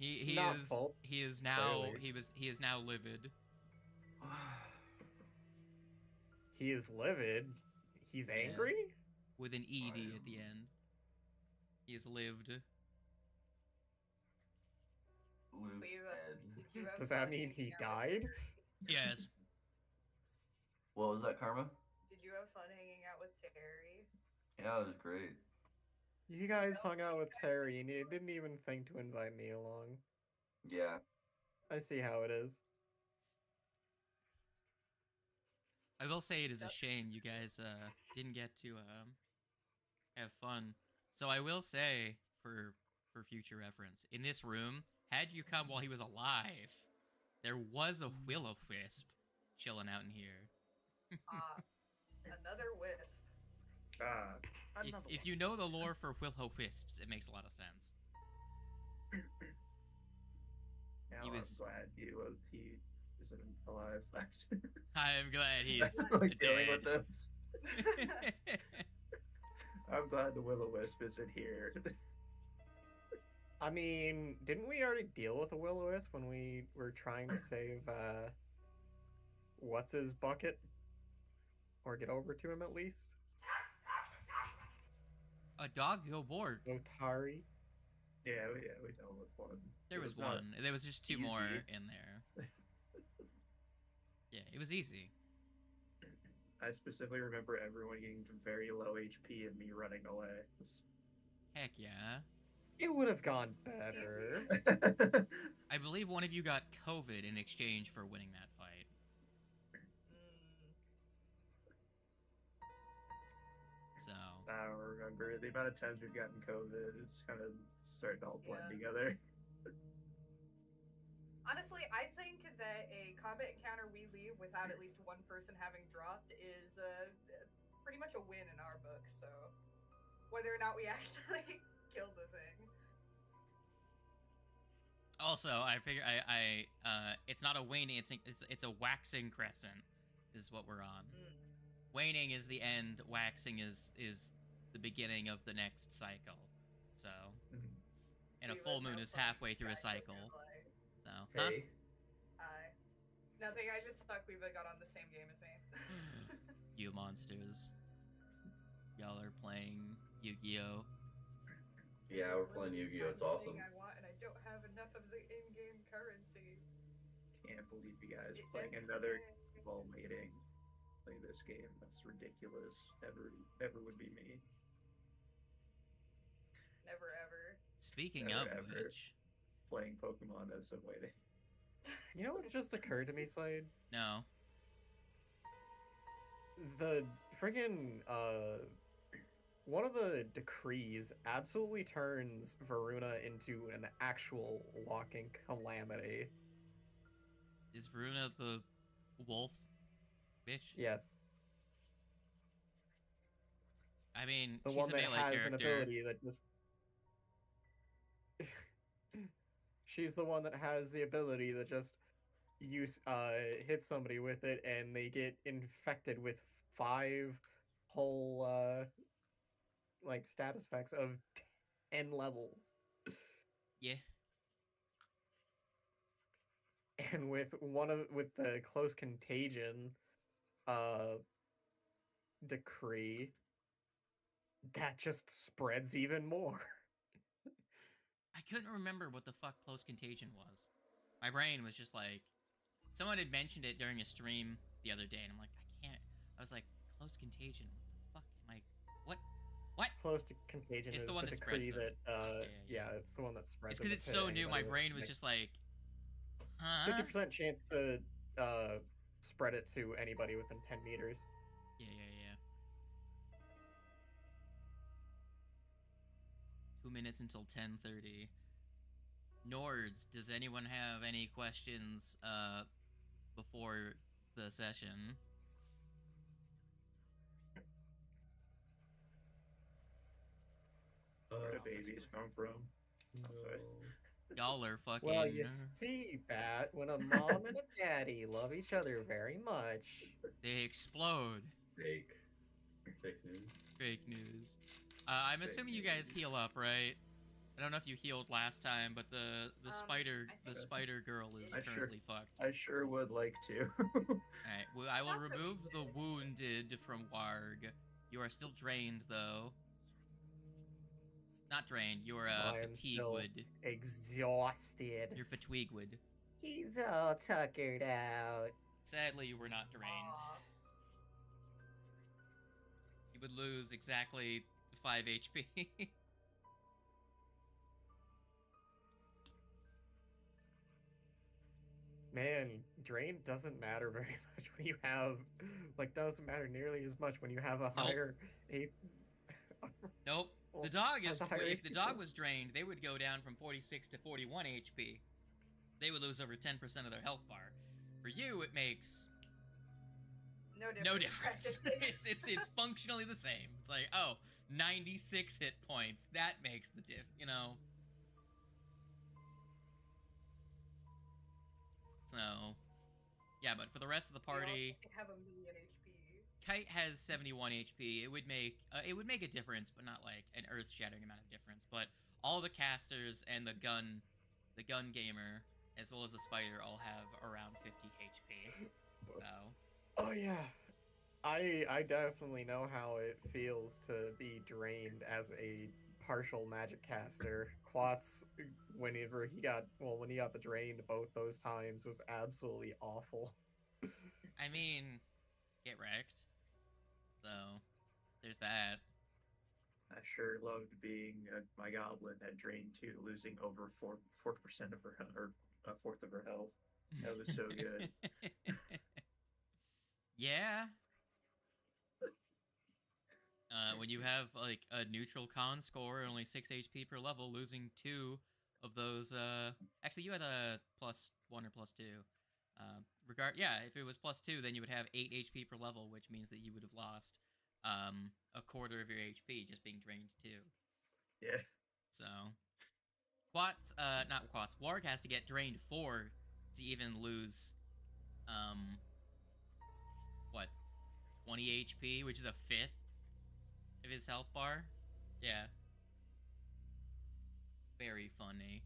He Not is full. he is now Clearly. he is now livid. He is livid. He's Yeah, angry? with an ed at the end. He has lived. Luke and Did you have Does that fun mean hanging he out with died? Terry? Yes. what was that, Karma? Did you have fun hanging out with Terry? Yeah, it was great. You guys No, hung out you with guys Terry and you didn't even think to invite me along. Yeah. I see how it is. I will say it is a That's shame you guys didn't get to have fun. So I will say for future reference, in this room, had you come while he was alive, there was a will-o-wisp chilling out in here. another wisp. If you know the lore for will-o-wisps, it makes a lot of sense. Now He was- I'm glad he isn't alive. I'm glad he's like dealing dead. with this. I'm glad the Will-O-Wisp isn't here. I mean, didn't we already deal with a will-o-wisp when we were trying to save what's his bucket? Or get over to him at least? A dog go board. Otari? yeah, we dealt with one. There It was not one. There was just two easy. more in there. Yeah, it was easy. I specifically remember everyone getting to very low HP and me running away. Heck yeah. It would have gone better. I believe one of you got COVID in exchange for winning that fight. So I don't remember. The amount of times we've gotten COVID, it's kind of starting to all blend together. Honestly, I think that a combat encounter we leave without at least one person having dropped is pretty much a win in our book. So, whether or not we actually killed the thing. also, I figure it's not a waning. It's a waxing crescent, is what we're on. Waning is the end. Waxing is the beginning of the next cycle. So, and a full moon is halfway through a cycle. So, huh? Hey. Hi. Nothing. I just thought we got on the same game as me. You monsters. Y'all are playing Yu-Gi-Oh. Yeah, we're playing Yu-Gi-Oh. It's awesome. I want, and I don't have enough of the in-game currency. Can't believe you guys It playing ends another today. while waiting. Play this game. That's ridiculous. Never would be me. Never ever. Speaking Never, of ever. which, Playing Pokemon as I'm waiting. You know what's just occurred to me, Slade? no. The friggin' one of the decrees absolutely turns Varuna into an actual walking calamity. Is Veruna the wolf bitch? Yes. I mean, The she's one a that melee has character. an ability that just she's the one that has the ability that just hit somebody with it and they get infected with 5 whole like status effects of 10 levels. Yeah. And with the close contagion decree, that just spreads even more. I couldn't remember what the fuck close contagion was. My brain was just like, someone had mentioned it during a stream the other day, and I'm like, I can't. I was like, close contagion. What the fuck am I? What? Close to contagion It's is the one the that spreads decree them. that Yeah. it's the one that spreads. It's because it's so new. My brain was just like, huh? 50% chance to spread it to anybody within 10 meters. Yeah. 2 minutes until 10:30. Nords, does anyone have any questions before the session? Where do babies come from? Y'all are fucking. Well, you see, Bat, when a mom and a daddy love each other very much, they explode. Fake news. Fake news. I'm assuming you guys heal up, right? I don't know if you healed last time, but the spider I think girl is I sure- currently fucked. I sure would like to. Alright, well, I will Not that we remove the did. wounded from Warg. You are still drained, though. Not drained, you're I am fatigue still wood. exhausted. You're fatigue wood. He's all tuckered out. Sadly, you were not drained. Aw. You would lose exactly 5 HP. Man, drain doesn't matter very much when you have, like, doesn't matter nearly as much when you have a Nope. higher A. Nope. Well, The dog has is. a higher If the HP dog pool. was drained, they would go down from 46 to 41 HP. They would lose over 10% of their health bar. For you, it makes No difference. no difference. practically. it's functionally the same. It's like, oh, 96 hit points. That makes the diff. You know. So, yeah, but for the rest of the We all party, have a million HP. Kite has 71 HP. It would make a difference, but not like an earth-shattering amount of difference. But all the casters and the gun gamer, as well as the spider, all have around 50 HP. So, Oh yeah, I definitely know how it feels to be drained as a partial magic caster. Quats, whenever he got when he got the drained both those times, was absolutely awful. I mean, get wrecked. So, there's that. I sure loved being my goblin at drain 2, losing over 4% of her or a fourth of her health. That was so good. Yeah. When you have like a neutral con score and only 6 HP per level, losing 2 of those. Actually, you had a +1 or +2. If it was +2, then you would have 8 HP per level, which means that you would have lost a quarter of your HP just being drained too. Yeah. So, not Quats. Warg has to get drained 4 to even lose, what, 20 HP, which is a fifth of his health bar. Yeah. Very funny.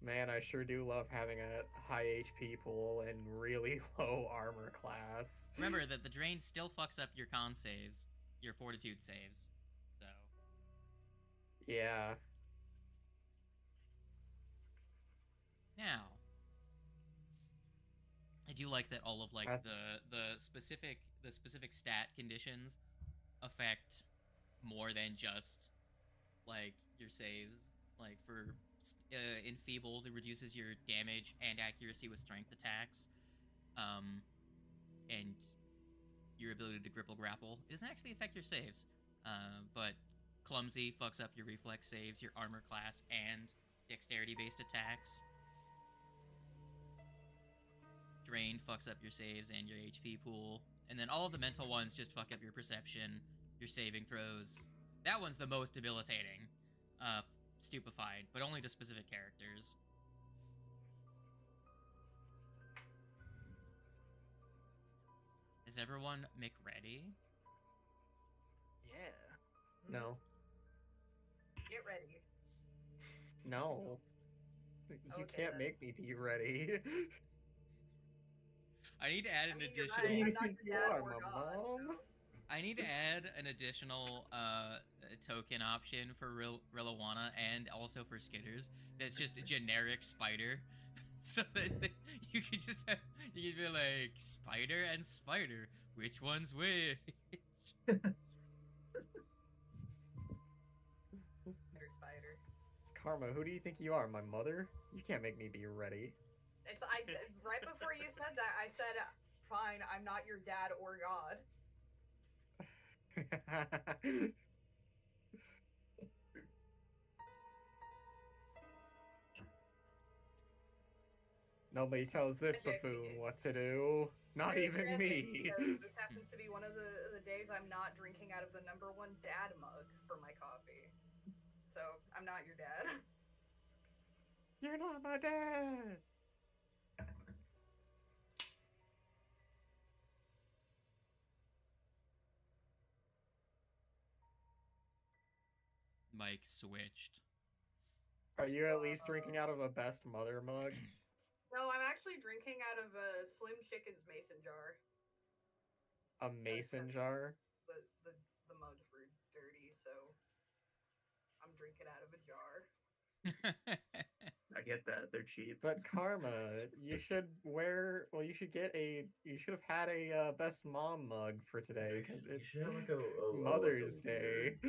Man, I sure do love having a high HP pool and really low armor class. Remember that the drain still fucks up your con saves, your fortitude saves. So, Yeah. now I do like that all of like As- the specific stat conditions affect more than just like your saves. Like for enfeebled, it reduces your damage and accuracy with strength attacks, and your ability to grapple. It doesn't actually affect your saves, but clumsy fucks up your reflex saves, your armor class, and dexterity based attacks. Drain fucks up your saves and your HP pool. And then all of the mental ones just fuck up your perception, your saving throws. That one's the most debilitating. Stupefied, but only to specific characters. Is everyone McReady? Yeah. No. Get ready. No. You Okay, can't then. make me be ready. I need to add I an mean, you're additional. Who do right, you I'm not think your you dad are, or my God, mom? so- I need to add an additional token option for Rillawana and also for Skitters. That's just a generic spider, so that you could just have, you could be like spider and spider. Which one's which? Better spider. Karma, who do you think you are, my mother? You can't make me be ready. It's right before you said that, I said, "Fine, I'm not your dad or God." Nobody tells this Magic. buffoon what to do. Not Very even tragic, me. because this happens to be one of the days I'm not drinking out of the #1 dad mug for my coffee. So I'm not your dad. You're not my dad. Mike switched. Are you at least drinking out of a best mother mug? No, I'm actually drinking out of a Slim Chicken's mason jar. A mason jar? The mugs were dirty, so I'm drinking out of a jar. I get that. They're cheap. But Karma, you should you should have had a best mom mug for today because You it's should have like a Mother's like Day. a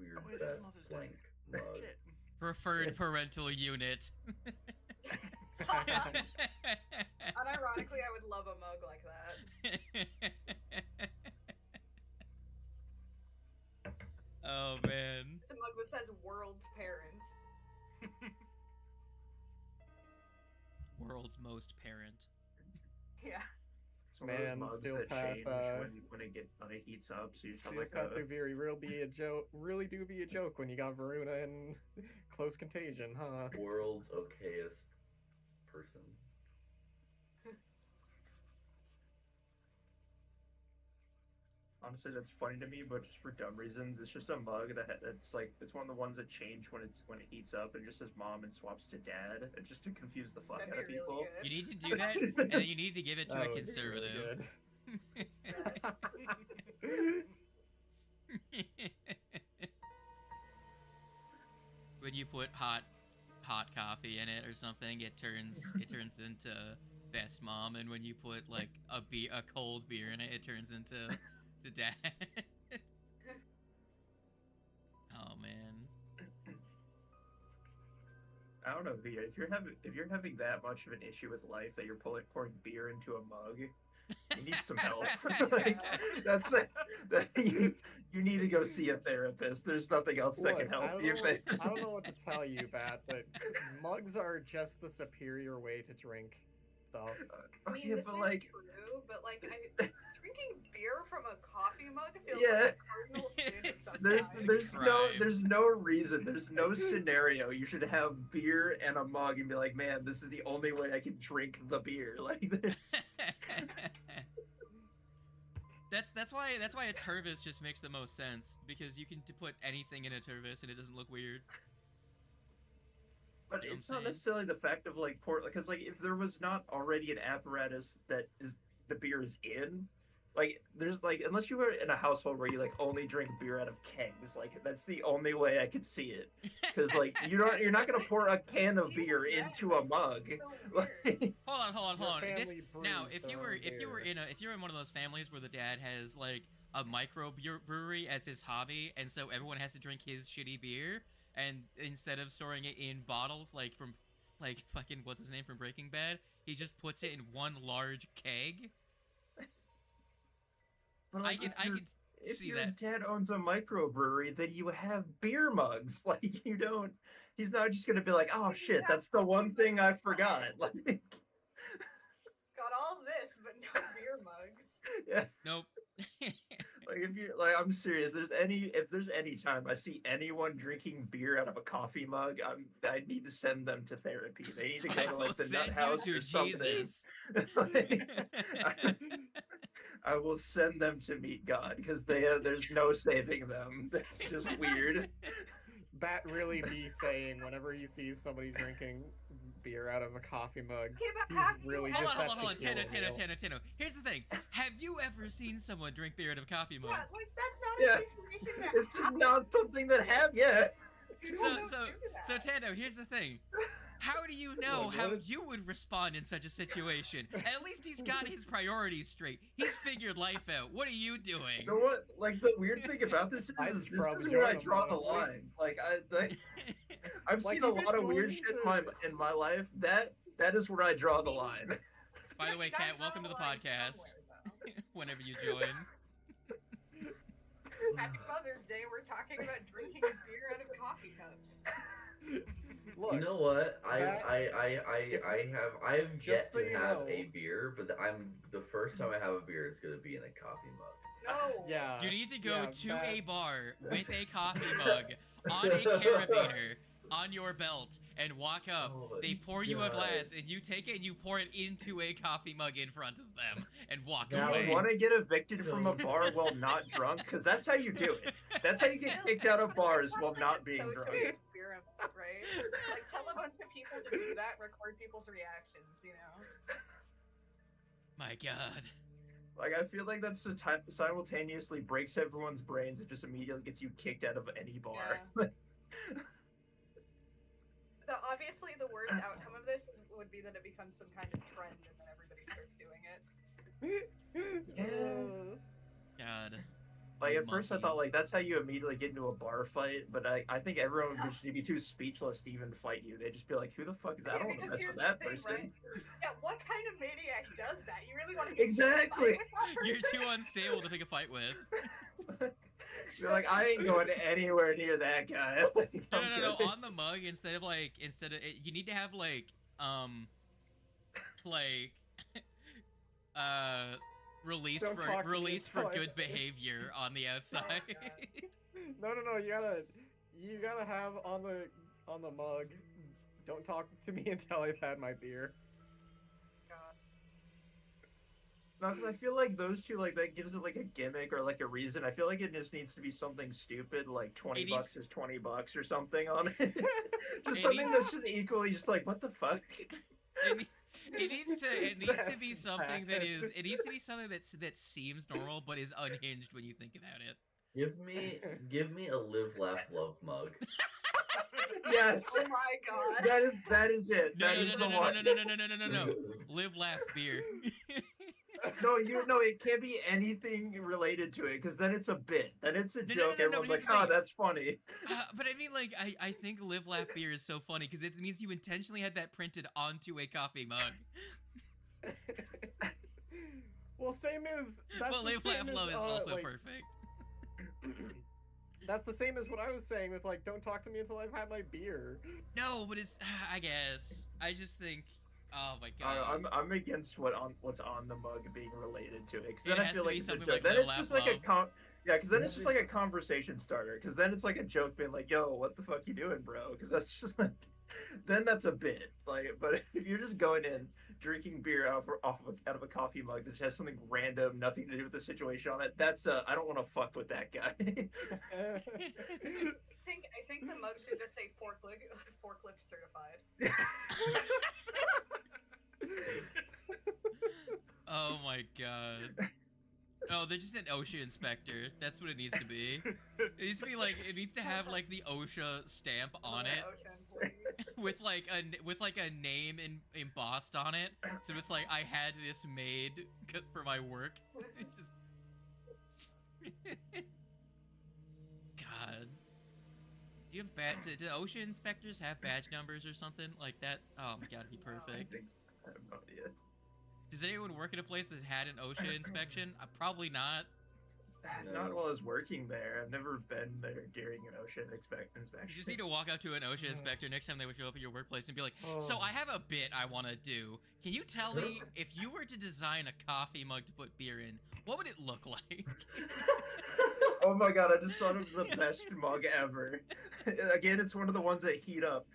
weird Oh, it is best Mother's Day. blank mug. Shit. Preferred parental unit. Unironically, I would love a mug like that. Oh man. It's a mug that says "World's Parent." World's most parent. Yeah. It's one of those Man, mugs Steel that Path, change when it heats up. So you just have Steel like Path a. Uviri really do be a joke when you got Varuna and Close Contagion, huh? World's okayest person. Honestly, that's funny to me, but just for dumb reasons. It's just a mug that's like it's one of the ones that change when it heats up, and it just says mom and swaps to dad, just to confuse the fuck That'd out be of really people. good. You need to do that, and then you need to give it to That a would be really conservative. When you put hot coffee in it or something, it turns into best mom, and when you put like a cold beer in it, it turns into dad. Oh man. I don't know, Via. If you're having that much of an issue with life that you're pouring beer into a mug, you need some help. Like, you need to go see a therapist. There's nothing else that can Look, help you. I don't know what to tell you, Bat, but mugs are just the superior way to drink stuff. I mean, Okay, this but is like, true, but like, drinking beer from a coffee mug feels Yeah. like a cardinal sin of some there's kind. there's no reason, there's no scenario you should have beer and a mug and be like, man, this is the only way I can drink the beer. Like, That's why a Tervis just makes the most sense, because you can put anything in a Tervis and it doesn't look weird. But You know it's what I'm not necessarily the fact of like because like if there was not already an apparatus that is the beer is in, like there's like unless you were in a household where you like only drink beer out of kegs, like that's the only way I could see it. Because like you're not gonna pour a can of beer into a mug. So weird. Hold on. Your This, family now, brews if you their were own beer. if you're in one of those families where the dad has like a micro brewery as his hobby, and so everyone has to drink his shitty beer, and instead of storing it in bottles like from like fucking what's his name from Breaking Bad, he just puts it in one large keg. But, I like, can if see your that. dad owns a microbrewery, then you have beer mugs. Like you don't. He's not just gonna be like, oh shit, that's the one thing I forgot. Like, Got all this, but no beer mugs. yeah. Nope. Like if you like, I'm serious. If there's any time I see anyone drinking beer out of a coffee mug, I need to send them to therapy. They need to go I to will like the send nut house you or to something. Jesus. Like, I will send them to meet God because there's no saving them. That's just weird. Bat really be saying whenever he sees somebody drinking beer out of a coffee mug, Okay, but he's have you really ever- just Hold on, that tequila wheel. Tano. Here's the thing. Have you ever seen someone drink beer out of a coffee mug? Yeah, like that's not Yeah. a situation that It's just not something that Yeah. People So, don't so, do so that. Tano, here's the thing. How do you know Look, how what is- you would respond in such a situation? At least he's got his priorities straight. He's figured life out. What are you doing? You know what? Like the weird thing about this I'd is probably where I join them, draw the honestly. line. Like I've Like, seen a if it's lot of weird going shit to- in my life. That is where I draw the line. By the way, You gotta Kat, draw welcome to the line podcast. somewhere, Whenever you join. though. Happy Mother's Day. We're talking about drinking beer out of coffee cups. Look, You know what? that- I have Just yet so to you have know- a beer, but the first time I have a beer is gonna be in a coffee mug. No. yeah. You need to go yeah, to Bat- a bar with a coffee mug on a carabiner on your belt and walk up. Oh my They pour you a God. glass and you take it and you pour it into a coffee mug in front of them and walk Now away. You want to get evicted from a bar while not drunk? Because that's how you do it. That's how you get kicked out of bars while not being drunk. Beer experiment, right? Like, tell a bunch of people to do that, record people's reactions, you know? My God. Like, I feel like that's simultaneously breaks everyone's brains and just immediately gets you kicked out of any bar. Obviously, the worst outcome of this would be that it becomes some kind of trend and then everybody starts doing it. God. Like, at first I thought, Monkeys. like, that's how you immediately get into a bar fight, but I think everyone would just be too speechless to even fight you. They'd just be like, who the fuck is that? I don't want to Because mess here's with that the thing, person. right? Yeah, what kind of maniac does that? You really want to get Exactly. with that person? You're too unstable to pick a fight with. You're like, I ain't going anywhere near that guy. Like, No. good. On the mug, instead of you need to have like released Don't talk to me released for until I- good behavior on the outside. No, you gotta have on the mug. Don't talk to me until I've had my beer. God. No, because I feel like those two, like, that gives it like a gimmick or like a reason. I feel like it just needs to be something stupid, like $20 is $20 or something on it. Just something that's just equally just like, what the fuck? It needs to be something that is. It needs to be something that seems normal but is unhinged when you think about it. Give me a live, laugh, love mug. Yes. Oh my God. That is it. That is the one. No. Live, laugh, beer. No, it can't be anything related to it, because then it's a bit. Then it's a joke. Everyone's like, oh, that's funny. But I mean, like, I think live, laugh, beer is so funny because it means you intentionally had that printed onto a coffee mug. Well, same as that's Well, the live, same laugh, as, love is also like, perfect. That's the same as what I was saying with, like, don't talk to me until I've had my beer. No, but it's. I guess. I just think. Oh my God. I'm against what's on the mug being related to it, because It then I has feel to like be it's a something joke. like Then Live, it's Laugh, just like Love. because then it's just like a conversation starter. Because then it's like a joke being like, "Yo, what the fuck you doing, bro?" Because that's just like, then that's a bit. Like, but if you're just going in drinking beer out of a coffee mug that just has something random, nothing to do with the situation on it, that's I don't want to fuck with that guy. I think the mug should just say forklift certified. Oh my God. Oh, they're just an OSHA inspector. That's what it needs to be. It needs to be like it needs to have like the OSHA stamp on it with like a name embossed on it. So it's like I had this made for my work. Just God. Do you have do OSHA inspectors have badge numbers or something like that? Oh my God, it'd be perfect. I have no idea. Does anyone work at a place that had an OSHA inspection? Probably not. Not while I was working there. I've never been there during an OSHA inspection. You just need to walk up to an OSHA inspector next time they would show up at your workplace and be like, so I have a bit I want to do. Can you tell me if you were to design a coffee mug to put beer in, what would it look like? Oh my God, I just thought of the best mug ever. Again, it's one of the ones that heat up.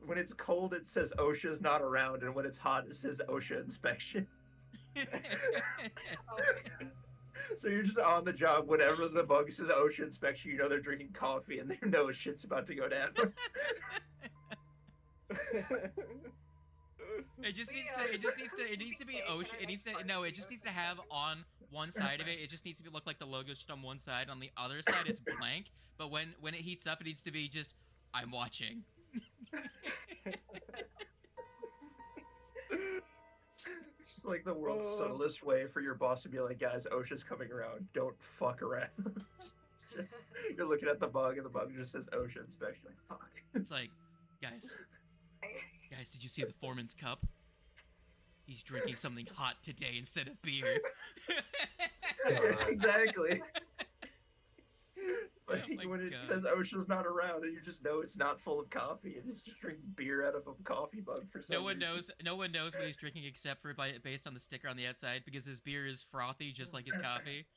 When it's cold, it says OSHA's not around, and when it's hot, it says OSHA inspection. Oh my God. So you're just on the job. Whenever the mug says OSHA inspection, you know they're drinking coffee, and they know shit's about to go down. It just needs to be OSHA. It just needs to have on one side of it. It just needs to look like the logo's just on one side. On the other side, it's blank. But when it heats up, it needs to be just I'm watching. It's just like the world's subtlest way for your boss to be like, guys, OSHA's coming around. Don't fuck around. Just, you're looking at the bug, and the bug just says OSHA inspection. Like, fuck. It's like, guys, did you see the foreman's cup? He's drinking something hot today instead of beer. Exactly. Like, Oh when it God. says OSHA's not around, and you just know it's not full of coffee, and it's just drinking beer out of a coffee mug for some reason. No one knows what he's drinking except for based on the sticker on the outside, because his beer is frothy just like his coffee.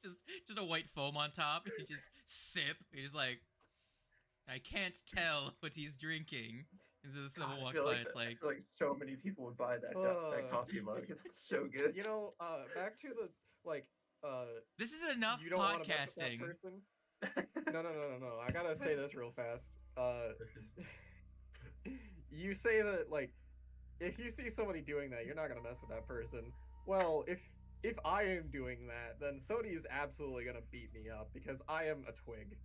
just a white foam on top. You just sip. You're just like, I can't tell what he's drinking. And so someone walks by, it's like, I feel like so many people would buy that coffee mug. That's so good. You know, back to the like. this is enough You don't wanna mess with that podcasting. person? No. I gotta say this real fast. You say that like if you see somebody doing that, you're not gonna mess with that person. Well, if I am doing that, then Sony is absolutely gonna beat me up because I am a twig.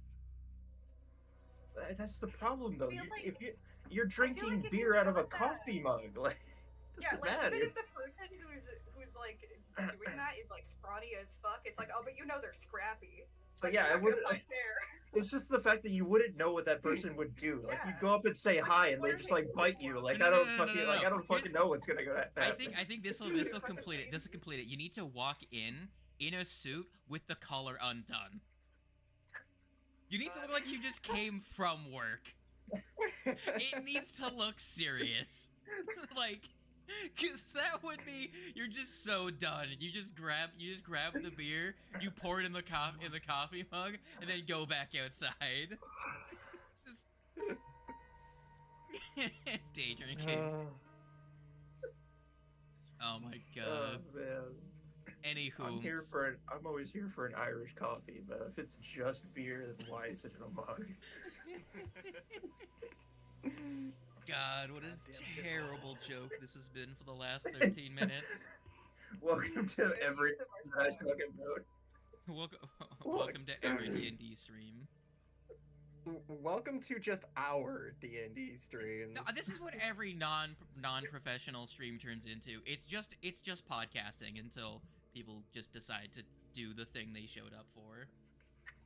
That's the problem, though. feel like- If you're I feel like drinking if beer you out of a have that- coffee mug, like Yeah, doesn't like matter. even if the person who's like doing that is like scrawny as fuck, it's like, oh, but you know they're scrappy. So Like, yeah, you're I not gonna would. fight there. It's just the fact that you wouldn't know what that person would do. Like you Yeah. go up and say Like, hi, and what they are just they like looking bite for? you. Like No, I no, don't no, no, fucking no, like no. I don't fucking Here's- know what's gonna go happen. I think this will complete it. This will complete it. You need to walk in a suit with the collar undone. You need to look like you just came from work. It needs to look serious. Like, cause that would be you're just so done. You just grab the beer, you pour it in the coffee mug, and then go back outside. Just day drinking. Oh my Oh god. man. Anywho, I'm always here for an Irish coffee, but if it's just beer, then why is it in a mug? God, what a Goddamn terrible joke this has been for the last 13 minutes. Welcome to every that I fucking vote. Welcome to every D&D stream. Welcome to just our D&D streams. No, this is what every non-professional stream turns into. It's just podcasting until people just decide to do the thing they showed up for.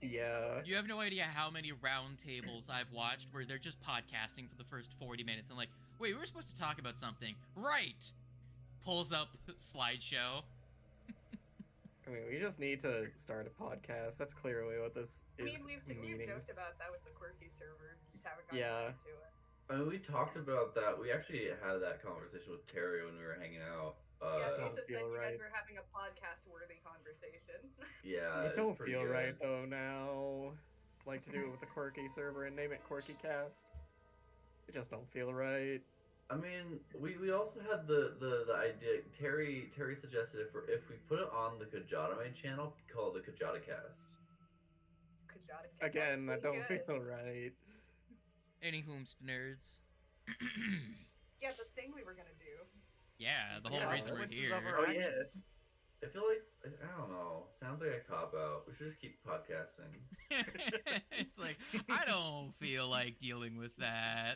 Yeah. You have no idea how many round tables I've watched where they're just podcasting for the first 40 minutes and like, wait, we were supposed to talk about something. Right! Pulls up slideshow. I mean, we just need to start a podcast. That's clearly what this I is mean, we've meaning. joked about that with the quirky server. Just haven't gotten Yeah. into it. I mean, we talked about that. We actually had that conversation with Terry when we were hanging out. Yeah, don't Cisa said feel you guys right. were having a podcast-worthy conversation. Yeah, It it's don't pretty feel good. right though now. Like to do it with the quirky server and name it Quirky Cast. It just don't feel right. I mean, we also had the idea. Terry suggested if we put it on the Kajadame channel, call it the Kajada Cast. Kajada Cast, Again, that that's don't pretty feel good. right. Any whomst nerds. Yeah, the thing we were gonna do. Yeah, the whole Yeah, reason we're what's here. this over- Oh yes. I feel like I don't know. Sounds like a cop out. We should just keep podcasting. It's like, I don't feel like dealing with that.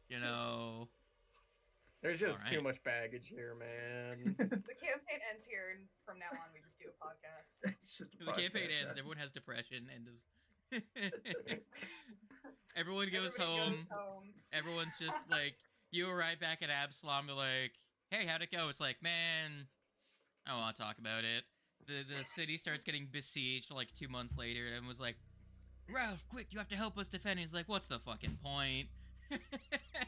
You know. There's just too Alright. much baggage here, man. The campaign ends here, and from now on, we just do a podcast. It's just a The campaign podcast, ends, yeah. everyone has depression, and everyone goes Everybody home. Everyone's just like, you arrive back at Absalom, they're like, hey, how'd it go? It's like, man, I don't want to talk about it. The city starts getting besieged like 2 months later, and was like, Ralph, quick, you have to help us defend. He's like, what's the fucking point?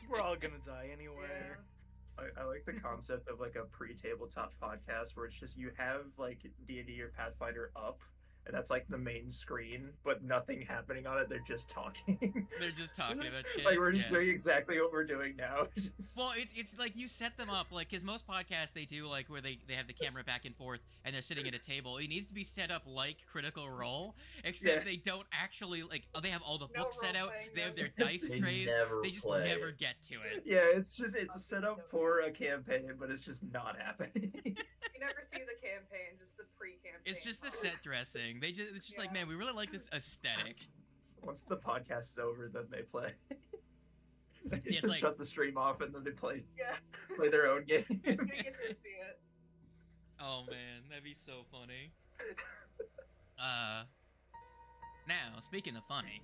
We're all gonna die anyway. Yeah. I like the concept of like a pre-tabletop podcast where it's just you have like D&D or Pathfinder up, and that's like the main screen, but nothing happening on it. They're just talking. They're just talking about shit. Like we're just yeah. doing exactly what we're doing now. Well, it's like you set them up, like, because most podcasts they do, like, where they have the camera back and forth and they're sitting at a table. It needs to be set up like Critical Role, except Yeah. they don't actually, like, they have all the No books set out, role-playing, they have no- their dice They trays, never they just play. never get to it. Yeah, it's a setup for a campaign, but it's just not happening. You never see the campaign, just the pre-campaign. It's just the part. set dressing. It's just like, Yeah. man, we really like this aesthetic. Once the podcast is over, then they play. They it's just like- shut the stream off and then they play Yeah, their own game. you get to see it. Oh man, that'd be so funny. Now, speaking of funny,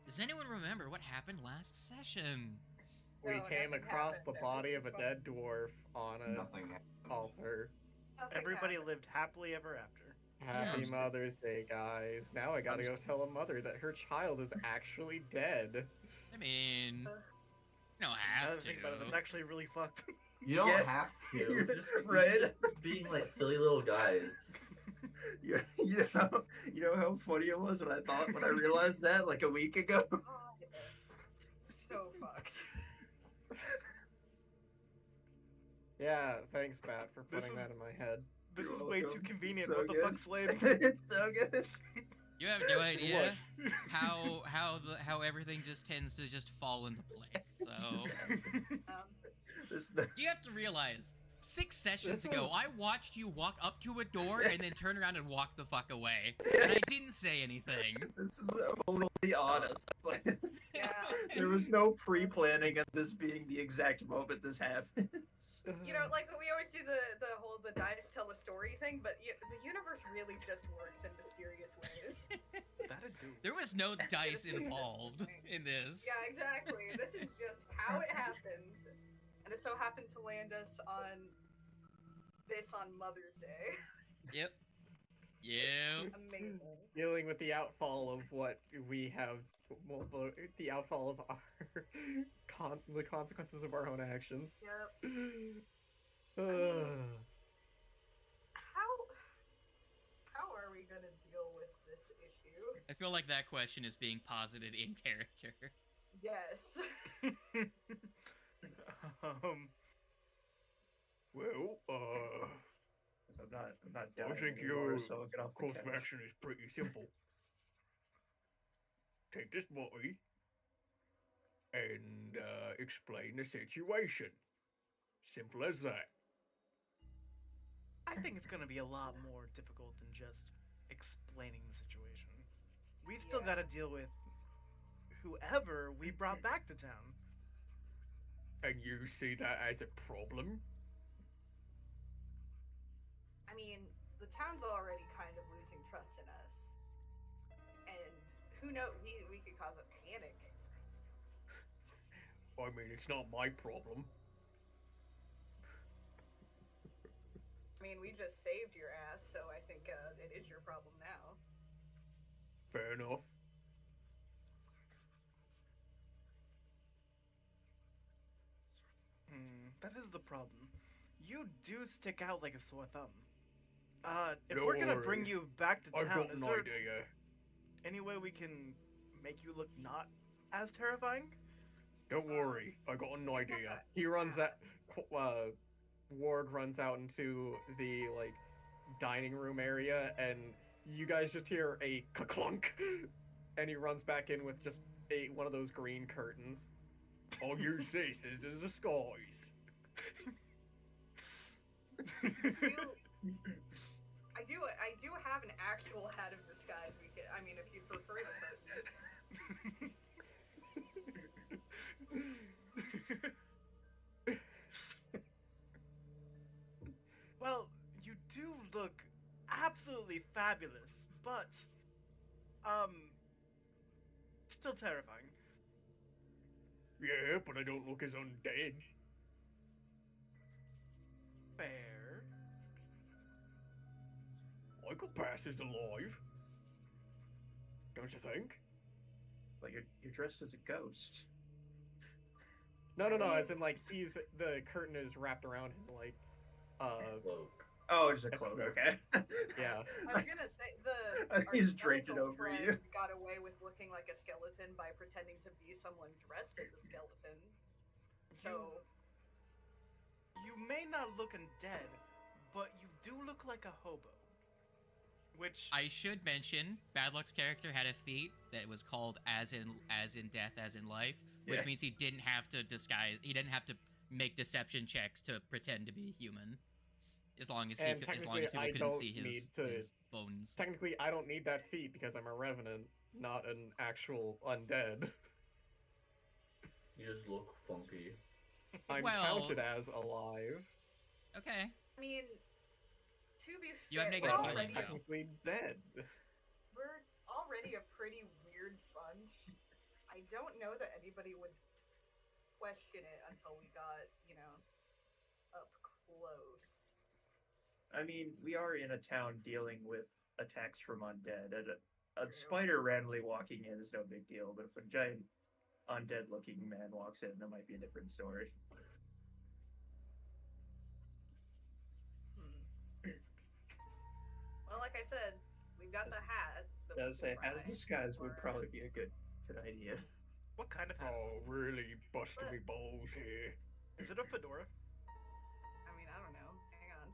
does anyone remember what happened last session? We No, came nothing across happened. the body of a Everything's dead dwarf on a Nothing happened. altar. Nothing Everybody happened. lived happily ever after. Happy Yeah. Mother's Day, guys. Now I gotta go tell a mother that her child is actually dead. I mean, Uh, you don't Now have that I think about it, that's to. actually really fucked. You don't Yeah. have to. You're Just, right. You're just being like silly little guys. You know how funny it was when I realized that like a week ago. God. So fucked. Yeah, thanks, Bat, for This putting is- that in my head. This You're is way too welcome. convenient. So What the good. fuck, slave? It's so good. You have no idea What? how everything just tends to just fall into place. So There's no... you have to realize, 6 sessions This ago, was- I watched you walk up to a door and then turn around and walk the fuck away, and I didn't say anything. This is totally honest. Like, Yeah. there was no pre-planning of this being the exact moment this happens. You know, like we always do the whole the dice tell a story thing, but the universe really just works in mysterious ways. That'd do. There was no dice involved in this. Yeah, exactly. This is just how it happens, and it so happened to land us on Mother's Day. Yep. Yep. Amazing. Dealing with the outfall of what we have, well, the outfall of our the consequences of our own actions. Yep. Uh, How are we gonna deal with this issue? I feel like that question is being posited in character. Yes. well, I'm not dying I think anymore, your so I'll get off the course couch. of action is pretty simple. Take this body and explain the situation. Simple as that. I think it's gonna be a lot more difficult than just explaining the situation. We've still Yeah. got to deal with whoever we brought back to town. And you see that as a problem? I mean, the town's already kind of losing trust in us, and who knows? We could cause a panic. I mean, it's not my problem. I mean, we just saved your ass, so I think it is your problem now. Fair enough. That is the problem. You do stick out like a sore thumb. If Don't we're gonna bring worry. you back to I've town, got is an there idea. any way we can make you look not as terrifying? Don't worry, I got an idea. He runs out. Warg runs out into the like dining room area, and you guys just hear a clunk, and he runs back in with just one of those green curtains. I'll use this as a disguise. I do have an actual hat of disguise. I mean, if you prefer the curtain. Well, you do look absolutely fabulous, but still terrifying. Yeah, but I don't look as undead. Fair. I could pass as alive. Don't you think? But you're dressed as a ghost. No, as in like the curtain is wrapped around him like Cloak. Oh, it's a That's cloak, no- okay. yeah. I was gonna say He's our draped it skeletal over friend you. got away with looking like a skeleton by pretending to be someone dressed as a skeleton. So You may not look undead, but you do look like a hobo. Which I should mention, Bad Luck's character had a feat that was called as in death, as in life, which Yeah. means he didn't have to disguise. He didn't have to make deception checks to pretend to be human, as long as And as long technically, as people I couldn't don't see need his to- bones. Technically, I don't need that feat because I'm a revenant, not an actual undead. You just look funky. I'm Well- counted as alive. Okay. I mean, to be You have fair, negative Well, healing, I'm though. technically dead. we're already a pretty weird bunch. I don't know that anybody would question it until we got, up close. I mean, we are in a town dealing with attacks from undead. And a True. spider randomly walking in is no big deal, but if a giant undead-looking man walks in, that might be a different story. Well, like I said, we've got the hat. that I we was can saying, hat try, of disguise would or- probably be a good idea. what kind of hat? Oh, really busting me balls here. Is it a fedora? I mean, I don't know. Hang on.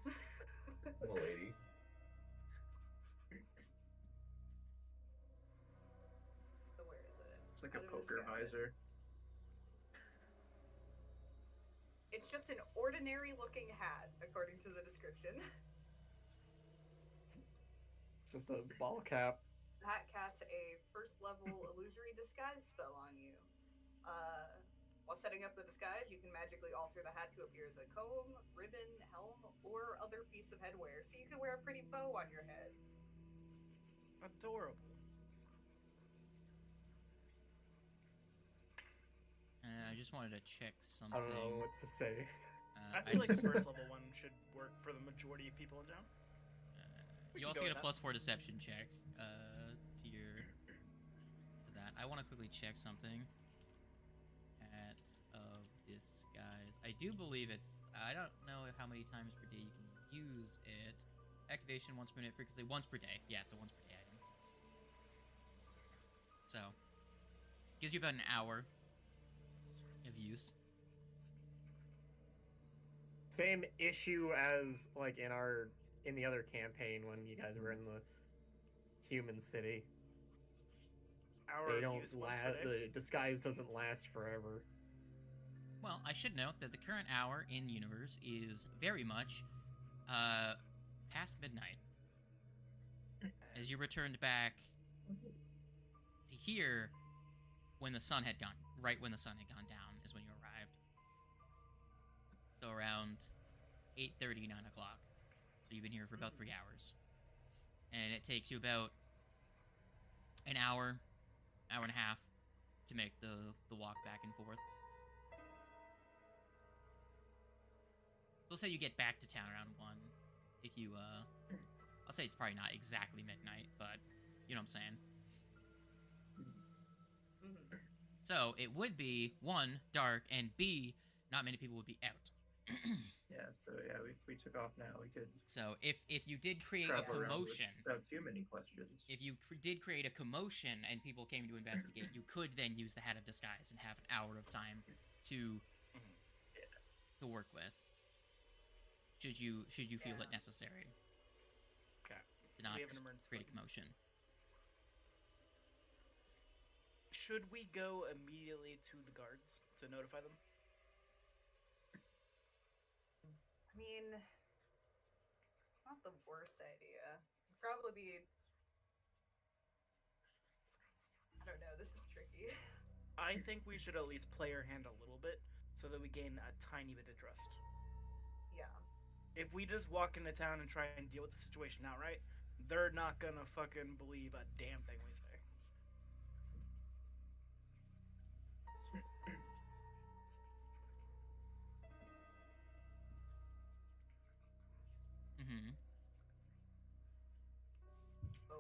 Milady. like Hat a of poker disguise. visor. It's just an ordinary-looking hat, according to the description. It's just a ball cap. The hat casts a first-level illusory disguise spell on you. While setting up the disguise, you can magically alter the hat to appear as a comb, ribbon, helm, or other piece of headwear. So you can wear a pretty bow on your head. Adorable. I just wanted to check I something. don't know what to say. I feel like the just- first level one should work for the majority of people in town. We you can also go get a with that. +4 deception check to that. I want to quickly check something. Hat of disguise. I do believe it's. I don't know how many times per day you can use it. Activation once per minute, frequency once per day. Yeah, it's a once per day item. So gives you about an hour of use. Same issue as like in the other campaign when you guys were in the human city. Hour They of don't use once per last. day. The disguise doesn't last forever. Well, I should note that the current hour in universe is very much past midnight. As you returned back to here when the sun had gone, right when the sun had gone down is when you arrived. So around 8:30, 9 o'clock. So you've been here for about 3 hours. And it takes you about an hour and a half to make the walk back and forth. So let's say you get back to town around 1. If you, I'll say it's probably not exactly midnight, but you know what I'm saying. Mm-hmm. So it would be 1, dark, and B, not many people would be out. Yeah, so yeah, if we took off now, we could So if you did create a travel around commotion, without too many questions. if you did create a commotion and people came to investigate, you could then use the hat of disguise and have an hour of time to to work with. Should you feel it necessary Okay. to not We have an emergency create a button. commotion? Should we go immediately to the guards to notify them? I mean, not the worst idea. Probably be. I don't know. This is tricky. I think we should at least play our hand a little bit so that we gain a tiny bit of trust. Yeah. If we just walk into town and try and deal with the situation outright, they're not gonna fucking believe a damn thing we say. Mm-hmm. So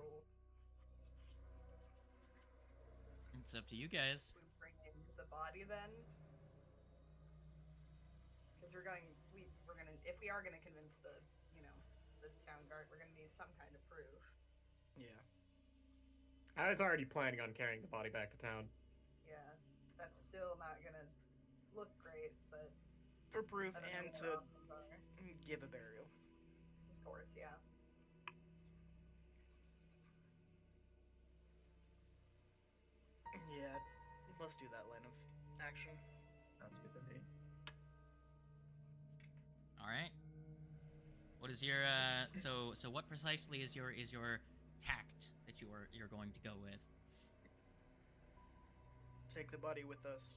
It's up to you guys. we bring in the body then, because we're gonna if we are gonna convince the the town guard, we're gonna need some kind of proof. Yeah. I was already planning on carrying the body back to town. Yeah, that's still not gonna look great, but For proof I don't know and what to our options are. give a burial. Of course, yeah. Yeah, let's do that line of action. Sounds good to me. All right. What is your so what precisely is your tact that you're going to go with? Take the body with us.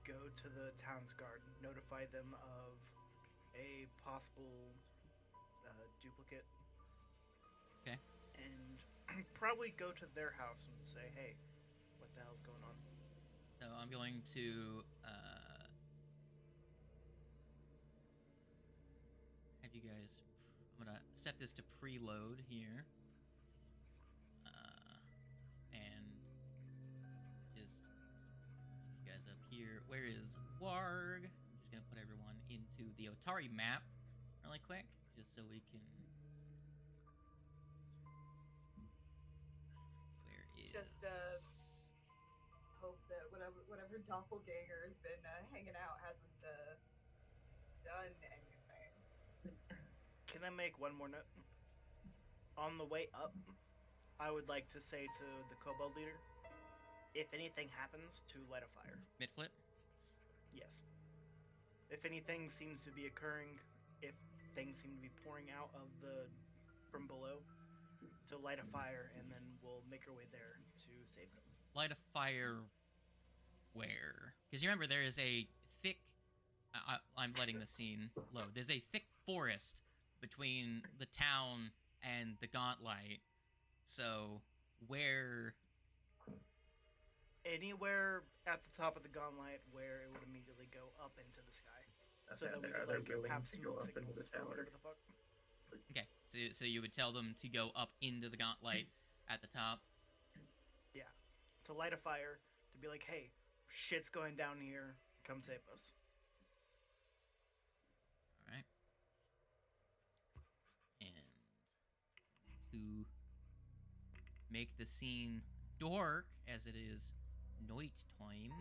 Go to the town's guard. Notify them of a possible duplicate. Okay. And probably go to their house and say, "Hey, what the hell's going on?" So I'm going to have you guys. I'm gonna set this to preload here, and just you guys up here. Where is Warg? I'm just gonna put everyone into the Otari map really quick, just so we can. Where is? Just, hope that whatever doppelganger has been hanging out hasn't done anything. Can I make one more note? On the way up, I would like to say to the kobold leader, if anything happens, to light a fire. Mid flip. Yes. If anything seems to be occurring, if things seem to be pouring out of the from below, to light a fire, and then we'll make our way there to save them. Light a fire where? Because you remember there is a thick. I'm letting the scene load. There's a thick forest between the town and the Gauntlet. So where? Anywhere at the top of the Gauntlet where it would immediately go up into the sky, so that we Are could they like willing have to go smoke up into the signals or tower? whatever the fuck. Okay, so you would tell them to go up into the Gauntlet at the top. Yeah, to light a fire, to be like, hey, shit's going down here, come save us. All right. And to make the scene dark as it is night time.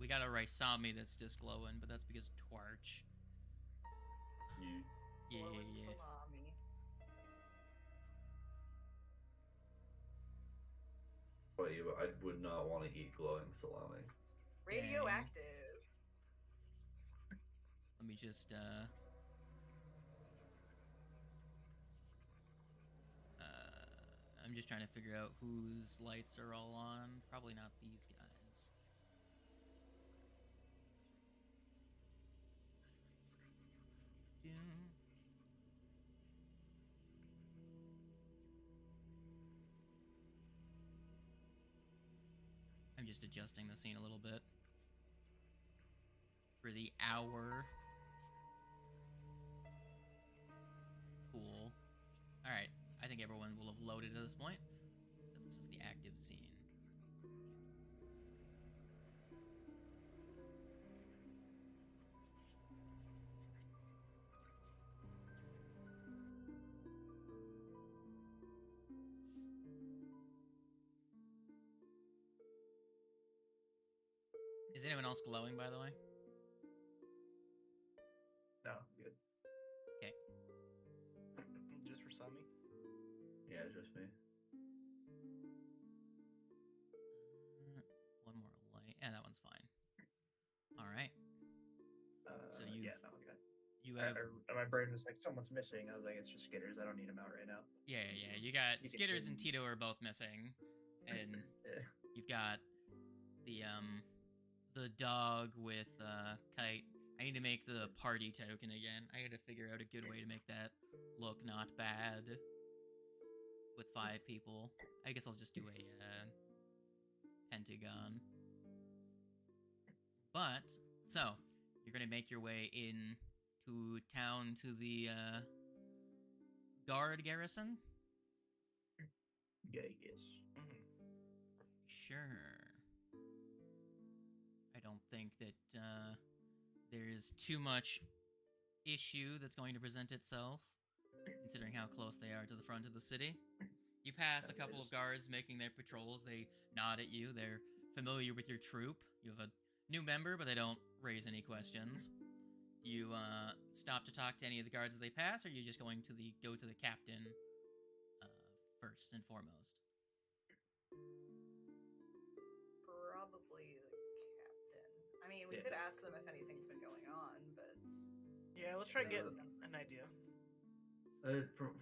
We got a Raisami that's just glowing, but that's because Torch. Yeah. Glowing salami. But I would not want to eat glowing salami. Radioactive. Let me just I'm just trying to figure out whose lights are all on. Probably not these guys. I'm just adjusting the scene a little bit for the hour. Cool. All right. I think everyone will have loaded at this point. So this is the active scene. Is anyone else glowing, by the way? No, good. Okay. Just for Sami. Yeah, just me. One more light. Yeah, that one's fine. All right. So yeah, no, okay. You have. My brain was like, someone's missing. I was like, it's just Skitters. I don't need him out right now. Yeah. You got You can Skitters do- and Tito are both missing, and Yeah. you've got the dog with Kite. I need to make the party token again. I got to figure out a good way to make that look not bad with 5 people. I guess I'll just do a pentagon. But so you're gonna make your way in to town to the guard garrison. Yeah, yes. Sure. I don't think that there's too much issue that's going to present itself, considering how close they are to the front of the city. You pass a couple of guards making their patrols. They nod at you. They're familiar with your troop. You have a new member, but they don't raise any questions. You stop to talk to any of the guards as they pass, or are you just going to go to the captain first and foremost? Probably the captain. I mean, we could ask them if anything's been going on, but yeah, let's try to get an idea.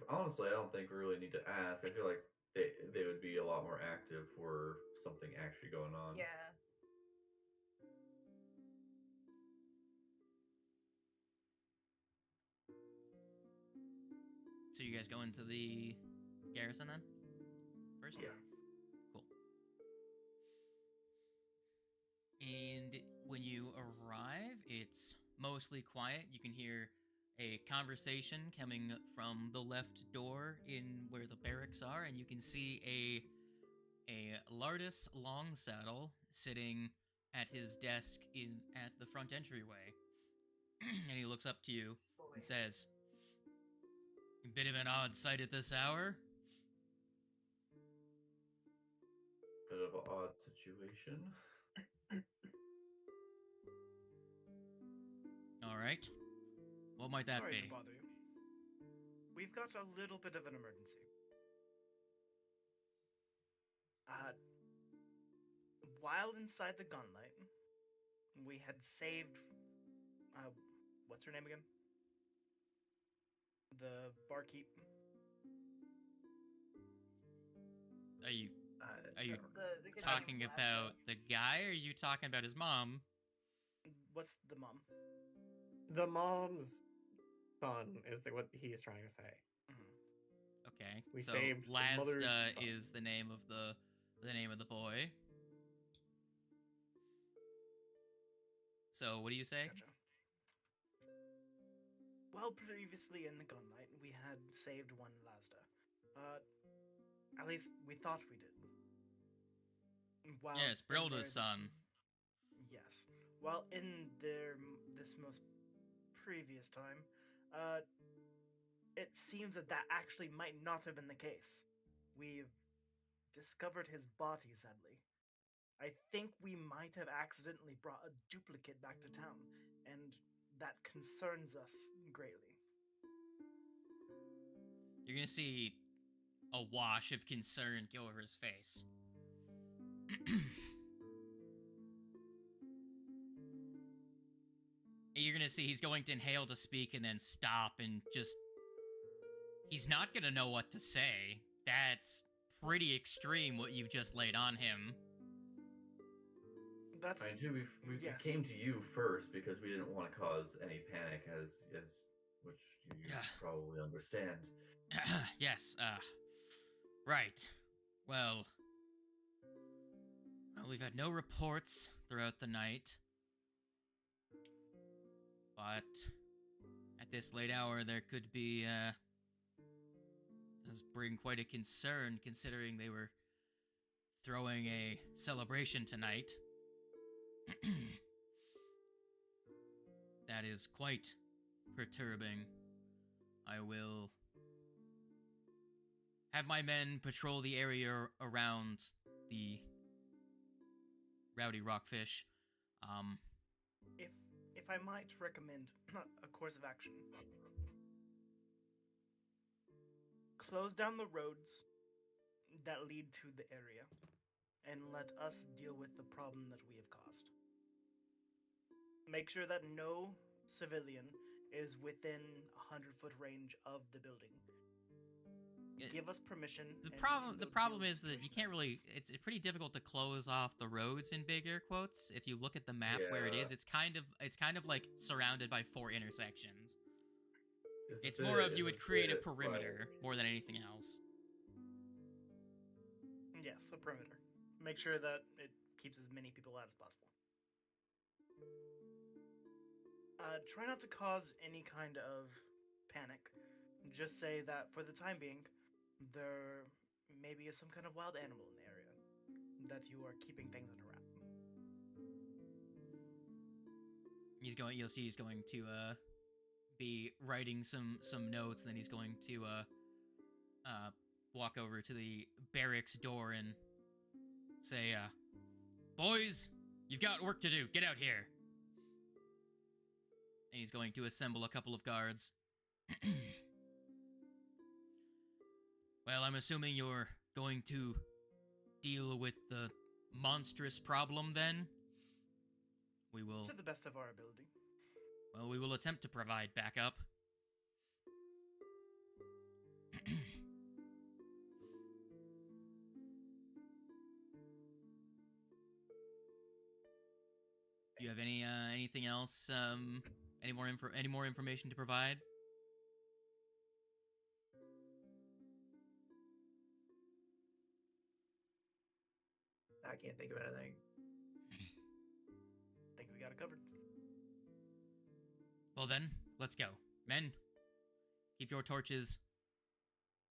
Honestly, I don't think we really need to ask. I feel like they would be a lot more active for something actually going on. yeah. So you guys go into the garrison then? First? Yeah. Cool. And when you arrive, it's mostly quiet. You can hear a conversation coming from the left door in where the barracks are, and you can see a Lardus Longsaddle sitting at his desk at the front entryway. And he looks up to you and says, "A bit of an odd sight at this hour." Bit of an odd situation. All right. What might that Sorry be? to bother you. we've got a little bit of an emergency. While inside the gunlight, we had saved. What's her name again? The barkeep. Are you I Are you don't The kid talking named about Laszlo. the guy, or are you talking about his mom? What's the mom? The mom's son is what he's trying to say. Mhm. Okay, We so saved the mother's Lazda son. is the name of the boy. So what do you say? Gotcha. Well, previously in the gunlight, we had saved one Lazda. At least we thought we did. While Yes, in Brilda's there, this- son. Yes. While in this most previous time, it seems that actually might not have been the case. We've discovered his body, sadly. I think we might have accidentally brought a duplicate back to town, and that concerns us greatly. You're gonna see a wash of concern go over his face. You're gonna see he's going to inhale to speak and then stop and just. He's not gonna know what to say. That's pretty extreme what you've just laid on him. That's I mean, too, we yes. came to you first because we didn't want to cause any panic, as which you Yeah. probably understand. Yes, right. Well, we've had no reports throughout the night. But at this late hour, there could be, does bring quite a concern considering they were throwing a celebration tonight. That is quite perturbing. I will have my men patrol the area around the Rowdy Rockfish. If I might recommend a course of action, close down the roads that lead to the area, and let us deal with the problem that we have caused. Make sure that no civilian is within 100-foot range of the building. Give us permission. The and problem we'll deal with is the that you situation can't as it really. is. It's pretty difficult to close off the roads in big air quotes. If you look at the map where it is, Yeah. it's kind of like surrounded by 4 intersections. It's a more bit- of you it's would create a bit perimeter like- more than anything else. Yes, a perimeter. Make sure that it keeps as many people out as possible. Try not to cause any kind of panic. Just say that for the time being, there maybe is some kind of wild animal in the area that you are keeping things under wrap. You'll see he's going to be writing some notes, and then he's going to walk over to the barracks door and say, boys, you've got work to do. Get out here. And he's going to assemble a couple of guards. Well, I'm assuming you're going to deal with the monstrous problem then? We will. To the best of our ability. Well, we will attempt to provide backup. Do you have anything else? Any more information to provide? I can't think of anything. Think we got it covered. Well then, let's go. Men, keep your torches,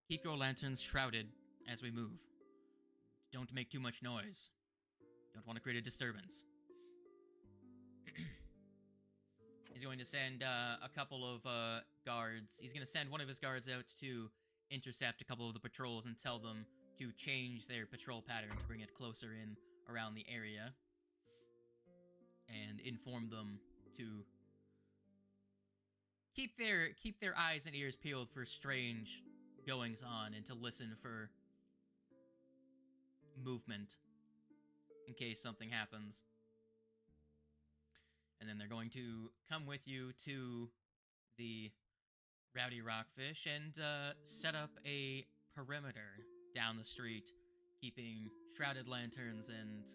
keep your lanterns shrouded as we move. Don't make too much noise. Don't want to create a disturbance. He's going to send a couple of guards. He's going to send one of his guards out to intercept a couple of the patrols and tell them to change their patrol pattern to bring it closer in around the area. And inform them to keep their eyes and ears peeled for strange goings on and to listen for movement in case something happens. And then they're going to come with you to the Rowdy Rockfish and set up a perimeter down the street, keeping shrouded lanterns and,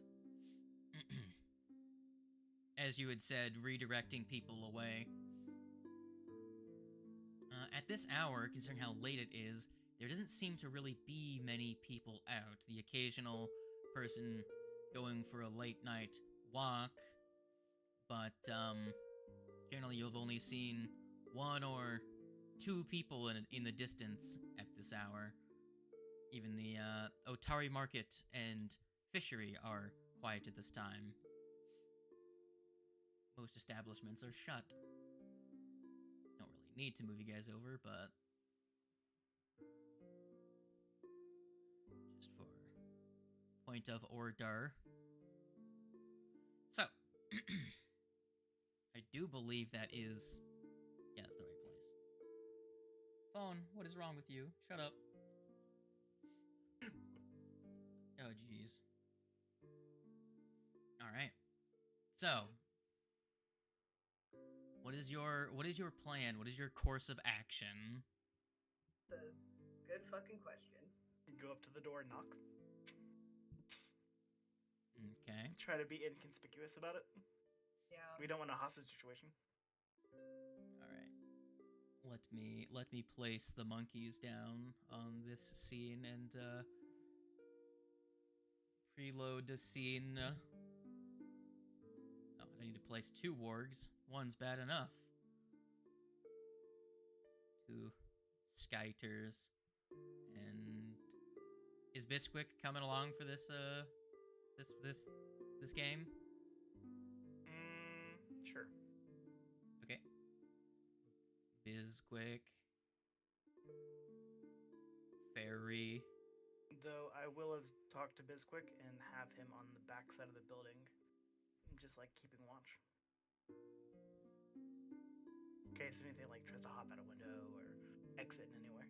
as you had said, redirecting people away. At this hour, considering how late it is, there doesn't seem to really be many people out. The occasional person going for a late night walk, but generally you've only seen one or two people in the distance at this hour. Even the Otari Market and Fishery are quiet at this time. Most establishments are shut. Don't really need to move you guys over, but just for point of order. So, I do believe that is, yeah, that's the right place. Phone, what is wrong with you? Shut up. Oh, jeez. All right. So, what is your plan? What is your course of action? It's a good fucking question. Go up to the door and knock. Okay. Try to be inconspicuous about it. Yeah. We don't want a hostage situation. All right. Let me place the monkeys down on this scene and preload the scene. Oh, I need to place 2 wargs. One's bad enough. 2 skiters. And is Bisquick coming along for this this game? Sure. Okay. Bisquick. Fairy. Though I will have talked to Bisquick and have him on the back side of the building, just like keeping watch. In case anything like tries to hop out a window or exit in anywhere.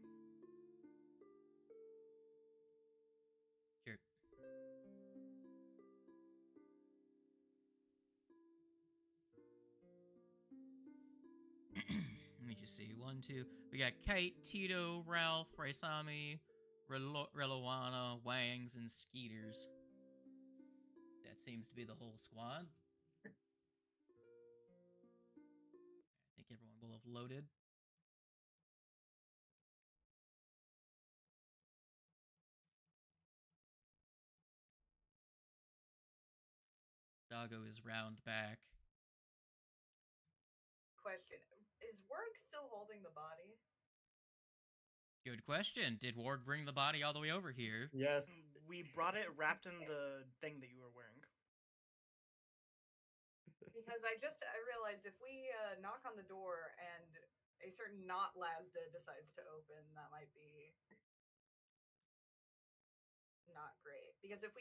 Sure. Let me just see. 1, 2. We got Kate, Tito, Ralph, Raisami, Relowana, Wangs, and Skeeters. That seems to be the whole squad. I think everyone will have loaded. Doggo is round back. Question: is Worg still holding the body? Good question. Did Warg bring the body all the way over here? Yes. We brought it wrapped in the thing that you were wearing. Because I realized if we knock on the door and a certain not Lazda decides to open, that might be not great. Because if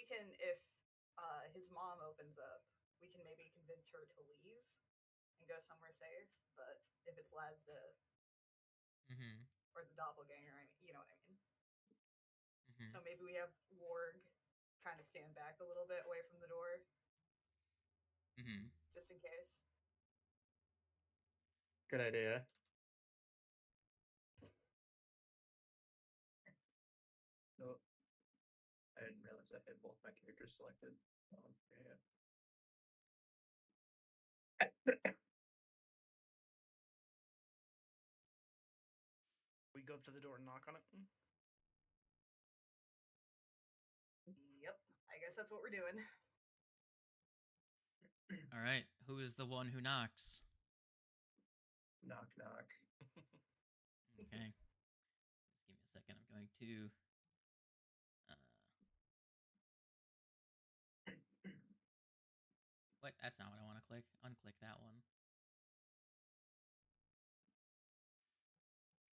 his mom opens up, we can maybe convince her to leave and go somewhere safe. But if it's Lazda or the doppelganger, you know what I mean. So maybe we have Warg kind of stand back a little bit away from the door, just in case. Good idea. So, I didn't realize I had both my characters selected. Yeah. We go up to the door and knock on it. Yep, I guess that's what we're doing. All right. Who is the one who knocks? Knock, knock. Okay. Just give me a second. I'm going to. What? That's not what I want to click. Unclick that one.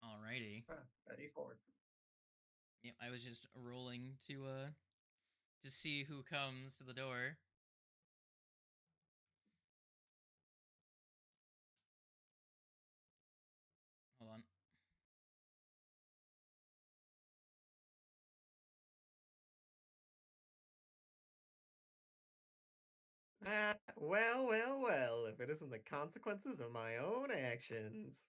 Alrighty. Ready for it. Yep, I was just rolling to see who comes to the door. Well, if it isn't the consequences of my own actions.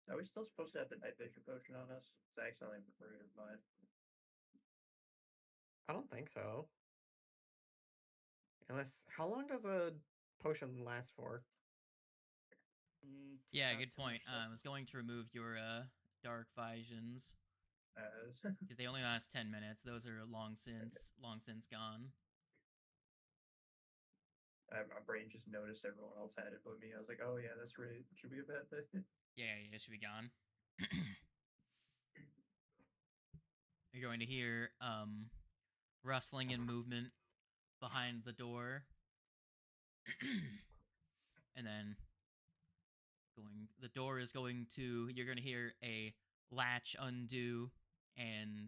Are we still supposed to have the night vision potion on us? It's accidentally recruited mine. I don't think so. Unless, how long does a potion last for? Yeah, About good 10 point. or so. I was going to remove your dark visions As because they only last 10 minutes. Those are long since gone. my brain just noticed everyone else had it but me. I was like, oh yeah, that's right. Should be a bad thing. Yeah, it should be gone. You're going to hear rustling and movement behind the door. And then the door is going to, you're going to hear a latch undo and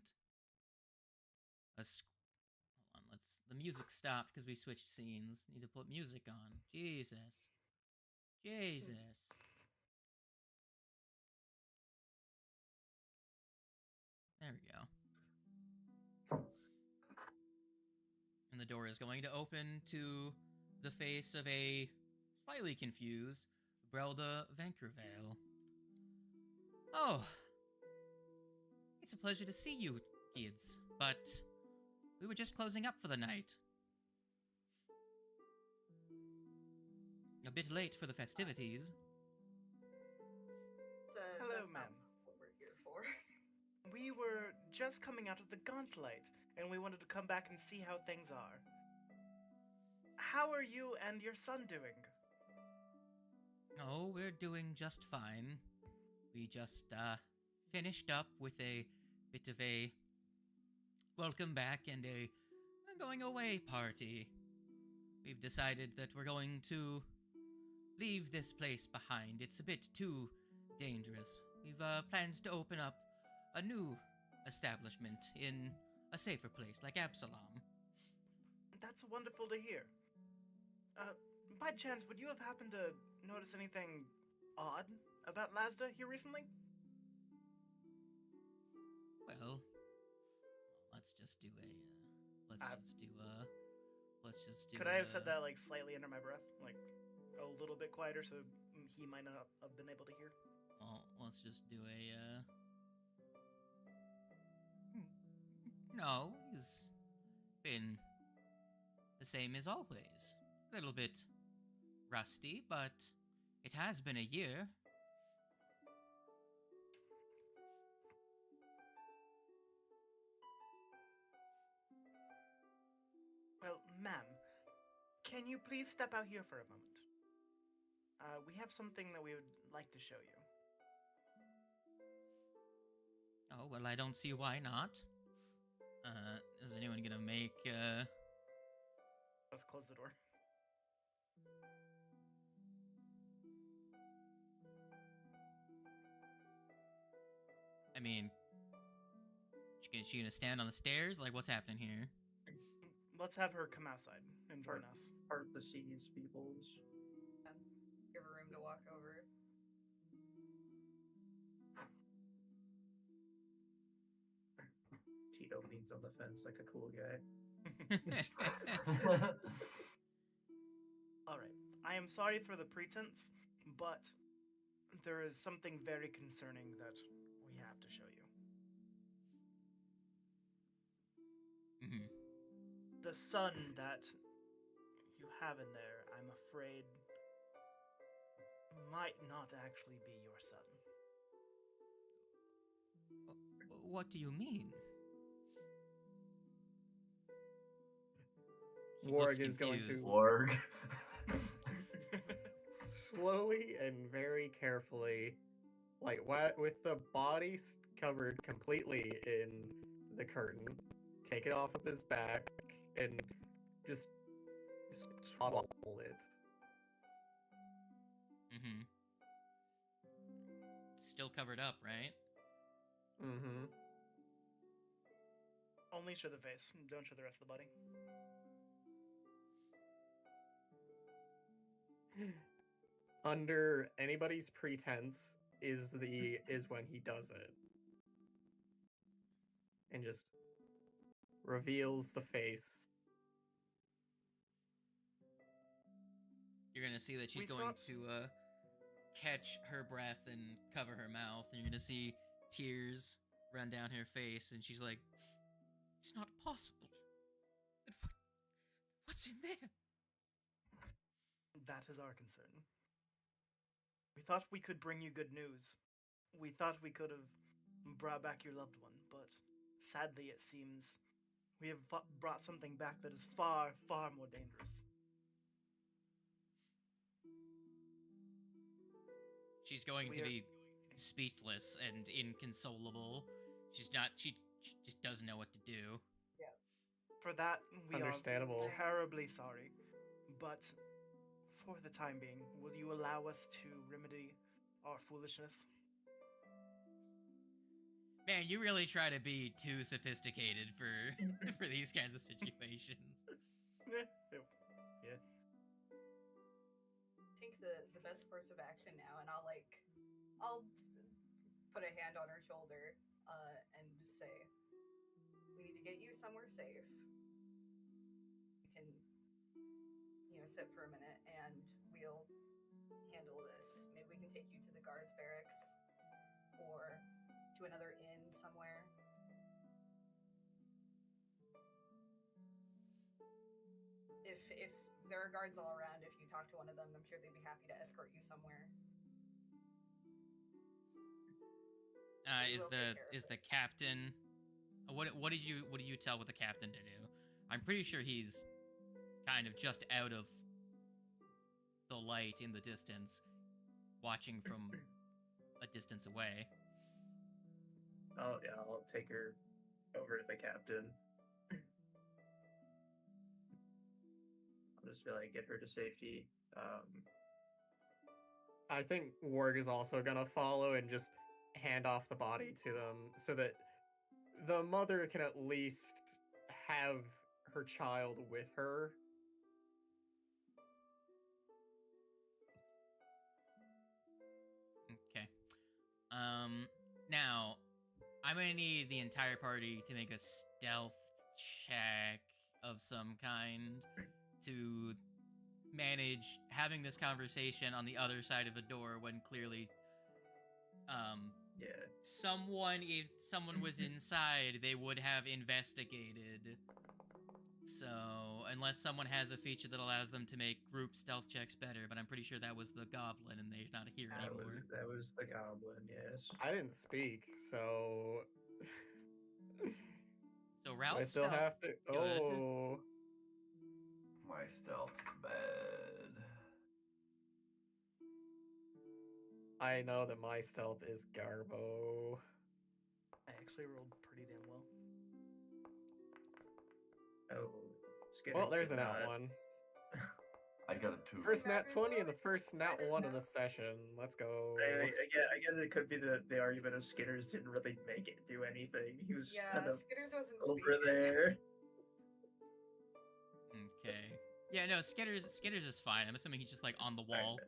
hold on, the music stopped because we switched scenes. Need to put music on. Jesus. There we go. And the door is going to open to the face of a slightly confused Brelda Vankervale. Oh, it's a pleasure to see you, kids, but we were just closing up for the night. A bit late for the festivities. Hello, That's not ma'am. what we're here for. We were just coming out of the gauntlet, and we wanted to come back and see how things are. How are you and your son doing? Oh, we're doing just fine. We just finished up with a bit of a welcome back and a going away party. We've decided that we're going to leave this place behind. It's a bit too dangerous. We've planned to open up a new establishment in a safer place like Absalom. That's wonderful to hear. By chance, would you have happened to notice anything odd about Lazda here recently? Well, let's just do a Could I have said that like slightly under my breath, like a little bit quieter, so he might not have been able to hear? Well, let's just do a No, he's been the same as always. A little bit rusty, but it has been a year. Well, ma'am, can you please step out here for a moment? We have something that we would like to show you. Oh, well, I don't see why not. Is anyone gonna make, Let's close the door. I mean, she gonna stand on the stairs? Like, what's happening here? Let's have her come outside and join us. Part the seas peoples. Give her room to walk over. Tito leans on the fence like a cool guy. Alright, I am sorry for the pretense, but there is something very concerning that we have to show you. Mhm. The son that you have in there, I'm afraid, might not actually be your son. What do you mean? She looks Warg is going to confused. Warg. slowly and very carefully, like with the body covered completely in the curtain, take it off of his back and just swaddle it. Mm-hmm. Still covered up, right? Mm-hmm. Only show the face, don't show the rest of the body. Under anybody's pretense is when he does it. And just reveals the face. You're gonna see that she's We going thought- to catch her breath and cover her mouth, and you're gonna see tears run down her face, and she's like, "It's not possible. What's in there?" That is our concern. We thought we could bring you good news. We thought we could have brought back your loved one, but sadly it seems we have brought something back that is far, far more dangerous. She's going We to are- be speechless and inconsolable. She just doesn't know what to do. For that, we Understandable. are terribly sorry. But for the time being, will you allow us to remedy our foolishness? Man, you really try to be too sophisticated for for these kinds of situations. Yeah. I think the best course of action now, and I'll put a hand on her shoulder and say, we need to get you somewhere safe. You can, sit for a minute, and we'll handle this. Maybe we can take you to the guards' barracks or to another inn somewhere. If there are guards all around, if you talk to one of them, I'm sure they'd be happy to escort you somewhere. Is We'll the take care of is it. the captain? What did you tell what the captain to do? I'm pretty sure he's kind of just out of the light in the distance, watching from a distance away. Oh yeah, I'll take her over to the captain. I'll just be like, get her to safety. I think Warg is also gonna follow and just hand off the body to them so that the mother can at least have her child with her. Okay. Now, I'm gonna need the entire party to make a stealth check of some kind to manage having this conversation on the other side of a door when clearly, Yeah. if someone was inside, they would have investigated. So, unless someone has a feature that allows them to make group stealth checks better, but I'm pretty sure that was the goblin and they're not here anymore. That was the goblin, yes. I didn't speak, so So I Ralph still stealth, have to. good. Oh, My stealth bad. I know that my stealth is Garbo. I actually rolled pretty damn well. Oh, Skinner Well, there's did an out not. one. I got a 2. First nat Imagine 20 and the rolling first nat better 1 of now. the session. Let's go. I guess it could be the argument of Skinner's didn't really make it do anything. He was just Yeah, kind of Skitters wasn't over speaking. there. Okay. Yeah, no, Skitters is fine. I'm assuming he's just like on the wall.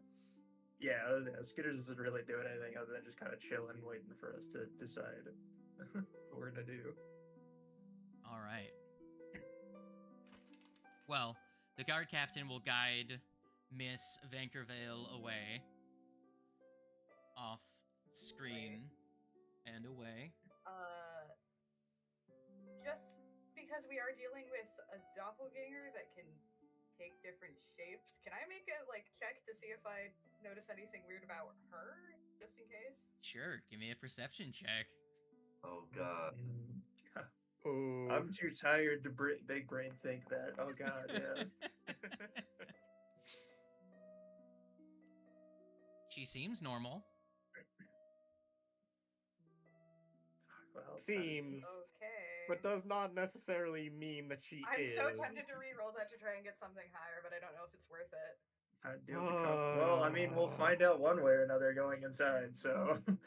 Yeah, Skinner's isn't really doing anything other than just kind of chilling, waiting for us to decide what we're gonna do. All right. Well, the guard captain will guide Miss Vankervale away, off screen, and away. Just because we are dealing with a doppelganger that can take different shapes, can I make a check to see if I notice anything weird about her, just in case? Sure, give me a perception check. Oh god. Ooh. I'm too tired to big brain think that. Oh god, yeah. She seems normal. Well, Seems, Okay. but does not necessarily mean that she I'm is. so tempted to re-roll that to try and get something higher, but I don't know if it's worth it. time to deal with the well, I mean, we'll find out one way or another going inside. So, time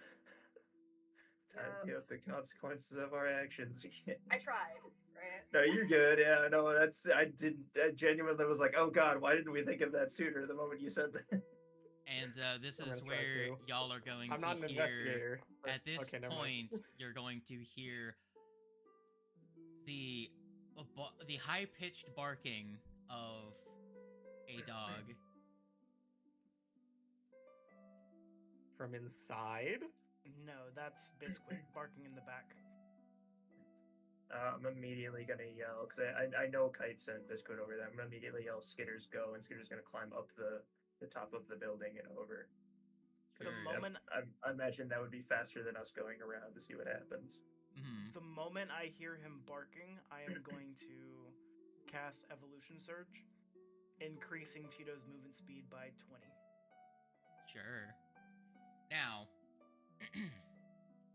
to deal with the consequences of our actions. I tried, right? No, you're good. Yeah, no, I genuinely was like, oh god, why didn't we think of that sooner? The moment you said that. And this I'm is gonna try where to. y'all are going I'm to not an hear. investigator. At this Okay, never mind. point, you're going to hear the the high-pitched barking of a dog. From inside? No, that's Bisquick barking in the back. I'm immediately gonna yell because I know Kite sent Biscuit over there. I'm gonna immediately yell, "Skitters go!" and Skitter's gonna climb up the top of the building and over. The Sure. moment I imagine that would be faster than us going around to see what happens. Mhm. the moment I hear him barking, I am going to cast Evolution Surge, increasing Tito's movement speed by 20. Sure. Now, man,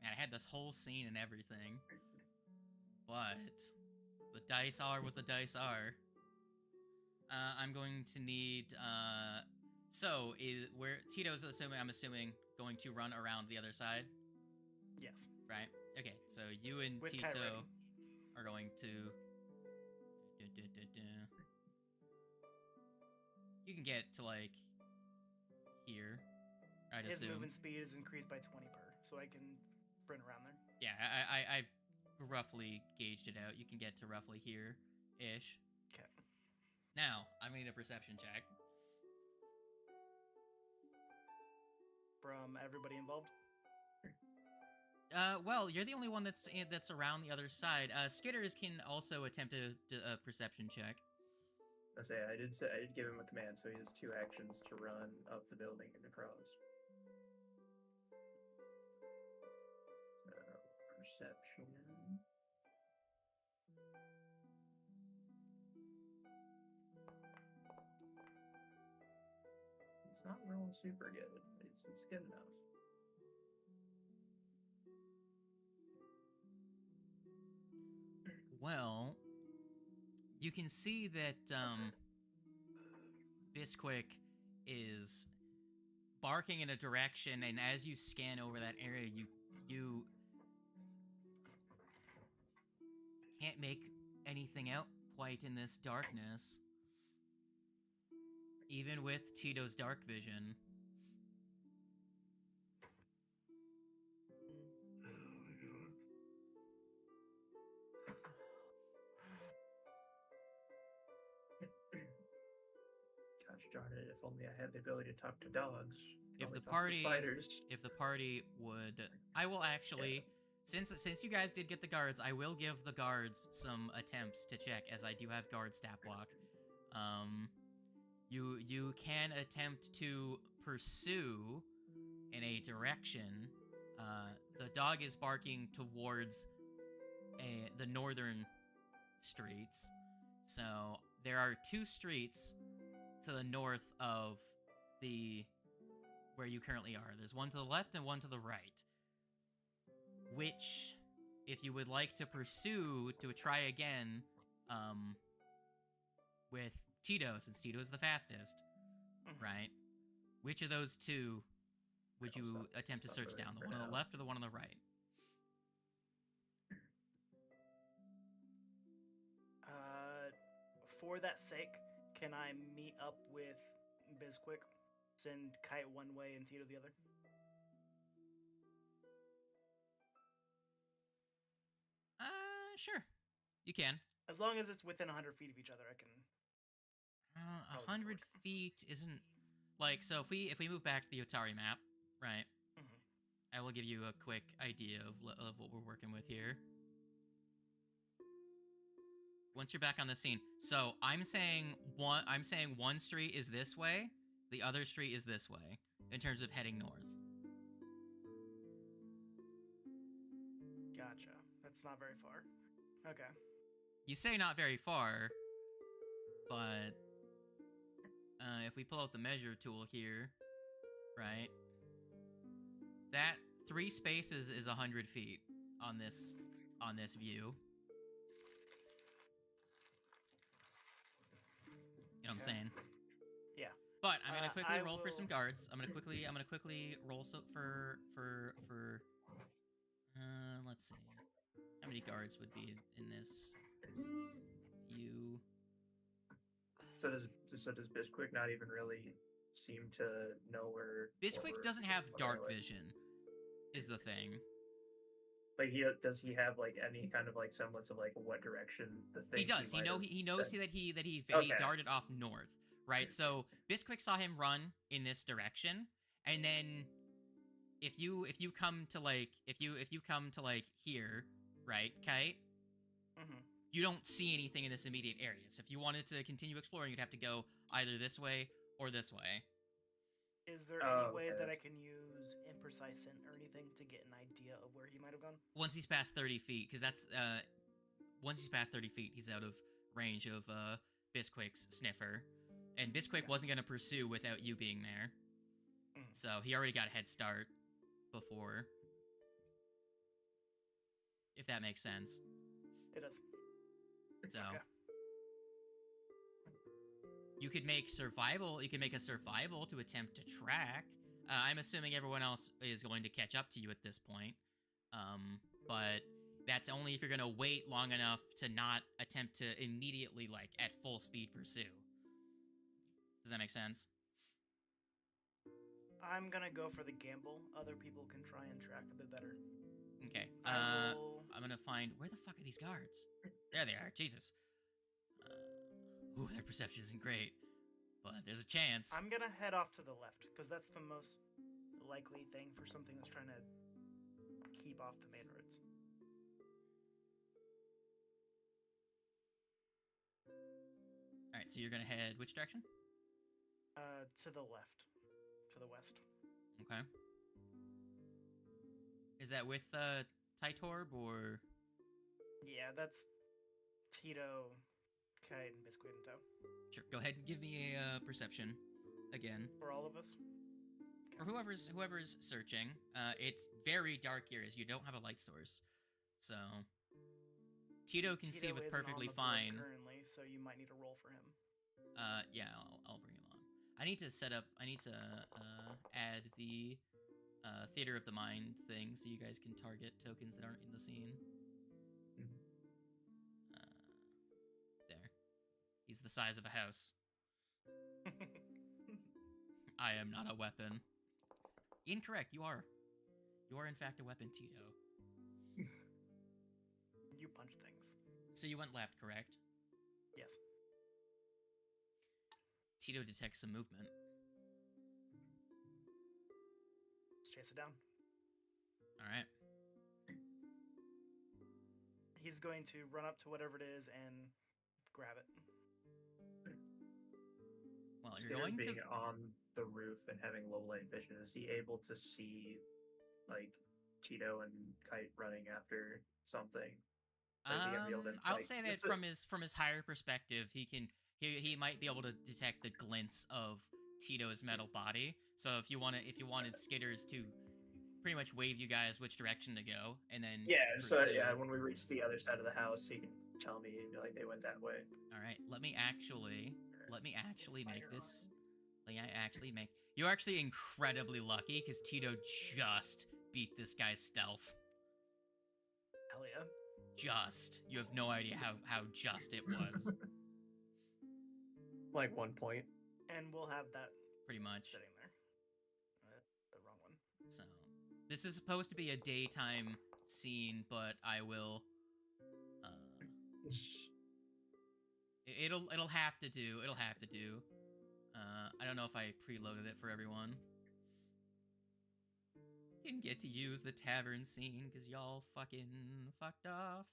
I had this whole scene and everything, but the dice are what the dice are. I'm going to need. So is where Tito's assuming? I'm assuming going to run around the other side, Yes. right? Okay, so you and With Kite Tito ready. are going to. You can get to like here, I'd His assume. movement speed is increased by 20 per, so I can sprint around there. Yeah, I've roughly gauged it out. You can get to roughly here-ish. Okay. Now, I'm gonna need a perception check. From everybody involved? Well, you're the only one that's around the other side. Skitters can also attempt a perception check. I did give him a command, so he has 2 actions to run up the building and across. Perception. It's not rolling super good. It's good enough. Well, you can see that Bisquick is barking in a direction, and as you scan over that area, you can't make anything out quite in this darkness, even with Tito's dark vision. Gosh darn it! If only I had the ability to talk to dogs. If Only the talk to party, spiders. if the party would, I will actually, since you guys did get the guards, I will give the guards some attempts to check, as I do have guard stat block. You can attempt to pursue in a direction. The dog is barking towards the northern streets, so there are 2 streets to the north of the where you currently are. There's one to the left and one to the right. Which, if you would like to pursue to try again, with Tito, since Tito is the fastest, right? Which of those 2 would you attempt to search down? The one on the left or the one on the right? For that sake, can I meet up with Bisquick? Send Kite one way and Tito the other? Sure. You can. As long as it's within 100 feet of each other, I can. 100 feet isn't like, so if we move back to the Otari map, right? Mhm. I will give you a quick idea of what we're working with here. Once you're back on the scene, so I'm saying one street is this way, the other street is this way in terms of heading north. Gotcha. That's not very far. Okay. You say not very far, but if we pull out the measure tool here, right? That 3 spaces is 100 feet on this view. You know what I'm saying? Yeah. But I'm gonna quickly I roll for some will- guards. I'm gonna quickly roll for let's see. How many guards would be in this view? So does Bisquick not even really seem to know where? Bisquick doesn't have dark vision. vision, is the thing. Like does he have like any kind of like semblance of like what direction the thing He does. might have He knows been? that he Okay. darted off north, right? So Bisquick saw him run in this direction, and then if you come to like if you come to like here, right, Kite, Mm-hmm. you don't see anything in this immediate area. So if you wanted to continue exploring, you'd have to go either this way or this way. Is there Oh, any way okay, that I that's- can use imprecise scent or anything to get an idea of where he might have gone? Once he's past 30 feet, because that's once he's past 30 feet, he's out of range of Bisquick's sniffer, and Bisquick wasn't gonna pursue without you being there. Mm. So he already got a head start before, if that makes sense. It does. So Okay. you could make survival. You can make a survival to attempt to track. I'm assuming everyone else is going to catch up to you at this point. But that's only if you're gonna wait long enough to not attempt to immediately, like, at full speed pursue. Does that make sense? I'm gonna go for the gamble. Other people can try and track a bit better. Okay. I will... I'm gonna find where the fuck are these guards? There they are. Jesus. Ooh, their perception isn't great, but there's a chance. I'm gonna head off to the left because that's the most likely thing for something that's trying to keep off the main roads. All right. So you're gonna head which direction? To the left, to the west. Okay. Is that with Titorb or? Yeah, that's Tito, Kite, and Biscuit in tow. Sure. Go ahead and give me a perception again. For all of us. For whoever's searching. It's very dark here as you don't have a light source, so Tito can see Tito with isn't on perfectly the board fine. currently, so you might need a roll for him. Yeah, I'll bring him on. I need to add the theater of the mind thing so you guys can target tokens that aren't in the scene. There. He's the size of a house. I am not a weapon. Incorrect. You are. You are in fact a weapon, Tito. You punch things. So you went left, correct? Yes. Tito detects some movement. Let's chase it down. All right. He's going to run up to whatever it is and grab it. Well, you're Skinner going to. being on the roof and having low light vision, is he able to see like Tito and Kite running after something? Like, is he gonna be able to, I'll like, say that just to- from his higher perspective, he might be able to detect the glints of Tito's metal body. So if you wanted Skitters to pretty much wave you guys which direction to go, and then Yeah, so pursue. yeah, when we reach the other side of the house, he can tell me like they went that way. All right, let me actually make this. You're actually incredibly lucky because Tito just beat this guy's stealth. Hell yeah. Just. You have no idea how just it was. Like 1 point. And we'll have that Pretty much. sitting there. The wrong one. So, this is supposed to be a daytime scene, but I will. It'll have to do. It'll have to do. I don't know if I preloaded it for everyone. Didn't get to use the tavern scene because y'all fucking fucked off.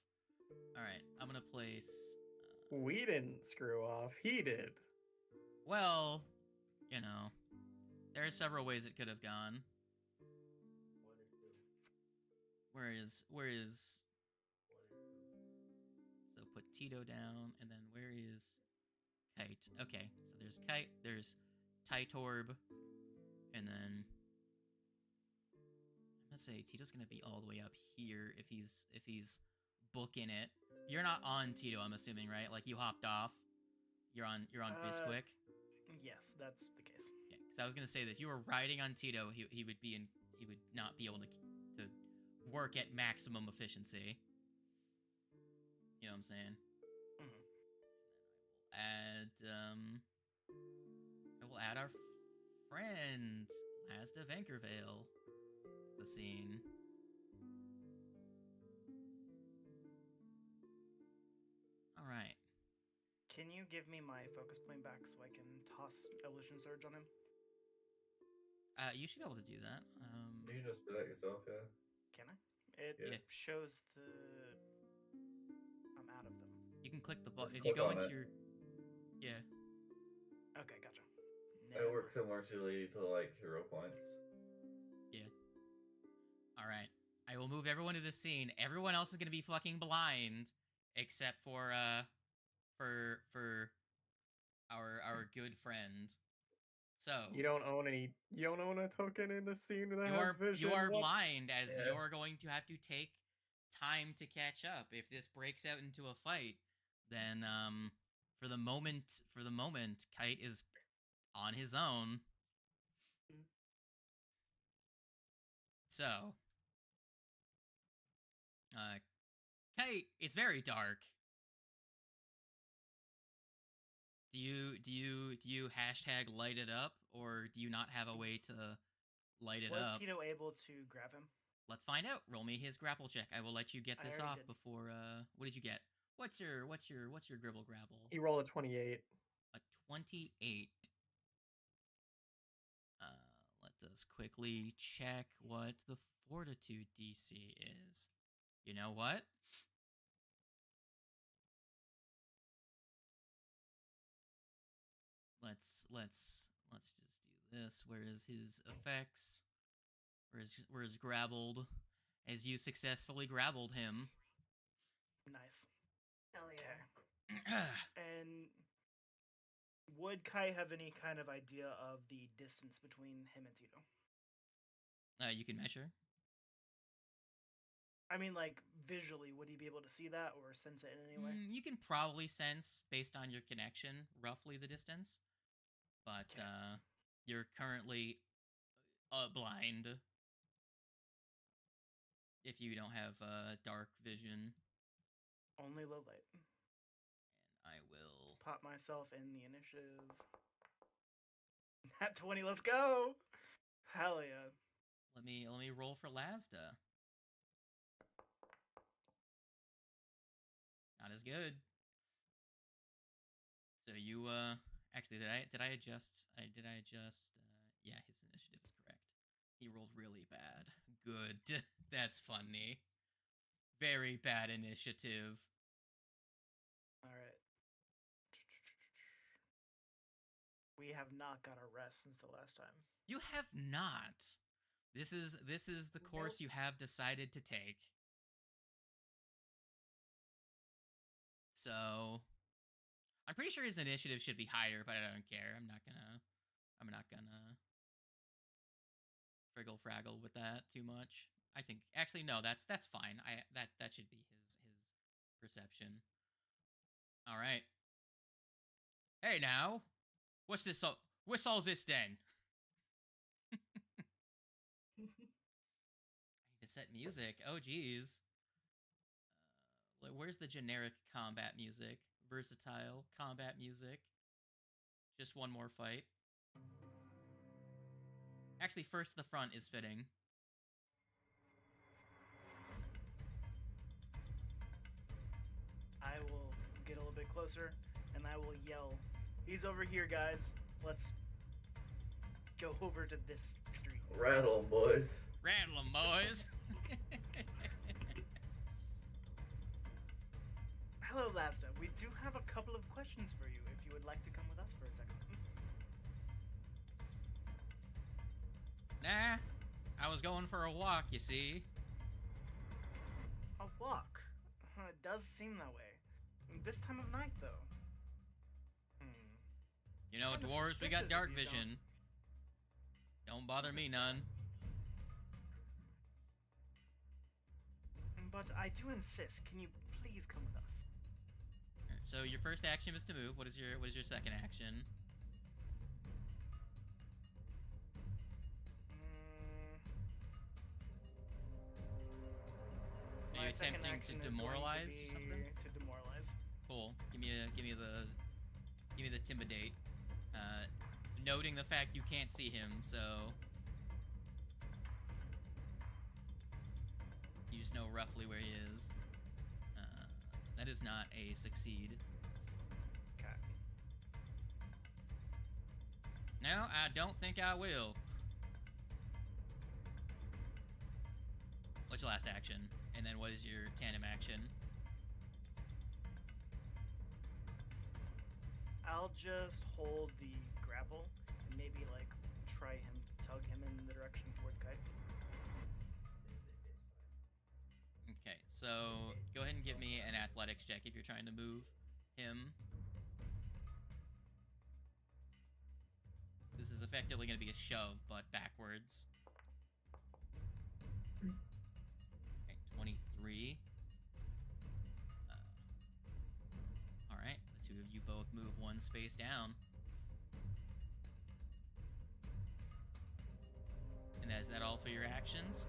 All right, I'm gonna place. We didn't screw off. He did. Well, you know, there are several ways it could have gone. Where is? So put Tito down, and then where is Kite? Okay, so there's Kite, there's Titorb, and then I'm gonna say Tito's gonna be all the way up here if he's booking it. You're not on Tito, I'm assuming, right? Like you hopped off. You're on Bisquick. Yes, that's the case. Yeah, because I was gonna say that if you were riding on Tito, he would not be able to work at maximum efficiency. You know what I'm saying? Mhm. I will add our friend Last of Anchorvale to the scene. Can you give me my focus point back so I can toss Evolution Surge on him? You should be able to do that. You can just do that yourself, yeah. Can I? It Yeah. shows the. I'm out of them. You can click the button Just if you click go on into it. your. Yeah. Okay, gotcha. It works similarly to like hero points. All right. I will move everyone to the scene. Everyone else is gonna be fucking blind, except for our good friend. So You don't own a token in the scene that has vision. you are What? blind, as Yeah. you're going to have to take time to catch up. If this breaks out into a fight, then for the moment, Kite is on his own. So, Kite, it's very dark. Do you hashtag light it up, or do you not have a way to light it Was up? Tito able to grab him? Let's find out. Roll me his grapple check. I will let you get I this already off did. before. What did you get? What's your gribble grapple? He rolled a 28. A 28. Let us quickly check what the fortitude DC is. You know what? Let's just do this. Where is his effects? Where is grabbled? As you successfully grabbled him. Nice. Hell yeah. Okay. And would Kai have any kind of idea of the distance between him and Tito? You can measure. I mean, like, visually, would he be able to see that or sense it in any way? You can probably sense, based on your connection, roughly the distance. But Okay. you're currently blind. If you don't have dark vision. Only low light. And I will... Pop myself in the initiative. At 20, let's go! Hell yeah. Let me roll for Lazda. Not as good. So you actually did I adjust yeah, his initiative is correct. He rolled really bad. Good. That's funny. Very bad initiative. All right. We have not got a rest since the last time. You have not. This is the course you have decided to take. So I'm pretty sure his initiative should be higher, but I don't care. I'm not gonna friggle fraggle with that too much. I think actually no, that's fine. That should be his perception. All right. Hey now, what's this? What's all this then? I need to set music. Oh geez. Where's the generic combat music? Versatile combat music. Just one more fight. Actually, first to the front is fitting. I will get a little bit closer, and I will yell, "He's over here, guys. Let's go over to this street." Rattle 'em, boys. Rattle 'em, boys. Hello, Lazda. We do have a couple of questions for you, if you would like to come with us for a second. Nah, I was going for a walk, you see. A walk? It does seem that way. This time of night, though. You know, Kinda dwarves, we got suspicious dark if you don't- vision. Don't bother me none. But I do insist. Can you please come with us? So your first action is to move. What is your second action? Are My you second attempting action to is going demoralize to or be something? to demoralize. Cool. Give me the intimidate. Noting the fact you can't see him, so you just know roughly where he is. That is not a succeed. Okay. No, I don't think I will. What's your last action? And then what is your tandem action? I'll just hold the grapple and maybe like tug him in the direction towards Kite. Okay, so go ahead and give me an athletics check if you're trying to move him. This is effectively going to be a shove, but backwards. Okay, 23. Alright, the two of you both move one space down. And is that all for your actions?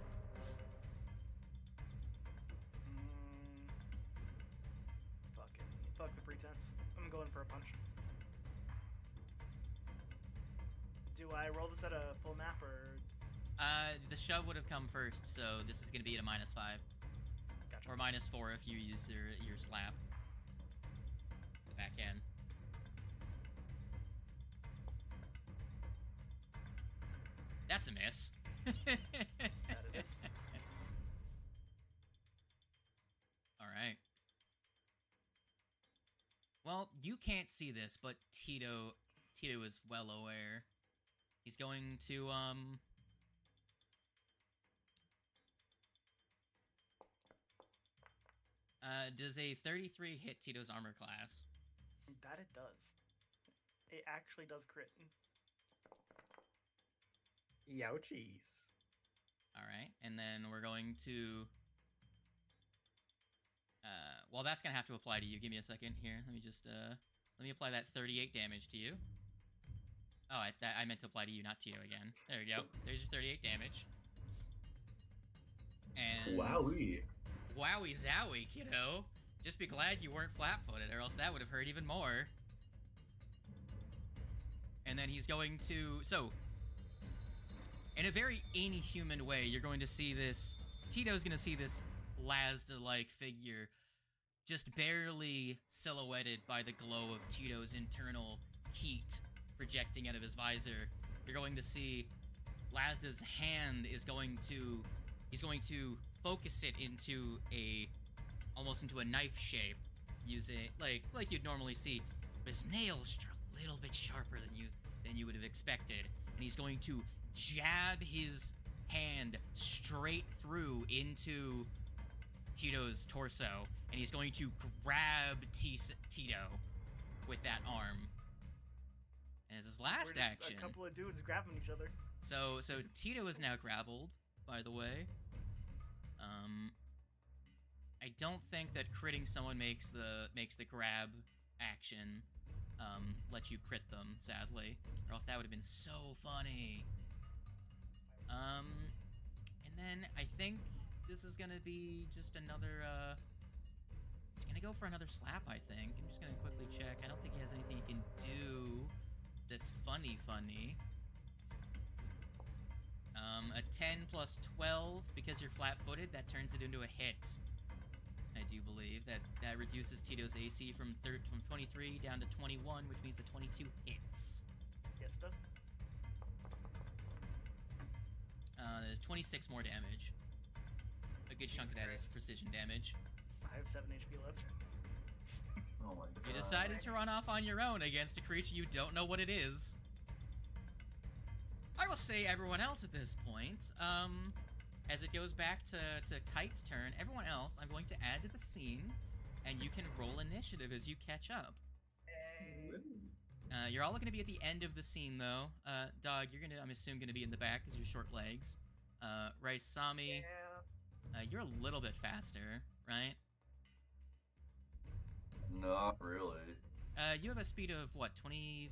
Fuck the pretense. I'm going for a punch. Do I roll this at a full map or? The shove would have come first, so this is going to be at a -5. Gotcha. Or -4 if you use your slap. The backhand. That's a miss. That it is. Alright. Well, you can't see this, but Tito is well aware. He's going to, does a 33 hit Tito's armor class? That it does. It actually does crit. Youchies. Alright, and then we're going to... well, that's gonna have to apply to you. Give me a second here. Let me just, let me apply that 38 damage to you. Oh, I meant to apply to you, not Tito again. There we go. There's your 38 damage. And... Wowie. Wowie zowie, kiddo. Just be glad you weren't flat-footed, or else that would have hurt even more. And then he's going to... So, in a very inhuman way, you're going to see this... Tito's going to see this Lazda-like figure just barely silhouetted by the glow of Tito's internal heat projecting out of his visor. You're going to see Lazda's hand is going to... He's going to focus it into almost into a knife shape, use it like you'd normally see. But his nails are a little bit sharper than you would have expected, and he's going to jab his hand straight through into Tito's torso, and he's going to grab Tito with that arm. And as his last We're just action, a couple of dudes grabbing each other. so Tito is now grappled, by the way. I don't think that critting someone makes the grab action let you crit them, sadly, or else that would have been so funny. And then I think this is gonna be just another. It's gonna go for another slap. I think. I'm just gonna quickly check. I don't think he has anything he can do that's funny. A 10 plus 12, because you're flat-footed, that turns it into a hit. I do believe that reduces Tito's AC from 23 down to 21, which means the 22 hits. Yes, it does. There's 26 more damage. A good chunk of that is precision damage. I have 7 HP left. Oh my god. You decided to run off on your own against a creature you don't know what it is. I will say everyone else at this point, as it goes back to Kite's turn, everyone else I'm going to add to the scene, and you can roll initiative as you catch up. You're all going to be at the end of the scene, though. Dog, you're going to, I'm assuming, going to be in the back because you're short legs. Raisami, Yeah. you're a little bit faster, right? Not really. You have a speed of, what, 20...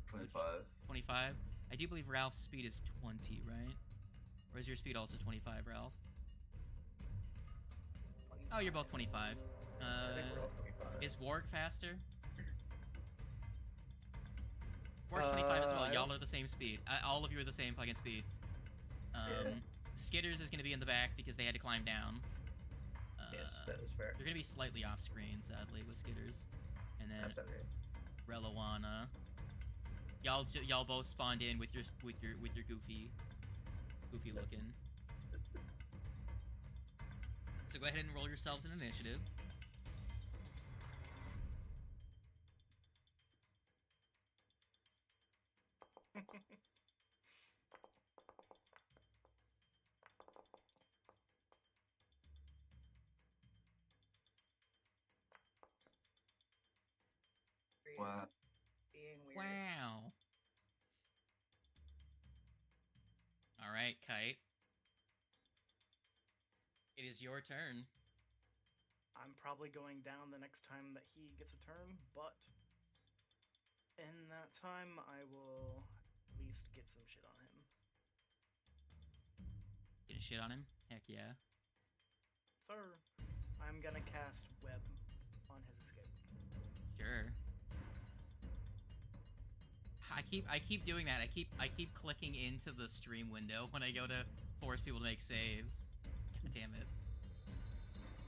25. 25? I do believe Ralph's speed is 20, right? Or is your speed also 25, Ralph? Oh, you're both 25. I think we're all 25. Is Warg faster? Warg's 25 as well. Y'all are the same speed. All of you are the same fucking speed. Skitters is going to be in the back because they had to climb down. Yes, that is fair. They're going to be slightly off screen, sadly, with Skitters. And then That's okay. Relawana. y'all both spawned in with your goofy looking. So go ahead and roll yourselves an initiative. Wow. Being weird. Wow. All right, Kite. It is your turn. I'm probably going down the next time that he gets a turn, but in that time, I will at least get some shit on him. Get a shit on him? Heck yeah. Sir, I'm gonna cast Web on his escape. Sure. I keep doing that. I keep clicking into the stream window when I go to force people to make saves. God damn it.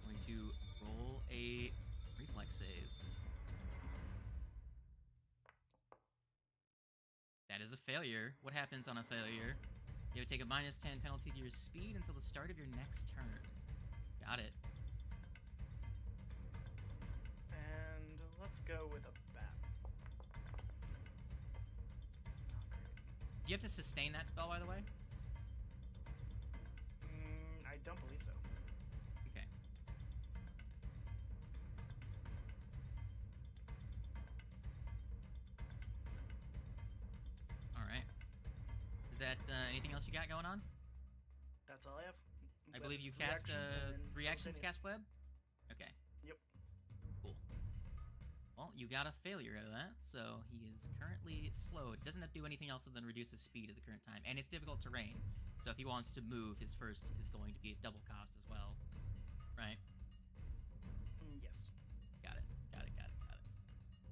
I'm going to roll a reflex save. That is a failure. What happens on a failure? You would take a -10 penalty to your speed until the start of your next turn. Got it. And let's go with a bat. Not great. Do you have to sustain that spell, by the way? I don't believe so. Okay. Alright. Is that anything else you got going on? That's all I have. I Web believe is you 3 cast actions and then 3 actions to simultaneous. cast web? Okay. Yep. Cool. Well, you got a failure out of that, so he is currently slowed. He doesn't have to do anything else other than reduce his speed at the current time, and it's difficult terrain. So if he wants to move, his first is going to be a double cost as well. Right? Yes. Got it.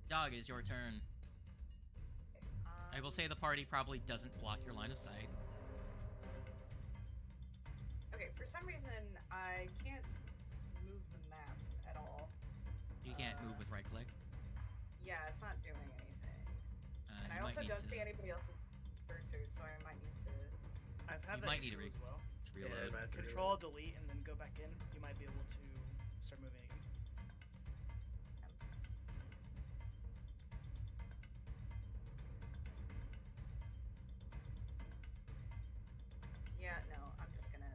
Dog, it is your turn. I will say the party probably doesn't block your line of sight. Okay, for some reason I can't move the map at all. You can't move with right click. Yeah, it's not doing anything. And I You might also need don't to see anybody else's cursors, so I might need to. I've had You that might need issue to as well. reload. Yeah, Control, delete, and then go back in. You might be able to start moving again. Yeah, no, I'm just gonna.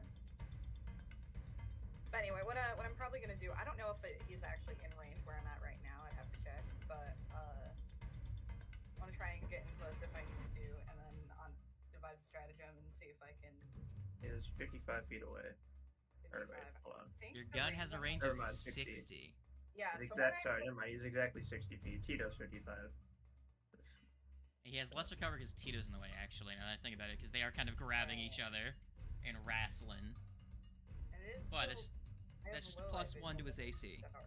But anyway, what I'm probably gonna do, I don't know if he's actually in range where I'm at right now. I'd have to check, but I want to try and get in close if I need to, and then on devise a stratagem and see if I can. Is 55 feet away. Or wait, 55. hold on. See? Your The gun range has a on range my- of Never mind, 60. 60. Yeah, It's so exact, what sorry, never mind. He's exactly 60 feet. Tito's 55. He has lesser cover because Tito's in the way, actually, now that I think about it, because they are kind of grabbing each other and wrestling. And it is But still- I have that's just a low plus life 1 to vision his with AC. Star.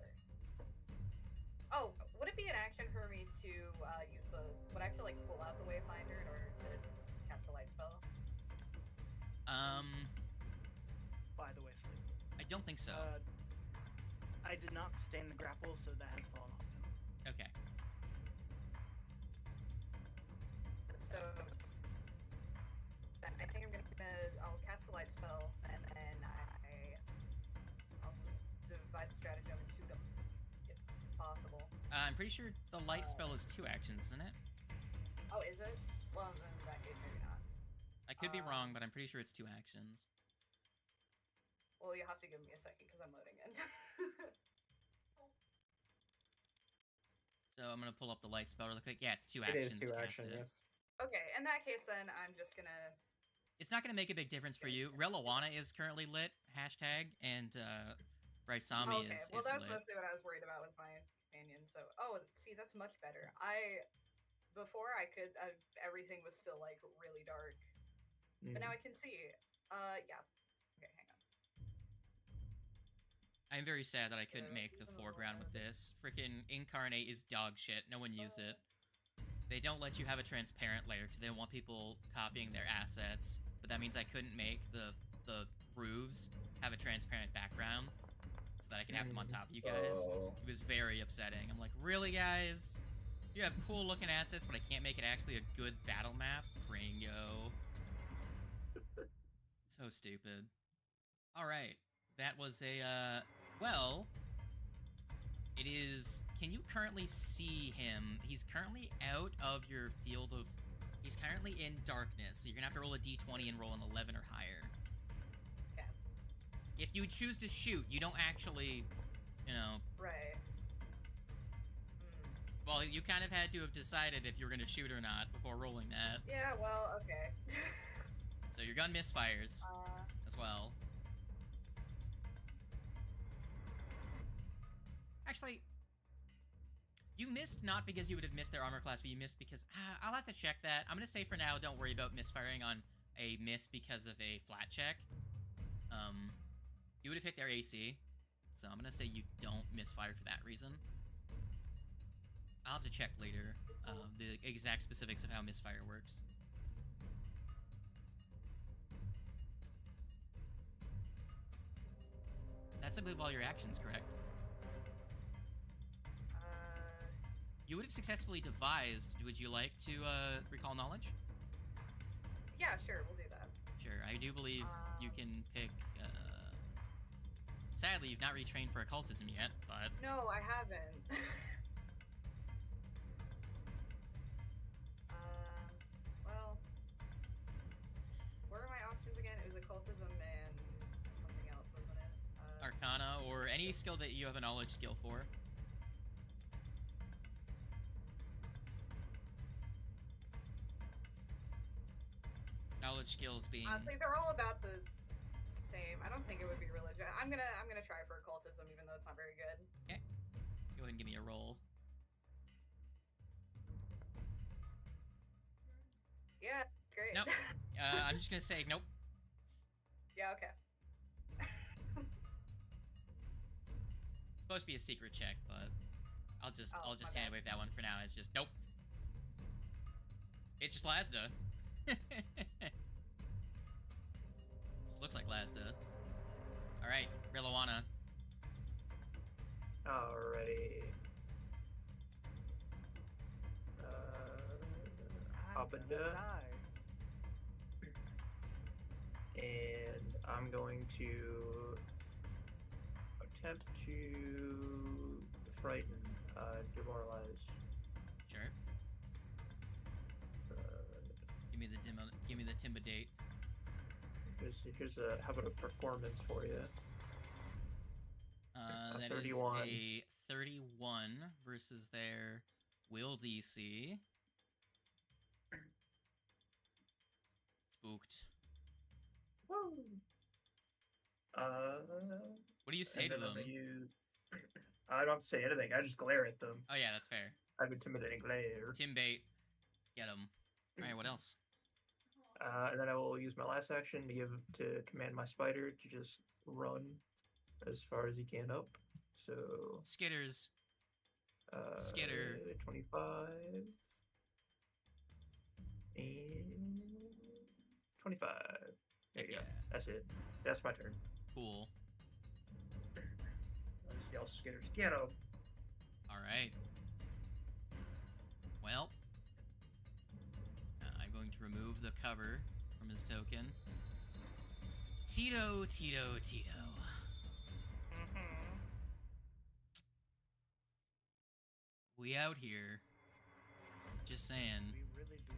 Oh, would it be an action for me to use the? Would I have to like pull out the Wayfinder in order to cast a light spell? By the way, Sleep. I don't think so. I did not sustain the grapple, so that has fallen off now. Okay. So I think I'm I'll cast a light spell and then I'll just devise a stratagem and shoot him if possible. I'm pretty sure the light spell is 2 actions, isn't it? Oh, is it? Well, then in that case, maybe not. I could be wrong, but I'm pretty sure it's 2 actions. Well, you'll have to give me a second because I'm loading in. So I'm gonna pull up the light spell real quick. Yeah, it's 2 It is actions 2 to cast action, it. yes. Okay, in that case, then I'm just gonna. It's not gonna make a big difference for you. Reliwana is currently lit, hashtag, and Raisami Okay, is well, that was lit. mostly what I was worried about was my companion. So, see, that's much better. Before I could, everything was still like really dark, but now I can see. Yeah. Okay, hang on. I'm very sad that I couldn't Yeah, make the even foreground with alive. this. Freaking Incarnate is dog shit. No one use it. They don't let you have a transparent layer because they don't want people copying their assets. But that means I couldn't make the roofs have a transparent background so that I can have them on top of you guys. Oh. It was very upsetting. I'm like, really, guys? You have cool looking assets, but I can't make it actually a good battle map. Ringo. So stupid. Alright. That was a, well... It is... Can you currently see him? He's currently out of your field of... He's currently in darkness, so you're gonna have to roll a d20 and roll an 11 or higher. Okay. If you choose to shoot, you don't actually, you know... Right. Well, you kind of had to have decided if you were gonna shoot or not before rolling that. Yeah, well, okay. So your gun misfires as well. Actually, you missed not because you would have missed their armor class, but you missed because... I'll have to check that. I'm going to say for now, don't worry about misfiring on a miss because of a flat check. You would have hit their AC, so I'm going to say you don't misfire for that reason. I'll have to check later the exact specifics of how misfire works. That's, I believe, all your actions, correct? You would have successfully devised. Would you like to recall knowledge? Yeah, sure, we'll do that. Sure, I do believe you can pick... Sadly, you've not retrained for occultism yet, but... No, I haven't. Well... What were my options again? It was occultism and something else, wasn't it? Arcana, or any skill that you have a knowledge skill for. Knowledge skills being... Honestly, they're all about the same. I don't think it would be religion. I'm gonna try for occultism, even though it's not very good. Okay. Go ahead and give me a roll. Yeah, great. Nope. I'm just gonna say nope. Yeah, okay. Supposed to be a secret check, but I'll just Oh, my hand bad. wave that one for now. It's just nope. It's just Lazda. Just looks like Lazda. Alright, Rillawana. Alrighty. I'm gonna Abada. die. And I'm going to attempt to frighten, demoralize. Sure. Give me the Timbadate. Here's a, how about a performance for you? That 31. is a 31 versus their will DC. Spooked. Woo! What do you say and to then them? I'm gonna use... I don't say anything. I just glare at them. Oh yeah, that's fair. I have intimidating glare. Timbate. Get him. Alright, what else? And then I will use my last action to command my spider to just run as far as he can up. So Skitters. Skitter. 25 and 25. There you Yeah. go. That's it. That's my turn. Cool. I'll just yell Skitters. Get him. Alright. Well, I'm going to remove the cover from his token. Tito, Tito, Tito. We out here. Just saying. We really do.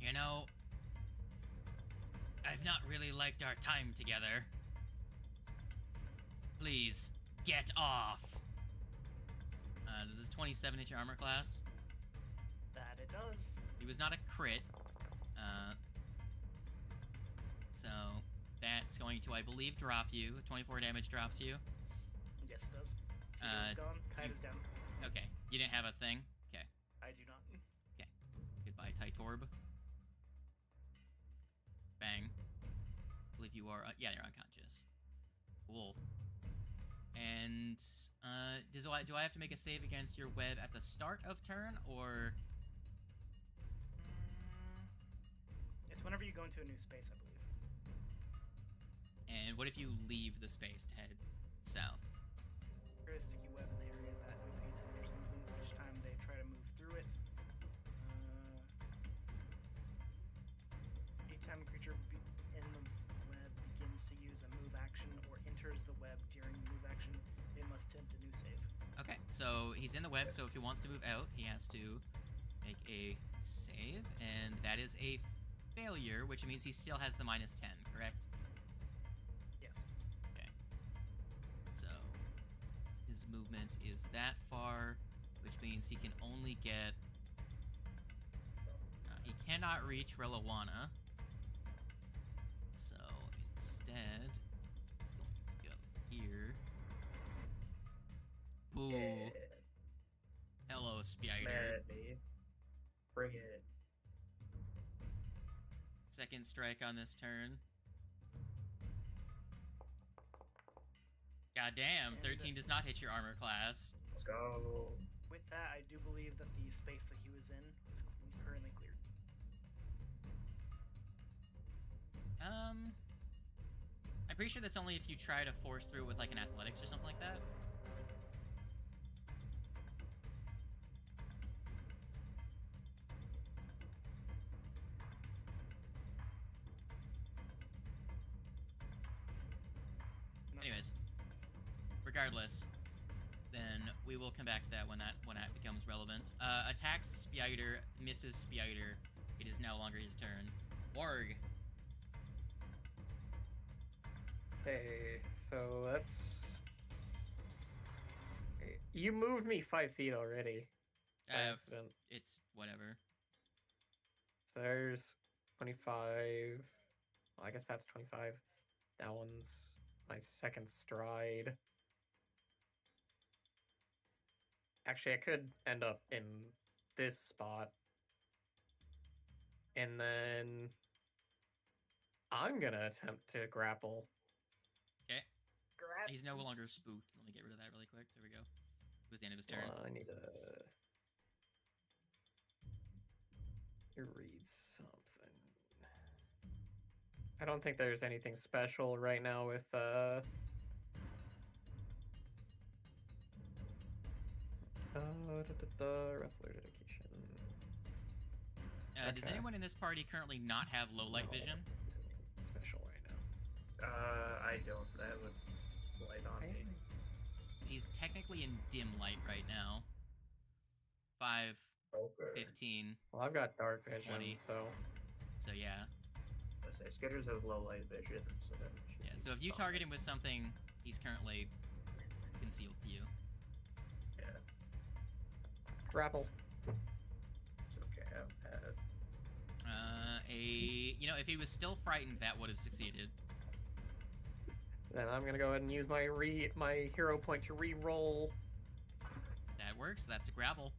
You know, I've not really liked our time together. Please, get off. Does a 27 hit your armor class? That it does. It was not a crit. So that's going to, I believe, drop you. 24 damage drops you. Yes, it does. Tito's gone. Kite is down. Okay, you didn't have a thing? Okay, I do not. goodbye, Titorb. Bang. I believe you are, yeah, you're unconscious. Cool. And, do I have to make a save against your web at the start of turn, or? It's whenever you go into a new space, I believe. And what if you leave the space to head south? There's a sticky web in the area. So he's in the web, so if he wants to move out, he has to make a save, and that is a failure, which means he still has the -10, correct? Yes. Okay. So his movement is that far, which means he can only get... he cannot reach Reliwana. So instead, he's going to go here. Ooh. Yeah. Hello, Spider. Madly. Bring it. Second strike on this turn. God damn, 13 does not hit your armor class. Let's go. With that, I do believe that the space that he was in is currently cleared. I'm pretty sure that's only if you try to force through with like an athletics or something like that. No, Anyways, regardless, then we will come back to that when that becomes relevant. Attacks Spider, misses Spider. It is no longer his turn. Warg. Okay, so that's... You moved me 5 feet already. By accident. It's whatever. So there's 25. Well, I guess that's 25. That one's my second stride. Actually, I could end up in this spot. And then I'm gonna attempt to grapple. Okay. Grab. He's no longer spooked. Let me get rid of that really quick. There we go. It was the end of his turn. I need to read something. I don't think there's anything special right now with wrestler dedication. Does Okay. anyone in this party currently not have low light No. vision? Special right now. I don't. That would light on me. He's technically in dim light right now. 5, Okay. 15. Well, I've got dark vision, 20. so So yeah. Let's say Skitters has low light vision, so that should Yeah, be so if you fine. target him with something, he's currently concealed to you. Yeah, grapple. it's okay. I've had If he was still frightened, that would have succeeded. Then I'm gonna go ahead and use my hero point to re-roll, That works. That's a grapple.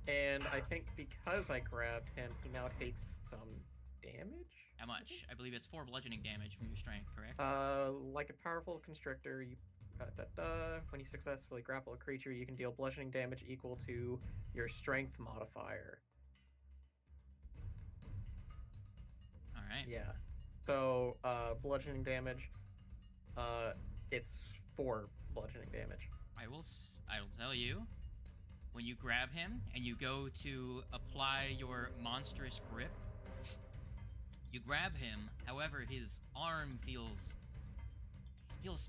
and I think because I grabbed him, he now takes some damage. How much? I believe it's 4 bludgeoning damage from your strength, correct? Like a powerful constrictor, when you successfully grapple a creature, you can deal bludgeoning damage equal to your strength modifier. All right. Yeah. So, bludgeoning damage, it's 4 bludgeoning damage. I will tell you, when you grab him and you go to apply your monstrous grip, you grab him. However, his arm feels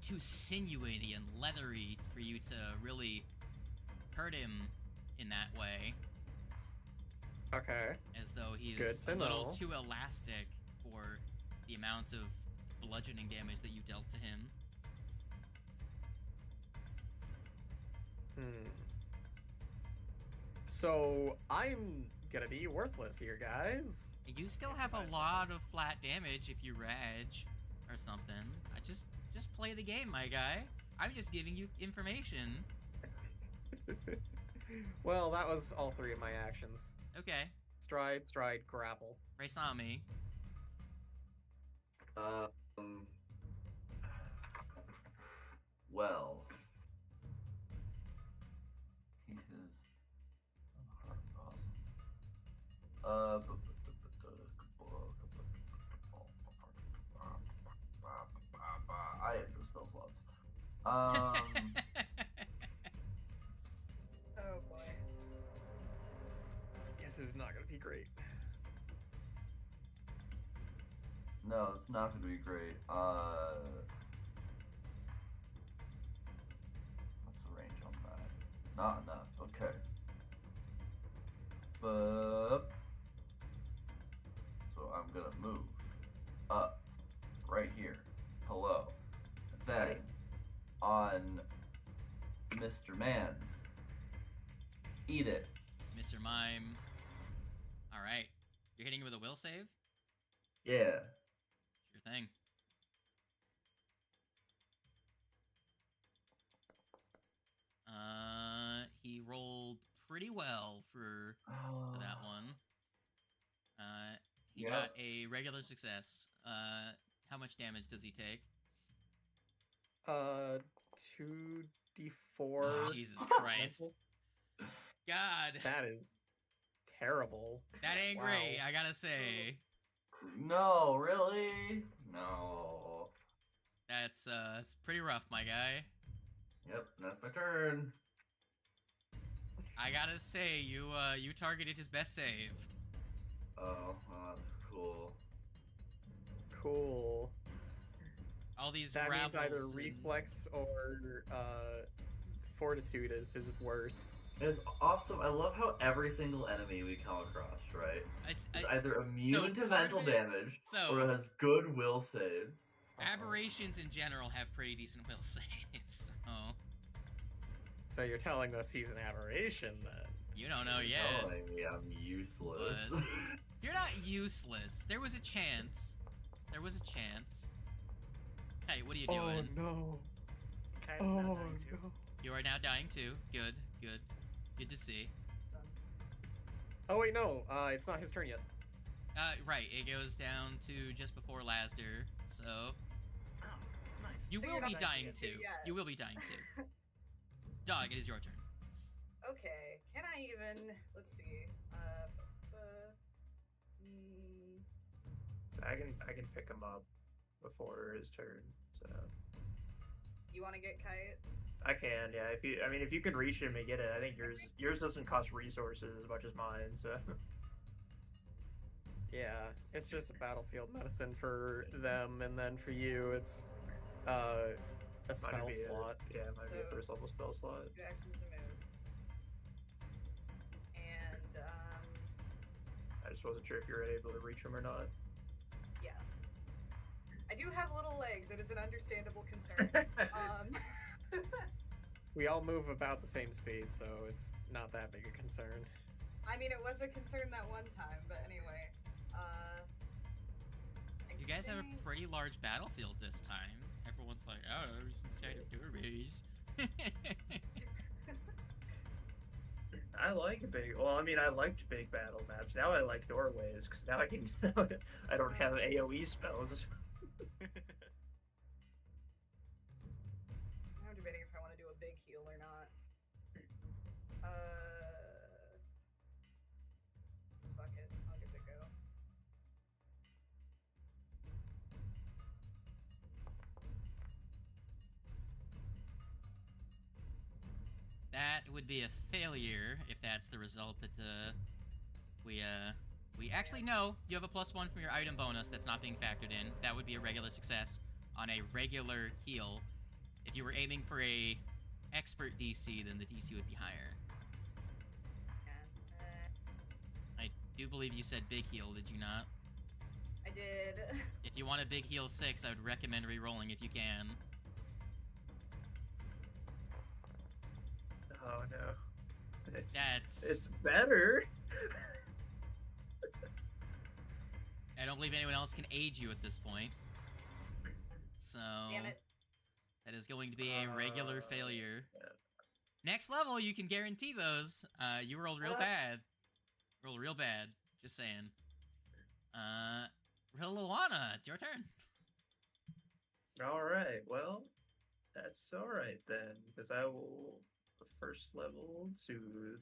too sinewy and leathery for you to really hurt him in that way. Okay. As though he's Good a to little know. too elastic for the amount of bludgeoning damage that you dealt to him. So, I'm gonna be worthless here, guys. You still have a lot of flat damage if you rage or something. I just play the game, my guy. I'm just giving you information. Well, that was all 3 of my actions. Okay, Stride, stride, grapple. race on me. Well, he is awesome. I have no spell slots. Oh boy. This is not gonna be great. No, it's not going to be great. What's the range on Not enough. Okay. But so I'm gonna move up right here. Hello. Then on Mr. Mans. Eat it. Mr. Mime. All right. You're hitting with a will save? Yeah. Sure thing. He rolled pretty well for that one. He got a regular success. How much damage does he take? 2d4. Jesus Christ. mental. God. That is terrible. That ain't great, Wow. I gotta say. No, really? No. That's it's pretty rough, my guy. Yep, that's my turn. I gotta say, you targeted his best save. Oh, well, that's cool. Cool. All these That means either gravels and- reflex or fortitude is his worst. It's awesome. I love how every single enemy we come across, right, It's is either immune to part mental of it- damage so- or has good will saves. aberrations in general have pretty decent will saves. So So you're telling us he's an aberration then? you don't know yet. Telling me I'm useless. But- You're not useless. There was a chance. There was a chance. Hey, what are you doing? Oh no. Kai's Oh now dying too. no. You are now dying too. Good, good. Good to see. Oh wait, no. It's not his turn yet. Right, it goes down to just before Lasder, so Oh, nice. you So will you're be not dying dying too. too yet. You will be dying too. Dog, it is your turn. Okay, can I even? Let's see. Mm, I can pick him up before his turn. So you want to get kite? I can, yeah. If you can reach him and get it, I think yours doesn't cost resources as much as mine. So Yeah, it's just a battlefield medicine for them, and then for you, it's a mine spell would be slot. might be a So- first level spell slot. 2 actions to move. And I just wasn't sure if you were able to reach him or not. yeah, I do have little legs. It is an understandable concern. We all move about the same speed, so it's not that big a concern. I mean, it was a concern that one time, but anyway. You guys have a think- pretty large battlefield this time. Everyone's like, oh, he's inside of doorways. I like big. Well, I mean, I liked big battle maps. Now I like doorways because now I can. I don't have AOE spells. I'm debating if I want to do a big heal or not. Fuck it. I'll give it a go. That would be a failure if that's the result that we actually know you have a +1 from your item bonus that's not being factored in. That would be a regular success on a regular heal. If you were aiming for a expert DC, then the DC would be higher. Yeah. I do believe you said big heal, did you not? I did. If you want a big heal 6, I would recommend re-rolling if you can. Oh no. It's better. I don't believe anyone else can aid you at this point. So Damn it. that is going to be a regular failure. yeah. Next level, you can guarantee those. You rolled real bad. Rolled real bad. Just saying. Luana, it's your turn. All right. Well, that's all right then, because I will first level soothe.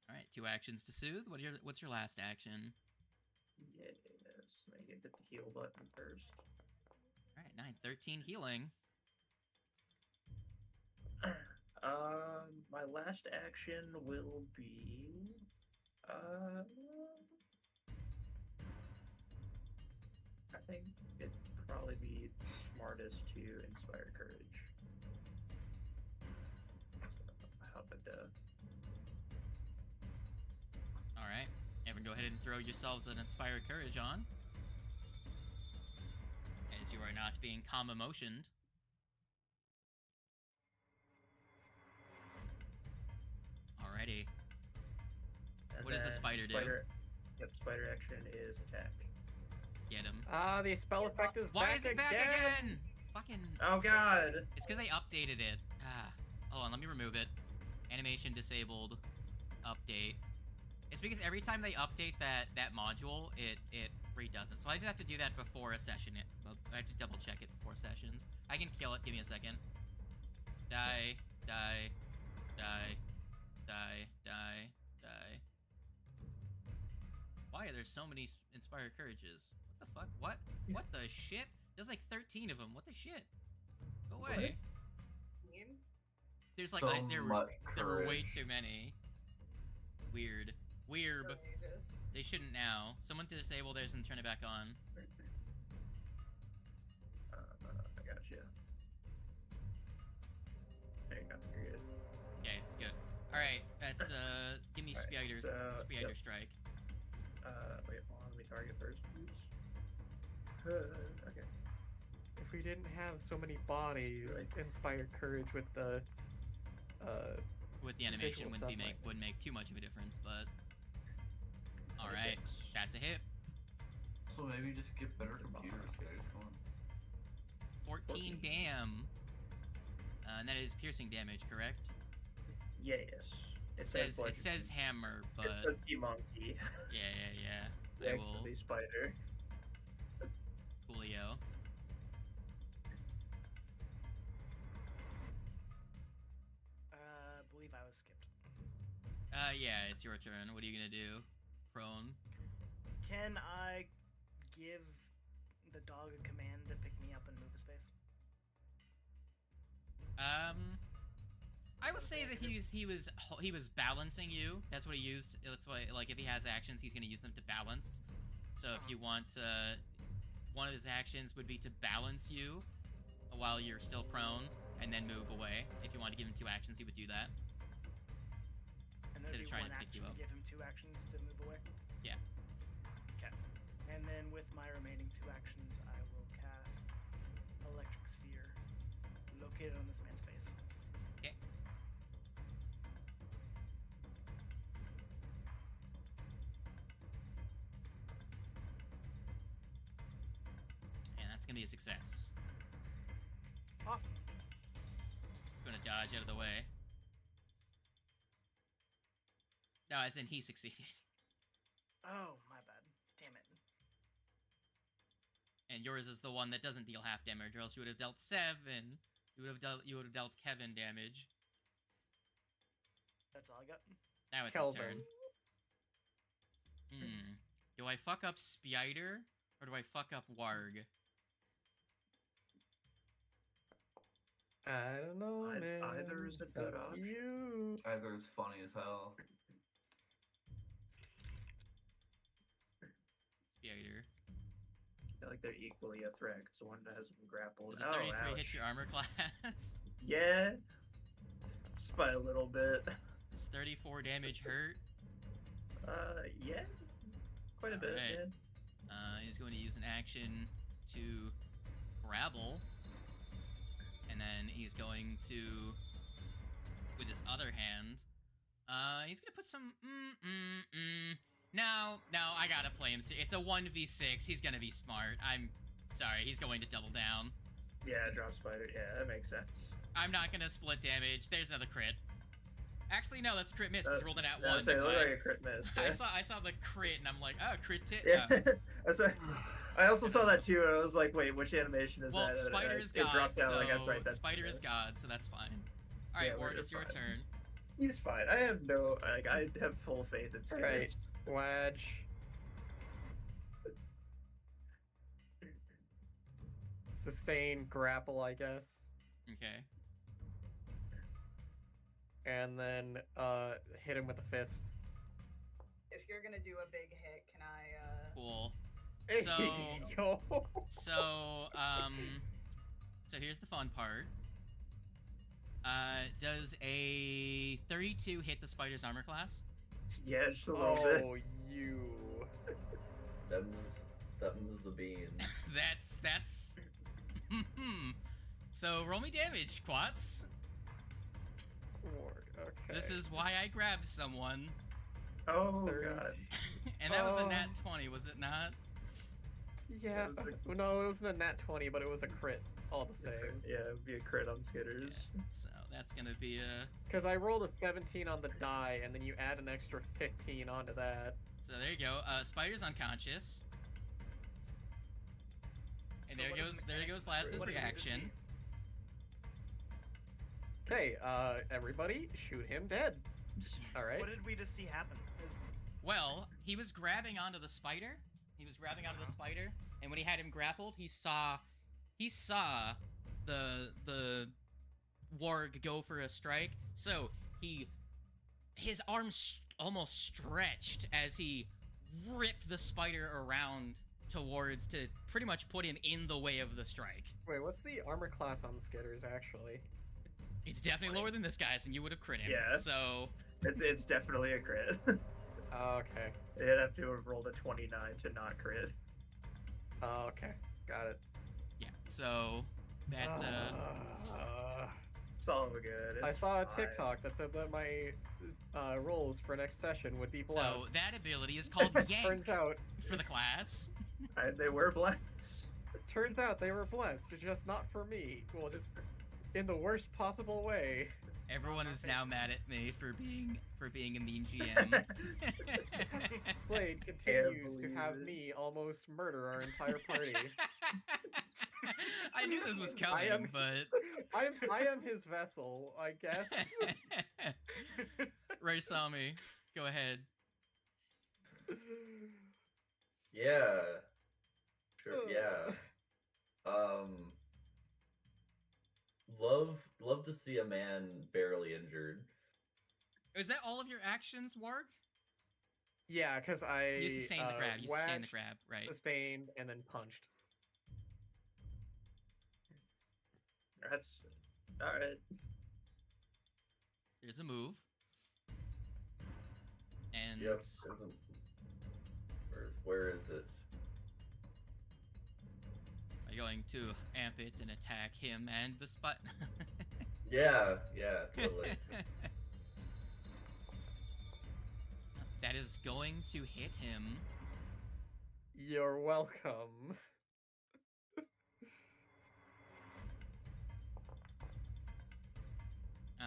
All right, 2 actions to soothe. What's your last action? Yes. Let me hit the heal button first. All right, 9, 13 healing. My last action will be, I think it'd probably be smartest to inspire courage. So, All right, everyone, go ahead and throw yourselves an Inspire Courage on, as you are not being calm emotioned. Alrighty. And What does the then spider do? Yep, spider action is attack. Get him. The spell effect is Why back is it back again? Fucking. Oh god! It's because they updated it. Hold on, let me remove it. Animation disabled. Update. It's because every time they update that module, it redoes it. So I just have to do that before a session. I have to double check it before sessions. I can kill it. Give me a second. Die, die, die, die, die, die. Why are there so many Inspired Courages? What the fuck? What? What the shit? There's like 13 of them. What the shit? Go away. There's like, So there were way too many. Weird. Weird. They shouldn't now. Someone disable theirs and turn it back on. I got you. There you go. You're good. Okay, it's good. All right, that's give me spider yep. strike. Wait, hold on. Let me target first, please. Okay. If we didn't have so many bodies, Inspire Courage with the animation visual stuff wouldn't make too much of a difference, but all Okay. right, that's a hit. So maybe just get better computers, guys. Come on. 14 damn. And that is piercing damage, correct? Yes. It says hammer, but It says the monkey. yeah. I will. Actually, spider. Coolio. I believe I was skipped. Yeah, it's your turn. What are you gonna do? Prone. Can I give the dog a command to pick me up and move a space? I would say that he was balancing you. That's what he used. That's why, like, if he has actions, he's gonna use them to balance. So if you want, one of his actions would be to balance you while you're still prone, and then move away. If you want to give him 2 actions, he would do that. And Instead there'd of be trying one to pick you action up. to give him 2 actions to move away? Yeah. Okay. And then with my remaining 2 actions, I will cast Electric Sphere, located on this man's face. Okay. And that's gonna be a success. Awesome. Gonna dodge out of the way. No, as in he succeeded. Oh, my bad. Damn it. And yours is the one that doesn't deal half damage, or else you would have dealt 7. You would have dealt Kevin damage. That's all I got. Now it's Kelvin. his turn. Do I fuck up Spider, or do I fuck up Warg? I don't know, man. Either is a It's good up to option. you. Either's funny as hell. Spider. I feel like they're equally a threat because the one that has them grappled. Does a 33 hit ouch. your armor class? Yeah. Just by a little bit. Does 34 damage hurt? Yeah. Quite a bit, Alright. yeah. He's going to use an action to grapple. And then he's going to, with his other hand, he's going to put some, No, I gotta play him. It's a 1v6. He's gonna be smart. I'm sorry. He's going to double down. Yeah, drop spider. Yeah, that makes sense. I'm not gonna split damage. There's another crit. Actually, no, that's a crit miss. 'Cause he rolled it at Yeah, 1. it looked but like a crit miss. Yeah. I saw the crit, and I'm like, oh, crit tit. Yeah. I also saw that too, and I was like, wait, which animation is Well, that? Spider is It God, dropped down, so like, that's right, that's Spider is God, so that's fine. All right, Yeah, Ward, we're it's your fine. turn. He's fine. I have no, like, I have full faith in Spider. Alright, Wedge. Sustain, grapple, I guess. Okay. And then, hit him with a fist. If you're gonna do a big hit, can I, Cool. Yo. So, so here's the fun part. Does a 32 hit the spider's armor class? Yeah, just a little bit. Oh, you. Them's the beans. That's. So roll me damage, Quats. Okay. This is why I grabbed someone. Oh, 30. God. And that was a Oh. nat 20, was it not? Yeah. No, it wasn't a nat 20, but it was a crit all the same. Yeah, it would be a crit on Skitters. Yeah, so that's gonna be a. Because I rolled a 17 on the die, and then you add an extra 15 onto that. So there you go. Spider's unconscious. And So there what are the goes mechanics? Lasda's What did we just reaction. see? Okay, everybody, shoot him dead. Alright. What did we just see happen? Well, he was grabbing onto the spider. And when he had him grappled, he saw the warg go for a strike. So his arms almost stretched as he ripped the spider around towards to pretty much put him in the way of the strike. Wait, what's the armor class on the Skitters, actually? It's definitely lower than this guy's, and you would have crit him. Yeah. So It's definitely a crit. Okay. They'd have to have rolled a 29 to not crit. Okay. Got it. yeah. So that It's all good. I it's saw a fine. TikTok that said that my rolls for next session would be blessed. so that ability is called Yank Turns out, for the class. They were blessed. turns out they were blessed, just not for me. Well, just in the worst possible way. Everyone is now mad at me for being a mean GM. Slade continues to believe have it. me almost murder our entire party. I knew this was I coming, am- but I am his vessel, I guess. Raisami, go ahead. Yeah. Sure. Yeah. Love to see a man barely injured. Is that all of your actions, Warg? Yeah, because I You sustained the grab. You sustained the whacked, grab, right? sustained, and then punched. That's alright. There's a move. And Yep. Where is it? I'm going to amp it and attack him and the spot. Yeah. Totally. That is going to hit him. You're welcome.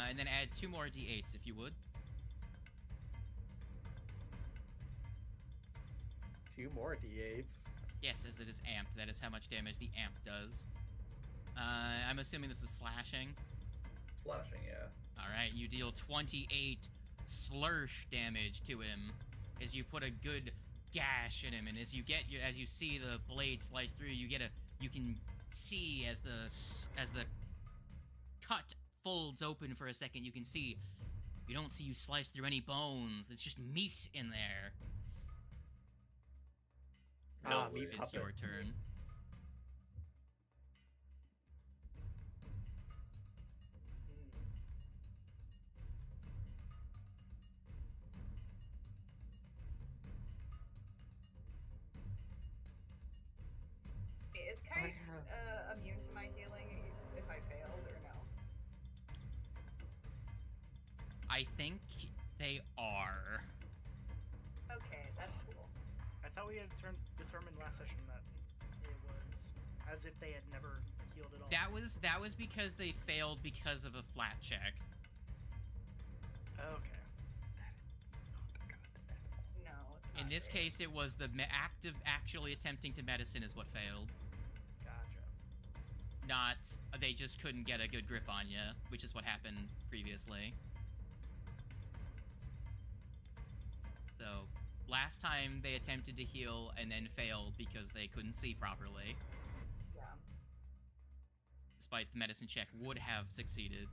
And then add 2 more d8s if you would. 2 more d8s. Yes, as it is amped. That is how much damage the amp does. I'm assuming this is slashing. Slashing, yeah. Alright, you deal 28 slursh damage to him as you put a good gash in him, and as you see the blade slice through, you can see as the cut folds open for a second, you don't see you slice through any bones. It's just meat in there. Ah, Melford, meat it's your puppet. turn. Is Kite immune to my healing if I failed or no? I think they are. Okay, that's cool. I thought we had determined last session that it was as if they had never healed at all. That was because they failed because of a flat check. Okay. No, it's In not this great. case, it was the act of actually attempting to medicine is what failed. Gotcha. Not they just couldn't get a good grip on you, which is what happened previously. So, last time they attempted to heal and then failed because they couldn't see properly. Yeah. Despite the medicine check would have succeeded,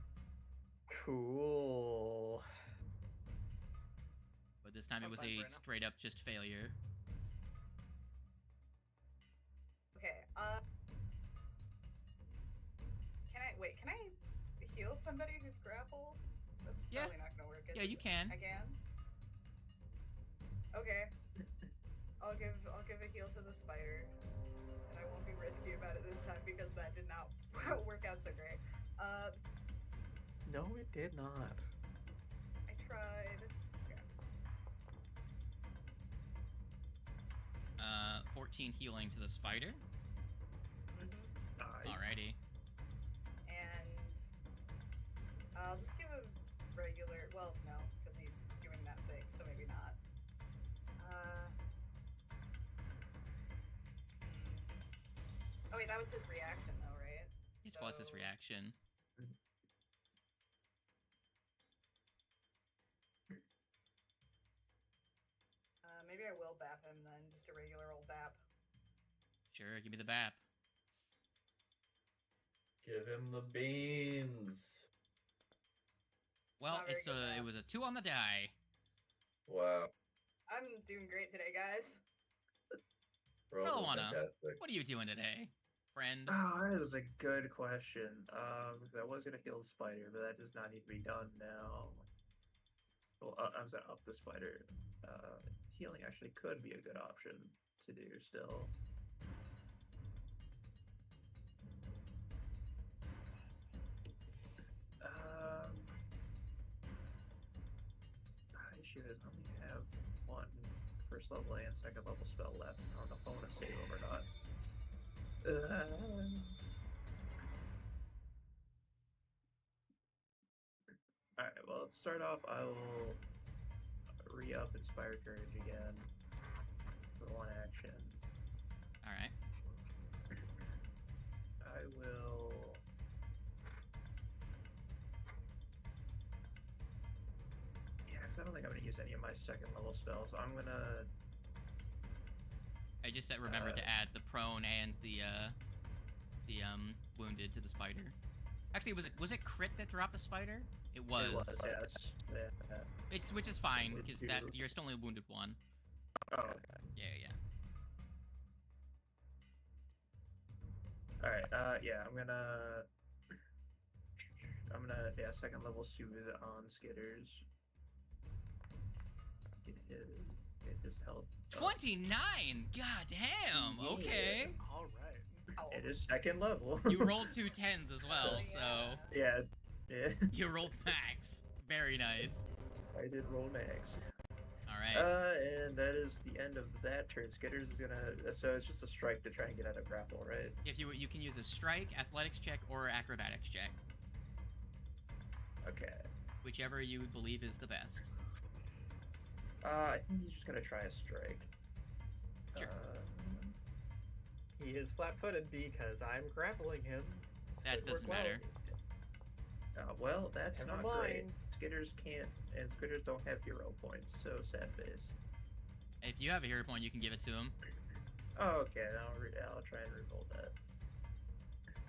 Cool. but this time it was Fine, a Brandon. straight up just failure. Okay. Can I heal somebody who's grappled? That's Yeah. probably not gonna work. Is Yeah, it? you can. I can. Okay. I'll give a heal to the spider, and I won't be risky about it this time because that did not work out so great. No, it did not. I tried. Okay. 14 healing to the spider. Mm-hmm. Alrighty. And I'll just give a regular. Well, no, because he's doing that thing, so maybe not. Oh wait, that was his reaction though, right? It was his reaction. Maybe I will bap him then, just a regular old bap. Sure, give me the bap. Give him the beans. Well, Not very it's good a bap. it was a 2 on the die. Wow. I'm doing great today, guys. We're all doing Rowana, fantastic. what are you doing today, friend? Oh, that is a good question. Because I was gonna heal the spider, but that does not need to be done now. Well, I'm gonna up the spider. Healing actually could be a good option to do still. The issue is I only have one first level and second level spell left. I don't know if I want to save them or not. Alright, well, to start off, I will re-up Inspire Courage again for one action. Alright. I will... Yeah, because I don't think I'm going to use any of my second level spells. I'm going to... I just remembered to add the prone and the wounded to the spider. Actually, was it crit that dropped the spider? It was. It was, yes. Yeah. Which is fine because Would that you- you're still only wounded 1. Oh, okay. Yeah. Alright, yeah, I'm gonna, yeah, second level soothe on Skitters. Get his health up. 29. God damn. Yeah. Okay. All right. It is second level. You rolled 2 10s as well, so Yeah, yeah. you rolled max. Very nice. I did roll max. All right. And that is the end of that turn. Skitters is gonna, so it's just a strike to try and get out of grapple, right? If you can use a strike, athletics check, or acrobatics check, Okay. whichever you believe is the best. I think he's just gonna try a strike. Sure. He is flat-footed because I'm grappling him. That Could doesn't work matter. Well, that's Never not great. mind. Skitters can't, and Skitters don't have hero points, so sad face. If you have a hero point, you can give it to him. Oh, okay, I'll try and reroll that.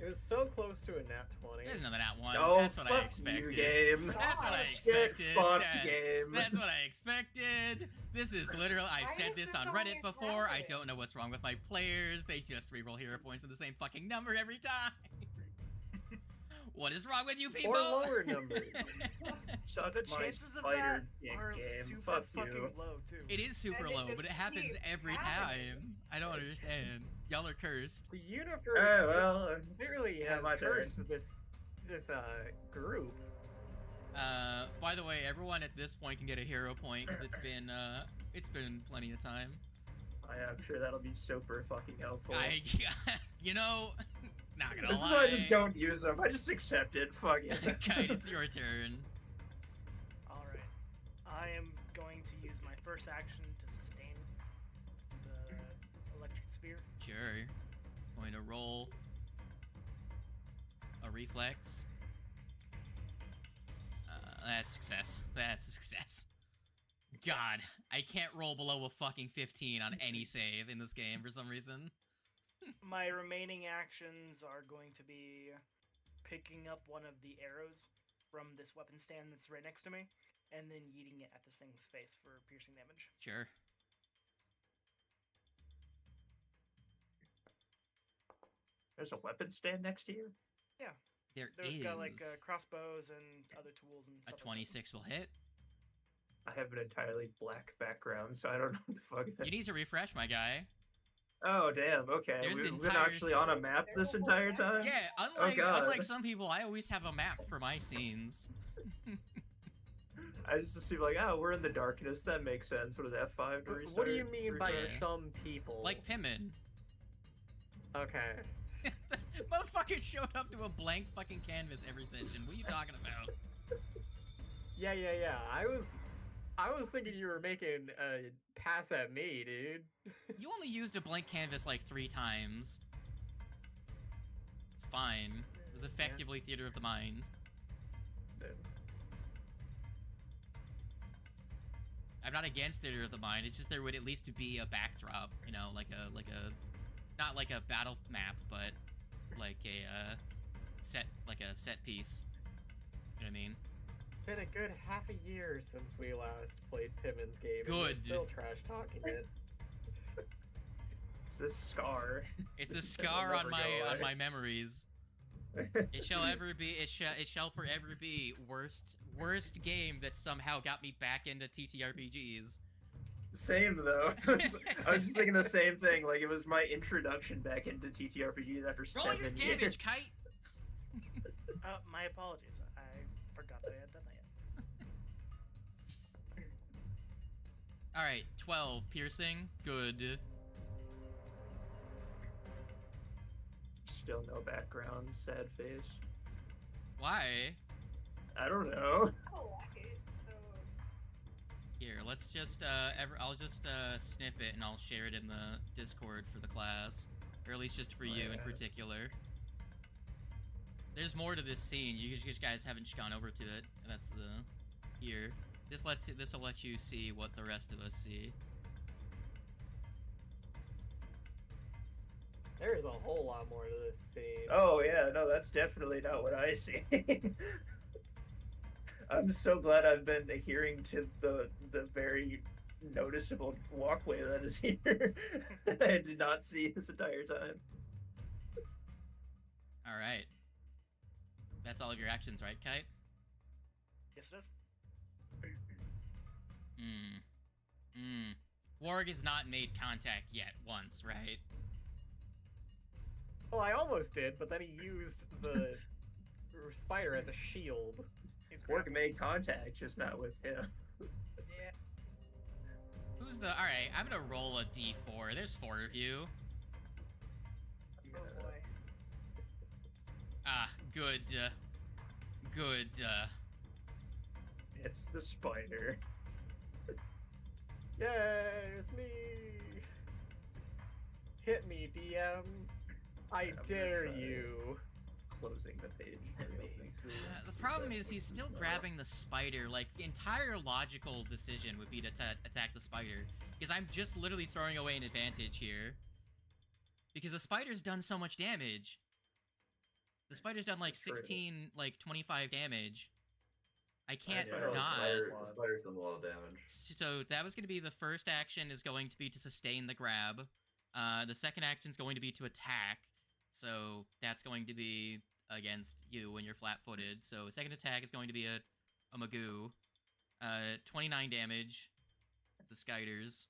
It was so close to a nat 20. There's another nat 1. Oh, That's what I fuck expected. you, game. That's what I Get expected. fucked, That's, game. that's what I expected. This is literal. I've Why said is this this on always Reddit before. I happening? don't know what's wrong with my players. They just reroll hero points to the same fucking number every time. What is wrong with you people? Or lower numbers. Suck The my chances of spider that dick are game. super Fuck fucking you. low too. It is super And it low, just but it happens keeps every happening. time. I don't understand. Y'all are cursed. The universe Oh, well, just clearly yeah, has my turn. cursed this group. By the way, everyone at this point can get a hero point because it's been plenty of time. I am sure that'll be super fucking helpful. You know, not gonna This lie. is why I just don't use them. I just accept it. Fuck it. Kite, it's your turn. All right. I am going to use my first action to sustain the electric sphere. Sure. Going to roll a reflex. That's success. That's success. God, I can't roll below a fucking 15 on any save in this game for some reason. My remaining actions are going to be picking up one of the arrows from this weapon stand that's right next to me, and then yeeting it at this thing's face for piercing damage. Sure. There's a weapon stand next to you? There's got like crossbows and other tools and A stuff. 26 will hit. I have an entirely black background, so I don't know what the fuck. You need to refresh, my guy. Oh damn! Okay, There's an we've been entire actually on a map this entire time. Yeah, Oh, God. unlike some people, I always have a map for my scenes. I just assume like, oh, we're in the darkness. That makes sense. What is F5 to restart? What do you mean by refresh? some people? Like Pimmon. Okay. Motherfucker showed up to a blank fucking canvas every session. What are you talking about? Yeah. I was thinking you were making a pass at me, dude. You only used a blank canvas like 3 times. Fine. It was effectively theater of the mind. I'm not against theater of the mind. It's just there would at least be a backdrop, you know, like a not like a battle map, but like a set piece. You know what I mean? Been a good half a year since we last played Timmon's game. And Good. we're still trash talking it. It's a scar. It's a It'll scar on never go away. my memories. It shall forever be worst game that somehow got me back into TTRPGs. Same though. I was just thinking the same thing. Like it was my introduction back into TTRPGs after Roll 7 your years. damage, Kite. My apologies. I forgot that I had done that yet. All right, 12 piercing. Good. Still no background. Sad face. Why? I don't know. I like it, so Here, let's just I'll just snip it and I'll share it in the Discord for the class, or at least just for you in particular. There's more to this scene. You guys haven't gone over to it. And that's the here. This will let you see what the rest of us see. There's a whole lot more to this scene. Oh yeah, no, that's definitely not what I see. I'm so glad I've been adhering to the very noticeable walkway that is here. I did not see this entire time. All right. That's all of your actions, right, Kite? Yes, it is. Warg has not made contact yet once, right? Well, I almost did, but then he used the spider as a shield. He's Work made contact, just not with him. yeah. Who's the... Alright, I'm gonna roll a d4. There's 4 of you. Oh boy. Ah, good. Good. It's the spider. Yay, it's me! Hit me, DM. I I'm dare gonna try. you. Closing the page. reopening through. The problem is he's still grabbing the spider. Like, the entire logical decision would be to attack the spider. Because I'm just literally throwing away an advantage here. Because the spider's done so much damage. The spider's done like 16, like 25 damage. I can't I know, not. The spider's done a lot of damage. So that was going to be the first action is going to be to sustain the grab. The second action is going to be to attack. So that's going to be against you when you're flat-footed. So second attack is going to be a Magoo. 29 damage. The Skyders.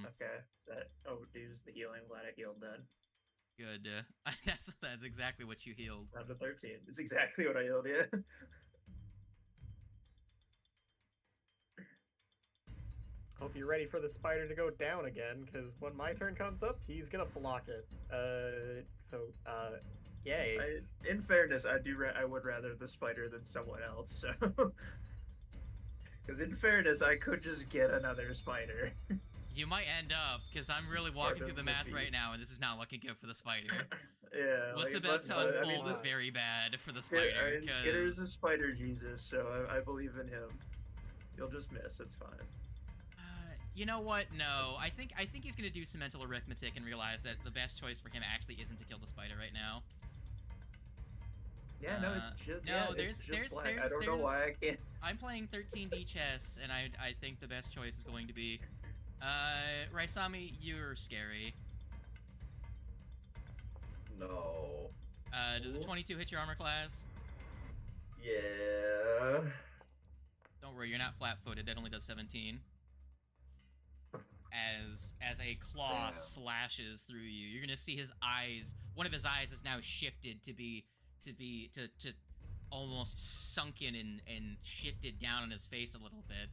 Okay. Dude's the healing. Glad I healed then. Good. That's exactly what you healed. Down to 13. It's exactly what I healed, yeah. Hope you're ready for the spider to go down again, because when my turn comes up, he's gonna block it. Yay. In fairness, I would rather the spider than someone else, so... Because in fairness, I could just get another spider. You might end up, because I'm really walking through the Pardon math me. right now, and this is not looking good for the spider. Yeah. What's like, about to but, unfold is very bad for the spider, Skitter's a because... spider Jesus, so I believe in him. You'll just miss, it's fine. You know what? No, I think he's gonna do some mental arithmetic and realize that the best choice for him actually isn't to kill the spider right now. Yeah, no, it's just no, yeah, there's- it's just there's- black. there's- I don't know why I can't. I'm playing 13D chess, and I think the best choice is going to be, Raisami, you're scary. No. Does a 22 hit your armor class? Yeah. Don't worry, you're not flat-footed. That only does 17. As a claw Damn. slashes through you, you're gonna see his eyes. One of his eyes is now shifted to almost sunken and shifted down on his face a little bit.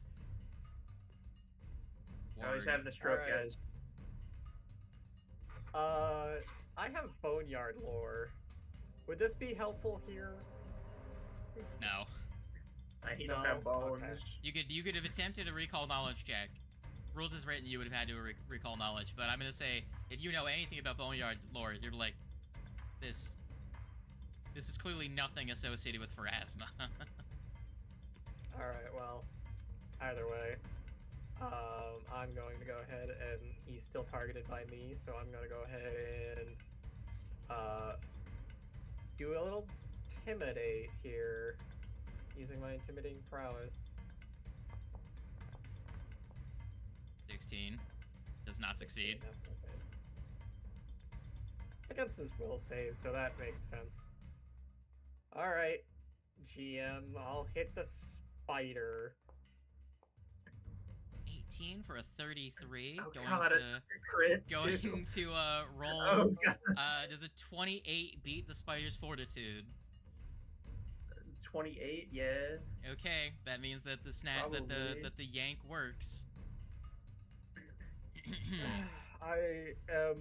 Oh, he's Ward. having a stroke, Alright. guys. I have Boneyard lore. Would this be helpful here? No. He No, don't have bones. okay. You could have attempted a recall knowledge check. Rules is written, you would have had to recall knowledge, but I'm gonna say if you know anything about Boneyard lore, you're like, this is clearly nothing associated with Pharasma. Alright, well, either way, I'm going to go ahead and he's still targeted by me, so I'm going to go ahead and do a little intimidate here, using my intimidating prowess. 16 does not succeed. Against his will save, so that makes sense. Alright, GM, I'll hit the spider. 18 for a 33. Oh, going God, to Crit. going dude. to roll. Oh, God. Does a 28 beat the spider's fortitude? 28, yeah. Okay, that means that the snap that Probably. the yank works. I am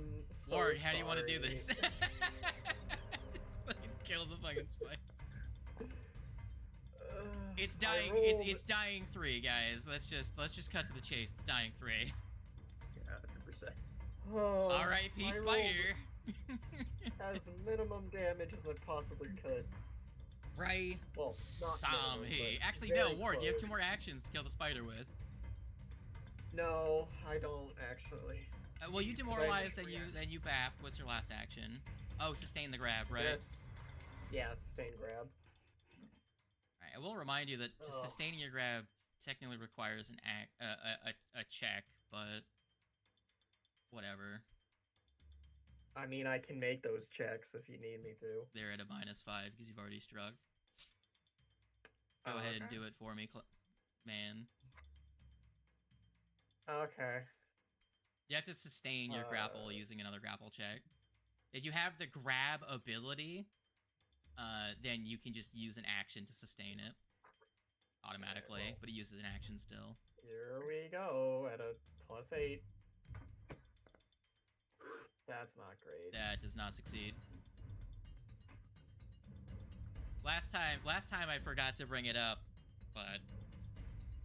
so Ward, how do you want to do sorry. this? Just fucking kill the fucking spider. It's I dying. rolled- It's dying 3, guys. Let's just cut to the chase. It's dying 3. Yeah, 100%. Oh, R.I.P. I Spider. as minimum damage as I possibly could. Right. Well, not Sam. minimum, Hey, but actually, no, very Ward. You have close. 2 more actions to kill the spider with. No, I don't actually. Well, you Yes, demoralized, I- then you bapped. What's your last action? Oh, sustain the grab, right? Yes. Yeah, sustain grab. Alright, I will remind you that Ugh. sustaining your grab technically requires an a check, but whatever. I mean, I can make those checks if you need me to. They're at a -5 because you've already struck. Go Oh, ahead and okay. do it for me, man. Okay. You have to sustain your grapple using another grapple check. If you have the grab ability, then you can just use an action to sustain it automatically, well. but it uses an action still. Here we go at a +8. That's not great. That does not succeed. Last time I forgot to bring it up, but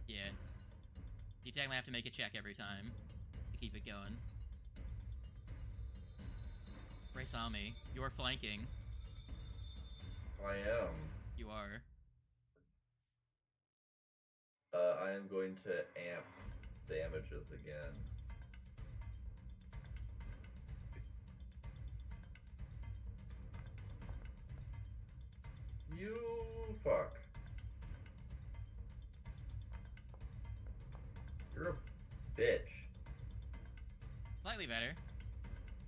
yeah. You technically have to make a check every time to keep it going. Raisami, you're flanking. I am. You are. I am going to amp damages again. You fuck. You're a bitch. Slightly better.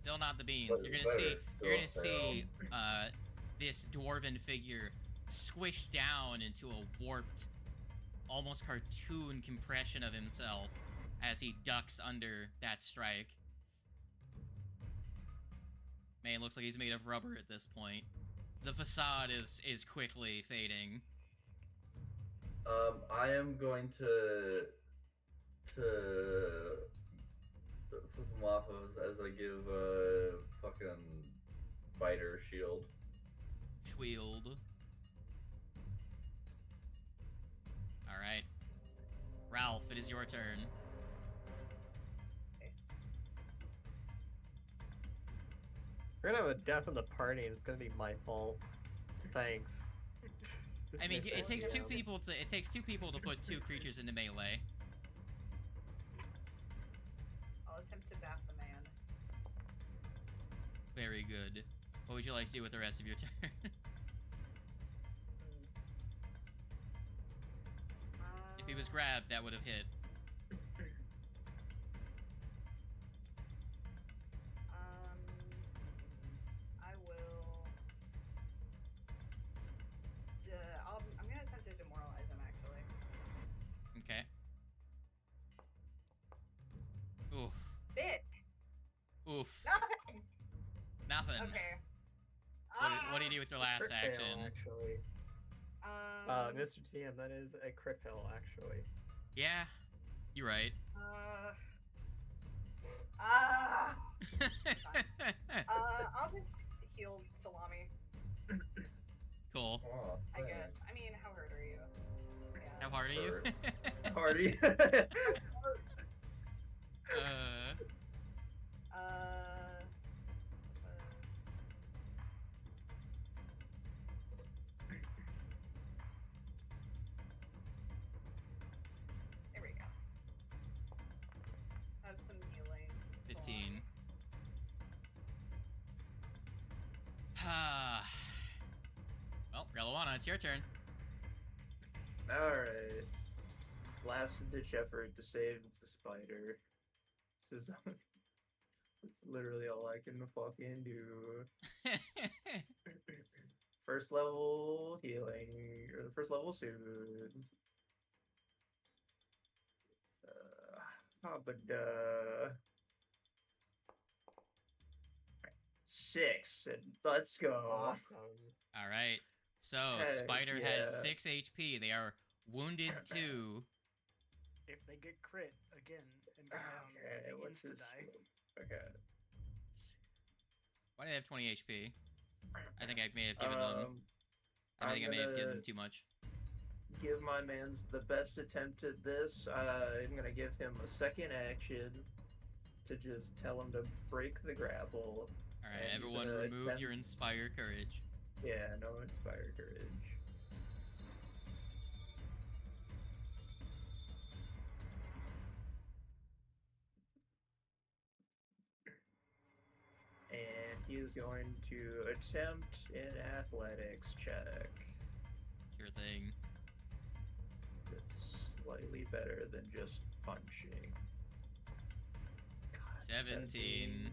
Still not the beans. Slightly You're gonna see. better, You're gonna still see this dwarven figure squished down into a warped, almost cartoon compression of himself as he ducks under that strike. Man, looks like he's made of rubber at this point. The facade is quickly fading. I am going to flip him off as I give a fucking biter shield. Schwield. Alright. Ralph, it is your turn. We're gonna have a death in the party and it's gonna be my fault. Thanks. I mean, it takes two Yeah. people to put 2 creatures into melee. I'll attempt to baff the man. Very good. What would you like to do with the rest of your turn? If he was grabbed, that would have hit. I will Okay. Oof. Bit. Oof. Nothing. Nothing. Okay. What do you do with your last Crit fail, action? actually. Mr. TM, that is a crit fail, actually. Yeah, you're right. I'll just heal Salami, Cool. Oh, I guess. I mean, how hurt are you? Yeah. How hard are you? Party. There we go. Have some healing. 15. Well, Relawana, it's your turn. Alright. Last ditch effort to save the spider. This is it's literally all I can fucking do. First level healing, or the first level soothe. But 6. Let's go. Awesome. All right. So, Heck Spider has yeah. 6 HP. They are wounded 2. If they get crit again and go down, Okay, they what's insta this? die. Okay. Why do they have 20 HP? I think I may have given them. I think I may have given them too much. Give my mans the best attempt at this. I'm gonna give him a second action to just tell him to break the grapple. All right, And he's everyone, gonna remove attempt- your Inspire Courage. Yeah, no inspire courage. And he is going to attempt an athletics check. Sure thing. That's slightly better than just punching. God, 17.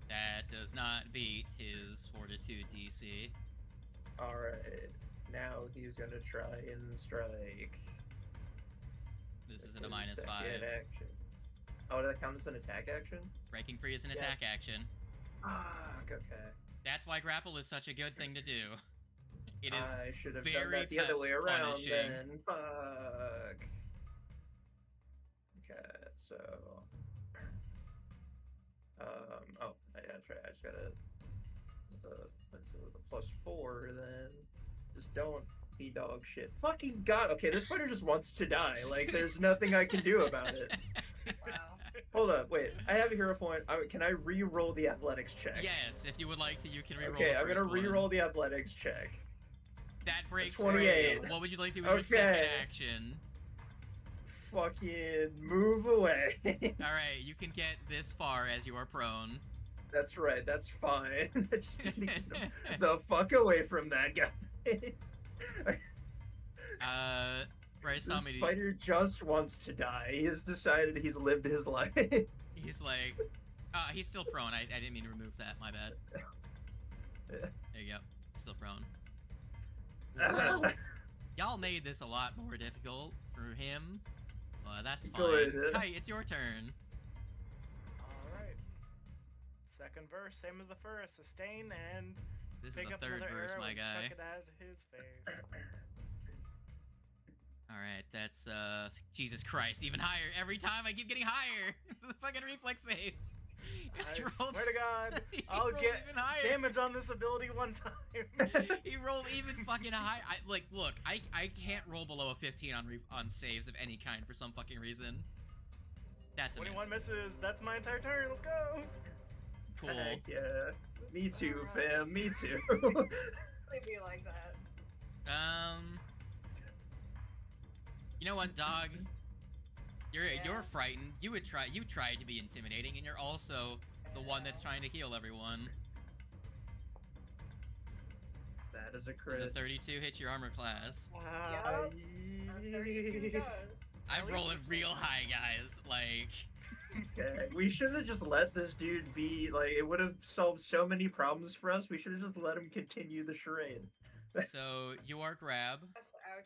That does not beat his Fortitude DC. Alright, now he's gonna try and strike. This is With at a his -5. second action. Oh, does that count as an attack action? Breaking free is an Yeah. attack action. Ah, okay. That's why grapple is such a good thing to do. It is I should have done very that the other way around punishing. then. Fuck. Okay, so. Oh, yeah, that's right. I just gotta. The +4 then. Just don't be dog shit. Fucking god. Okay, this fighter just wants to die. Like, there's nothing I can do about it. Wow. Hold up, wait. I have a hero point. Can I re-roll the athletics check? Yes, if you would like to, you can reroll. Okay, the I'm gonna first one. re-roll the athletics check. That breaks 28. free. What would you like to do with your second Okay. action? Fucking move away. All right, you can get this far as you are prone. That's right, that's fine. I just need to get him the fuck away from that guy. Bryce The saw me. spider just wants to die. He has decided he's lived his life. He's like, he's still prone. I didn't mean to remove that. My bad. There you go. Still prone. Well, y'all made this a lot more difficult for him. That's fine. Good. Kite, it's your turn. Alright. Second verse, same as the first. Sustain and This is pick the up third another verse, arrow my and guy. chuck it at his face. Alright, that's, Jesus Christ, even higher. Every time I keep getting higher. The fucking reflex saves. I He rolled swear to God, he I'll rolled get even higher. damage on this ability one time. He rolled even fucking high. Look, I can't roll below a 15 on saves of any kind for some fucking reason. That's a 21 miss. misses. That's my entire turn. Let's go. Cool. Heck yeah. Me too, fam. Me too. It'd be like that. You know what, dog? You're frightened. You tried to be intimidating, and you're also the one that's trying to heal everyone. That is a Does crit. a 32 hit your armor class? A 32 does. I'm rolling real high, guys. Like, Okay, we should have just let this dude be. Like, it would have solved so many problems for us. We should have just let him continue the charade. so you are grab. That's ouch.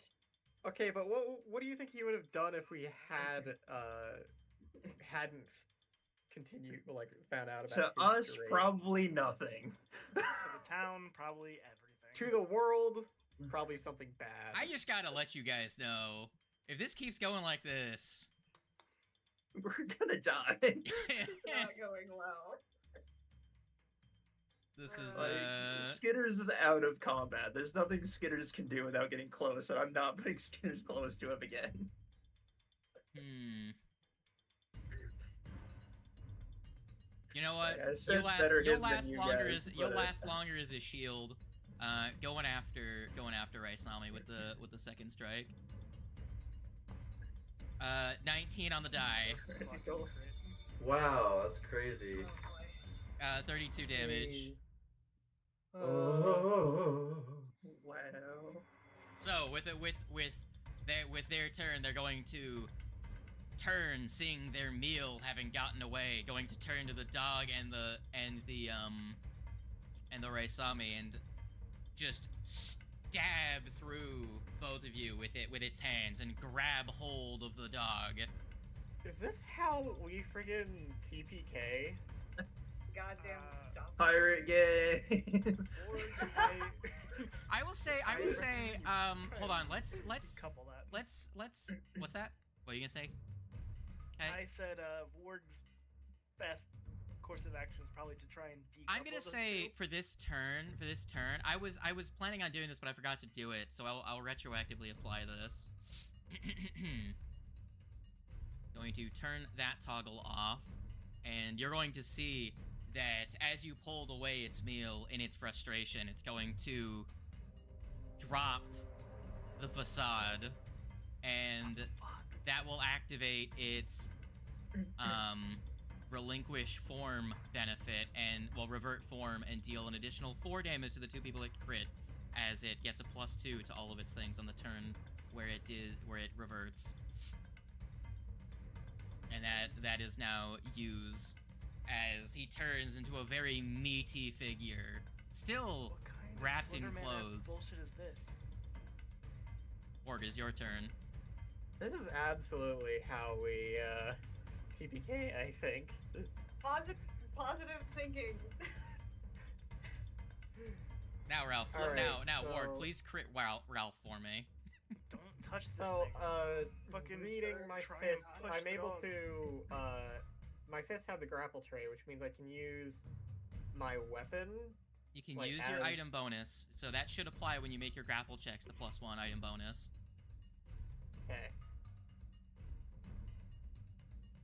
Okay, but what do you think he would have done if we hadn't continued, like, found out To about his us, stray? probably nothing. To the town, probably everything. To the world, probably something bad. I just gotta let you guys know, if this keeps going like this, We're gonna die. Not going well. this is Like, Skitters is out of combat. There's nothing Skitters can do without getting close, and I'm not putting Skitters close to him again. You know what? Like I said, You'll last longer as a shield. Going after Raisami with the second strike. 19 on the die. Wow, that's crazy. 32 damage. Oh. Wow. So with their turn, they're going to turn, seeing their meal having gotten away, going to turn to the dog and the Raisami and just stab through both of you with its hands and grab hold of the dog. Is this how we friggin' TPK? Goddamn dumb. Pirate game. I will say, hold on, let's Couple that. what's that? What are you gonna say? Okay. I said Ward's best course of action is probably to try and decouple I'm gonna those say two. for this turn, I was planning on doing this, but I forgot to do it, so I'll retroactively apply this. Going to turn that toggle off, and you're going to see that as you pulled away its meal in its frustration, it's going to drop the facade, and that will activate its relinquish form benefit and will revert form and deal an additional 4 damage to the 2 people it crit, as it gets a +2 to all of its things on the turn where it reverts. And that is now use as he turns into a very meaty figure, still What kind of wrapped in Slenderman-ass clothes. bullshit is this? Org, is your turn. This is absolutely how we TPK, I think. Positive thinking. Now, Ralph. All right, now, Ward, so- please crit Ralph for me. Don't touch this So, thing. Fucking reading my try and fists, push I'm the able dog. to, my fists have the grapple tray, which means I can use my weapon. You can Like, use your as- item bonus, so that should apply when you make your grapple checks, the +1 item bonus. Okay.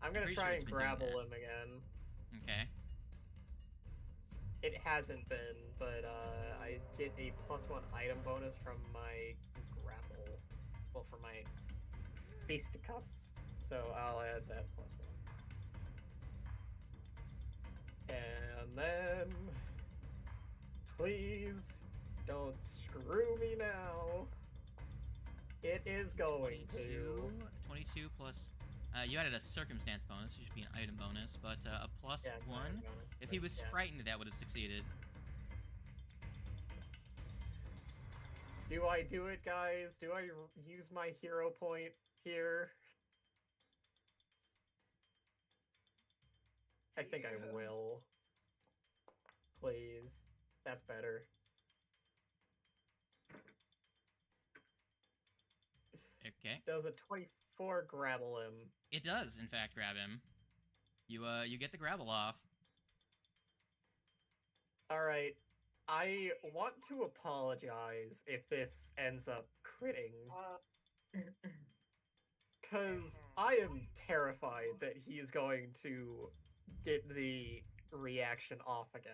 I'm gonna pretty try sure and it's been doing grapple that. him again. Okay. It hasn't been, but I get a +1 item bonus from my grapple. Well, for my fisticuffs. So I'll add that +1. And then, please don't screw me now. It is going 22 plus. You added a circumstance bonus, which should be an item bonus, but a +1. Yeah, it's an item bonus, If he but was yeah. frightened, that would have succeeded. Do I do it, guys? Do I use my hero point here? I think I Yeah. will. Please. That's better. Okay. Does a 24 grapple him? It does, in fact, grab him. You get the grapple off. Alright. I want to apologize if this ends up critting. Because I am terrified that he is going to get the reaction off again.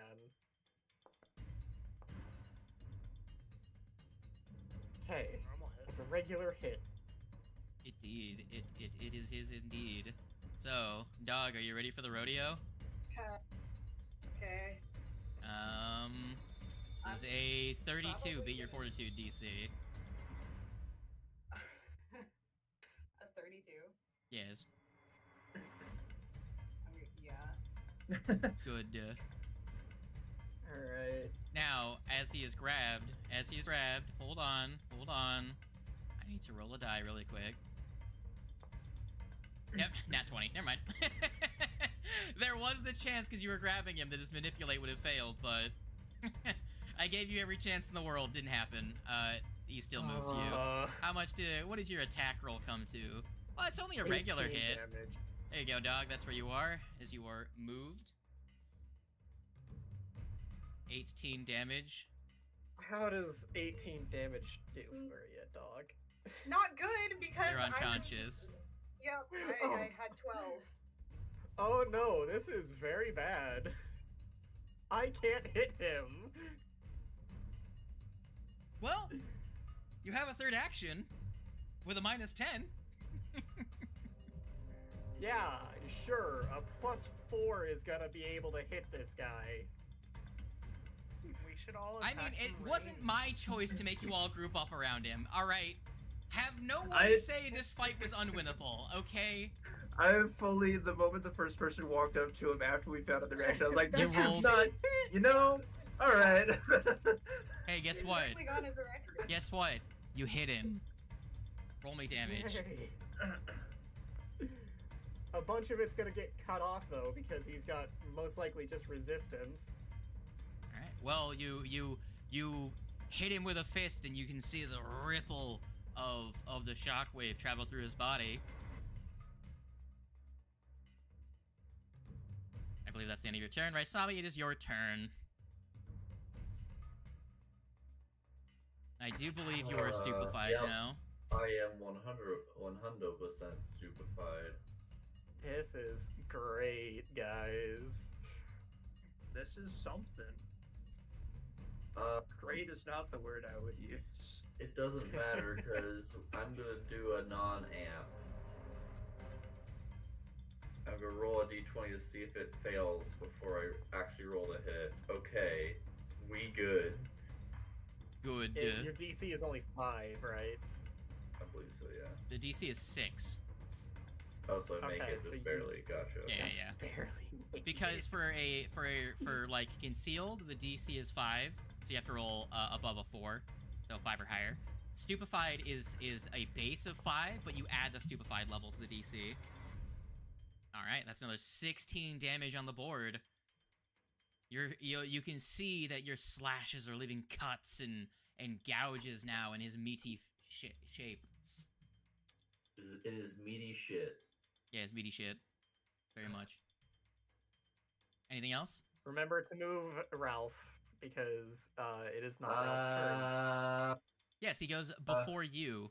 Okay, Normal hit. it's a regular hit. Indeed, it is indeed. So, dog, are you ready for the rodeo? Okay. Does a 32 probably beat your gonna- fortitude DC? A 32. Yes. I mean, yeah. Good. Alright. Now, as he is grabbed, hold on. I Need to roll a die really quick. Yep, nat 20. Never mind. There was the chance because you were grabbing him that his manipulate would have failed, but I gave you every chance in the world. Didn't happen. He still moves you. What did your attack roll come to? Well, it's only a regular 18 hit. damage. There you go, dog. That's where you are, as you are moved. 18 damage. How does 18 damage do for you, dog? Not good because You're I was- unconscious. Yep, Oh. I had 12. Oh no, this is very bad. I can't hit him. Well, you have a third action with a -10. Yeah, sure. A +4 is gonna be able to hit this guy. We should all. I mean, attack it from wasn't range. my choice to make you all group up around him. All right. Have no one I- say this fight was unwinnable, okay? I fully, the moment the first person walked up to him after we found out the reaction, I was like, You this is rolled- not, you know, alright. Hey, guess He's what? definitely gone his direction. Guess what? You hit him. Roll me damage. Yay. A bunch of it's gonna get cut off though because he's got most likely just resistance. All right. Well, you hit him with a fist, and you can see the ripple of the shockwave travel through his body. I believe that's the end of your turn, right, Sabi? It is your turn. I do believe you are stupefied yep. now. I am 100% stupefied. This is great, guys. This is something. Uh, Great is not the word I would use. It doesn't matter because I'm gonna do a non-amp. I'm gonna roll a d20 to see if it fails before I actually roll the hit. Okay, we good. Good. Your DC is only 5, right? I believe so, yeah. The DC is 6. Oh, so I make Okay, it so just you- barely. Gotcha. Yeah, okay. yeah. Barely. make Because it. for like concealed, the DC is 5, so you have to roll above a 4, so 5 or higher. Stupefied is a base of 5, but you add the stupefied level to the DC. All right, that's another 16 damage on the board. You can see that your slashes are leaving cuts and gouges now in his meaty shape. It is meaty shit. Yeah, his meaty shit, very much. Anything else? Remember to move Ralph because it is not Ralph's turn. Yes, he goes before you.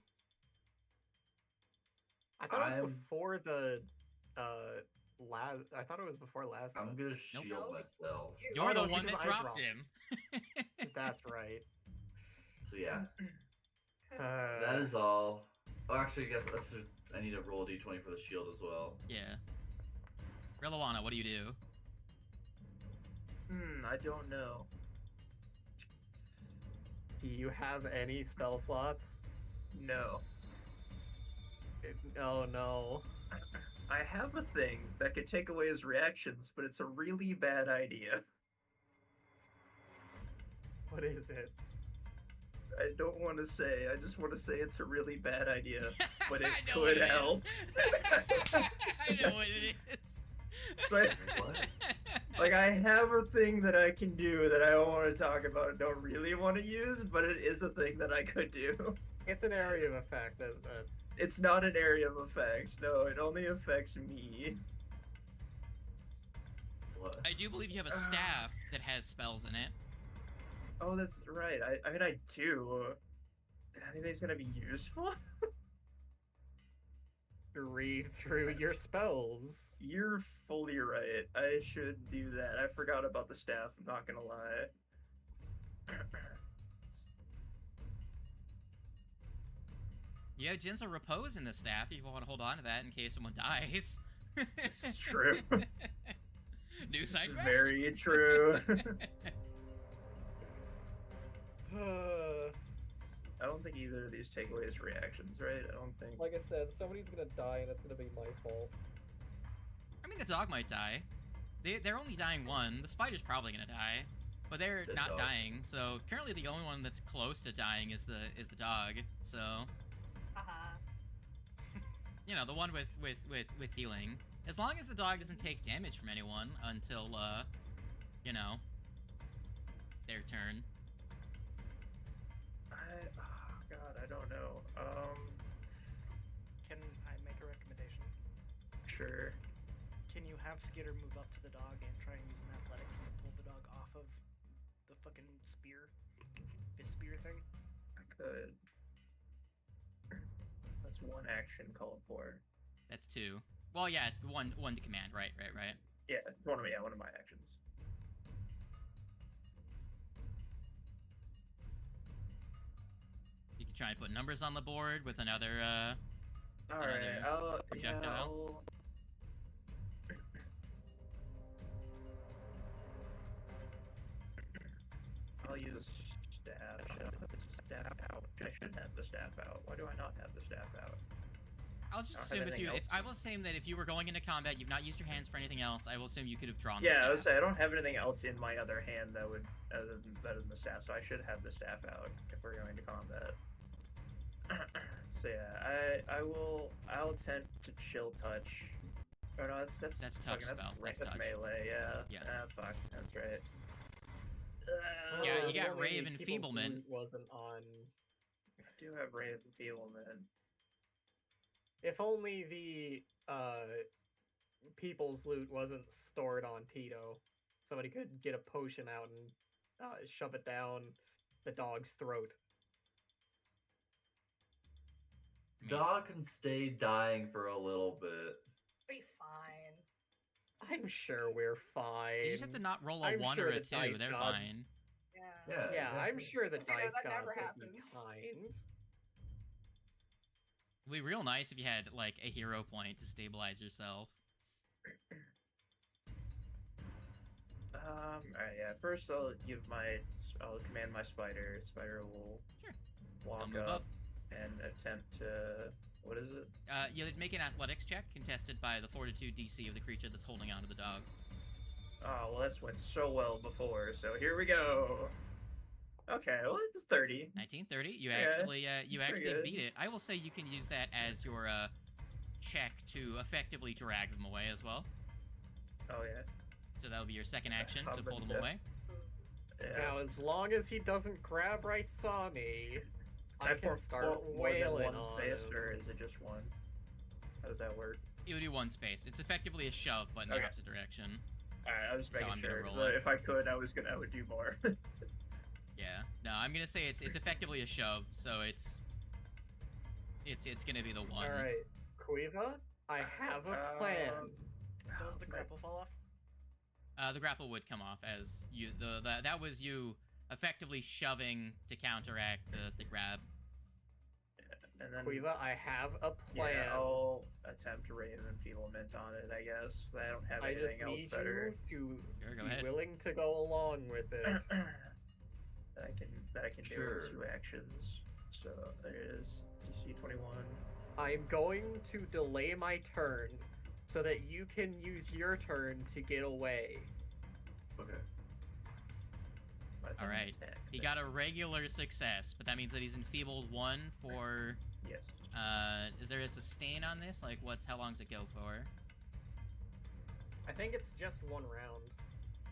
I thought it was I'm- before the last. I thought it was before last. I'm gonna Nope. shield No, myself. You. You're no, the one because that I dropped dropped. him. That's right. So yeah, Uh, that is all. Oh, actually, I guess I need to roll a d20 for the shield as well. Yeah. Reloana, what do you do? I don't know. Do you have any spell slots? No. Oh no. I have a thing that could take away his reactions, but it's a really bad idea. What is it? I don't want to say. I just want to say it's a really bad idea, but it I know could what it help. is. I know what it is. But- What? Like, I have a thing that I can do that I don't want to talk about and don't really want to use, but it is a thing that I could do. It's an area of effect. It's not an area of effect. No, it only affects me. What? I do believe you have a staff that has spells in it. Oh, that's right. I mean, I do. Anything's gonna be useful? Read through your spells. You're fully right. I should do that. I forgot about the staff, I'm not gonna lie. You have gentle repose in the staff if you want to hold on to that in case someone dies. It's true. New side It's quest. very true. I don't think either of these take away his reactions, right? I don't think. Like I said, somebody's gonna die and it's gonna be my fault. I mean, the dog might die. They're only dying one. The spider's probably gonna die, but they're The not dog. dying. So currently, the only one that's close to dying is the dog. So Haha. You know, the one with healing. As long as the dog doesn't take damage from anyone until you know, their turn. Oh God, I don't know. Can I make a recommendation? Sure. Can you have Skitter move up to the dog and try and use an athletics to pull the dog off of the fucking spear? Fist spear thing? I could. That's one action called for. That's 2. Well, yeah, one to command. Right. Yeah, one of my actions. You can try and put numbers on the board with another. All right, Another projectile? I'll use staff. I should have the staff out. I should have the staff out. Why do I not have the staff out? I'll just I don't assume have if anything you, else. I will assume that if you were going into combat, you've not used your hands for anything else. I will assume you could have drawn. Yeah, the I would staff. say I don't have anything else in my other hand that would other than the staff, so I should have the staff out if we're going to combat. So yeah, I'll attempt to chill touch. Oh no, that's touch fucking- spell. That's touch. melee. Yeah. Yeah. Ah, fuck. That's right. Yeah, you got Only Rave People's Enfeeblement. Loot wasn't on. I do have Rave Enfeeblement. If only the people's loot wasn't stored on Tito, somebody could get a potion out and shove it down the dog's throat. Dog can stay dying for a little bit. Be fine. I'm sure we're fine. You just have to not roll a I'm 1 sure or a the 2. dice They're gods- fine. Yeah. Yeah, I'm sure the Yeah, dice that gods never would be happens. kind. It'd be real nice if you had like a hero point to stabilize yourself. Alright, yeah. First, I'll command my spider. Spider will Sure. walk I'll move up. and attempt to. What is it? You'd make an athletics check contested by the Fortitude DC of the creature that's holding onto the dog. Oh, well, that's went so well before. So here we go. Okay, well, it's 30. 1930. You Yeah, actually pretty good. beat it. I will say you can use that as your check to effectively drag them away as well. Oh yeah. So that'll be your second action to pull them Yeah. away. Yeah. Now, as long as he doesn't grab Raisami, I pour can start more than wailing one on space, him. or is it just one? How does that work? You would do 1 space. It's effectively a shove, but in the Okay. opposite direction. Alright, I was So making I'm gonna sure. roll 'Cause it. if I could, I would do more. Yeah. No, I'm gonna say it's effectively a shove, so it's gonna be the 1. Alright, Quiva, I have a plan. Does the grapple fall off? The grapple would come off as you that was you effectively shoving to counteract the grab. And then Quiva, I have a plan. yeah, I'll attempt Rave Enfeeblement on it, I guess. I don't have I just anything else need better. you Sure, to go be ahead. willing to go along with it. that I can do Sure. in 2 actions. So there it is. DC 21. I'm going to delay my turn so that you can use your turn to get away. Okay. All right. He got a regular success, but that means that he's enfeebled 1 for. Yes. Is there a sustain on this? Like, how long does it go for? I think it's just 1 round.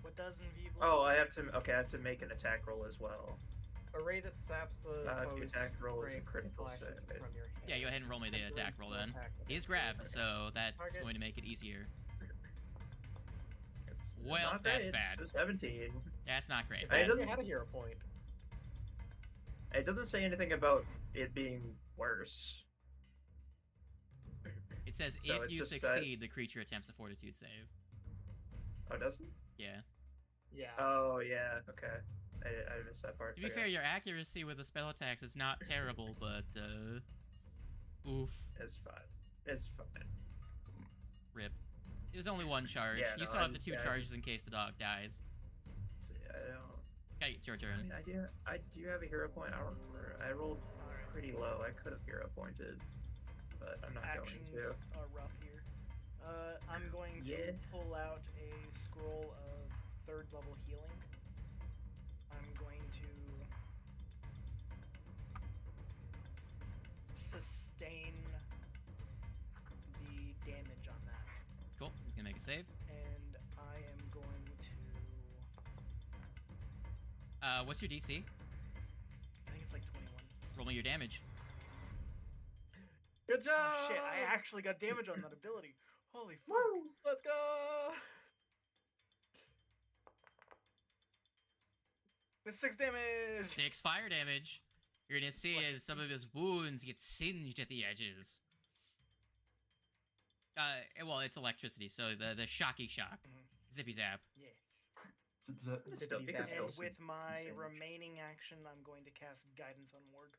What does Enfeeble? Oh, I have to make an attack roll as well. A ray that saps the If the foe's attack roll is a strength critical flashes save. from your hand. Yeah, go ahead and roll me the And attack brings roll the then. attack with He's it. grabbed, so that's Target. going to make it easier. It's Well, not that's great. bad. It's 17. That's not great. It I doesn't- doesn't have a hero point. It doesn't say anything about it being worse. It says So if it's you just that- succeed, the creature attempts a Fortitude save. Oh, it doesn't? Yeah. Yeah. Oh, yeah. Okay. I missed that part. To be Okay. fair, your accuracy with the spell attacks is not terrible, but oof, It's fine. It's fine. rip. It was only 1 charge. Yeah, You no, still have the 2 yeah. charges in case the dog dies. See, I don't. Okay, it's your I turn. mean, do you have a hero point? I don't remember. I rolled pretty low. I could have hero pointed, but I'm not Actions going to. are rough here. I'm going to Yeah. pull out a scroll of 3rd level healing. I'm going to sustain the damage on that. Cool. He's gonna make a save. And I am going to. What's your DC? I think it's like 21. Roll me your damage. Good job! Oh, shit, I actually got damage on that ability. Holy fuck. Woo! Let's go! With 6 damage! 6 fire damage. You're gonna see as some of his wounds get singed at the edges. Well, it's electricity, so the shocky shock. Mhm. Zippy zap. Yeah. Still, it could still And with see my damage. remaining action, I'm going to cast Guidance on Warg.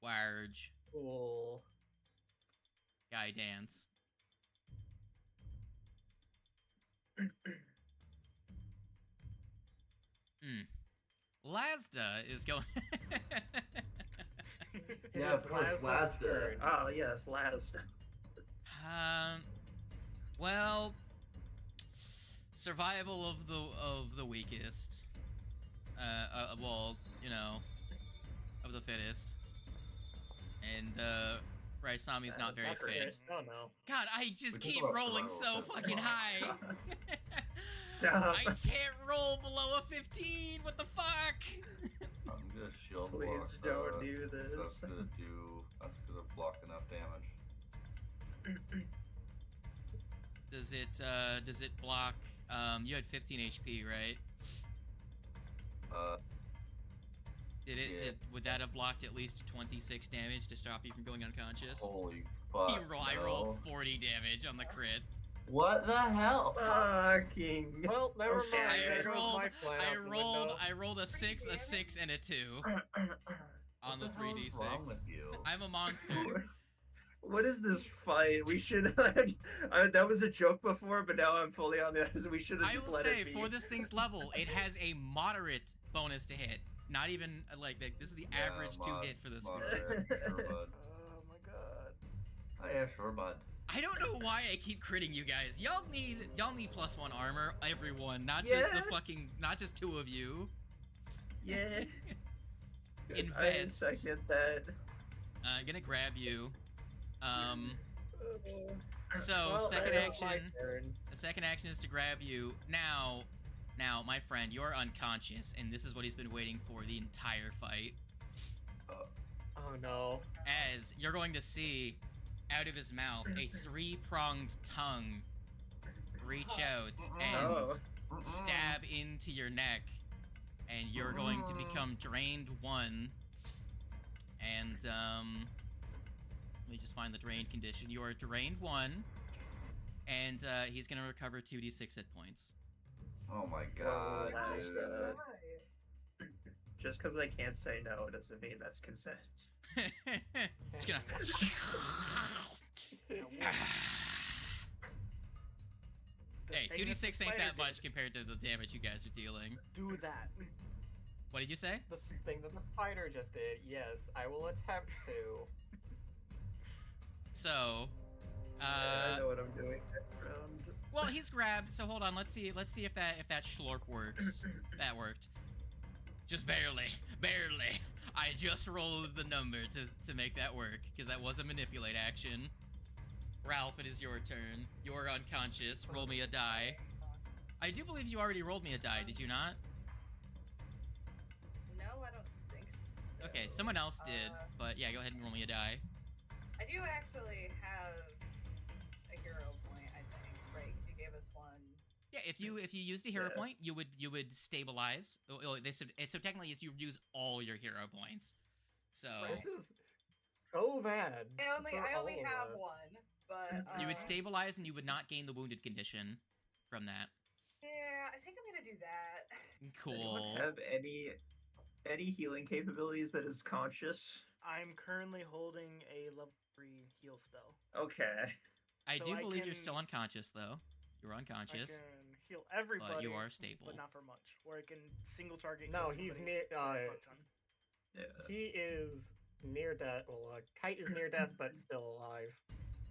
Warge. Cool. Guy dance. Lazda is going. Yeah, of course, Lad's dead. Oh yes, last. Well, survival of the weakest. Well, you know, of the fittest. And Raisami's not very fit. Oh no. God, I just We keep talk about rolling survival so of fucking the high. Stop. I can't roll below a 15. What the fuck? I'm gonna shield Please block. don't do this. That's gonna block enough damage. Does it block? You had 15 HP, right? Yeah. Would that have blocked at least 26 damage to stop you from going unconscious? Holy fuck. I no. rolled 40 damage on the crit. What the hell? Fucking. Well, never Okay. mind. There I goes rolled, my plan out the window. I rolled a 6, a 6, and a 2 on the What hell is 3d6. wrong with you? I'm a monster. What is this fight? We should. That was a joke before, but now I'm fully on the. We should have I just will let say, it be. for this thing's level, it has a moderate bonus to hit. Not even like this is the Yeah, average to hit for this group. Moderate, sure, bud. Oh my god. Oh, yeah, sure, bud. I don't know why I keep critting you guys. Y'all need +1 armor, everyone, not just the Yeah. fucking, not just 2 of you. Yeah. Invest. I second that. I'm gonna grab you. So Well, second that was my action. turn. The second action is to grab you. Now, my friend, you're unconscious, and this is what he's been waiting for the entire fight. Oh no. As you're going to see, out of his mouth, a 3-pronged tongue reach out and Oh. stab into your neck, and you're going to become drained 1. And let me just find the drained condition. You are drained 1, and he's gonna recover 2d6 hit points. Oh my god, Whoa, dude. that's, Just because I can't say no doesn't mean that's consent. Just gonna. The Hey, thing that the 2d6 ain't spider that did. much compared to the damage you guys are dealing. Do that. What did you say? The thing that the spider just did. Yes, I will attempt to. So, I know what I'm doing next round. well, he's grabbed. So hold on. Let's see if that schlorp works. That worked. Just barely. I just rolled the number to make that work because that was a manipulate action. Ralph, it is your turn. You're unconscious. Roll me a die. I do believe you already rolled me a die. Did you not? No, I don't think so. Okay, someone else did. But yeah, go ahead and roll me a die. I do actually have a hero point, I think, right? 'Cause you gave us one. Yeah, if you used a hero Yeah. point, you would stabilize. So technically, it's you use all your hero points. So Right. This is so bad. I only for all of have us. one, but you would stabilize, and you would not gain the wounded condition from that. Yeah, I think I'm gonna do that. Cool. Anyone have any healing capabilities that is conscious? I'm currently holding a level 3 heal spell. Okay. I So do I believe you're can- still unconscious, though. You're I unconscious, can heal everybody, but you are stable. but not for much. Or I can single target. No, heal he's somebody near. for a fuck ton. Yeah. He is near death. Well, Kite is near death, but still alive.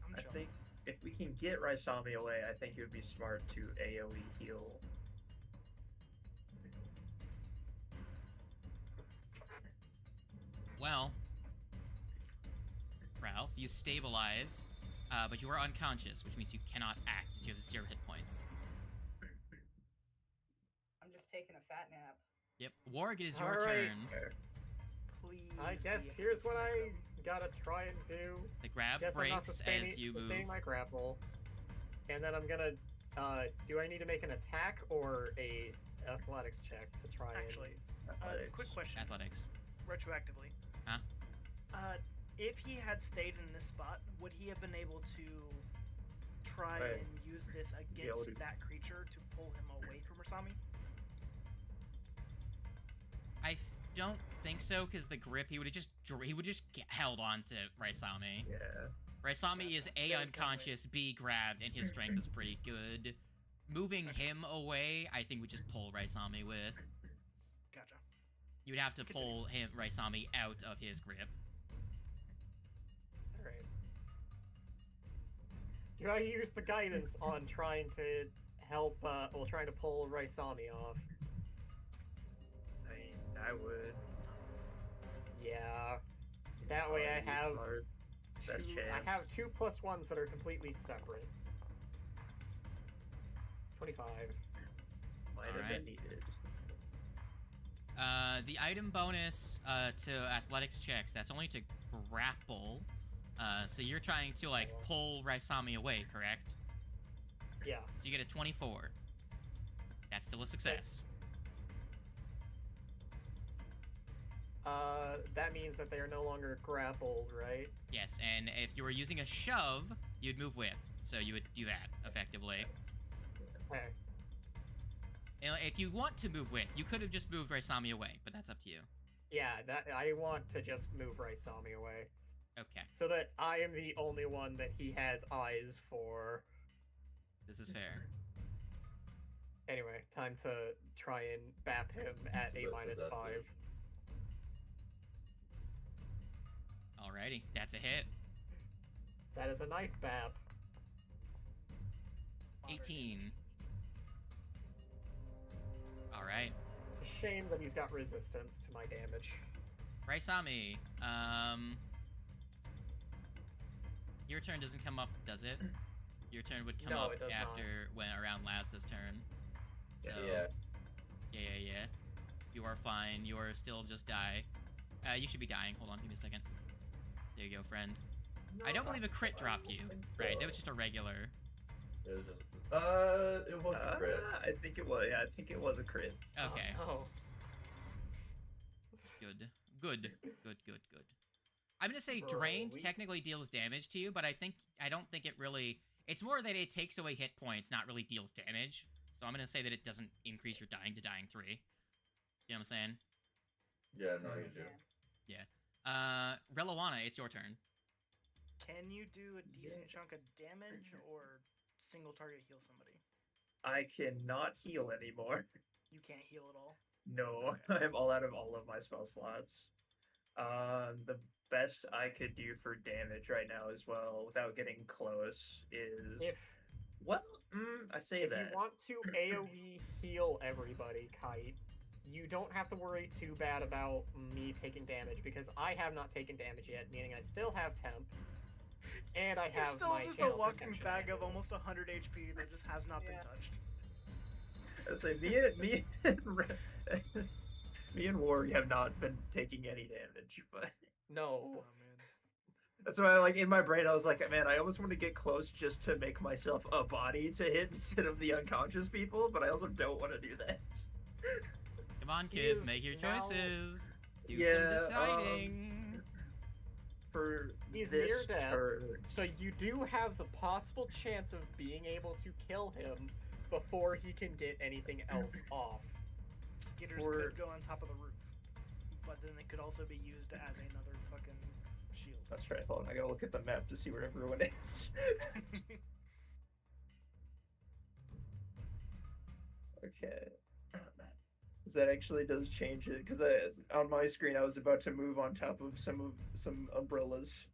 I'm I chilling. think if we can get Raisami away, I think it would be smart to AoE heal. Well, Ralph. You stabilize, but you are unconscious, which means you cannot act, because you have 0 hit points. I'm just taking a fat nap. Yep. Warg, it is your Alright. turn. Please. I guess be a here's what I Necro. gotta try and do. The grab Guess I'm not breaks sustaining, as you move. sustaining my grapple. And then I'm gonna, do I need to make an attack or a athletics check to try Actually, quick question. Athletics. Retroactively. Huh? If he had stayed in this spot, would he have been able to try Right. and use this able against to- that creature to pull him away from Rasami? Don't think so, because the grip, he would have just held on to Raisami. Yeah. Raisami is A, Very unconscious, B, grabbed, and his strength is pretty good. Moving him away, I think would just pull Raisami with. Gotcha. You would have to Continue. pull Raisami out of his grip. Alright. Do I use the guidance on trying to help, trying to pull Raisami off? I mean, I would. Yeah. That way I have Best two, chance. I have 2 +1s that are completely separate. 25. Might have Alright. been needed. The item bonus to athletics checks, that's only to grapple. So you're trying to, like, pull Raisami away, correct? Yeah. So you get a 24. That's still a success. That means that they are no longer grappled, right? Yes, and if you were using a shove, you'd move with. So you would do that, effectively. Okay. And if you want to move with, you could have just moved Raisami away, but that's up to you. Yeah, that I want to just move Raisami away. Okay, So that I am the only one that he has eyes for. this is fair. Anyway, time to try and bap him at a Possessive. -5. Alrighty, that's a hit. That is a nice bap. 18. Alright. It's a shame that he's got resistance to my damage. Raisami, your turn doesn't come up, does it? Your turn would come No, up it does not. after, when around Lazda's turn. So, Yeah. yeah. You are fine. You are still just die. You should be dying. Hold on, give me a second. There you go, friend. I don't believe a crit dropped you. Right, that was just a regular. It was just. It was a crit. I think it was. Yeah, I think it was a crit. Okay, Oh, good. I'm gonna say Bro, drained we- technically deals damage to you, but I don't think it really. It's more that it takes away hit points, not really deals damage. So I'm gonna say that it doesn't increase your dying to dying 3. You know what I'm saying? Yeah, no, you do. Relawana, it's your turn. Can you do a decent chunk of damage or single target heal somebody? I cannot heal anymore. You can't heal at all. No, Okay. I'm all out of all of my spell slots. The best I could do for damage right now as well, without getting close, is if I say if that. you want to AoE heal everybody, Kite, you don't have to worry too bad about me taking damage because I have not taken damage yet, meaning I still have temp, and I You're have still my just a channel walking protection. bag of almost 100 HP that just has not been Yeah. touched. I say me and Warg have not been taking any damage, but No. Oh man. that's why, like, in my brain, I was like, man, I almost want to get close just to make myself a body to hit instead of the unconscious people, but I also don't want to do that. Come on, He kids, is make your now- choices. Do Yeah, some deciding. For He's this near death. turn, So you do have the possible chance of being able to kill him before he can get anything else off. Skitters Or- could go on top of the roof, but then they could also be used as another fucking shield. that's right. Hold on, I gotta look at the map to see where everyone is. Okay. That actually does change it because on my screen I was about to move on top of some umbrellas.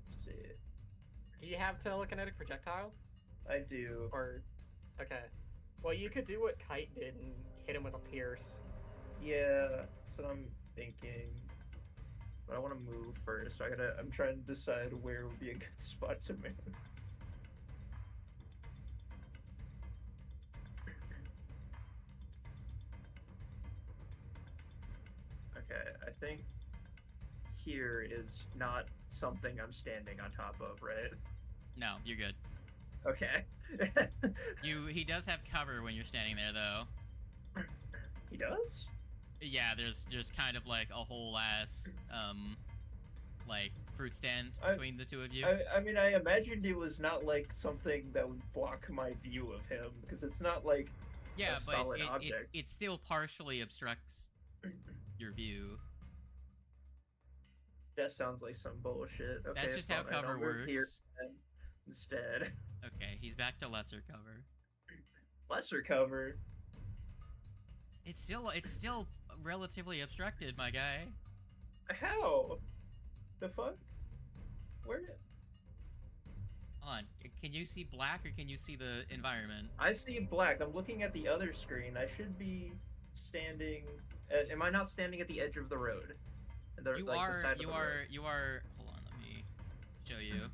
Let's see. Do you have telekinetic projectile? I do. Or okay. Well, you could do what Kite did and hit him with a pierce. Yeah, that's what I'm thinking. But I want to move first. I'm trying to decide where would be a good spot to move. Okay, I think here is not something I'm standing on top of, right? No, you're good. Okay. He does have cover when you're standing there, though. He does? Yeah, there's kind of like a whole ass like fruit stand between the two of you. I mean, I imagined it was not like something that would block my view of him, because it's not like Yeah, a but solid object. it still partially obstructs your view. That sounds like some bullshit. Okay, That's just how fine, I'll cover move here works. then, instead. Okay, he's back to lesser cover. Lesser cover? It's still relatively obstructed, my guy. How? The fuck? Where did... Hold on, can you see black or can you see the environment? I see black. I'm looking at the other screen. I should be standing... am I not standing at the edge of the road? You are. Hold on, let me show you.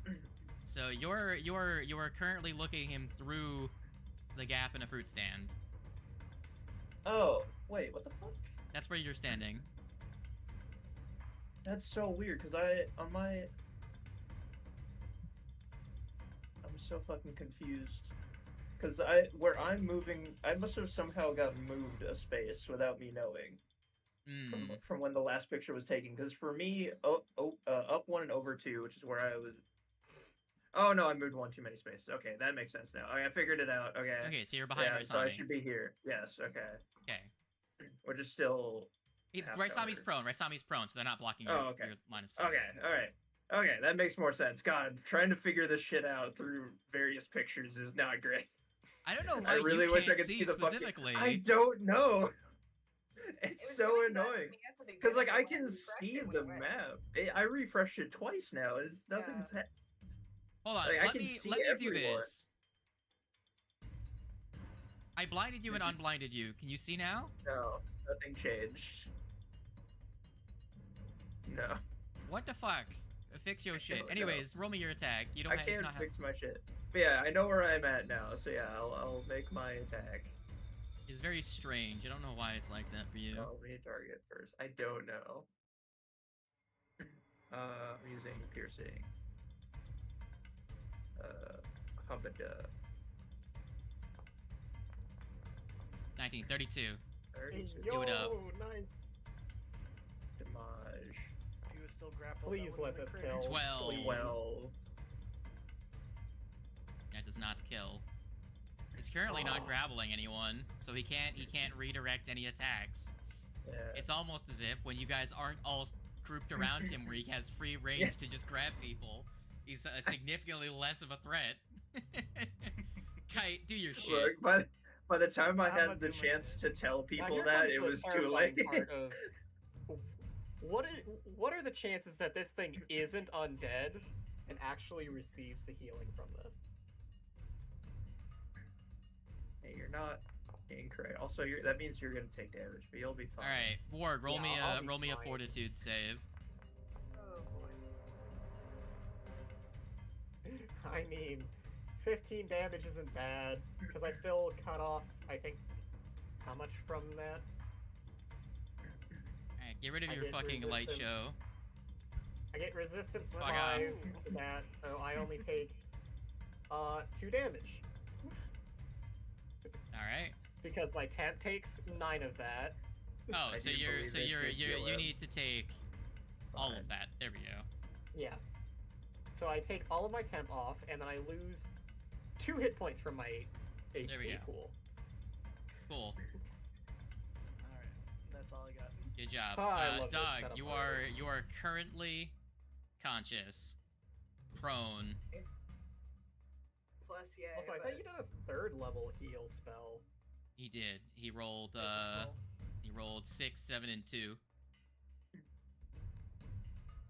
So you're currently looking him through the gap in a fruit stand. Oh, wait, what the fuck? That's where you're standing. That's so weird, because I'm so fucking confused. Because where I'm moving, I must have somehow got moved a space without me knowing. From when the last picture was taken. Because for me, up 1 and over 2, which is where I was... Oh no, I moved 1 too many spaces. Okay, that makes sense now. Okay, I figured it out. Okay. Okay, so you're behind Raisami. So I should be here. Yes, okay. Okay. Which is still... Raisami's prone. Raisami's prone, so they're not blocking your line of sight. Okay, alright. Okay, that makes more sense. God, trying to figure this shit out through various pictures is not great. I don't know why I really you wish can't I could see the specifically. I don't know. It's was so really bad annoying. for me at the Because, like, beginning, I but when can refreshed see it, the went away. map. I refreshed it twice now. It's nothing's... Hold on, Like, I let can me see do everyone. this. I blinded you and unblinded you. Can you see now? No, nothing changed. No. What the fuck? Fix your shit. No. Anyways, roll me your attack. You don't I have. can't It's not fix my shit. But yeah, I know where I'm at now, so yeah, I'll make my attack. It's very strange. I don't know why it's like that for you. Oh, we need target first. I don't know. I'm using piercing. Hubada. 1932. 32. Do it up. Nice. Damage. If he was still grappled, Please that let would've this been kill. crit. 12. Please. 12. That does not kill. He's currently not grappling anyone, so he can't redirect any attacks. Yeah. It's almost as if when you guys aren't all grouped around him where he has free range to just grab people, he's significantly less of a threat. Kite, do your shit. Look, by the time I I'm had not the doing my chance to tell Now, people here that, comes it the was too late. terrifying part of what are the chances that this thing isn't undead and actually receives the healing from this? Hey, you're not incorrect. Also, that means you're gonna take damage, but you'll be fine. All right, Ward, roll Yeah, I'll me be a fine. fortitude save. Oh boy. I mean, 15 damage isn't bad, because I still cut off, I think, how much from that? All right, get rid of I your get fucking light resistance. show. I get resistance Fuck 5 to that, so I only take 2 damage. All right. Because my temp takes 9 of that. Oh, I so do you're believe so it you're takes you heal need to take all Fine. of that. There we go. Yeah. So I take all of my temp off, and then I lose 2 hit points from my HP There we go. pool. Cool. Alright, that's all I got. Good job. Oh, I love this Doug, setup you already. are currently conscious, prone. Plus, yeah. Also, I thought you did a 3rd level heal spell. He did. He rolled It's a spell. he rolled 6, 7, and 2.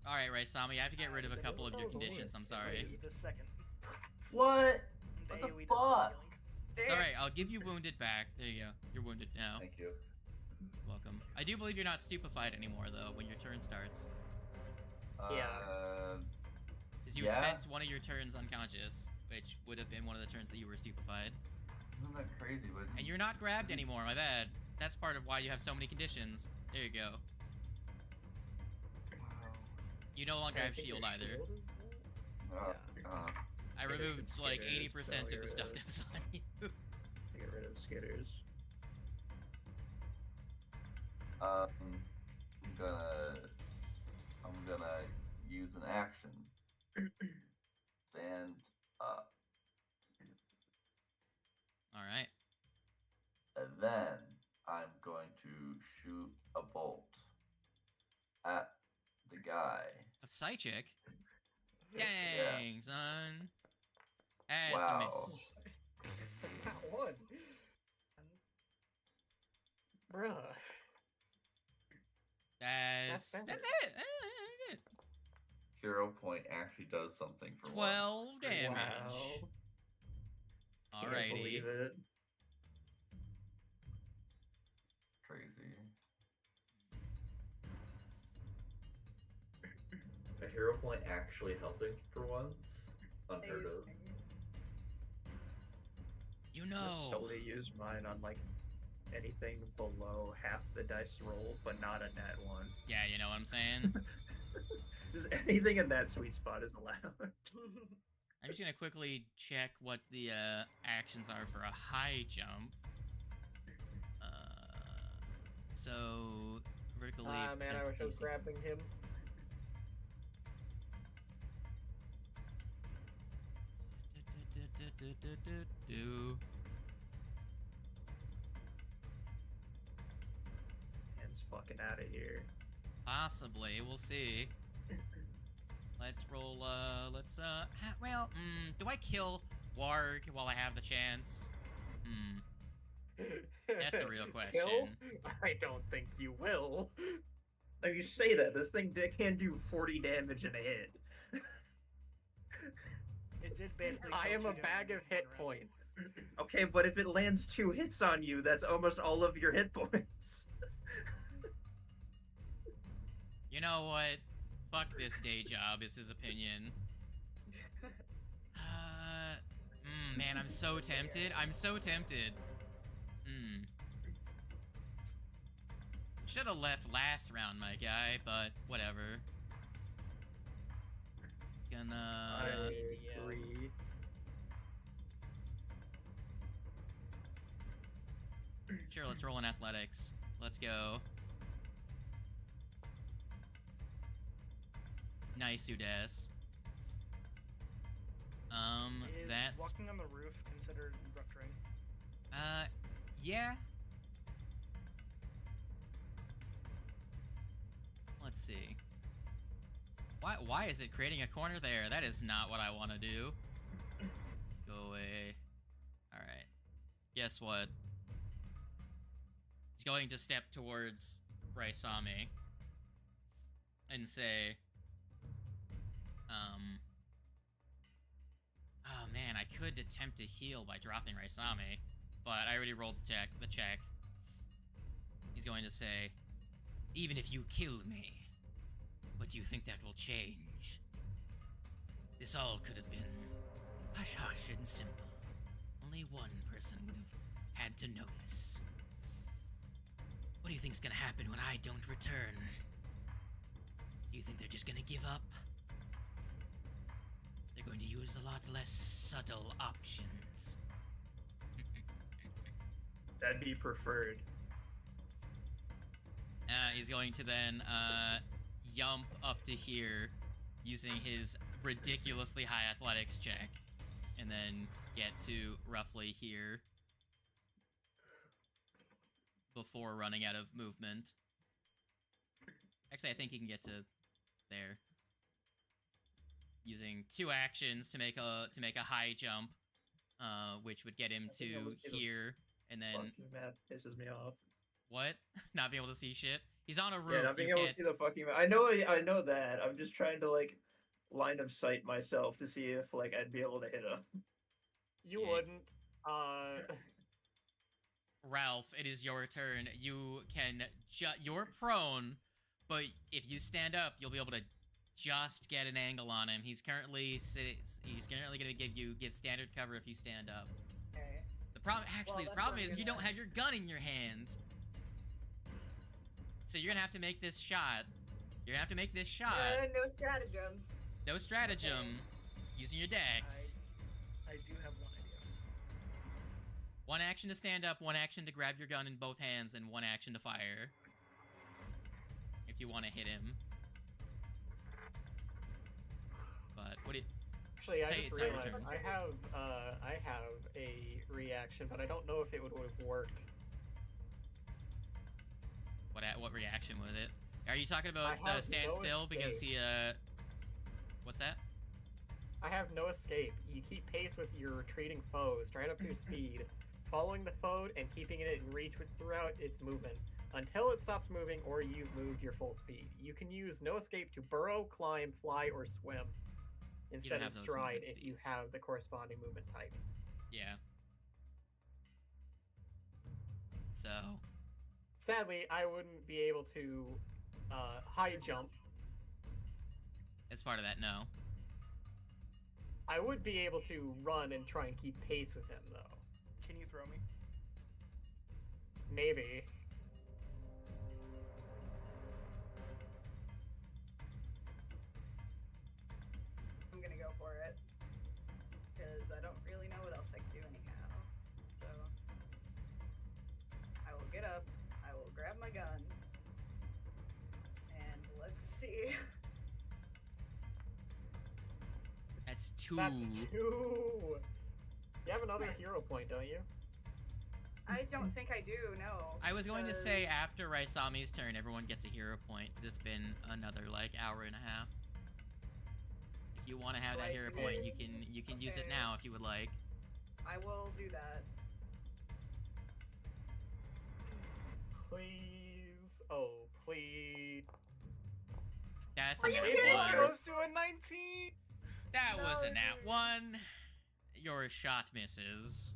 All right, Raisami, I have to get rid of a couple of your conditions. I'm sorry. Use the second. What? The What the AoE fuck? distance It's alright, I'll give you wounded back. There you go. You're wounded now. Thank you. Welcome. I do believe you're not stupefied anymore, though, when your turn starts. Yeah. Because you spent one of your turns unconscious, which would have been one of the turns that you were stupefied. Isn't that crazy? But And you're not grabbed anymore, my bad. That's part of why you have so many conditions. There you go. Wow. You no longer have shield either. I removed like 80% of the stuff that was on you. Get rid of skitters. I'm gonna use an action. Stand up. Alright. And then I'm going to shoot a bolt at the guy. Of Psychic? Yeah. Dang, son. As Wow. a miss. It's not one. Bruh. That's better. it. Hero point actually does something for 12 once. damage. Wow. Can't Alrighty. believe it. Crazy. A hero point actually helping for once? Unheard of. You I know. solely use mine on like anything below half the dice roll, but not a nat one. Yeah, you know what I'm saying? Just anything in that sweet spot is allowed. I'm just gonna quickly check what the actions are for a high jump. So vertical leap. Ah, man, I wish I was grabbing him. Man's fucking out of here. Possibly, we'll see. Let's roll. Do I kill Warg while I have the chance? That's the real question. Kill? I don't think you will. Now you say that, this thing can do 40 damage in a hit. It did basically. I kill am two a bag different of hit people in points. Okay, but if it lands 2 hits on you, that's almost all of your hit points. You know what? Fuck this day job, is his opinion. Man, I'm so tempted. I'm so tempted. Should have left last round, my guy, but whatever. Gonna. I agree. Sure, let's roll in athletics. Let's go. Nice, Udes. Is That's. walking on the roof considered rough terrain? Yeah. Let's see. Why is it creating a corner there? That is not what I want to do. Go away. Alright. Guess what? He's going to step towards Raisami and say, oh man, I could attempt to heal by dropping Raisami, but I already rolled the check. He's going to say, even if you killed me, what do you think that will change? This all could have been hush-hush and simple. Only one person would have had to notice. What do you think's gonna happen when I don't return? Do you think they're just gonna give up? They're going to use a lot less subtle options. That'd be preferred. He's going to then yump up to here using his ridiculously high athletics check, and then get to roughly here before running out of movement. Actually, I think he can get to there. Using 2 actions to make a high jump, which would get him to here, and then Fucking math pisses me off. what? Not being able to see shit. He's on a roof. Yeah, not being you able can't... to see the fucking map. I know that. I'm just trying to like line of sight myself to see if like I'd be able to hit him. You Yeah. wouldn't. Ralph, it is your turn. You can you're prone, but if you stand up, you'll be able to just get an angle on him. He's currently going to give standard cover if you stand up. Okay. The problem that's the problem what I'm is you gonna- don't have your gun in your hand. So you're going to have to make this shot. You're going to have to make this shot. No stratagem. No stratagem. Using your dex. I do have one idea. One action to stand up, one action to grab your gun in both hands, and one action to fire. If you want to hit him. But what do you... Actually, I Hey, just it's our realized turn. I have a reaction, but I don't know if it would have worked. What reaction with it? Are you talking about I have stand no still because escape. he what's that? I have no escape. You keep pace with your retreating foe, straight up to speed, following the foe and keeping it in reach throughout its movement until it stops moving or you've moved your full speed. You can use no escape to burrow, climb, fly, or swim instead have of those stride movement if you speeds. have the corresponding movement type. Yeah. So Sadly, I wouldn't be able to high jump. as part of that, no. I would be able to run and try and keep pace with him, though. Can you throw me? Maybe. I'm gonna go for it. Because I don't really know what else I can do anyhow. So I will get up, I will grab my gun, and let's see. That's two. That's 2. You have another hero point, don't you? I don't think I do, no. I was going to say because- after Raisami's turn, everyone gets a hero point. It's been another like hour and a half. If you want to have that Like, hero point, you can use it okay. now if you would like. I will do that. Please. Oh, please. That's Are a you nat kidding me? one. Goes to a 19. That was No, a nat dude. one. Your shot misses.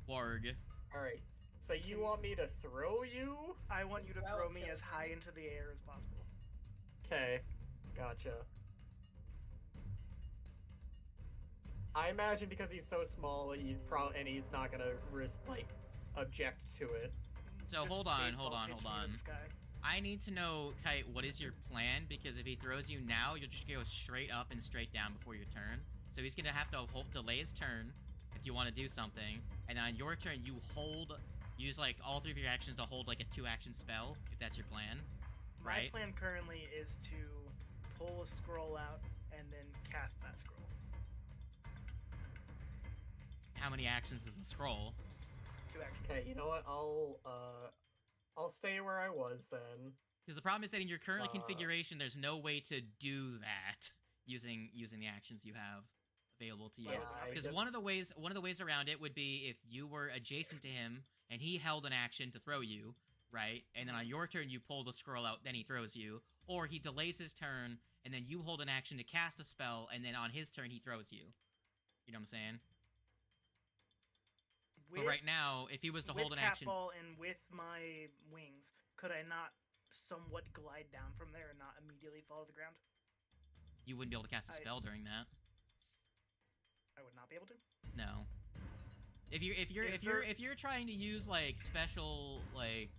Warg. Alright. So you want me to throw you? I want you to Well, throw me okay. as high into the air as possible. Okay. Gotcha. I imagine because he's so small, and he's not gonna object to it. So Just hold on, baseball pitch hold me to on. the sky. I need to know, Kite, what is your plan? Because if he throws you now, you'll just go straight up and straight down before your turn. So he's gonna have to delay his turn if you want to do something, and on your turn you use like all 3 of your actions to hold like a 2-action spell, if that's your plan. My Right. plan currently is to pull a scroll out and then cast that scroll. How many actions is the scroll? 2 actions. Okay, you know what? I'll stay where I was then. Because the problem is that in your current Uh, configuration, there's no way to do that using the actions you have available to you. Yeah, I Because guess- one of the ways around it would be if you were adjacent to him and he held an action to throw you, right? And then on your turn you pull the scroll out, then he throws you, or he delays his turn and then you hold an action to cast a spell, and then on his turn he throws you. You know what I'm saying? But right now, if he was to hold an action, Catball and with my wings, could I not somewhat glide down from there and not immediately fall to the ground? you wouldn't be able to cast a I- spell during that. I would not be able to. No. If you're trying to use like special like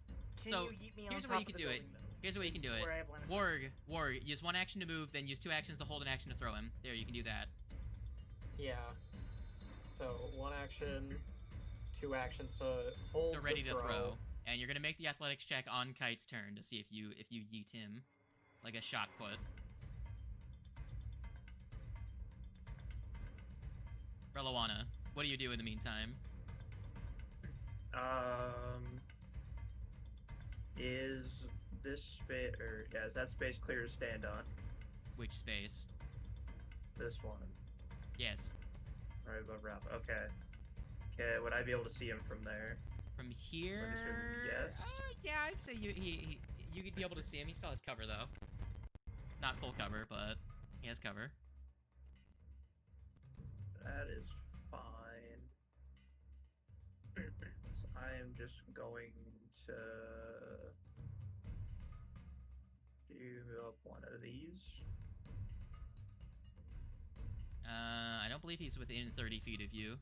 Can So, you heat me here's on the way top you of could the do it. building, though? Here's the way you can do it. Where I have line of sight. Warg, use 1 action to move, then use 2 actions to hold an action to throw him. There, you can do that. Yeah. So 1 action, 2 actions to hold. So ready to throw. And you're gonna make the athletics check on Kite's turn to see if you yeet him like a shot put. Relawana, what do you do in the meantime? Is this space, or yeah, is that space clear to stand on? Which space? This one, Yes. right above Ralph. Okay. Okay, would I be able to see him from there? From here? Yes. Yeah, I'd say you could be able to see him. He still has cover though. Not full cover, but he has cover. That is fine. So I am just going to do up one of these. I don't believe he's within 30 feet of you.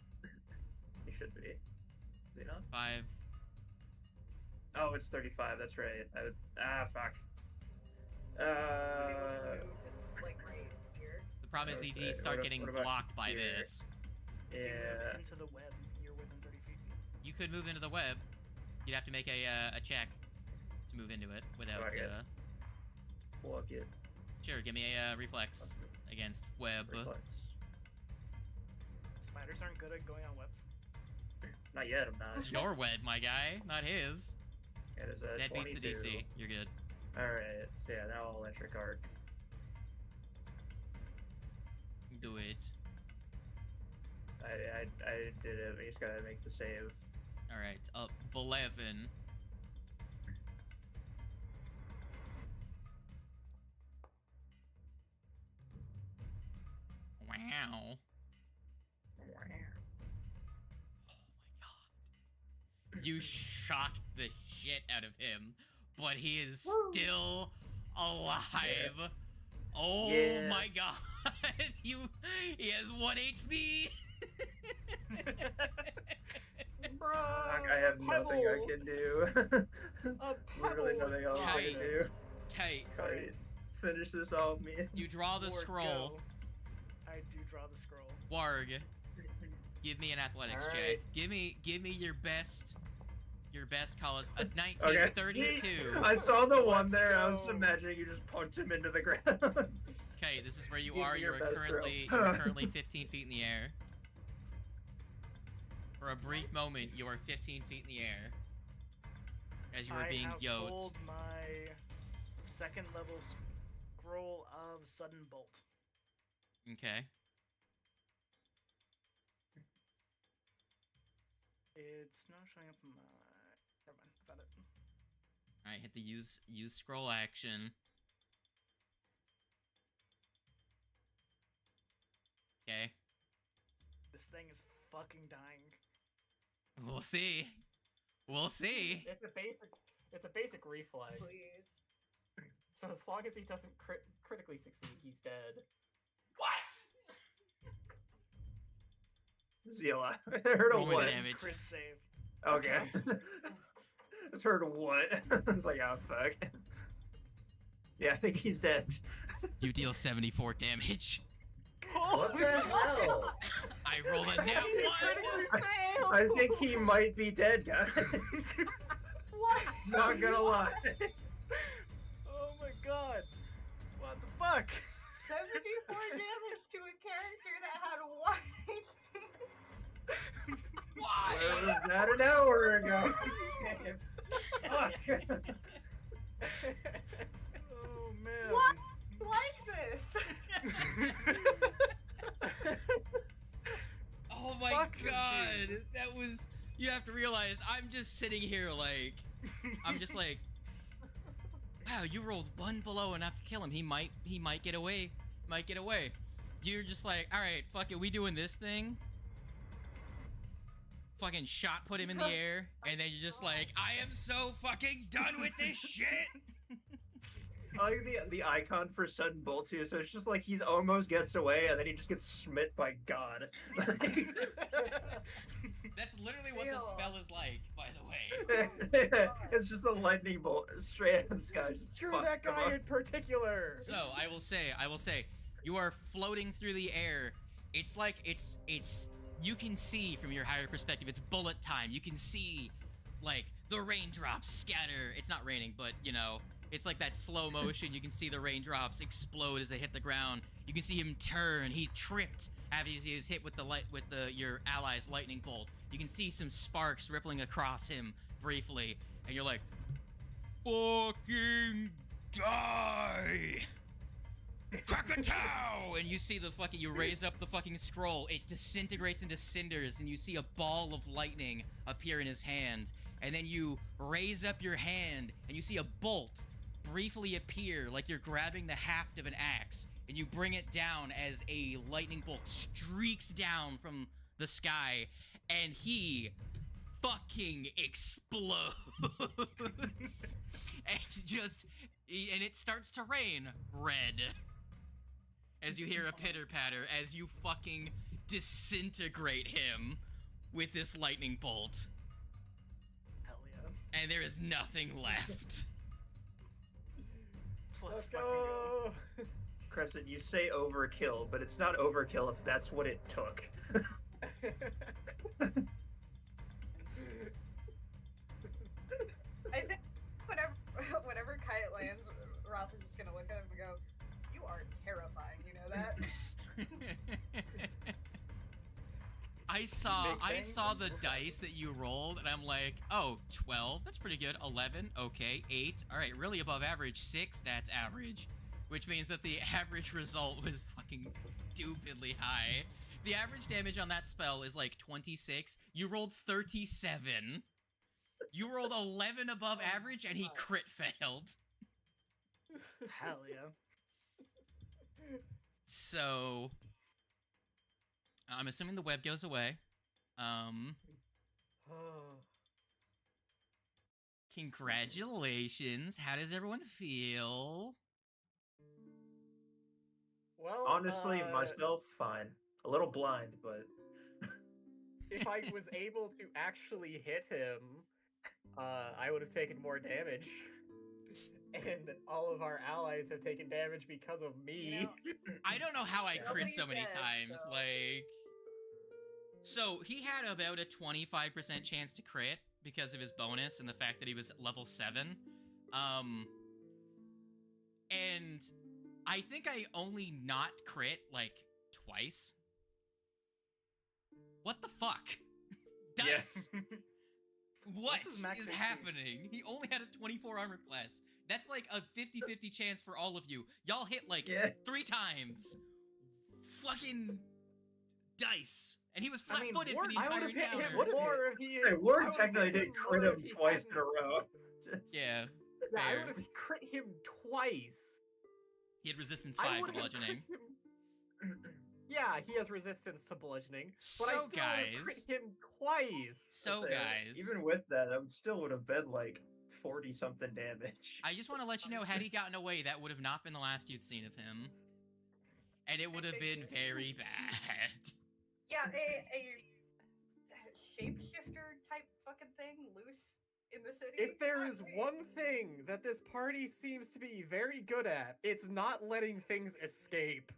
He should be. Is he not? 5. Oh, it's 35. That's right. Fuck. Maybe we'll move just like right here. The problem is Okay, he'd start what getting about blocked by here? this. If you Yeah. move into the web, you're within 30 feet. You could move into the web. You'd have to make a check to move into it without. Fuck it. Plug it. Sure, give me a reflex against web. Reflex. Spiders aren't good at going on webs. Not yet. I'm not. It's your web, my guy, not his. It is a That beats 22. the DC. You're good. Alright, so yeah, now I'll electric arc. Do it. I did it, we just gotta make the save. All right, up 11. Wow. You shocked the shit out of him, but he is still alive. Oh Yeah. my god. He has 1 HP. Fuck, I have nothing I can do. Literally nothing else I Kite. can do. Kite, Kite, finish this off me. you draw the Or scroll. go. I do draw the scroll. Warg, give me an athletics check. Alright. Give me your best college. A 19, Okay. 32. I saw the one there, Let's I was go. imagining you just punch him into the ground. Okay, this is where you Give are. me You your are best currently throw. you are currently 15 feet in the air. For a brief moment, you are 15 feet in the air as you are being I have yoked. pulled my second level scroll of sudden bolt. Okay. It's not showing up in my. Never mind, I found it. All right, hit the use scroll action. Okay, This thing is fucking dying. we'll see. We'll see. It's a basic reflex. Please. So as long as he doesn't critically succeed, he's dead. What? Is he alive? I heard a Roll me the what? damage. Crit save. Okay. I just heard a what? It's like, oh fuck. Yeah, I think he's dead. You deal 74 damage. What the hell? I roll a net one. I think he might be dead, guys. What? Not gonna lie. Oh my god. What the fuck? 74 damage to a character that had 1 HP. Why? Where was that an hour ago? Fuck. Oh man. What? Like this. Oh my Fuck this god, dude. that was. You have to realize, I'm just sitting here like, I'm just like, wow, you rolled one below enough to kill him. He might get away. Might get away. You're just like, all right, fuck it, we doing this thing. Fucking shot put him in the air, and then you're just like, I am so fucking done with this shit. I like the icon for sudden bolt too, so it's just like he's almost gets away and then he just gets smit by God. That's literally what the Ew. spell is like, by the way. It's just a lightning bolt straight out of the sky. Just Screw fucks that him guy up. in particular. So I will say, you are floating through the air. It's like it's you can see from your higher perspective. It's bullet time. You can see like the raindrops scatter. It's not raining, but you know, it's like that slow motion. You can see the raindrops explode as they hit the ground. You can see him turn. He tripped after he was hit with your ally's lightning bolt. You can see some sparks rippling across him briefly, and you're like, fucking die! Krakatow! And you see you raise up the fucking scroll. It disintegrates into cinders, and you see a ball of lightning appear in his hand. And then you raise up your hand, and you see a bolt briefly appear like you're grabbing the haft of an axe, and you bring it down as a lightning bolt streaks down from the sky, and he fucking explodes. And it starts to rain red as you hear a pitter patter as you fucking disintegrate him with this lightning bolt. Hell yeah. And there is nothing left. Let's fucking go. Crescent, you say overkill, but it's not overkill if that's what it took. I think whenever Kite lands, Ralph is just gonna look at him and go, "You are terrifying." You know that? I saw Big the bang. dice that you rolled, and I'm like, oh, 12, that's pretty good. 11, okay. 8, all right, really above average. 6, that's average. Which means that the average result was fucking stupidly high. The average damage on that spell is like 26. You rolled 37. You rolled 11 above Oh average, and he my. crit failed. Hell yeah. So, I'm assuming the web goes away. Congratulations. How does everyone feel? Well, Honestly, myself, fine. A little blind, but if I was able to actually hit him, I would have taken more damage. And all of our allies have taken damage because of me. You know, I don't know how I crit Nobody's so many dead, times. so- Like, so he had about a 25% chance to crit because of his bonus and the fact that he was level 7. And I think I only not crit like twice. What the fuck? Dice. What What's his max is HP? happening? He only had a 24 armor class. That's like a 50-50 chance for all of you. Y'all hit like Yeah. 3 times. Fucking dice. And he was I mean, flat-footed for the I entire would've hit him encounter. more if he. Hey, I Ward would've technically hit him did crit more him if he twice in hadn't- a row. Yeah, Yeah, I fair. would have crit him twice. He had resistance I 5 to would've bludgeoning. crit him- Yeah, he has resistance to bludgeoning, but I So, still would've guys. crit him twice. So, guys. Even with that, I still would have been like 40-something damage. I just want to let you know, had he gotten away, that would have not been the last you'd seen of him. And it would have been very bad. Yeah, a shapeshifter type fucking thing loose in the city. If there Not is great. one thing that this party seems to be very good at, it's not letting things escape.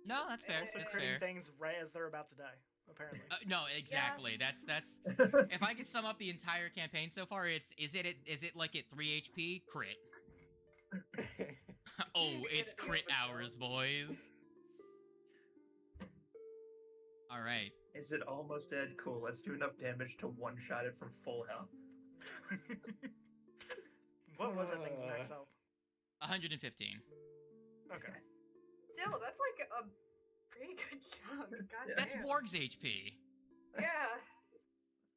No, that's fair. Also That's critting fair. things right as they're about to die, apparently. No, exactly. That's if I could sum up the entire campaign so far, is it like at 3 HP? Crit. Oh, it's crit hours, boys. All right. Is it almost dead? Cool, let's do enough damage to one-shot it from full health. What was that thing's max health? 115. Okay. Still, that's like a pretty good chunk. God That's damn. Warg's HP. Yeah.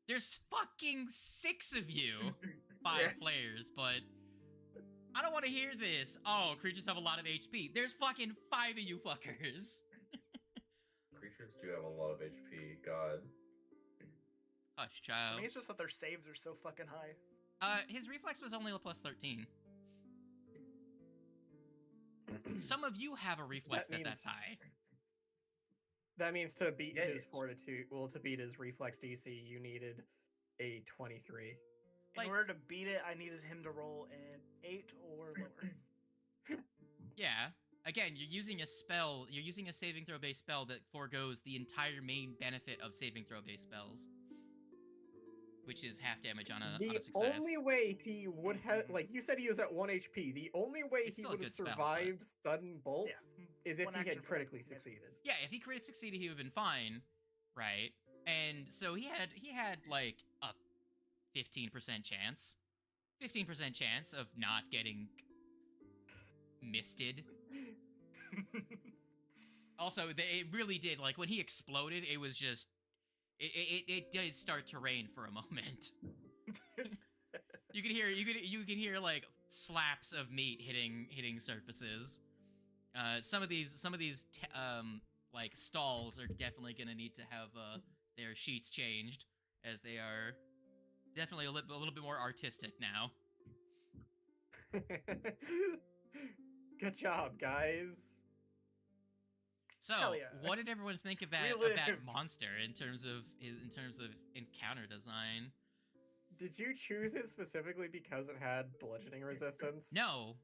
There's fucking 6 of you. 5 Yeah. players, but I don't want to hear this. Oh, creatures have a lot of HP. There's fucking 5 of you fuckers. Creatures do have a lot of HP. God. Hush, I child. mean, it's just that their saves are so fucking high. His reflex was only a plus 13. Some of you have a reflex That that's means- high. That means to beat Yeah, his it's- fortitude, well, to beat his reflex DC, you needed a 23. In Like- order to beat it, I needed him to roll an 8 or lower. Yeah. Again, you're using a spell, you're using a saving throw based spell that foregoes the entire main benefit of saving throw based spells. Which is half damage on a The success. only way he would have, like you said, he was at 1 HP. The only way It's he still a would good have spell, but- survived sudden bolt Yeah. is if One he had action point, critically maybe. succeeded. Yeah, if he crit succeeded, he would have been fine, right? And so he had like a 15% chance. 15% chance of not getting misted. Also, it really did, like, when he exploded, it was just, it did start to rain for a moment. You can hear like slaps of meat hitting surfaces. Some of these like stalls are definitely gonna need to have their sheets changed, as they are definitely a little bit more artistic now. Good job, guys. So, Hell yeah. what did everyone think of We that lived. monster in terms of encounter design? Did you choose it specifically because it had bludgeoning resistance? No,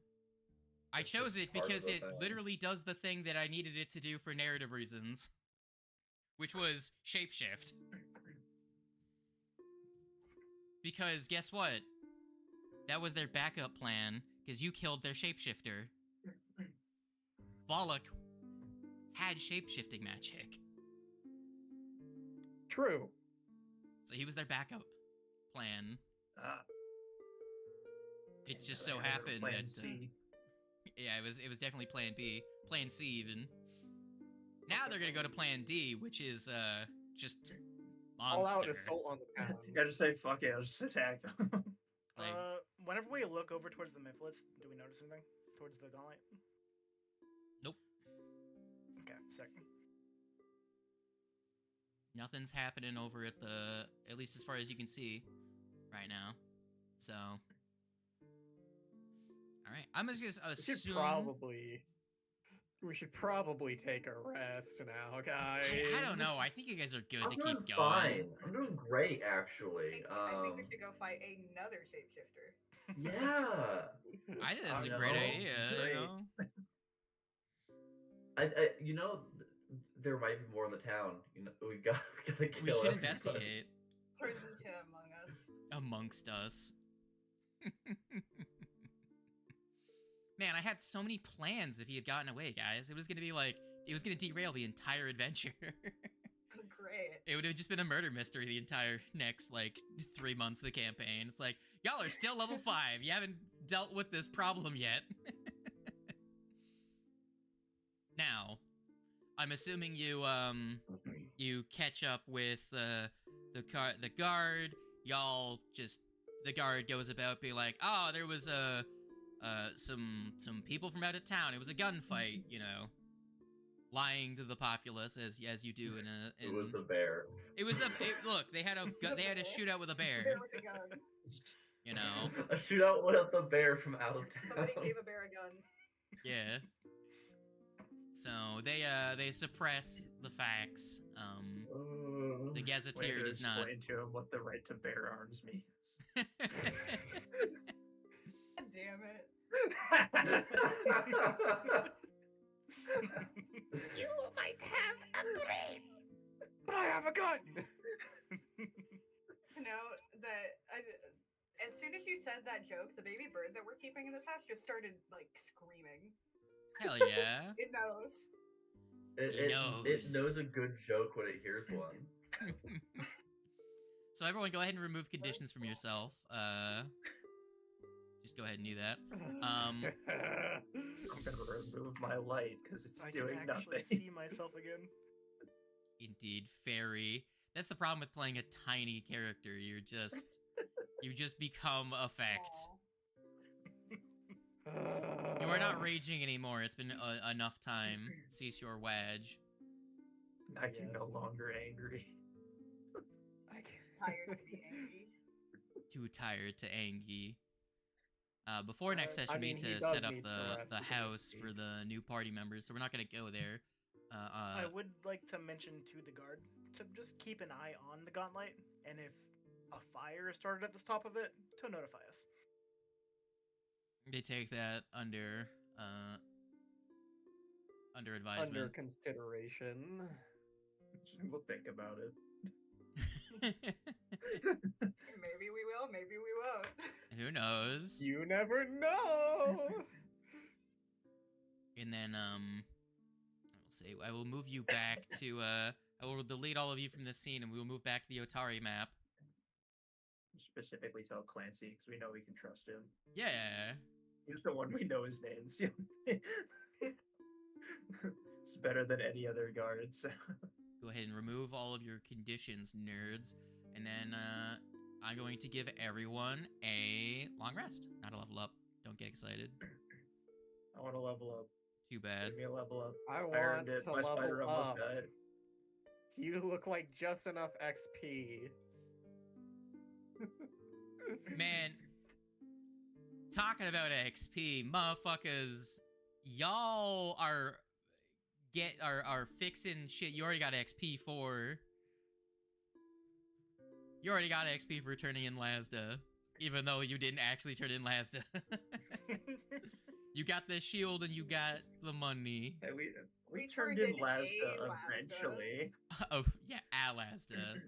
I It's chose just it part of because the it thing. literally does the thing that I needed it to do for narrative reasons, which was shapeshift. Because guess what? That was their backup plan, because you killed their shapeshifter. Volok had shapeshifting magic, True. so he was their backup plan. Ah, It just I so had a happened plan that C. yeah, it was definitely Plan B, Plan C even. Now they're gonna go to Plan D, which is just All out monster. assault on the town. You gotta say fuck it, I'll just attack. Like, Whenever we look over towards the Mifflets, do we notice anything towards the gauntlet? nope, Okay, sick. nothing's happening over at the, at least as far as you can see right now. So, all right, I'm just gonna assume. We should probably take a rest now, guys. I don't know. I think you guys are good I'm to doing keep going. fine. I'm doing great, actually. I think we should go fight another shapeshifter. Yeah. I think that's I a great know. idea. Great. You know? You know, there might be more in the town. You know, we gotta kill We should everybody. investigate Turns into Among Us. amongst us. Man, I had so many plans if he had gotten away, guys. It was gonna be like, it was gonna derail the entire adventure. Great. It would have just been a murder mystery the entire next, like, 3 months of the campaign. It's like, y'all are still level 5. You haven't dealt with this problem yet. Now, I'm assuming you, you catch up with, the guard. Y'all just, the guard goes about being like, oh, there was some people from out of town. It was a gunfight, you know, lying to the populace as you do in a. It was a bear. Look, they had a shootout with a bear. Bear with a gun. You know, A shootout with the bear from out of town. Somebody gave a bear a gun. yeah. So they suppress the facts. The Way gazetteer to does not. explain to him what the right to bear arms means. God damn it. You might have a brain, but I have a gun. To know that as soon as you said that joke, the baby bird that we're keeping in this house just started like screaming. Hell yeah. It knows. It knows a good joke when it hears one. So everyone, go ahead and remove conditions from yourself. Just go ahead and do that. I'm gonna remove my light because it's I can doing actually nothing. see myself again. Indeed, fairy. That's the problem with playing a tiny character. You just become effect. Aw. You are not raging anymore. It's been enough time. Cease your wage. I can no Yes. longer angry. I can't. Tired to be angry. Too tired to angy. Before next session, I we mean, need he to does set up need to rest the because house he- for the new party members, so we're not gonna go there. I would like to mention to the guard to just keep an eye on the gauntlet, and if a fire is started at the top of it, to notify us. They take that under advisement. Under consideration. We'll think about it. Maybe we will, maybe we won't. Who knows? You never know. And then I will say I will move you back to I will delete all of you from this scene, and we will move back to the Otari map. Specifically tell Clancy because we know we can trust him. Yeah. He's the one we know his names. It's better than any other guards. Go ahead and remove all of your conditions, nerds. And then I'm going to give everyone a long rest, not a level up. Don't get excited. I want to level up. Too bad. Give me a level up. I I want earned it. to My level spider almost up. died. You look like just enough XP. Man, talking about XP, motherfuckers, y'all are fixing shit you already got XP for. You already got XP for turning in Lasda, even though you didn't actually turn in Lasda. You got the shield and you got the money. Hey, we We turned turned in in Lasda a Lasda. eventually. Oh, yeah, a Lasda.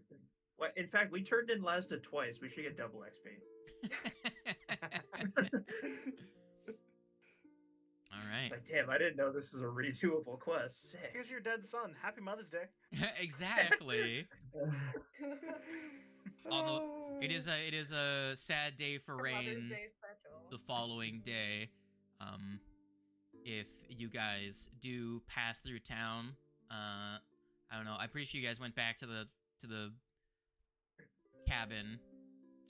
Well, in fact, we turned in Lasda twice. We should get double XP. All right. Like, damn, I didn't know this is a redoable quest. Sick. Here's your dead son. Happy Mother's Day. Exactly. Although it is a sad day for For Mother's Rain Day special. the following day. If you guys do pass through town, I don't know. I'm pretty sure you guys went back to the cabin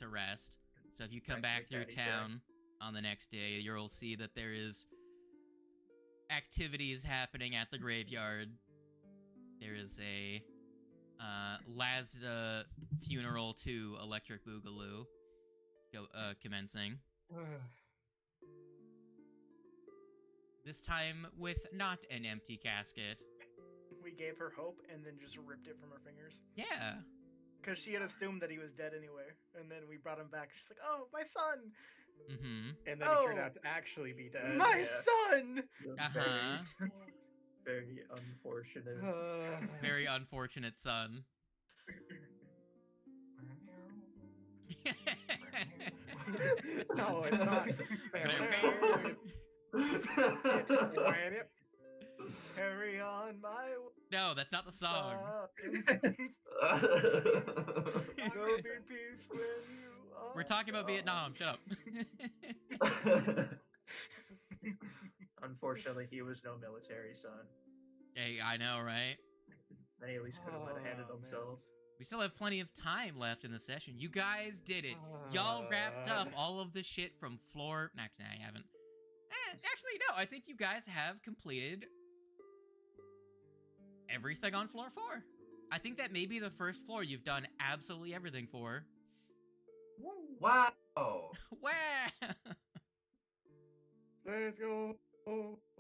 to rest. So if you come back through town on the next day, you'll see that there is activities happening at the graveyard. There is a Lasda funeral to Electric Boogaloo commencing. This time with not an empty casket. We gave her hope and then just ripped it from her fingers. Yeah. Because she had assumed that he was dead anyway. And then we brought him back. She's like, oh, my son! Mm-hmm. And then he turned Oh. out to actually be dead. My yeah. son! Uh-huh. Very unfortunate. Very unfortunate son. No, it's not. Carry on my No, that's not the song. There'll be peace when you are. We're talking about Vietnam. Shut up. Unfortunately, he was no military son. Hey, I know, right? Then he at least could have handled Oh, man. himself. We still have plenty of time left in the session. You guys did it. Y'all wrapped up all of the shit from floor... Actually, I haven't. Actually, no. I think you guys have completed everything on floor 4. I think that may be the first floor you've done absolutely everything for. Wow. Wow! Let's go.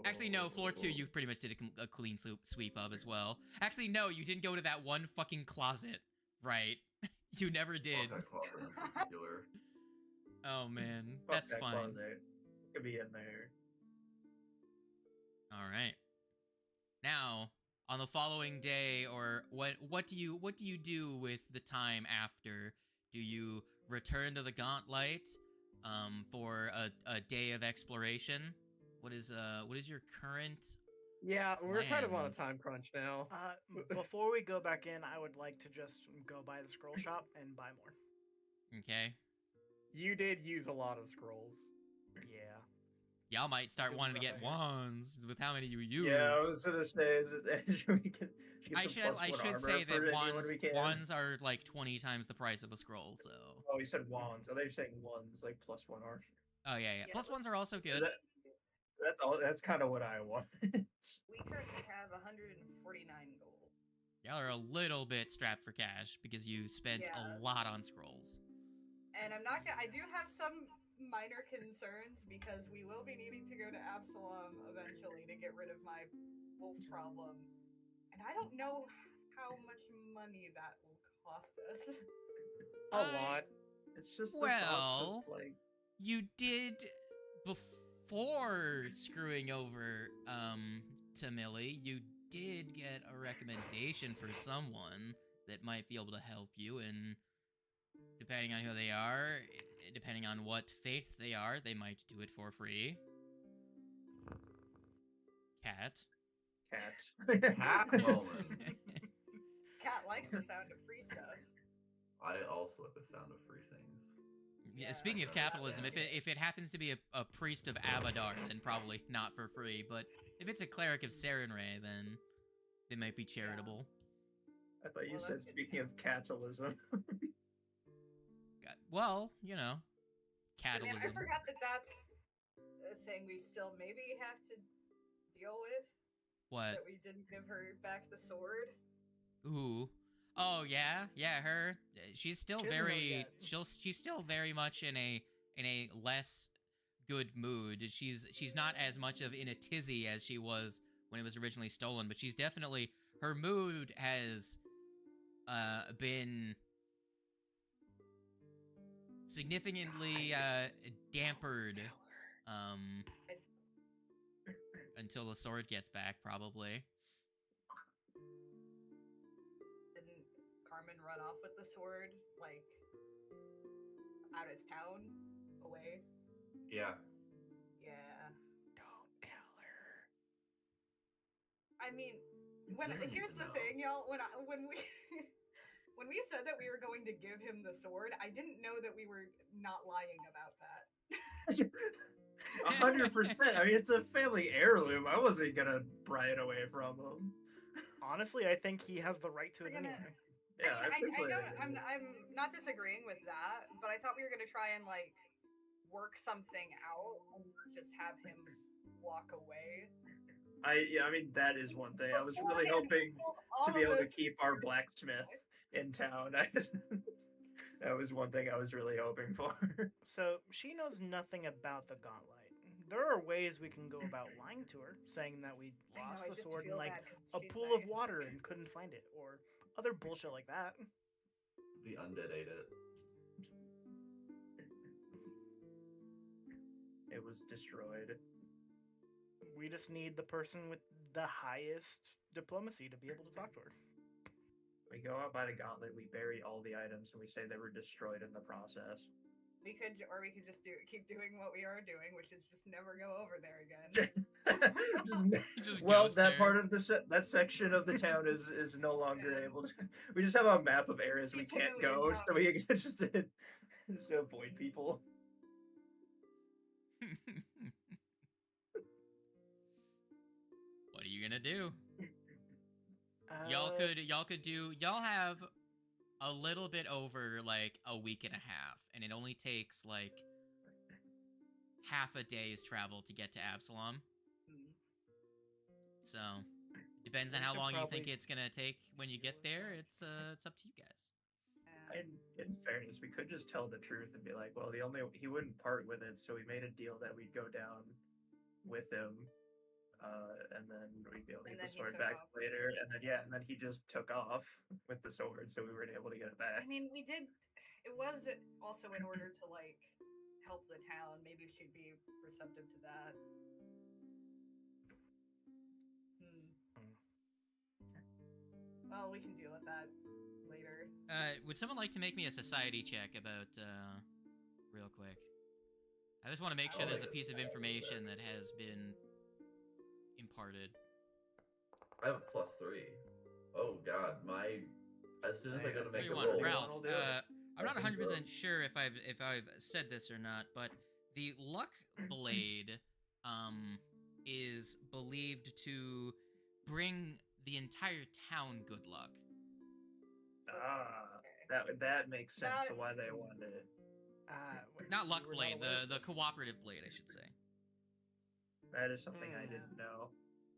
Actually, no. Floor 2, you pretty much did a clean sweep of as well. Actually, no. You didn't go to that one fucking closet, right? You never did. Fuck that closet in particular. Oh, man. Fuck That's that fine. closet. Could be in there. All right. Now, on the following day, or what do you do with the time after? Do you return to the Gauntlet for a day of exploration? What is your current? Yeah, we're kind of on a plans? time crunch now. Before we go back in, I would like to just go by the scroll shop and buy more. Okay. You did use a lot of scrolls. Yeah. Y'all might start Doing wanting to rough get right now. wands with how many you use. Yeah, I was gonna say, I should say that wands are like 20 times the price of a scroll. So. Oh, you said wands. I thought you were saying ones, like plus one arch. Oh yeah. Yeah. Plus ones are also good. That's all. That's kind of what I want. We currently have 149 gold. Y'all are a little bit strapped for cash because you spent Yeah. a lot on scrolls. And I'm not gonna. I do have some minor concerns because we will be needing to go to Absalom eventually to get rid of my wolf problem, and I don't know how much money that will cost us. A lot. It's just the Well, thoughts of, like, You did before screwing over to Millie, you did get a recommendation for someone that might be able to help you, and depending on who they are, depending on what faith they are, they might do it for free. Cat. Cat moment. Cat likes the sound of free stuff. I also like the sound of free things. Yeah, Yeah. speaking of capitalism, if it happens to be a priest of Abadar, then probably not for free. But if it's a cleric of Sarenrae, then they might be charitable. I thought you Well, said that's good. speaking of capitalism. Well, you know, I mean, capitalism. I forgot that that's thing we still maybe have to deal with. What? That we didn't give her back the sword. Ooh. Oh yeah, yeah. Her. She's still She doesn't know very. yet. She's still very much in a less good mood. She's not as much of in a tizzy as she was when it was originally stolen, but she's definitely, her mood has been significantly dampered until the sword gets back, probably. Didn't Carmen run off with the sword, like, out of town, away? Yeah. Yeah. Don't tell her. I mean, She doesn't need here's to the know. thing, y'all. When we when we said that we were going to give him the sword, I didn't know that we were not lying about that. 100%. I mean, it's a family heirloom. I wasn't gonna pry it away from him. Honestly, I think he has the right to We're it gonna- anyway. Yeah, I mean, I appreciate don't. it. I'm not disagreeing with that, but I thought we were gonna try and like work something out and not just have him walk away. I mean, that is one thing. I was really Beforehand, hoping pulled to all be of able to this- keep our blacksmith in town. That was one thing I was really hoping for. So she knows nothing about the gauntlet. There are ways we can go about lying to her, saying that we I know, lost I the just sword in feel like bad 'cause a she's pool of nice. water and couldn't find it, or other bullshit like that. The undead ate it. It was destroyed. We just need the person with the highest diplomacy to be able to talk to her. We go out by the gauntlet, we bury all the items, and we say they were destroyed in the process. We could just keep doing what we are doing, which is just never go over there again. Just well, ghost that her. part of that section of the town is no longer Yeah. able to. We just have a map of areas we can't Continually go, not- so we can just avoid people. What are you gonna do? Uh, Y'all have a little bit over like a week and a half, and it only takes like half a day's travel to get to Absalom. Hmm. So depends on We how should long you think probably- it's gonna take when you get there. It's up to you guys. In fairness, we could just tell the truth and be like, well, he wouldn't part with it, so we made a deal that we'd go down with him, and then we'd be able to And get the then he sword took back off. later, and then he just took off with the sword, so we weren't able to get it back. I mean, we did. It was also in order to like help the town. Maybe she'd be receptive to that. Well, we can deal with that later. Would someone like to make me a society check about real quick? I just want to make sure I'll there's a make a piece of society information check. that has been imparted. I have a +3. Oh god, as soon as I go to Tell make you a what, roll, Ralph, I'll do it. I'm not I think 100% sure if I've said this or not, but the luck blade is believed to bring the entire town good luck. Ah, Okay. that makes sense That- to why they wanted it. Not luck we were not blade, aware of the this. cooperative blade, I should say. That is something I Hmm. didn't know.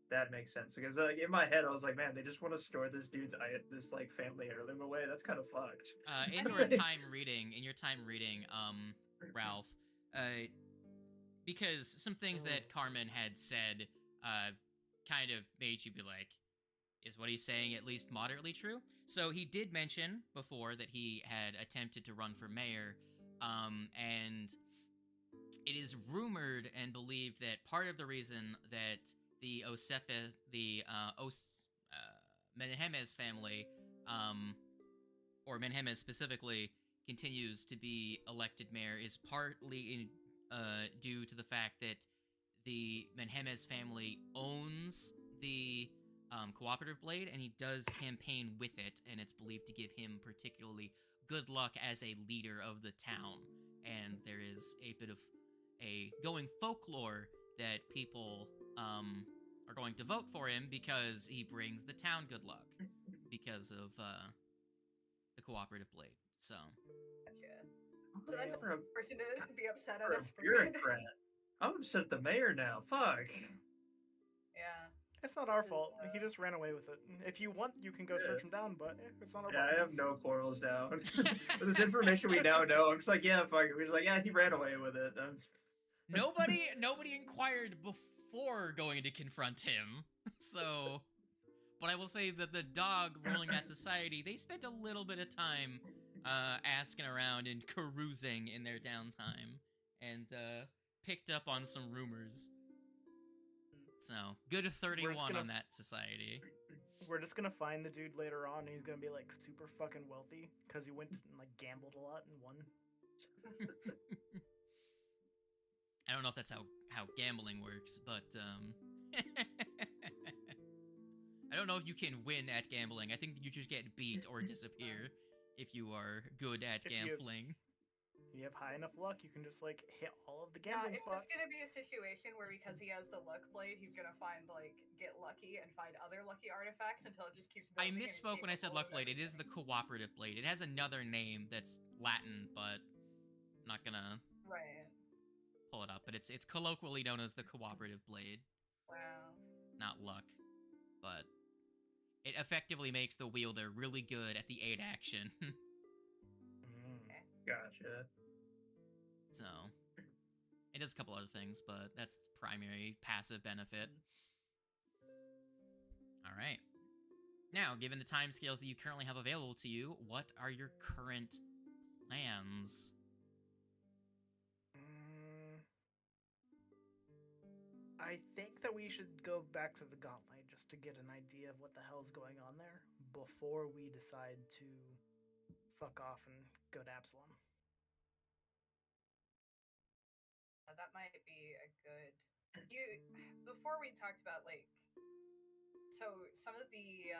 That makes sense because in my head I was like, man, they just want to store this dude's this like family heirloom away. That's kind of fucked. In your time reading, Ralph, because some things that Carmen had said, kind of made you be like, is what he's saying at least moderately true? So he did mention before that he had attempted to run for mayor, and it is rumored and believed that part of the reason that the Menhemes family, or Menhemes specifically, continues to be elected mayor is partly due to the fact that the Menhemes family owns the cooperative blade, and he does campaign with it, and it's believed to give him particularly good luck as a leader of the town. And there is a bit of a going folklore that people are going to vote for him because he brings the town good luck because of the cooperative blade. So Gotcha. So that's a For a, person to be upset at for a us for. bureaucrat. I'm upset at the mayor now. Fuck. Yeah. It's not our This is, fault. He just ran away with it. If you want, you can go Yeah. search him down, but it's not our Yeah, fault. I have no quarrels now. With this information we now know, I'm just like, yeah, fuck it. We're just like, yeah, he ran away with it. That's... Nobody inquired before going to confront him. So, but I will say that the dog ruling that society, they spent a little bit of time asking around and carousing in their downtime and picked up on some rumors. So, good 31 on that society. We're just gonna find the dude later on, and he's gonna be like super fucking wealthy because he went and like gambled a lot and won. I don't know if that's how gambling works, but I don't know if you can win at gambling. I think you just get beat or disappear if you are good at If you- gambling. You have high enough luck, you can just like hit all of the Yeah, gambling it's spots. just gonna be a situation where because he has the luck blade, he's gonna find get lucky and find other lucky artifacts until it just keeps I building. and he's misspoke when I said capable luck of blade. It is the everything. cooperative blade. It has another name that's Latin, but I'm not gonna Right. pull it up. But it's colloquially known as the cooperative blade, Wow. not luck. But it effectively makes the wielder really good at the 8 action. Gotcha. So, it does a couple other things, but that's the primary passive benefit. Alright. Now, given the timescales that you currently have available to you, what are your current plans? I think that we should go back to the Gauntlet just to get an idea of what the hell's going on there before we decide to fuck off and go to Absalom. That might be a good. Before we talked about so some of the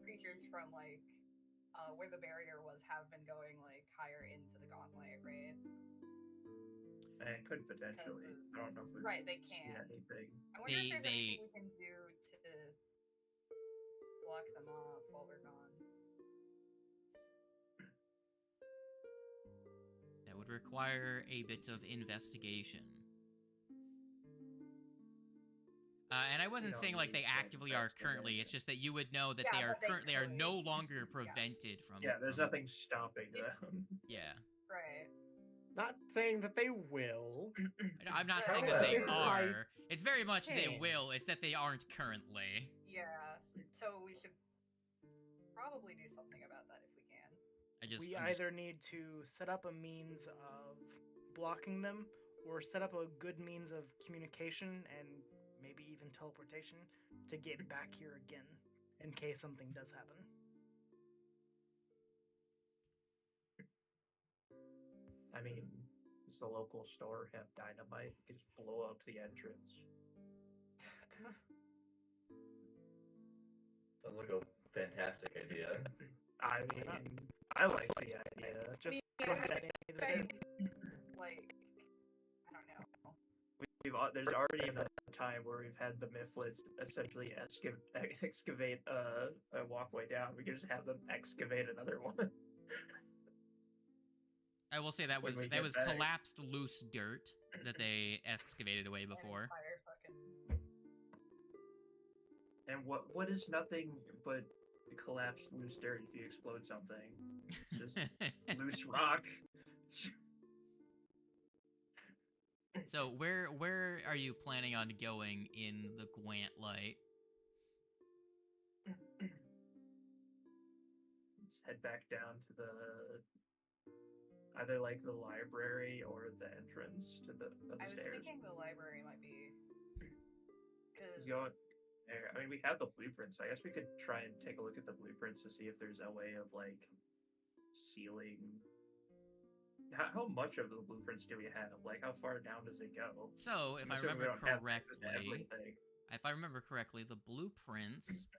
creatures from where the barrier was have been going higher into the Gauntlet, right? And could potentially. I don't know if we Right, they see can. anything. I wonder if there's anything we can do to block them off while we're gone. That would require a bit of investigation. And I wasn't saying like they actively are currently. It's just that you would know that Yeah, they are but they they are could. no longer prevented from. Yeah, there's from- nothing stopping them. Yeah. Right. Not saying that they will. I'm not Yeah, saying but that they this is are. It's very much they Hey. will. It's that they aren't currently. Yeah. So we should probably do something about that if we can. I'm just either need to set up a means of blocking them or set up a good means of communication and maybe even teleportation to get back here again in case something does happen. I mean, does the local store have dynamite? You can just blow up the entrance. Sounds like a fantastic idea. I mean, I like the idea. Just Yeah, from I that would day, say, this- I don't know. There's already been a time where we've had the Mifflets essentially excavate a walkway down. We could just have them excavate another one. I will say that When was we get back. collapsed loose dirt that they excavated away An before. entire fucking. And what is nothing but collapsed loose dirt if you explode something? It's just loose rock. So where are you planning on going in the Gwant light? Let's head back down to the either like the library or the entrance to the I was stairs. thinking the library might be. Because. Go there. I mean, we have the blueprints. So I guess we could try and take a look at the blueprints to see if there's a way of like sealing. How much of the blueprints do we have? Like, how far down does it go? So if I I'm assuming we remember don't have access to correctly, everything. if I remember correctly, the blueprints,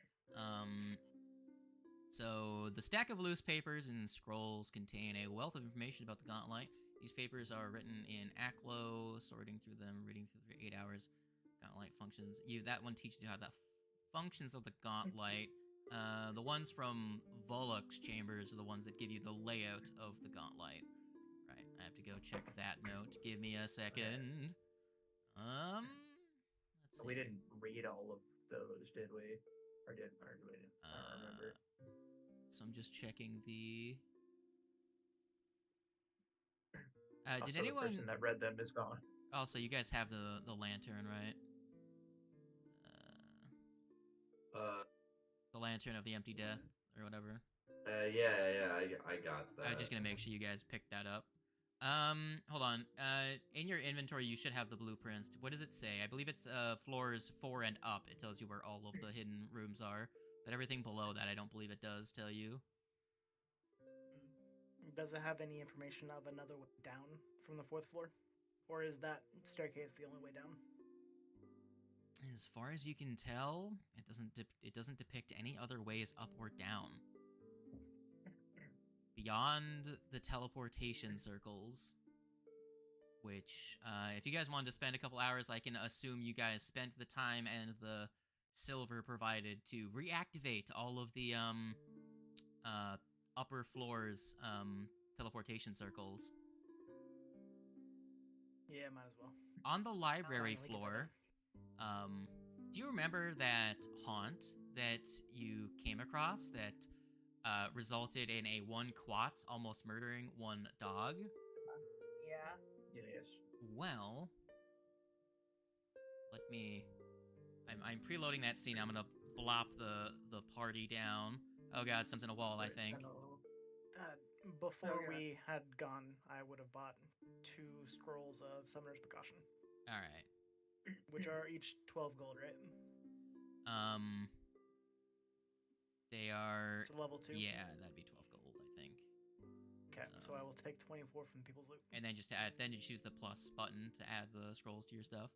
so the stack of loose papers and scrolls contain a wealth of information about the Gauntlet. These papers are written in Aklo, sorting through them, reading through for 8 hours. Gauntlet functions. That one teaches you how the functions of the Gauntlet. The ones from Volok's chambers are the ones that give you the layout of the Gauntlet. Right, I have to go check that note. Give me a second. Let's see. We didn't read all of those, did we? Or did we? I don't remember. So I'm just checking the. Also, Did the anyone? person that read them is gone. Also, you guys have the lantern, right? The lantern of the empty death or whatever. I got that. I'm just gonna make sure you guys pick that up. Hold on. In your inventory, you should have the blueprints. What does it say? I believe it's floors 4 and up. It tells you where all of the hidden rooms are. But everything below that, I don't believe it does tell you. Does it have any information of another way down from the 4th floor? Or is that staircase the only way down? As far as you can tell, it doesn't depict any other ways up or down. Beyond the teleportation circles, which, if you guys wanted to spend a couple hours, I can assume you guys spent the time and the silver provided to reactivate all of the, upper floors, teleportation circles. Yeah, might as well. On the library Finally get that floor, do you remember that haunt that you came across that resulted in a 1 quats almost murdering 1 dog? Yeah. Yes. Well, let me. I'm preloading that scene. I'm gonna blop the party down. Oh god, something's in a wall. I think. Before Okay. we had gone, I would have bought 2 scrolls of Summoner's Precaution, All right. which are each 12 gold, right? They are. It's a level 2. Yeah, that'd be 12 gold, I think. Okay, so I will take 24 from people's loot. And then just to add, then you choose the plus button to add the scrolls to your stuff.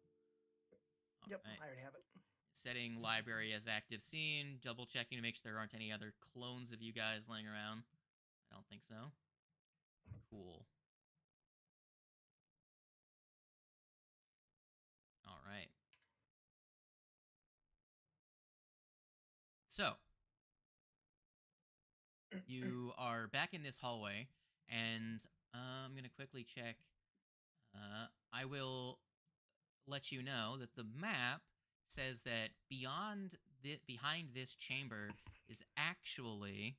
Yep, Alright. I already have it. Setting library as active scene, double checking to make sure there aren't any other clones of you guys laying around. I don't think so. Cool. All right. So, you are back in this hallway, and I'm going to quickly check. I will let you know that the map says that behind this chamber is actually,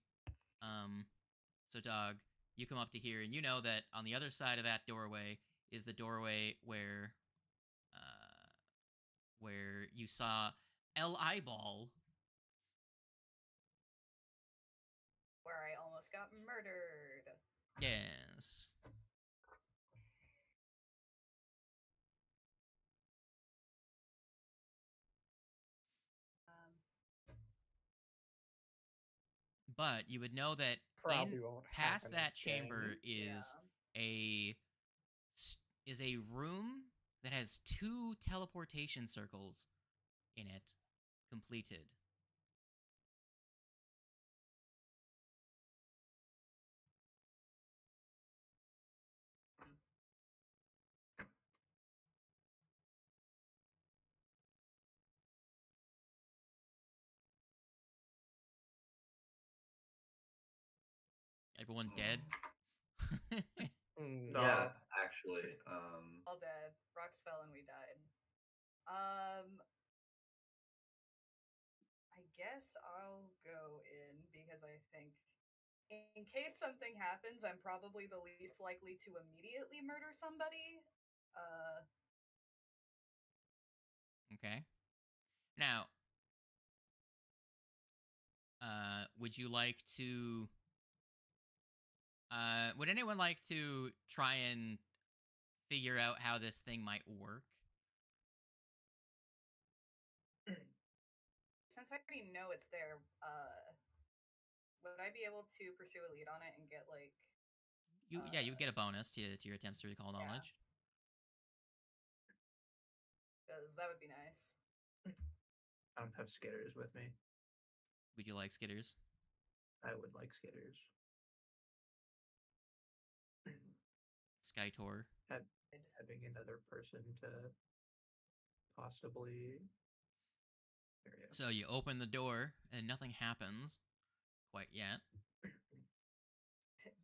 so dog, you come up to here, and you know that on the other side of that doorway is the doorway where you saw El Eyeball. Where I almost got murdered. Yes. But you would know that Probably won't past happen that again. chamber is a room that has 2 teleportation circles in it completed. Everyone dead? Mm, No. Yeah, actually. All dead. Rocks fell and we died. I guess I'll go in because I think in case something happens, I'm probably the least likely to immediately murder somebody. Okay. Now, would you like to... would anyone like to try and figure out how this thing might work? Since I already know it's there, would I be able to pursue a lead on it and get like? Yeah, you would get a bonus to your attempts to recall knowledge. Because that would be nice. I don't have skitters with me. Would you like skitters? I would like skitters. Skytor. Having another person to possibly. There we go. So you open the door and nothing happens quite yet.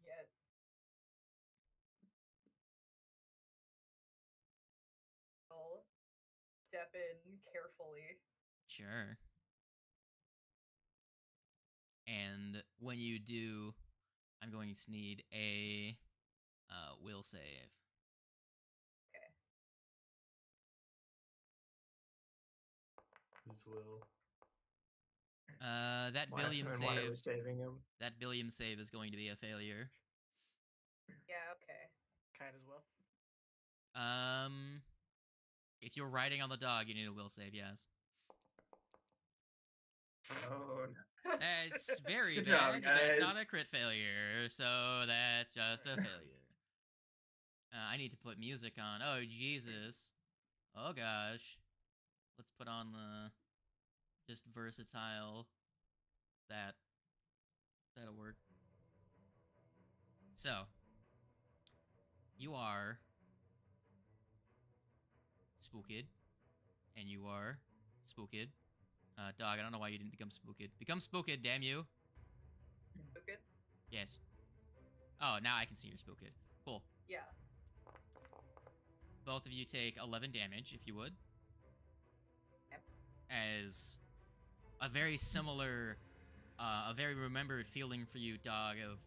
Yet. step in carefully. Sure. And when you do, I'm going to need a will save. Okay. Whose will? That Billiam And why are we save. saving him? That Billiam save is going to be a failure. Yeah, okay. Kite as well. If you're riding on the dog, you need a will save. Yes. Oh, It's very Good bad, job, but that's guys. not a crit failure, so that's just a failure. I need to put music on. Oh, Jesus. Oh, gosh. Let's put on the just versatile. That'll work. So, you are spooked, and you are spooked. Dog, I don't know why you didn't become spooked. Become spooked, damn you. Spooked? Yes. Oh, now I can see you're spooked. Cool. Yeah. Both of you take 11 damage, if you would. Yep. As a very similar, a very remembered feeling for you, dog, of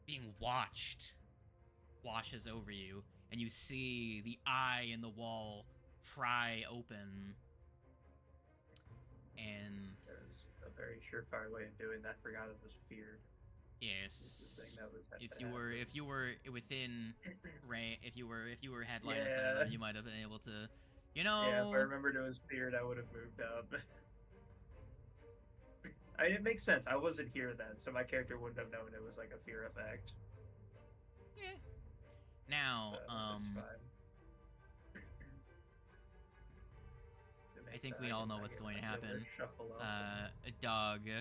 being watched washes over you, and you see the eye in the wall pry open. And there's a very surefire way of doing that. Forgot it was feared. yes, That was if you were within range, if you were had line of sight Yeah. on them, you might have been able to, you know. Yeah, if I remembered it was feared, I would have moved up. It makes sense. I wasn't here then, so my character wouldn't have known it was like a fear effect. Yeah. Now, That's fine. I think we all know what's going to happen. A A dog. Mm-hmm.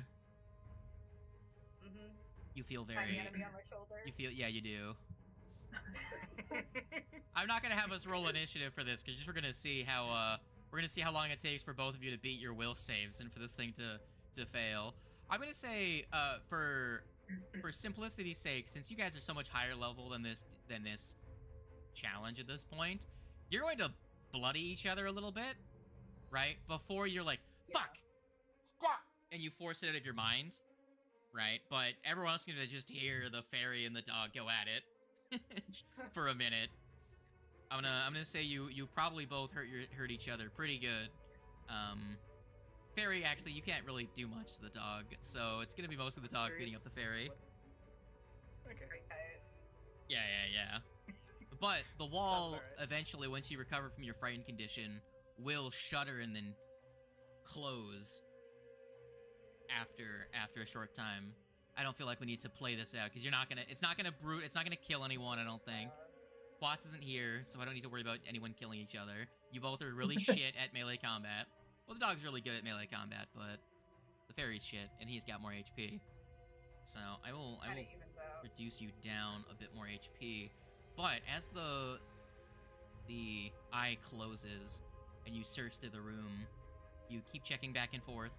You feel Tiny very. enemy on my shoulder. You feel, yeah, you do. I'm not gonna have us roll initiative for this because we're gonna see how long it takes for both of you to beat your will saves and for this thing to fail. I'm gonna say for simplicity's sake, since you guys are so much higher level than this challenge at this point, you're going to bloody each other a little bit, right? Before you're like, fuck, stop, and you force it out of your mind, right? But everyone's gonna just hear the fairy and the dog go at it for a minute. I'm gonna say you probably both hurt each other pretty good. Fairy, actually, you can't really do much to the dog, so it's gonna be mostly the dog beating up the fairy. Okay. Great kite. Yeah. But the wall, alright. eventually, once you recover from your frightened condition, will shudder and then close after a short time. I don't feel like we need to play this out because it's not gonna kill anyone, I don't think. Quats isn't here, so I don't need to worry about anyone killing each other. You both are really shit at melee combat. Well, the dog's really good at melee combat, but the fairy's shit, and he's got more HP. So I will Kinda evens out. reduce you down a bit more HP. But as the eye closes and you search through the room, you keep checking back and forth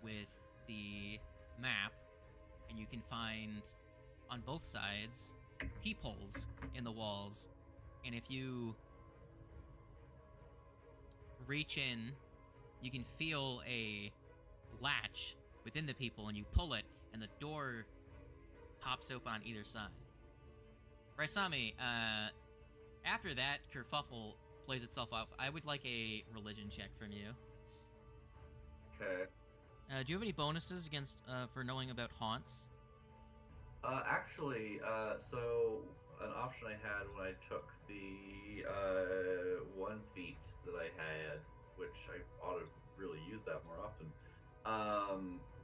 with the map, and you can find on both sides peepholes in the walls. And if you reach in, you can feel a latch within the peephole, and you pull it, and the door pops open on either side. Raisami, after that kerfuffle plays itself out, I would like a religion check from you. Okay. Do you have any bonuses against for knowing about haunts? Actually, so an option I had when I took the 1 feat that I had, which I ought to really use that more often,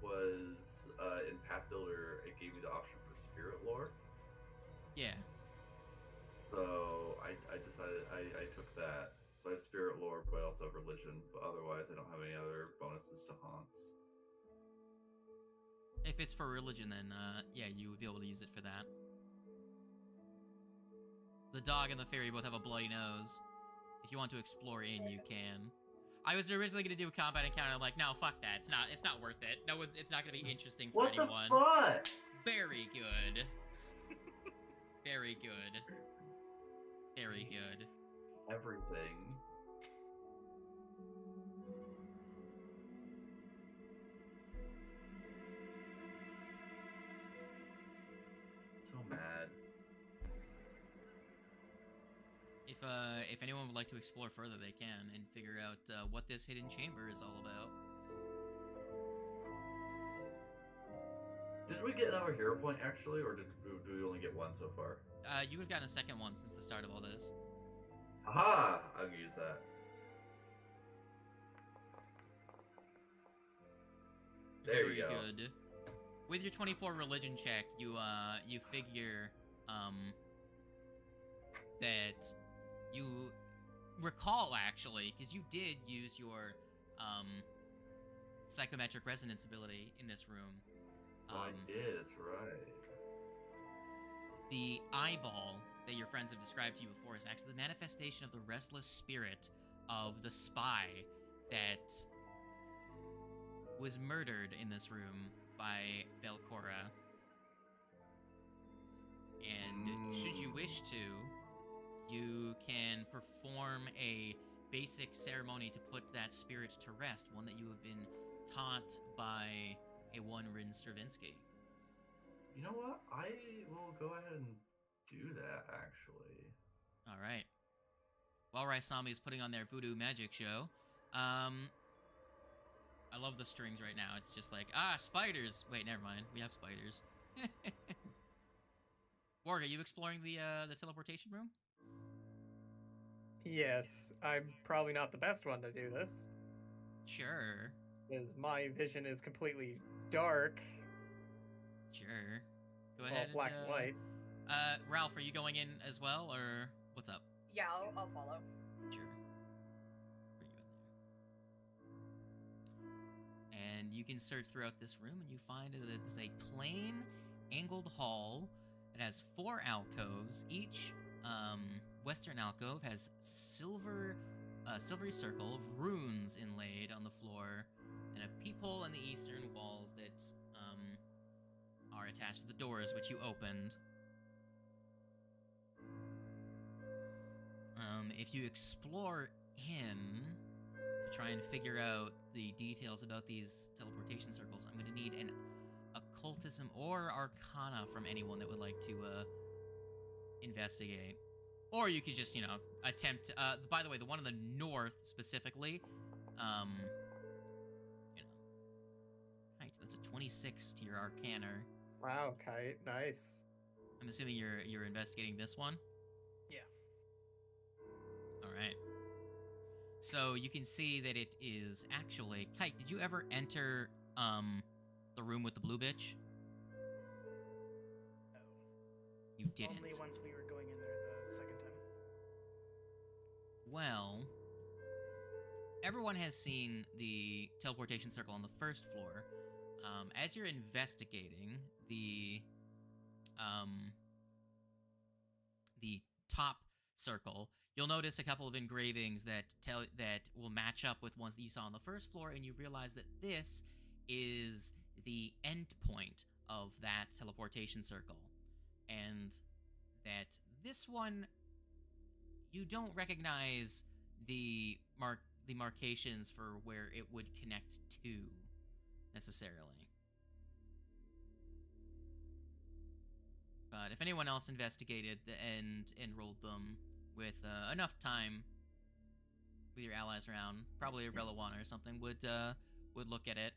was in Path Builder, it gave me the option for Spirit Lore. Yeah. So I decided I took that. So I have Spirit Lore, but I also have Religion. But otherwise, I don't have any other bonuses to haunts. If it's for religion, then yeah, you would be able to use it for that. The dog and the fairy both have a bloody nose. If you want to explore in, you can. I was originally gonna do a combat encounter. I'm like, no, fuck that. It's not worth it. No one's. It's not gonna be interesting for anyone. What the fuck? Very good. Very good. Very good. Everything. If anyone would like to explore further, they can and figure out what this hidden chamber is all about. Did we get another hero point actually, or do we only get one so far? You have gotten a second one since the start of all this. Aha! I'll use that. There Very you go. good. With your 24 religion check, you figure that you recall actually, because you did use your psychometric resonance ability in this room. I did. That's right. The eyeball that your friends have described to you before is actually the manifestation of the restless spirit of the spy that was murdered in this room by Belcora. And should you wish to, you can perform a basic ceremony to put that spirit to rest, one that you have been taught by a one Rin Stravinsky. You know what? I will go ahead and do that, actually. All right. While Raisami is putting on their voodoo magic show, I love the strings right now. It's just like, spiders. Wait, never mind. We have spiders. Warg, are you exploring the teleportation room? Yes, I'm probably not the best one to do this, Sure. because my vision is completely dark, Sure. Go all ahead. black and white. Ralph, are you going in as well, or what's up? Yeah, I'll follow. Sure. Bring you in there. And you can search throughout this room, and you find that it's a plain, angled hall that has 4 alcoves. Each western alcove has silvery circle of runes inlaid on the floor, and a peephole in the eastern walls that are attached to the doors which you opened. If you explore in to try and figure out the details about these teleportation circles, I'm going to need an occultism or arcana from anyone that would like to investigate. Or you could just, attempt... by the way, the one in the north, specifically, Kite, that's a 26 to your arcana. Wow, Kite, nice. I'm assuming you're investigating this one? Yeah. Alright. So you can see that it is actually... Kite, did you ever enter, the room with the blue bitch? No. You didn't. Only once we were going in there the second time. Well, everyone has seen the teleportation circle on the first floor. As you're investigating the top circle, you'll notice a couple of engravings that will match up with ones that you saw on the first floor, and you realize that this is the end point of that teleportation circle, and that this one you don't recognize the markations for where it would connect to necessarily. But if anyone else investigated and rolled them with enough time with your allies around, probably a Relawana or something would look at it.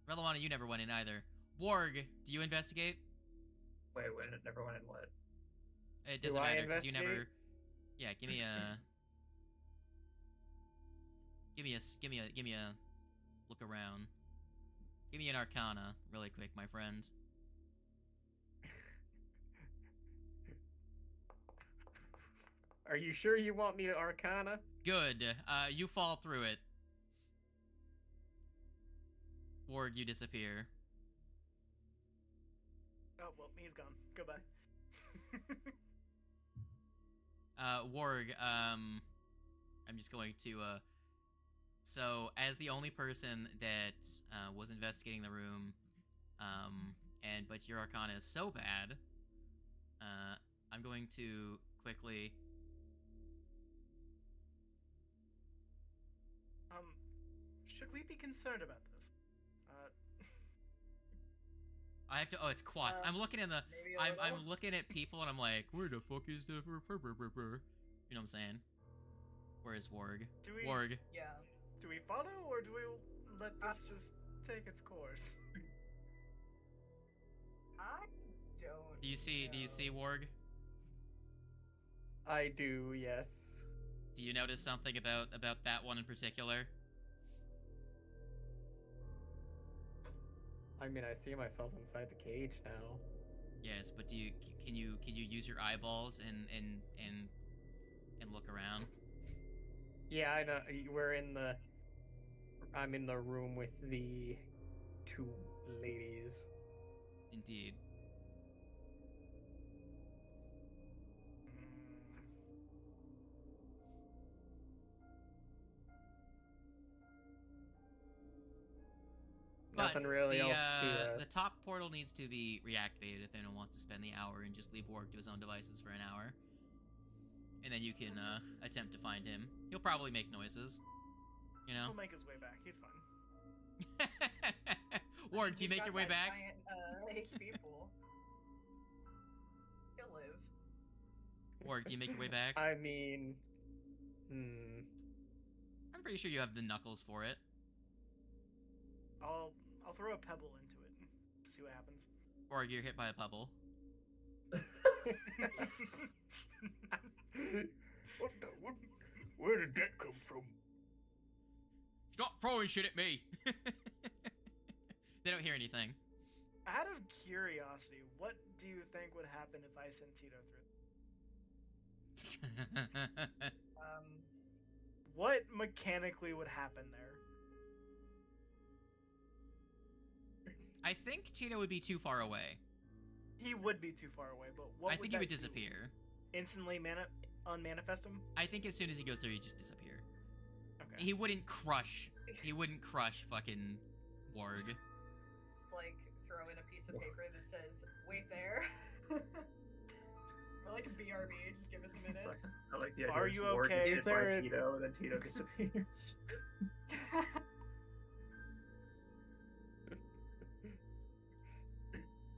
Relawana, you never went in either. Warg, do you investigate? Wait, it never went in what? It doesn't Do I matter because you never. investigate? Yeah, give me a. give me a look around. Give me an Arcana, really quick, my friend. Are you sure you want me to Arcana? Good. You fall through it. Warg, you disappear. Oh, well, he's gone. Goodbye. Warg, I'm just going to, so, as the only person that, was investigating the room, but your Arcana is so bad, I'm going to quickly... Should we be concerned about this? I have to, it's Quats. I'm looking in the, Maybe a I'm little. looking at people and I'm like, where the fuck is the, You know what I'm saying? Where is Warg? Do we Warg. Yeah. do we follow or do we let this just take its course? I don't. Do you see know. Warg? I do, yes. Do you notice something about that one in particular? I mean, I see myself inside the cage now. Yes, but can you use your eyeballs and look around? Yeah, I know. I'm in the room with the two ladies. Indeed. Nothing really else to. The top portal needs to be reactivated if anyone wants to spend the hour and just leave Warg to his own devices for an hour. And then you can attempt to find him. He'll probably make noises. You know? He'll make his way back. He's fine. Warg, do you He's make got your way that back? Giant, HP pool. He'll live. Warg, do you make your way back? I mean, I'm pretty sure you have the knuckles for it. I'll throw a pebble into it. See what happens. Warg, you're hit by a pebble. what? Where did that come from? Stop throwing shit at me! They don't hear anything. Out of curiosity, what do you think would happen if I sent Tito through? What mechanically would happen there? I think Tito would be too far away. He would be too far away, but what I think he that would do? disappear. Instantly unmanifest him? I think as soon as he goes through, he'd just disappear. Okay. He wouldn't crush fucking Warg. Like throw in a piece of paper that says "Wait there," or like a BRB. Just give us a minute. I like the idea. Are of you Warg okay? is Is there by Tito, and then Tito disappears.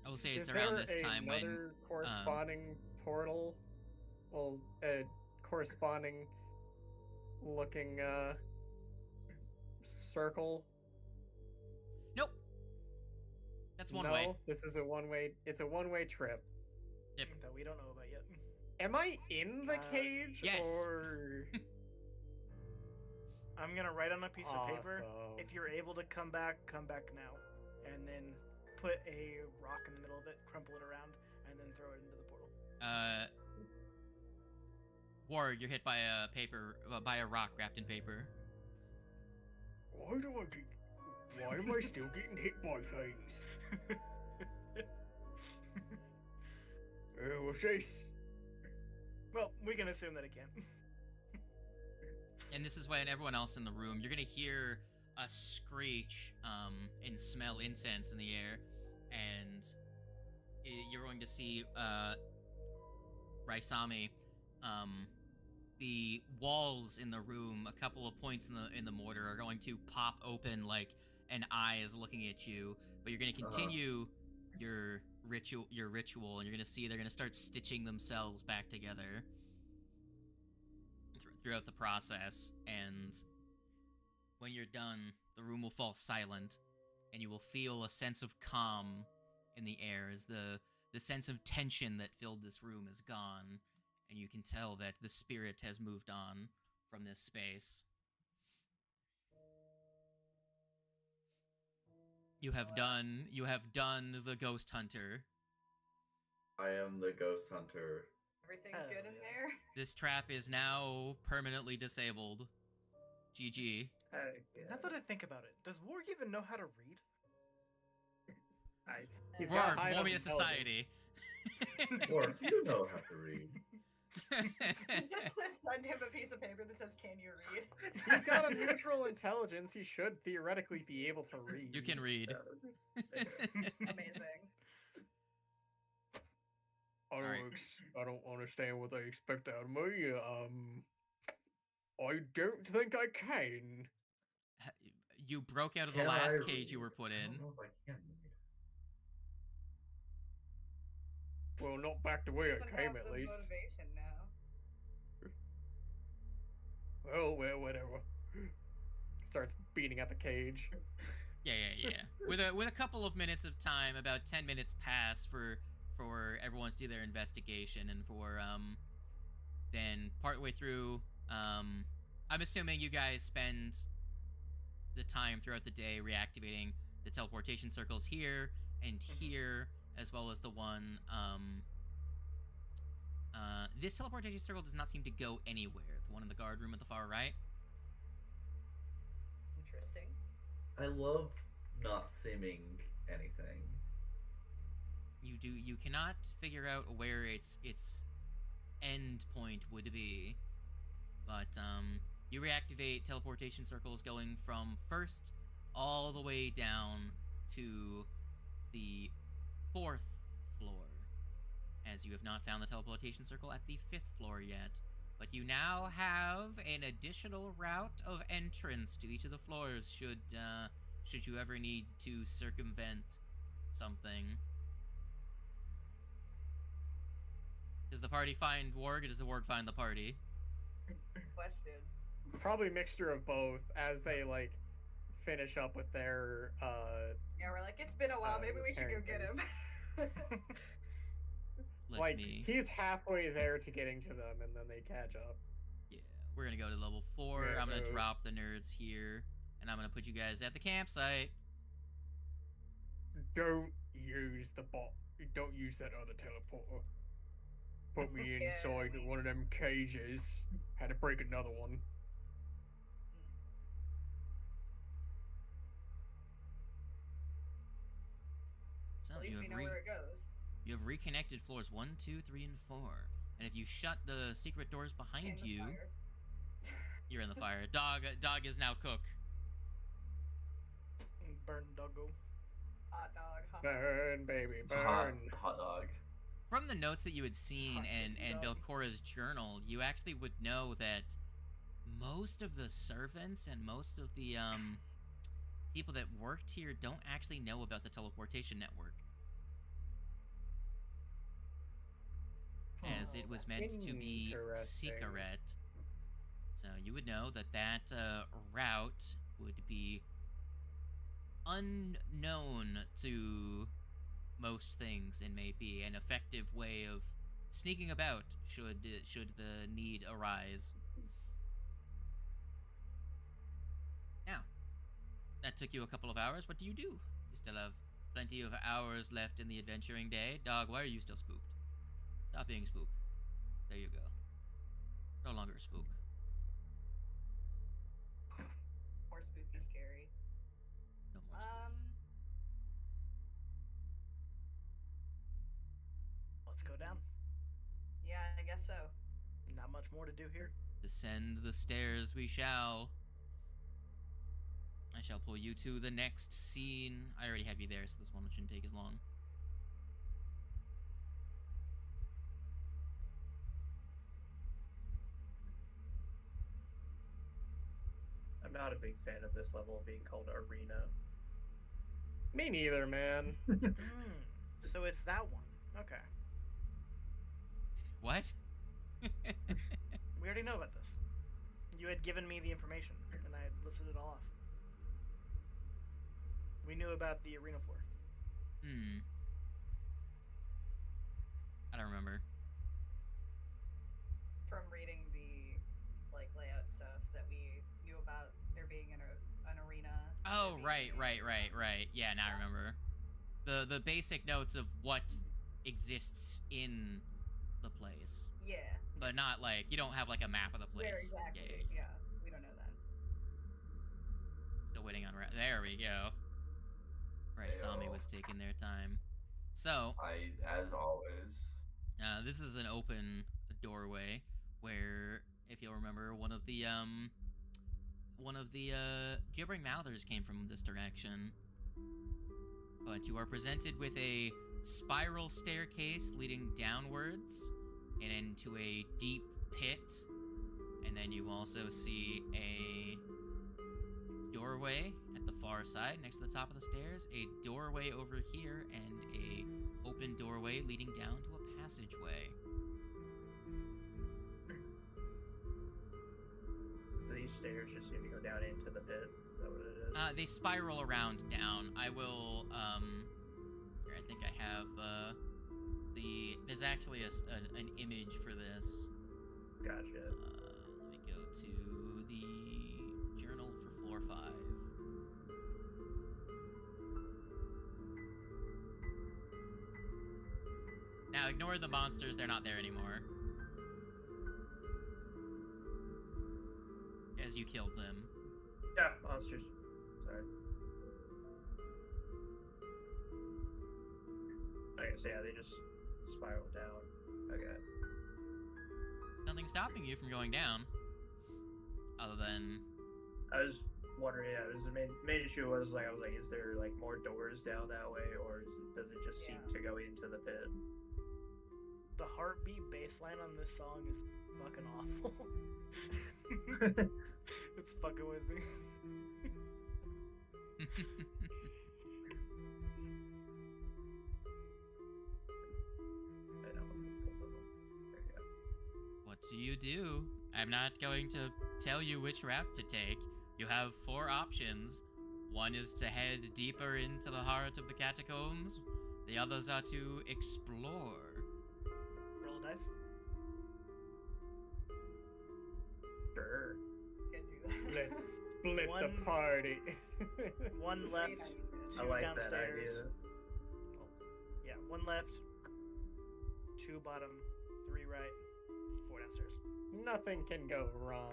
I will say it's Is around there this time when another corresponding portal? Well, a corresponding looking circle. nope. That's one no, way. this is a one-way. It's a one-way trip. Yep. That we don't know about yet. Am I in the cage? yes. Or I'm gonna write on a piece of paper. Awesome. If you're able to come back now. And then put a rock in the middle of it, crumple it around, and then throw it into the portal. Warg, you're hit by a rock wrapped in paper. Why am I still getting hit by things? What's this? Well, we can assume that it can. And this is when everyone else in the room, you're gonna hear a screech and smell incense in the air, and you're going to see Raisami. The walls in the room, a couple of points in the mortar, are going to pop open like an eye is looking at you, but you're going to continue your ritual, and you're going to see they're going to start stitching themselves back together throughout the process, and when you're done, the room will fall silent, and you will feel a sense of calm in the air as the sense of tension that filled this room is gone, and you can tell that the spirit has moved on from this space. You have done the ghost hunter. I am the ghost hunter. Everything's Hell good in yeah. there. This trap is now permanently disabled. GG. Now that I think about it, does Warg even know how to read? He's got high Warg, Warmia enough Society. Or you know how to read. Just send him a piece of paper that says, "Can you read?" He's got a neutral intelligence. He should theoretically be able to read. You can read. Amazing. I don't understand what they expect out of me. I don't think I can. You broke out of the Can last I cage you read? were put I in. don't know if I can read. Well, not back the way Doesn't I came, have at the least. motivation now. Oh well, whatever. Starts beating at the cage. Yeah. With a couple of minutes of time, about 10 minutes pass for everyone to do their investigation, and for then partway through, I'm assuming you guys spend the time throughout the day reactivating the teleportation circles here and here, as well as the one this teleportation circle does not seem to go anywhere. The one in the guard room at the far right. Interesting. I love not simming anything. You cannot figure out where its end point would be, but you reactivate teleportation circles going from first all the way down to the 4th floor, as you have not found the teleportation circle at the 5th floor yet. But you now have an additional route of entrance to each of the floors should you ever need to circumvent something. Does the party find Warg, or does the Warg find the party? Question. Probably mixture of both, as they like finish up with their Yeah, we're like, it's been a while. Maybe we should go get him. Let me. He's halfway there to getting to them, and then they catch up. Yeah, we're gonna go to level 4. Yeah, I'm gonna drop the nerds here, and I'm gonna put you guys at the campsite. Don't use the bot. Don't use that other teleporter. Put me Yeah, inside one of them cages. Had to break another one. So At least we know where it goes. you have reconnected floors 1, 2, 3, and 4. And if you shut the secret doors behind In the you, fire. you're in the fire. Dog is now cook. Burn doggo. Hot dog. Hot dog. Burn, baby, Hot, burn. hot dog. From the notes that you had seen Hot and baby dog. Belcora's journal, you actually would know that most of the servants and most of the people that worked here don't actually know about the teleportation network, as it was meant to be Interesting. secret. So you would know that route would be unknown to most things, and may be an effective way of sneaking about should the need arise. Now, that took you a couple of hours. What do? You still have plenty of hours left in the adventuring day. Dog, why are you still spooked? Stop being spooked. There you go. No longer a spook. More spooky, scary. No more spook. Let's go down. Yeah, I guess so. Not much more to do here. Descend the stairs we shall. I shall pull you to the next scene. I already have you there, so this one shouldn't take as long. I'm not a big fan of this level being called Arena. Me neither, man. So it's that one. Okay. What? We already know about this. You had given me the information, and I had listed it all off. We knew about the arena floor. I don't remember. From reading the layout stuff that we knew about there being an arena. Oh, there right. being Yeah, now I remember. The basic notes of what exists in the place. Yeah. But not like, you don't have like a map of the place. Where exactly? Yeah. We don't know that. Still waiting on there we go. Right, Sami was taking their time. So, As always. this is an open doorway where, if you'll remember, one of the gibbering mouthers came from this direction. But you are presented with a spiral staircase leading downwards and into a deep pit. And then you also see a doorway at the far side next to the top of the stairs, a doorway over here, and a open doorway leading down to a passageway. stairs just seem to go down into the pit. Is that what it is? They spiral around down. I will, here, I think I have, there's actually an image for this. Gotcha. Let me go to the journal for floor 5. Now ignore the monsters, they're not there anymore. As you killed them. Yeah, monsters. Sorry. I guess, yeah, they just spiral down. Okay. Nothing stopping you from going down. Other than... I was wondering, yeah, the main issue was, like, I was like, is there, like, more doors down that way, or does it just seem to go into the pit? The heartbeat bass line on this song is fucking awful. It's fucking with me. I know. There you go. What do you do? I'm not going to tell you which route to take. You have 4 options. One is to head deeper into the heart of the catacombs. The others are to explore. Roll a dice. Sure. Can do that. Let's split One- the party. 1 left, 2 I like downstairs. that idea. Oh, yeah, 1 left, 2 bottom, 3 right, 4 downstairs. Nothing can go wrong.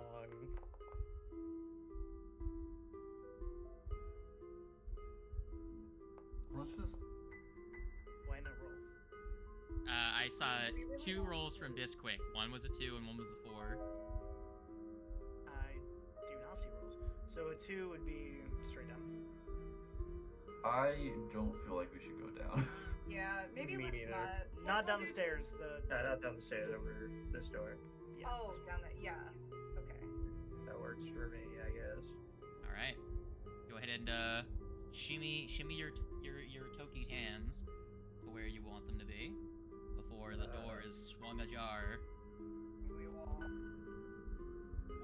Let's just. Why not roll? I saw 2 rolls from Bisquick. One was a 2 and one was a 4. I do not see rolls. So a 2 would be straight down. I don't feel like we should go down. Yeah, maybe Me let's neither. Not we'll down the do- stairs. Not down the stairs, over this door. Yeah, Oh, this down that. Yeah. Okay. That works for me, I guess. All right. Go ahead and shimmy your Toki's hands to where you want them to be before the door is swung ajar. We will.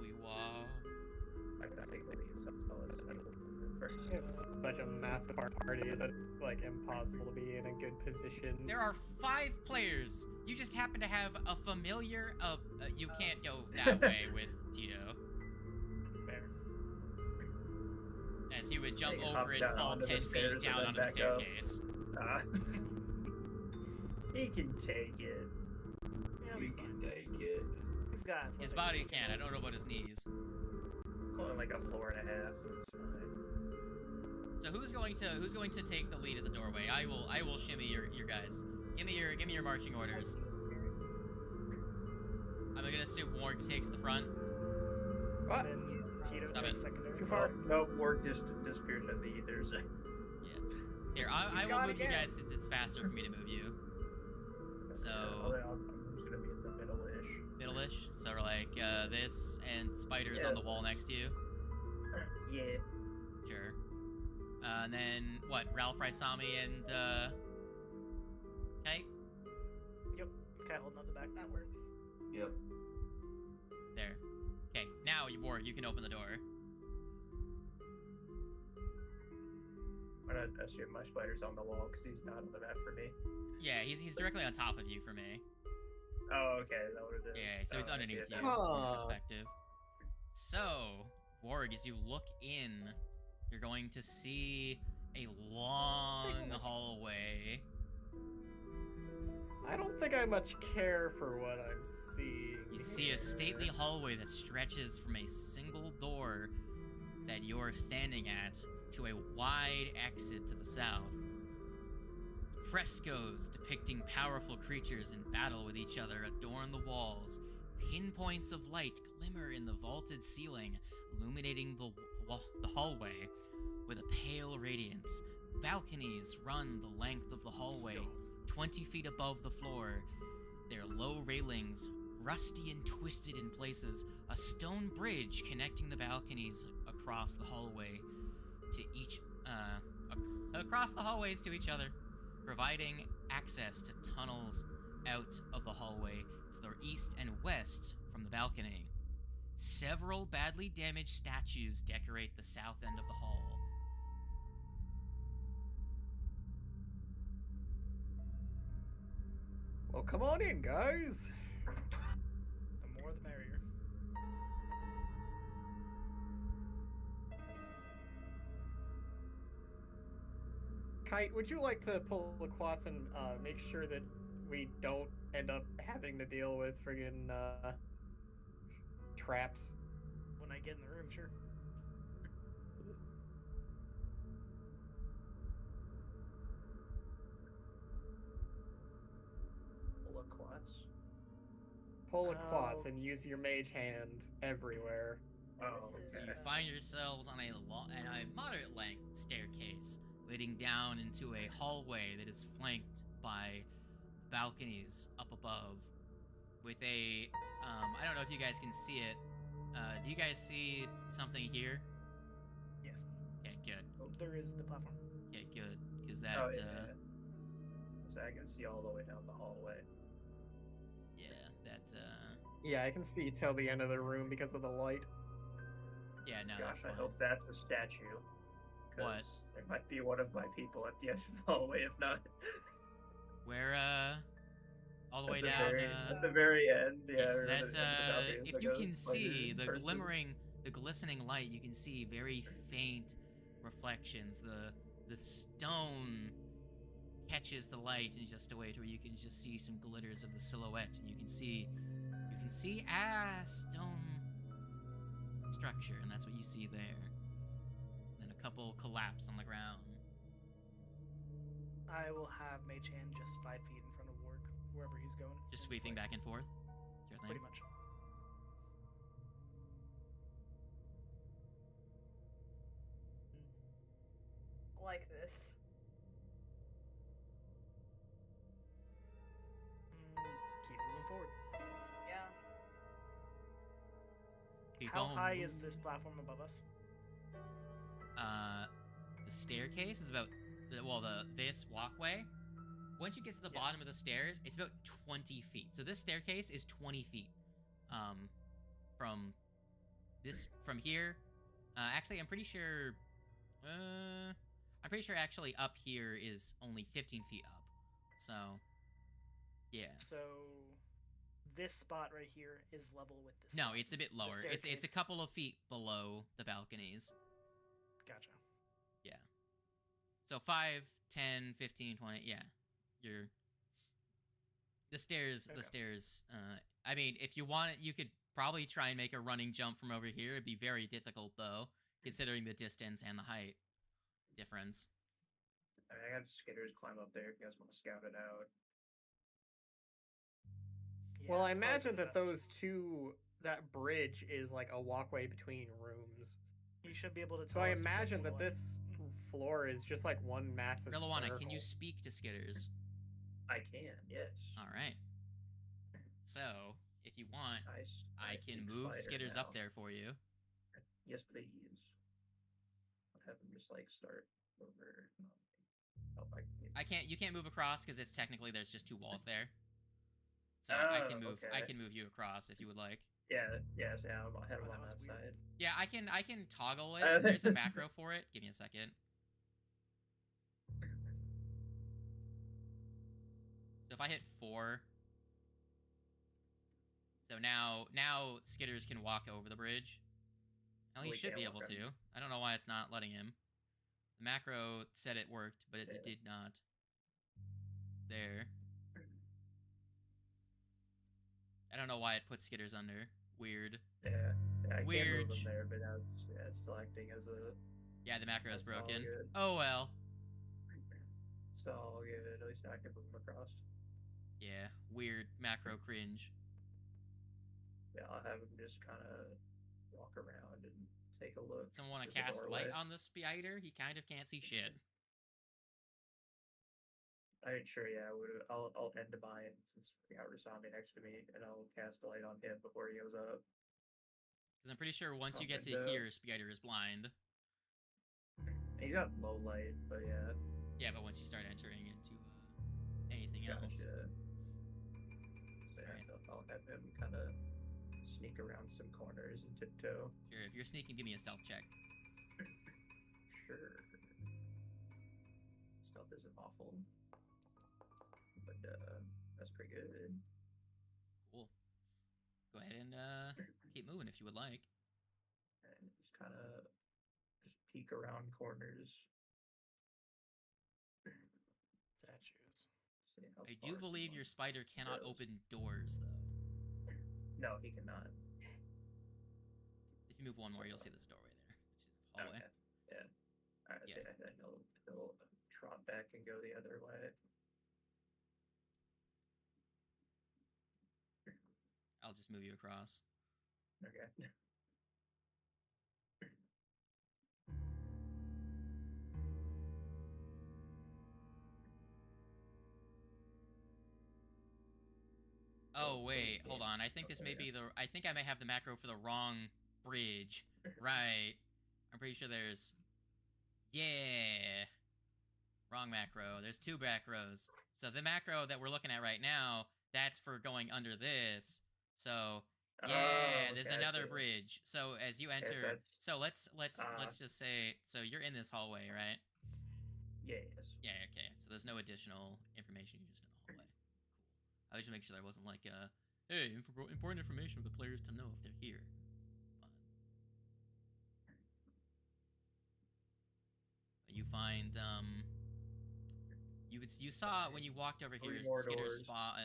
We wall. I'm gonna take the lead, so let's first. It's such a massive party that it's like impossible to be in a good position. There are 5 players. You just happen to have a familiar. You can't go that way with Tito. fair. As he would jump Take a over hop and down fall onto the 10 feet stairs and down then on the back up. staircase. He can take it. Yeah, We we can fine. take it. He's got His athletics. body can. I don't know about his knees. It's only like a 4.5. It's fine. So who's going to take the lead at the doorway? I will shimmy your guys. Give me your marching orders. I'm gonna assume Warg takes the front. What? And then Tito Stop takes it. secondary. Too far. Nope, work just disappears in the ethers. Here, I He's will gone move you again. guys since it's faster for me to move you. So I'm just gonna be in the middle-ish. middle-ish. So like this and spiders Yeah. on the wall next to you. Yeah. Sure. And then what? Ralph Raisami and Kite? Yep. Okay, holding up the back. That works. Yep. There. Okay, now Warg, you can open the door. I'm gonna assume my spider's on the wall because he's not on the map for me. Yeah, he's directly on top of you for me. Oh, okay. Is that what it is? Yeah, so he's Oh, I see underneath it you now. from your Huh. perspective. So, Warg, as you look in, you're going to see a long hallway. I don't think I much care for what I'm seeing. You see a stately hallway that stretches from a single door that you're standing at to a wide exit to the south. Frescoes depicting powerful creatures in battle with each other adorn the walls. Pinpoints of light glimmer in the vaulted ceiling, illuminating the hallway with a pale radiance. Balconies run the length of the hallway, 20 feet above the floor. Their low railings, rusty and twisted in places, a stone bridge connecting the balconies across the hallway to each, across the hallways to each other, providing access to tunnels out of the hallway to the east and west from the balcony. Several badly damaged statues decorate the south end of the hall. Well, come on in, guys. The more the merrier. Kite, would you like to pull the quats and make sure that we don't end up having to deal with friggin' traps? When I get in the room, sure. Full of quats. Pull the Oh. quats and use your mage hand everywhere. Oh, This is, So you okay. find yourselves on a moderate length staircase leading down into a hallway that is flanked by balconies up above with a I don't know if you guys can see it. Do you guys see something here? Yes. Okay, good. There is the platform. Okay, good. Because that Oh, yeah. So I can see all the way down the hallway. Yeah, I can see till the end of the room because of the light. Yeah, no, Gosh, that's I fine. hope that's a statue. 'Cause What? There might be one of my people at the end of the hallway, if not. Where all the way At the down very, uh at the very end, yeah. yes, or that at the balcony, if like you a can see spider the person. glimmering, the glistening light, you can see very faint reflections. The stone catches the light in just a way to where you can just see some glitters of the silhouette, and you can see a stone structure, and that's what you see there. And then a couple collapse on the ground. I will have Mage Hand just 5 feet in front of Warg, wherever he's going. Just and sweeping like, back and forth. Sure thing. Pretty much. like this. Keep moving forward. Yeah. Keep How going. high is this platform above us? The staircase is about this walkway. Once you get to the Yeah. bottom of the stairs, it's about 20 feet. So this staircase is 20 feet. From here. Actually, I'm pretty sure actually up here is only 15 feet up. So, yeah. So this spot right here is level with this. No, spot. it's a bit The lower. It's a staircase. couple of feet below the balconies. Gotcha. Yeah. So 5, 10, 15, 20, yeah. The stairs, Okay. I mean, if you want it, you could probably try and make a running jump from over here. It'd be very difficult, though, considering the distance and the height difference. I mean, I got skitters climb up there if you guys want to scout it out. Yeah, Well, I it's probably imagine for the that best. that bridge is like a walkway between rooms. You should be able to So tell I us imagine what's that this floor is just like one massive Rillawana, circle. can you speak to Skitters? I can, yes. All right. So, if you want, I can speak move spider Skitters now. up there for you. Yes, please. I'll have him just like start over. Oh, You can't move across because it's technically there's just 2 walls there. So Oh, I can move. okay. I can move you across if you would like. Yeah, I'll head him Oh, on that that was weird. side. Yeah, I can toggle it. There's a macro for it. Give me a second. So if I hit 4, so now Skitters can walk over the bridge. Oh, he We should can't be walk able on. to. I don't know why it's not letting him. The macro said it worked, but it Yeah. did not. There. I don't know why it put Skitters under. Weird. Yeah, I Weird. can't move him there, but now it's still acting as a. Yeah, the macro is That's all broken. good. Oh well. It's all good. At least I can move him across. Yeah, weird macro cringe. Yeah, I'll have him just kind of walk around and take a look. Someone want to through the cast light doorway. on the spider? He kind of can't see shit. I ain't sure. Yeah, I'll end mine since we got Rasami next to me, and I'll cast a light on him before he goes up. Because I'm pretty sure once you get to And, here, spider is blind. He's got low light, but yeah. Yeah, but once you start entering into anything else. Gotcha. So yeah, Alright. I'll have him kind of sneak around some corners and tiptoe. Sure, if you're sneaking, give me a stealth check. Sure. Stealth isn't awful, but that's pretty good. Cool. Go ahead and keep moving if you would like. And just kind of just peek around corners. Statues. See how I far do believe your spider cannot goes. open doors, though. No, he cannot. If you move one more, you'll see there's a doorway there. Hallway. Okay. Yeah. Alright, Yeah. I think he'll trot back and go the other way. I'll just move you across. Okay. Oh wait, hold on. I think this may be the. I think I may have the macro for the wrong bridge. Right. I'm pretty sure there's. Yeah. Wrong macro. There's 2 macros. So the macro that we're looking at right now, that's for going under this. So yeah, there's another bridge. So as you enter, so let's just say, so you're in this hallway, right? Yes. Yeah. Okay. So there's no additional information. You're just in a hallway. Cool. I was just making sure there wasn't like hey, important information for the players to know if they're here. But you find you saw when you walked over here, Skitter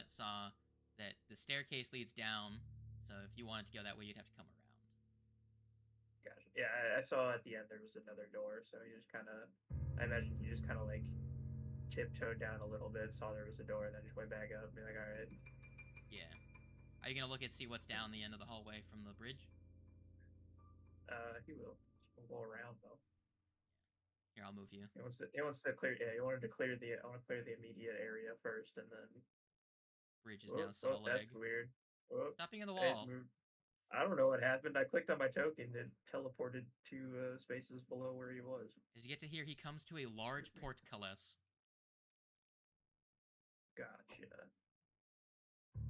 saw that the staircase leads down. So if you wanted to go that way, you'd have to come around. Gotcha. Yeah, I saw at the end there was another door, so you just kind of, I imagine you just kind of like tiptoed down a little bit, saw there was a door, and then just went back up and be like, all right. Yeah. Are you gonna look and see what's down the end of the hallway from the bridge? He will. We'll go around though. Here, I'll move you. He wants to clear. Yeah, he wanted to clear the. I want to clear the immediate area first, and then. Bridge is now solid. That's weird. Stop being in the wall. I don't know what happened. I clicked on my token and teleported to spaces below where he was. As you get to here, he comes to a large portcullis. Gotcha. I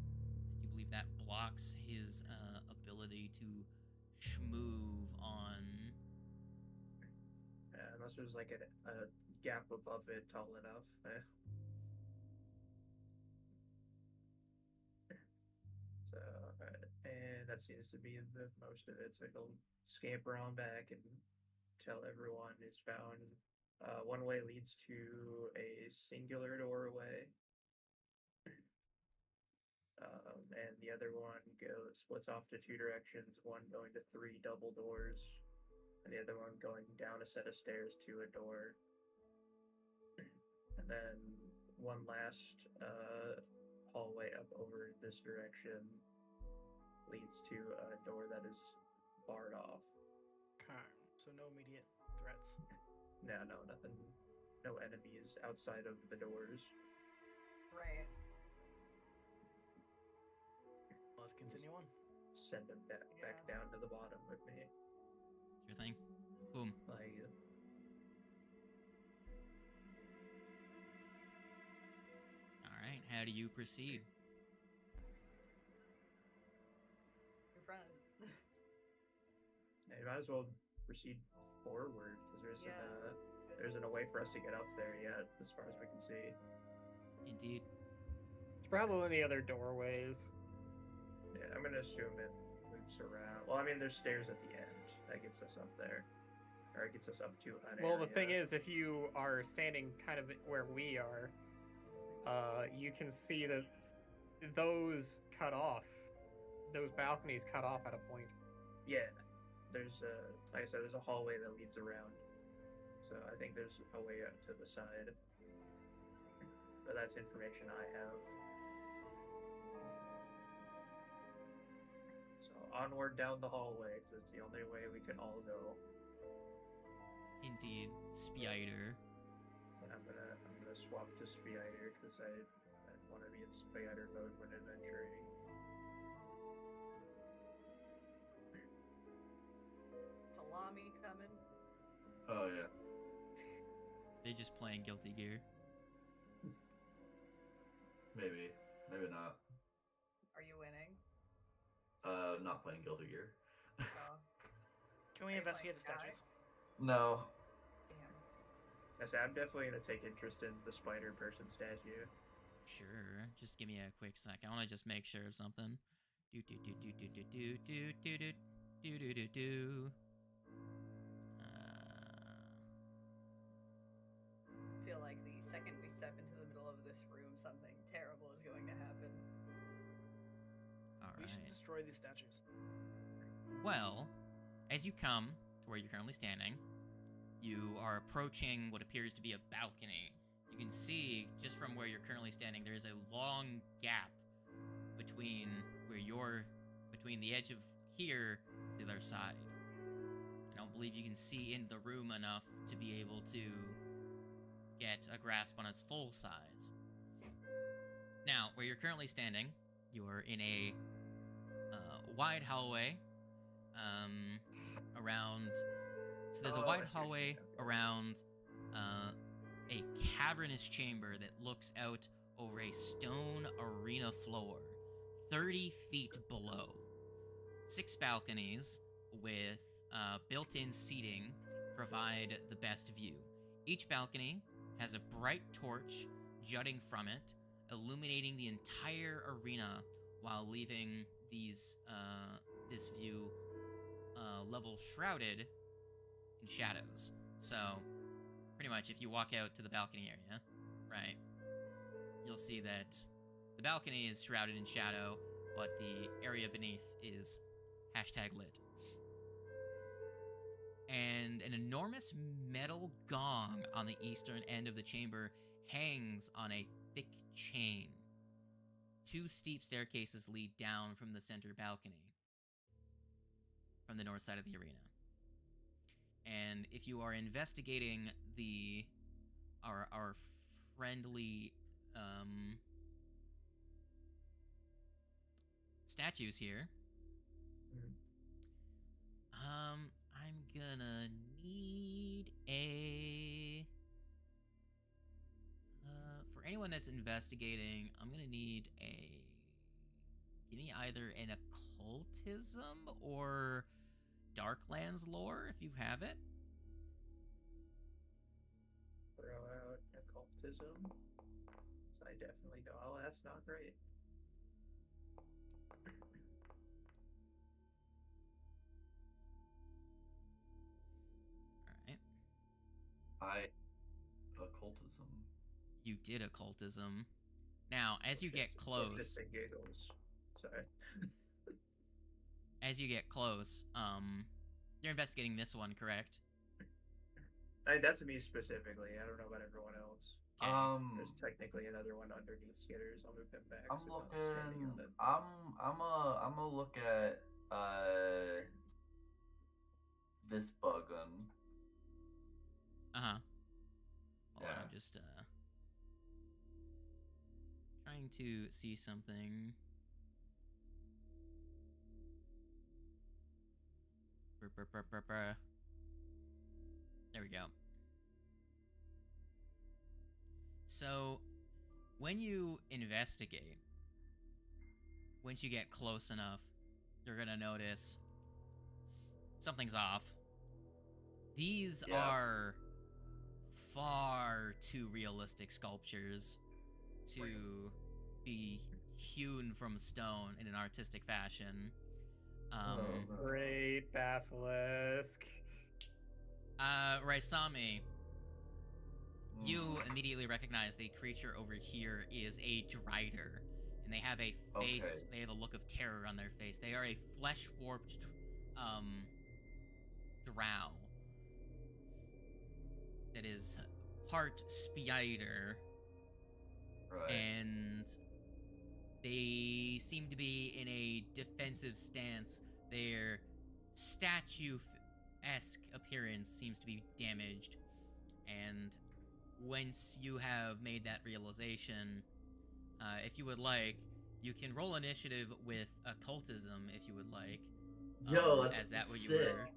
do believe that blocks his ability to schmoove on. Unless there's like a gap above it tall enough. So, and that seems to be the most of it. So he'll scamper on back and tell everyone is found. One way leads to a singular doorway. And the other one splits off to 2 directions, one going to 3 double doors, and the other one going down a set of stairs to a door. And then one last hallway up over this direction leads to a door that is barred off. Okay, so no immediate threats. No, nothing. No enemies outside of the doors. Right. Let's continue on. Send him back down to the bottom with me. Sure thing. Boom. Like, Alright, how do you proceed? In front. you might as well proceed forward because there isn't a way for us to get up there yet, as far as we can see. Indeed. It's probably in the other doorways. Yeah, I'm gonna assume it moves around. Well, I mean, there's stairs at the end that gets us up there, or it gets us up to an area. Well, the thing is, if you are standing kind of where we are, you can see that those cut off. Those balconies cut off at a point. Yeah, there's like I said, there's a hallway that leads around. So I think there's a way up to the side. But that's information I have. So onward down the hallway, because it's the only way we can all go. Indeed, Spider. And I'm gonna swap to Spider because I want to be in Spider mode when adventuring. Salami coming. Oh yeah. They're just playing Guilty Gear. Maybe. Maybe not. Are you winning? Not playing Guilty Gear. Oh, Can we Are you investigate the playing Sky? statues? No. damn. I say I'm definitely gonna take interest in the spider person statue. Sure. Just give me a quick sec. I want to just make sure of something. Do do do do do do do do do do do do do do. I feel like the second we step into the middle of this room, something terrible is going to happen. All We should right. destroy these statues. Well, as you come to where you're currently standing, you are approaching what appears to be a balcony. You can see, just from where you're currently standing, there is a long gap between between the edge of here to the other side. I don't believe you can see into the room enough to be able to get a grasp on its full size. Now, where you're currently standing, you're in a wide hallway around. So there's a Oh, I wide see what you're hallway saying. around a cavernous chamber that looks out over a stone arena floor, 30 feet below. 6 balconies with built-in seating provide the best view. Each balcony has a bright torch jutting from it, illuminating the entire arena while leaving this view level shrouded in shadows. So, pretty much, if you walk out to the balcony area, right, you'll see that the balcony is shrouded in shadow, but the area beneath is #lit. And an enormous metal gong on the eastern end of the chamber hangs on a thick chain. 2 steep staircases lead down from the center balcony, from the north side of the arena. And if you are investigating our friendly statues here, I'm gonna need a for anyone that's investigating, I'm gonna need give me either an occultism or Darklands lore if you have it. Throw out occultism. So I definitely don't. Oh, that's not great. Alright. Occultism. You did occultism. Now, as you get close, Just the giggles. Sorry. as you get close, you're investigating this one, correct? That's me specifically. I don't know about everyone else. Okay. There's technically another one underneath Skitters. I'll move him back. I'm so it's not standing on looking. it. I'm gonna look at this buggun. Uh-huh. Hold on, Yeah. I'm just trying to see something. There we go. So, when you investigate, once you get close enough, you're gonna notice something's off. These Yeah. are far too realistic sculptures to be hewn from stone in an artistic fashion. Great basilisk. Raisami, you immediately recognize the creature over here is a Drider, and they have a face, Okay. they have a look of terror on their face. They are a flesh-warped, drow that is part spider, Right. and they seem to be in a defensive stance. Their statue-esque appearance seems to be damaged, and once you have made that realization, if you would like, you can roll initiative with occultism if you would like. Yo, that's as that what you sick. were,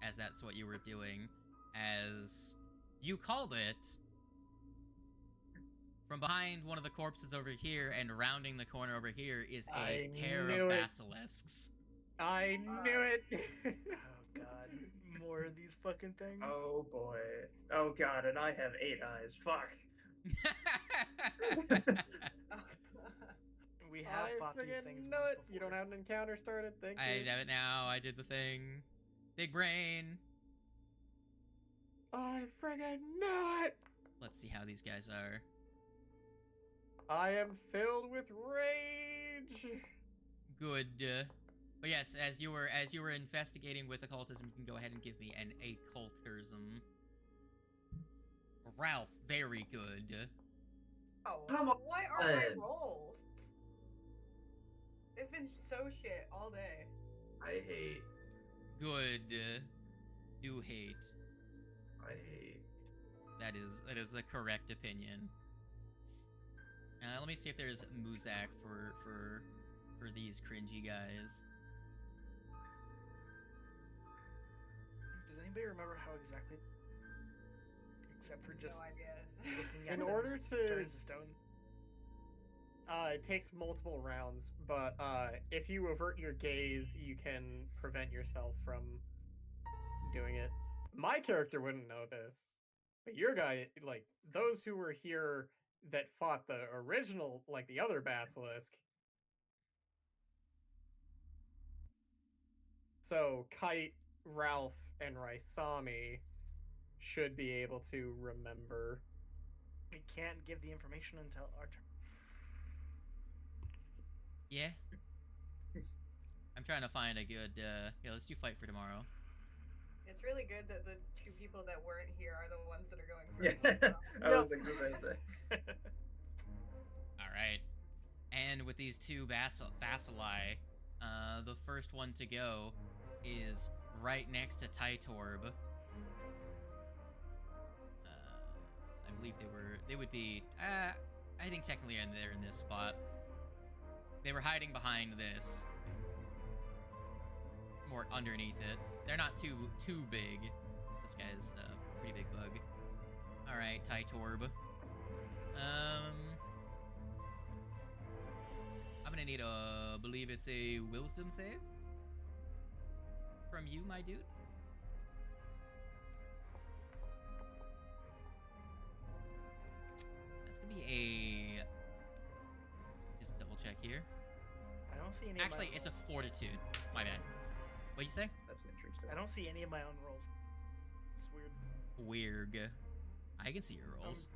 as that's what you were doing, as you called it. From behind one of the corpses over here and rounding the corner over here is a I pair knew of it. basilisks. I knew it. Oh god, more of these fucking things. Oh boy. Oh god, and I have 8 eyes. Fuck. We have I fought these friggin' things know once it. You before. don't have an encounter started. Thank I you. have it now. I did the thing. Big brain. I friggin' knew it. Let's see how these guys are. I am filled with rage. Good. But yes, as you were investigating with occultism, you can go ahead and give me an occultism. Ralph, very good. Oh, Come on. what are my rolls? They've been so shit all day. I hate. Good. Do hate. I hate. That is the correct opinion. Let me see if there's Muzak for these cringy guys. Does anybody remember how exactly? Except for just No idea. looking at In them order to, turns to stone. it takes multiple rounds, but if you avert your gaze, you can prevent yourself from doing it. My character wouldn't know this, but your guy, like those who were here that fought the original, like the other basilisk. So Kite, Ralph, and Raisami should be able to remember. We can't give the information until our turn. Yeah. I'm trying to find a good. Yeah, let's do fight for tomorrow. It's really good that the two people that weren't here are the ones that are going Yeah. first. I was thinking the same thing. All right. And with these two bacilli, the first one to go is right next to Titorb. I believe they would be, I think technically they're in this spot. They were hiding behind this, more underneath it. They're not too big. This guy's a pretty big bug. All right, Titorb. I'm gonna need believe it's a wisdom save from you, my dude. That's gonna be a. Just double check here. I don't see any. Actually, of my it's a rolls. fortitude. My bad. What'd you say? That's interesting. I don't see any of my own rolls. It's weird. Weird. I can see your rolls.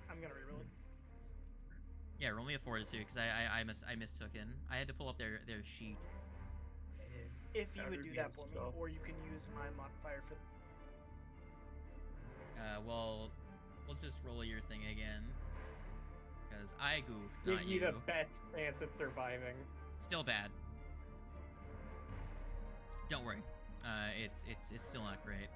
I'm gonna reroll it. Yeah, roll me a fortitude because I mistook in. I had to pull up their sheet. If you would Counter do that games for me, spell. or you can use my modifier for. Well, we'll just roll your thing again. Because I goofed, Give not you you. the best chance at surviving. Still bad. Don't worry. It's still not great.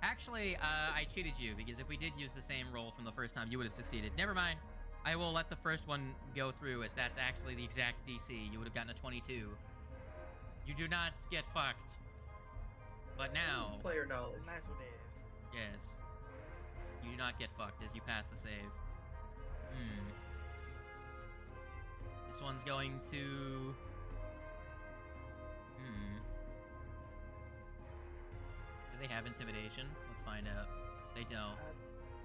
Actually, I cheated you because if we did use the same roll from the first time, you would have succeeded. Never mind. I will let the first one go through as that's actually the exact DC. You would have gotten a 22. You do not get fucked. But now, Player knowledge. Nice what it is. yes, you do not get fucked as you pass the save. This one's going to. Do they have intimidation? Let's find out. They don't.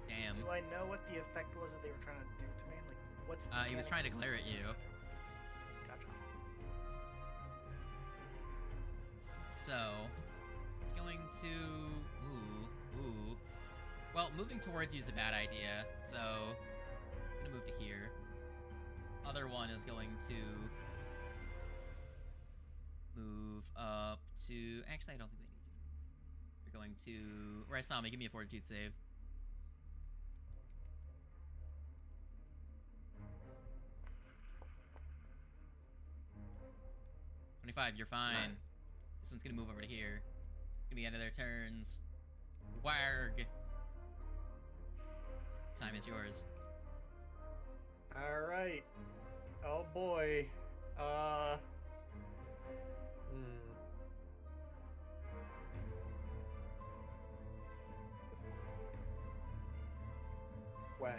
Damn. Do I know what the effect was that they were trying to do to me? Like, what's the He was trying to glare at you. Gotcha. So, it's going to. Ooh. Well, moving towards you is a bad idea, so I'm gonna move to here. Other one is going to move up to. Actually, I don't think they need to move. They're going to. Raisami, give me a fortitude save. You're fine. Nice. This one's gonna move over to here. It's gonna be the end of their turns. Warg. Time is yours. All right. Oh boy. Wedge.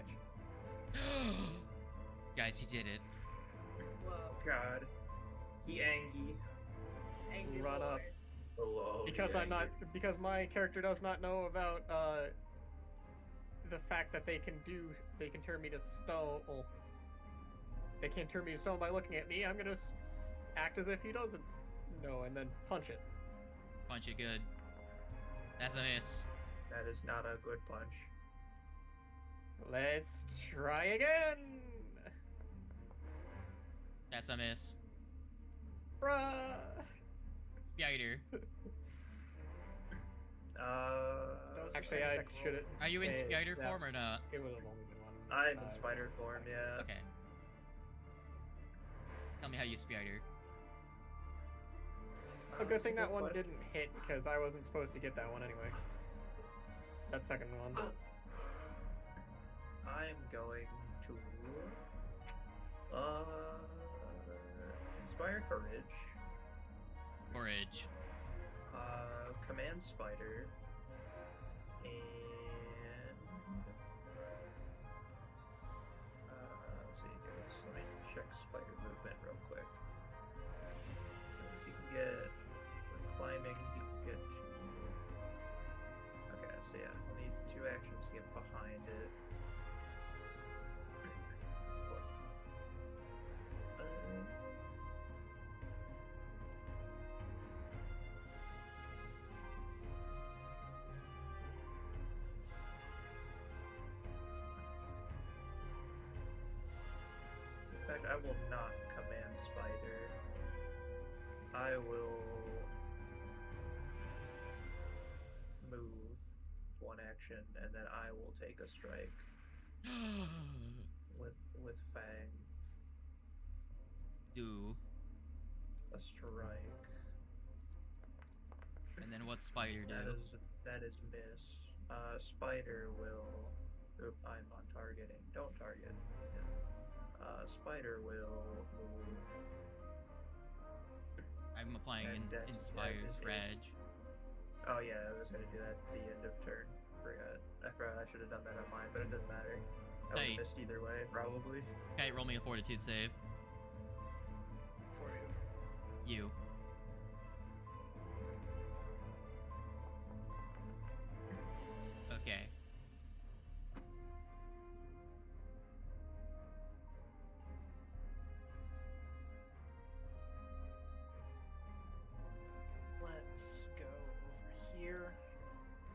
Guys, he did it. Whoa. God. He Angie. Angry Run boy. up. Hello. Because I'm not, because my character does not know about the fact that they can turn me to stone. Well, they can't turn me to stone by looking at me. I'm gonna act as if he doesn't know, and then punch it. Punch it good. That's a miss. That is not a good punch. Let's try again. That's a miss. Bruh. Spider. That was Actually, the same I attack roll. should have. Are you in spider form or not? It would have only been one. I'm in spider form, yeah. Okay. Tell me how you spider. A good thing That's that a one question. didn't hit because I wasn't supposed to get that one anyway. That second one. I'm going to inspire courage. Courage. Command spider. And let's see, let me check spider movement real quick. He can get with climbing, he can get okay, so yeah, I'll need 2 actions to get behind it. In fact, I will not command spider. I will move 1 action, and then I will take a strike with Fang. Do. A strike. And then what's spider do? That is miss. Spider will. Oop, I'm on targeting. Don't target. Spider will move. I'm applying And that inspired is it. rage. Oh yeah, I was gonna do that at the end of turn. I forgot I should have done that on mine, but it doesn't matter. I would Hey. have missed either way, probably. Okay, roll me a fortitude save. For who? You. Okay. Let's go over here.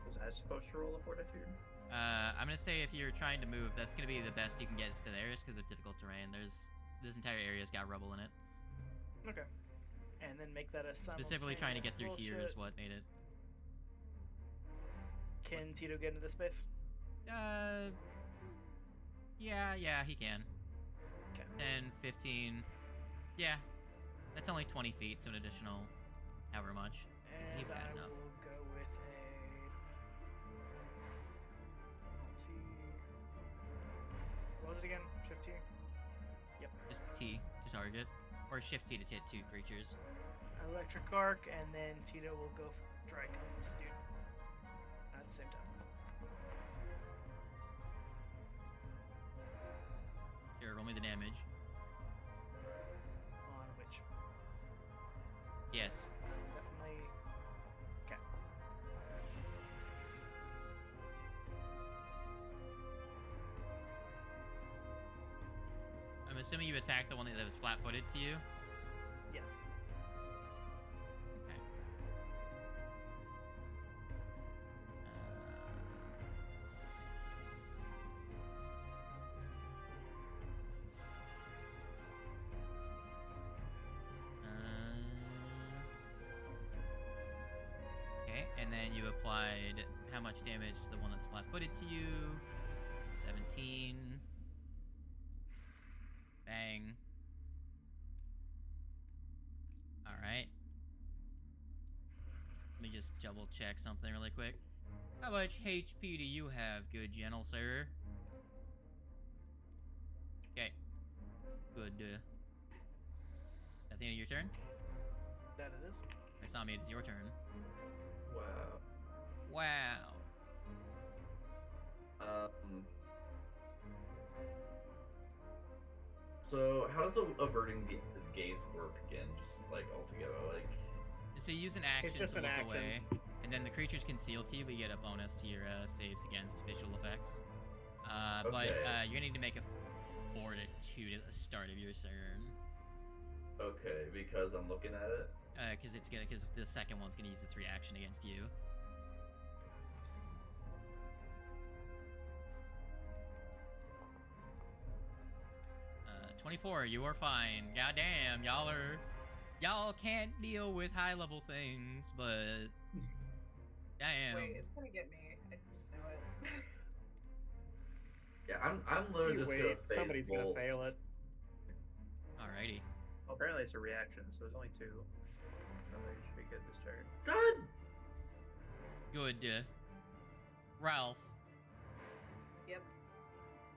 Was I supposed to roll a fortitude? I'm gonna say if you're trying to move, that's gonna be the best you can get to theirs because of difficult terrain. This entire area's got rubble in it. Okay. And then make that a Specifically trying to get through here is bullshit. what made it. Can Tito get into this space? Yeah, he can. Okay. 10, 15. Yeah. That's only 20 feet, so an additional however much. He And bad I enough. will go with a multi. What was it again? 15? Yep. Just T to target. Or shift T to hit 2 creatures. Electric arc, and then Tito will go strike on this dude at the same time. Sure, roll me the damage. On which Yes. definitely. Okay. I'm assuming you attacked the one that was flat-footed to you. Yes. Okay. Okay, and then you applied how much damage to the one that's flat-footed to you? 17. Bang. Alright. Let me just double check something really quick. How much HP do you have, good gentle sir? Okay. Good. At the end of your turn? That it is. Isami, it's your turn. Wow. Wow. So how does averting the gaze work again? Just like altogether, like. So you use an action just to an look action. away, and then the creature's concealed to you, but you get a bonus to your saves against visual effects. But Okay. you're gonna need to make a fortitude at the start of your turn. Okay, because I'm looking at it. Because the second one's gonna use its reaction against you. 24, you are fine. Goddamn, y'all can't deal with high level things, but damn. Wait, it's gonna get me. I just know it. Yeah, I'm literally Gee, just wait, gonna face somebody's gonna bolt. fail it. Alrighty. Well, apparently it's a reaction, so there's only 2. So they should be good this turn. God. Good. Ralph, Yep.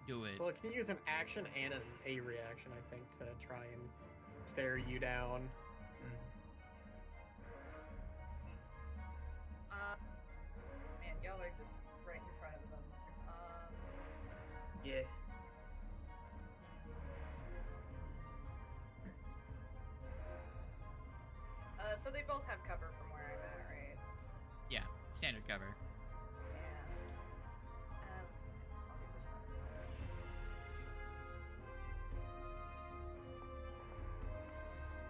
do it. Well, it can use an action and a reaction, I think, to try and stare you down. Man, y'all are just right in front of them. Yeah. So they both have cover from where I'm at, right? Yeah, standard cover. Yeah.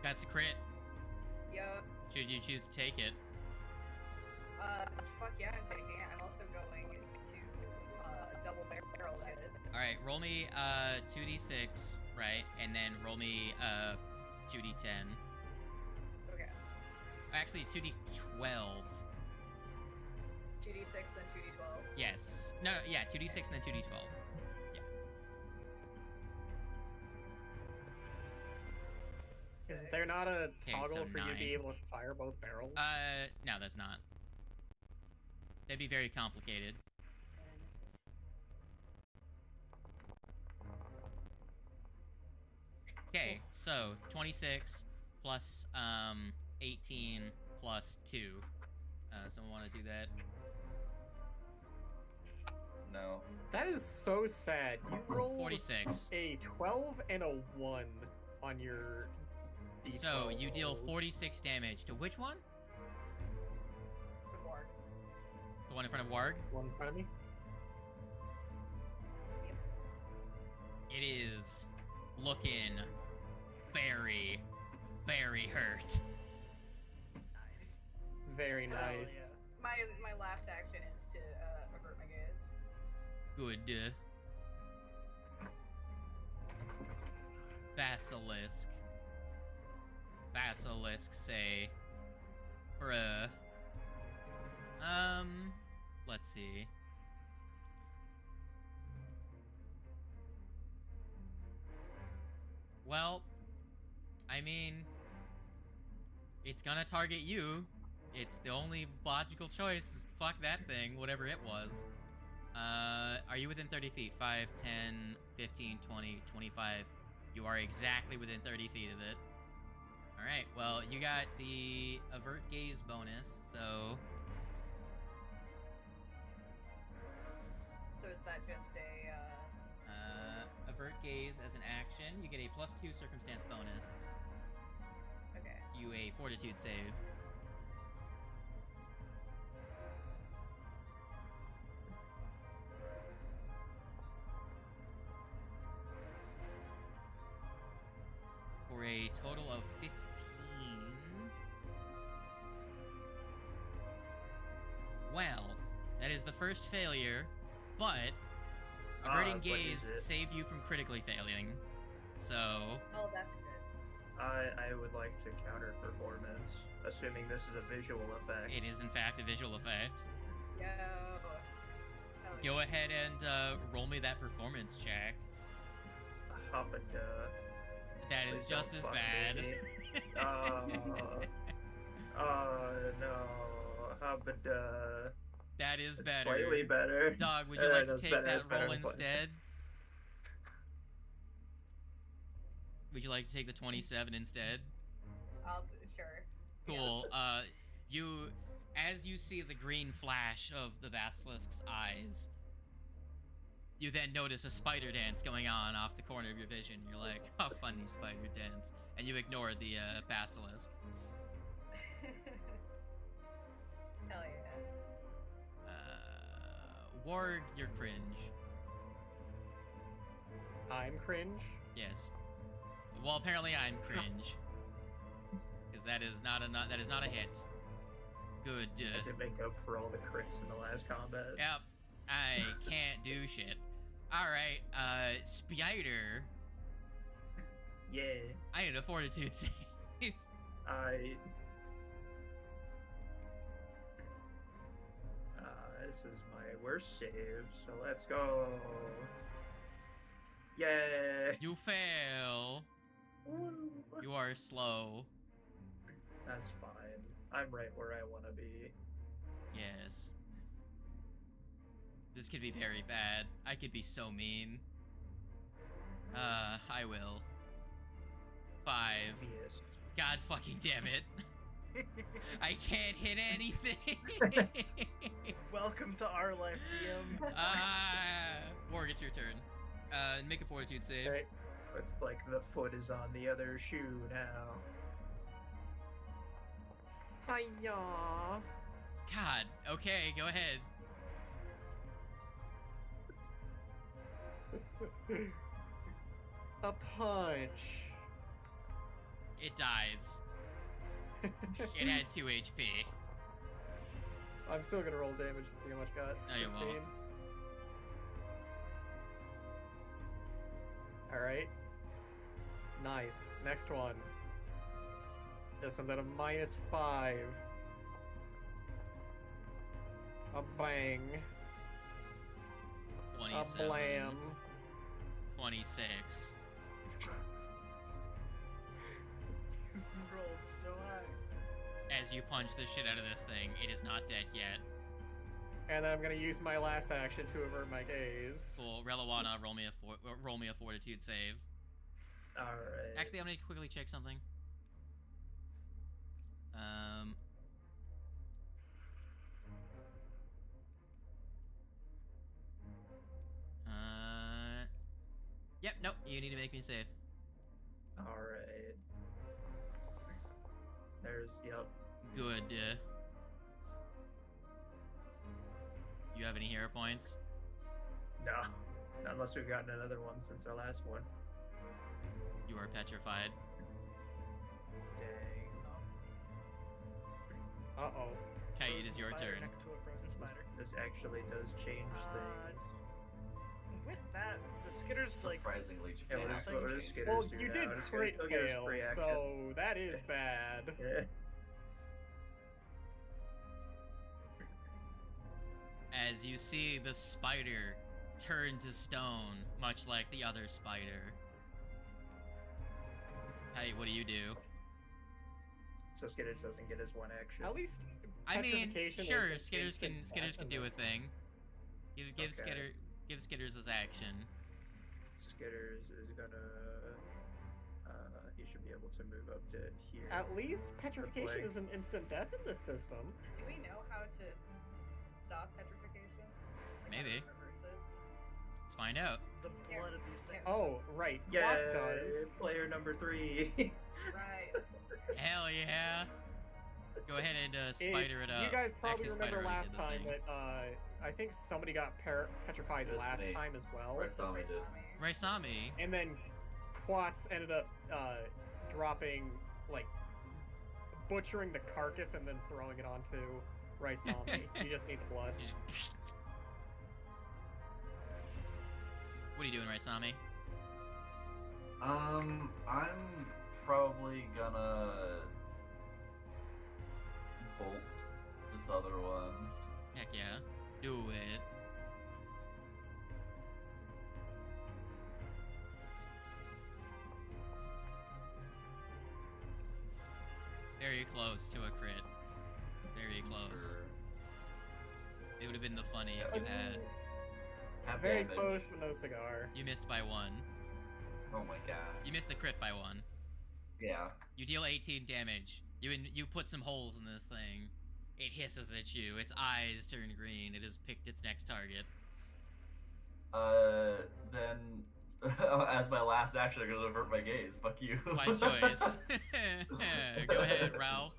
That's a crit. Yup. Should you choose to take it? Fuck yeah, I'm taking it. I'm also going to double barrel at it. Alright, roll me 2d6, right? And then roll me 2d10. Okay. Actually, 2d12. 2d6, then 2d12. Yes. No, yeah, 2d6 and then 2d12. Is there not a Okay, toggle so for you to 9. be able to fire both barrels? No, there's not. That'd be very complicated. Okay, so 26 plus 18 plus 2. Someone want to do that? No. That is so sad. You rolled 46. a 12 and a 1 on your D12 So you deal rolls. 46 damage to which one? Warg. The one in front of Warg? One in front of me? It is looking very, very hurt. Nice. Very Hell nice. yeah. My last action is to avert my gaze. Good. Basilisk. Basilisk say. Bruh. Let's see. Well, I mean, it's gonna target you. It's the only logical choice. Fuck that thing, whatever it was. Are you within 30 feet? 5, 10, 15, 20, 25. You are exactly within 30 feet of it. Alright, well, you got the avert gaze bonus, so... So is that just a avert gaze as an action. You get a +2 circumstance bonus. okay. You a fortitude save. For a total of 15. Well, that is the first failure, but averting What gaze is it? saved you from critically failing. So, Oh, that's good. I would like to counter performance, assuming this is a visual effect. it is in fact a visual effect. Yo. Hell Go ahead and roll me that performance check. Hoppa-duh. That is Please just don't as fuck bad. me. No. Hoppa-duh. That is It's better. Slightly better. Dog, would you like to That's take better, that that's better, roll that's fine. instead? Would you like to take the 27 instead? Sure. Cool. As you see the green flash of the basilisk's eyes, You then notice a spider dance going on off the corner of your vision. You're like, oh, funny spider dance. And you ignore the basilisk. Hell yeah. Warg, you're cringe. I'm cringe. Yes. Well, apparently I'm cringe. Because that is not a hit. Good. To make up for all the crits in the last combat. Yep. I can't do shit. Alright, Spider. Yeah. I need a fortitude save. This is my worst save, so let's go. Yay! You fail. You are slow. That's fine. I'm right where I want to be. Yes. This could be very bad. I could be so mean. I will. 5. Yes. God fucking damn it. I can't hit anything. Welcome to our life, DM. Warg, it's your turn. Make a fortitude save. Okay. Looks like the foot is on the other shoe now. Hiya. God, okay, go ahead. A punch. It dies. It had 2 HP. I'm still gonna roll damage to see how much I got. No, you won't. Alright. Nice. Next one. This one's at a -5. A bang. 27. A blam. 26. Rolled so high. As you punch the shit out of this thing, it is not dead yet. And then I'm gonna use my last action to avert my gaze. Cool. Relawana, roll me a fortitude save. Alright. Actually, I'm gonna quickly check something. Yep, nope, you need to make me a save. Alright. There's, yep. Good. You have any hero points? No. Not unless we've gotten another one since our last one. You are petrified. Dang. Uh-oh. Okay, it is your Spider turn. Next to a frozen spider. This actually does change things. With that, the skitter's like. Surprisingly, Yeah, Japan what is- actually what is changed. Skitters Well, do you now? did It's crit still gives fail, free action. so that is bad. Yeah. As you see the spider turn to stone, much like the other spider. Hey, what do you do? So Skitters doesn't get his one action. At least I mean, petrification sure, isn't Skitters can instant do a death in thing. Give Okay. Skitters his action. Skitters is gonna. He should be able to move up to here. this. At least petrification plague. is an instant death in this system. Do we know how to stop petrification? Like, how to Maybe. reverse it? Let's find out. The blood of these things. Oh, right. Yeah, Quats does. player number 3. Right. Hell yeah! Go ahead and spider it up. You guys probably Actually, Spider remember already last did the time thing. that I think somebody got petrified It was last me. time as well. Right, Tommy did. Raisami. And then Quats ended up dropping, like, butchering the carcass and then throwing it onto Raisami. You just need the blood. You just- What are you doing, Raisami? I'm probably gonna bolt this other one. Heck yeah. Do it. Very close to a crit. Very close. Sure. It would have been the funny if you had. Have Very damage. close, but no cigar. You missed by 1. Oh my god. You missed the crit by 1. Yeah. You deal 18 damage. You put some holes in this thing. It hisses at you. Its eyes turn green. It has picked its next target. Then as my last action, I'm gonna avert my gaze. Fuck you. Wise choice. Go ahead, Ralph.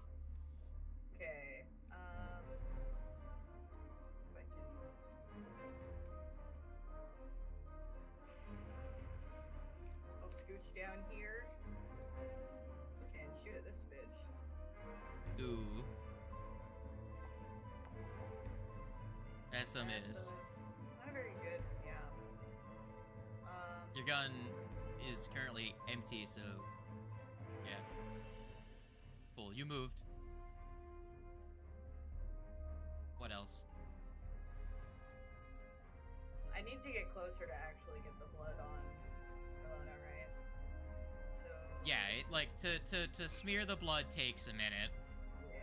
Okay. If I can. I'll scooch down here and shoot at this bitch. Ooh. That's a miss. Not very good. Yeah. Your gun is currently empty, so yeah. Cool. You moved. What else? I need to get closer to actually get the blood on Milona, right? So. Yeah, it like to smear the blood takes a minute. Yeah.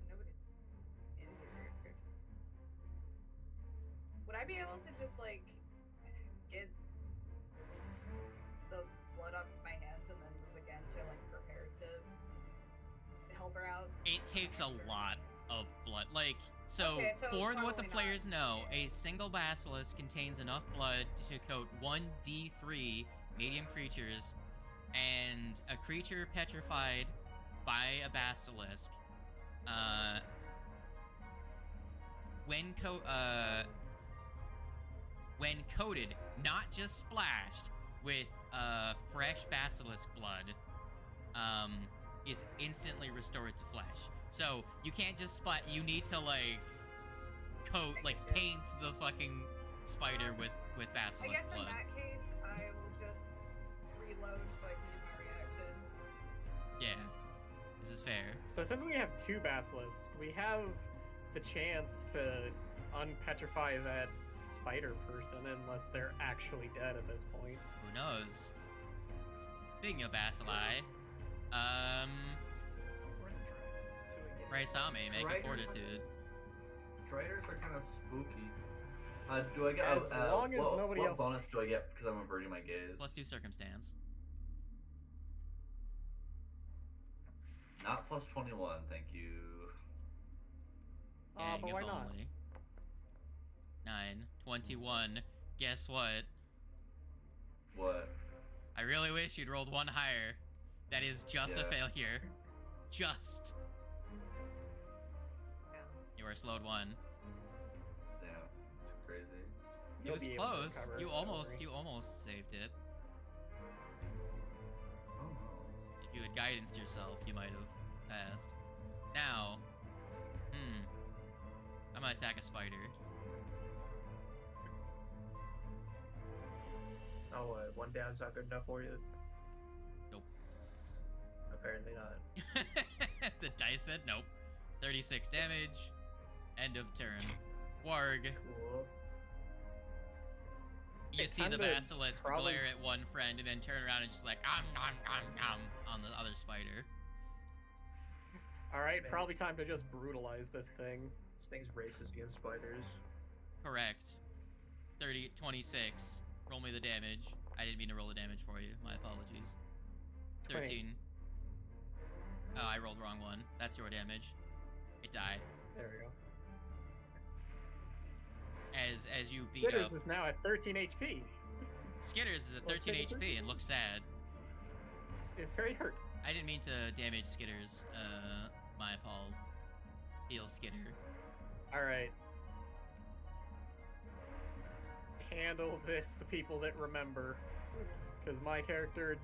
Nobody in here. Would I be able to just like get the blood off my hands and then move again to like prepare to help her out? It takes a lot of blood. Like, so, Okay, so for what the probably not. players know, a single basilisk contains enough blood to coat 1d3 medium creatures, and a creature petrified by a basilisk, when coated, not just splashed, with fresh basilisk blood, is instantly restored to flesh. So you can't just splat. You need to like coat, like paint the fucking spider with I basilisk guess in blood. that case, I will just reload so I can use my reaction. Yeah, this is fair. So since we have two basilisks, we have the chance to unpetrify that spider person unless they're actually dead at this point. Who knows? Speaking of bacilli, Raisame, make a Dragons fortitude. Striders are kind of spooky. Do I get As long as nobody what else- bonus do I get because I'm averting my gaze? Let's do circumstance. Not plus 21, thank you. Dang, But if why not? only. 9, 21. Guess what? What? I really wish you'd rolled one higher. That is just a Yeah. failure. Just. Yeah. You are slowed one. Damn, it's crazy. It You'll was be able to close. recover, You don't almost worry. saved it. Almost. If you had guidanced yourself, you might have passed. Now, I'm gonna attack a spider. Oh, one down's not good enough for you? Nope. Apparently not. The dice said nope. 36 damage. End of turn. Warg. Cool. You It see the kinda basilisk probably- glare at one friend and then turn around and just like on the other spider. Alright, Man. probably time to just brutalize this thing. This thing's racist against spiders. Correct. 26. Roll me the damage. I didn't mean to roll the damage for you. My apologies. 20. 13. Oh, I rolled wrong one. That's your damage. It died. There we go. As you beat Skitters up. is now at 13 HP. Skitters is at Well, 13 take a HP and looks sad. It's very hurt. I didn't mean to damage Skitters. My apologies. Heal Skitter. Alright. Handle this, the people that remember. Because my character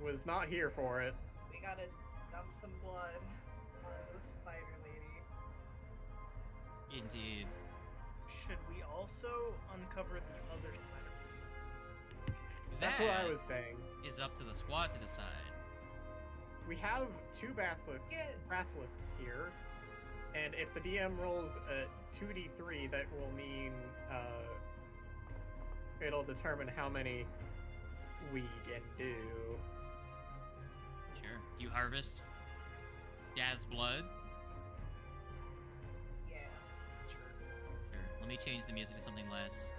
was not here for it. We gotta dump some blood on the spider lady. Indeed. Should we also uncover the other spider? That's what I was saying. Is up to the squad to decide. We have two basilisks here, and if the DM rolls a 2d3, that will mean it'll determine how many we can do. Sure. Do you harvest Daz blood? Yeah. Sure. Sure. Let me change the music to something less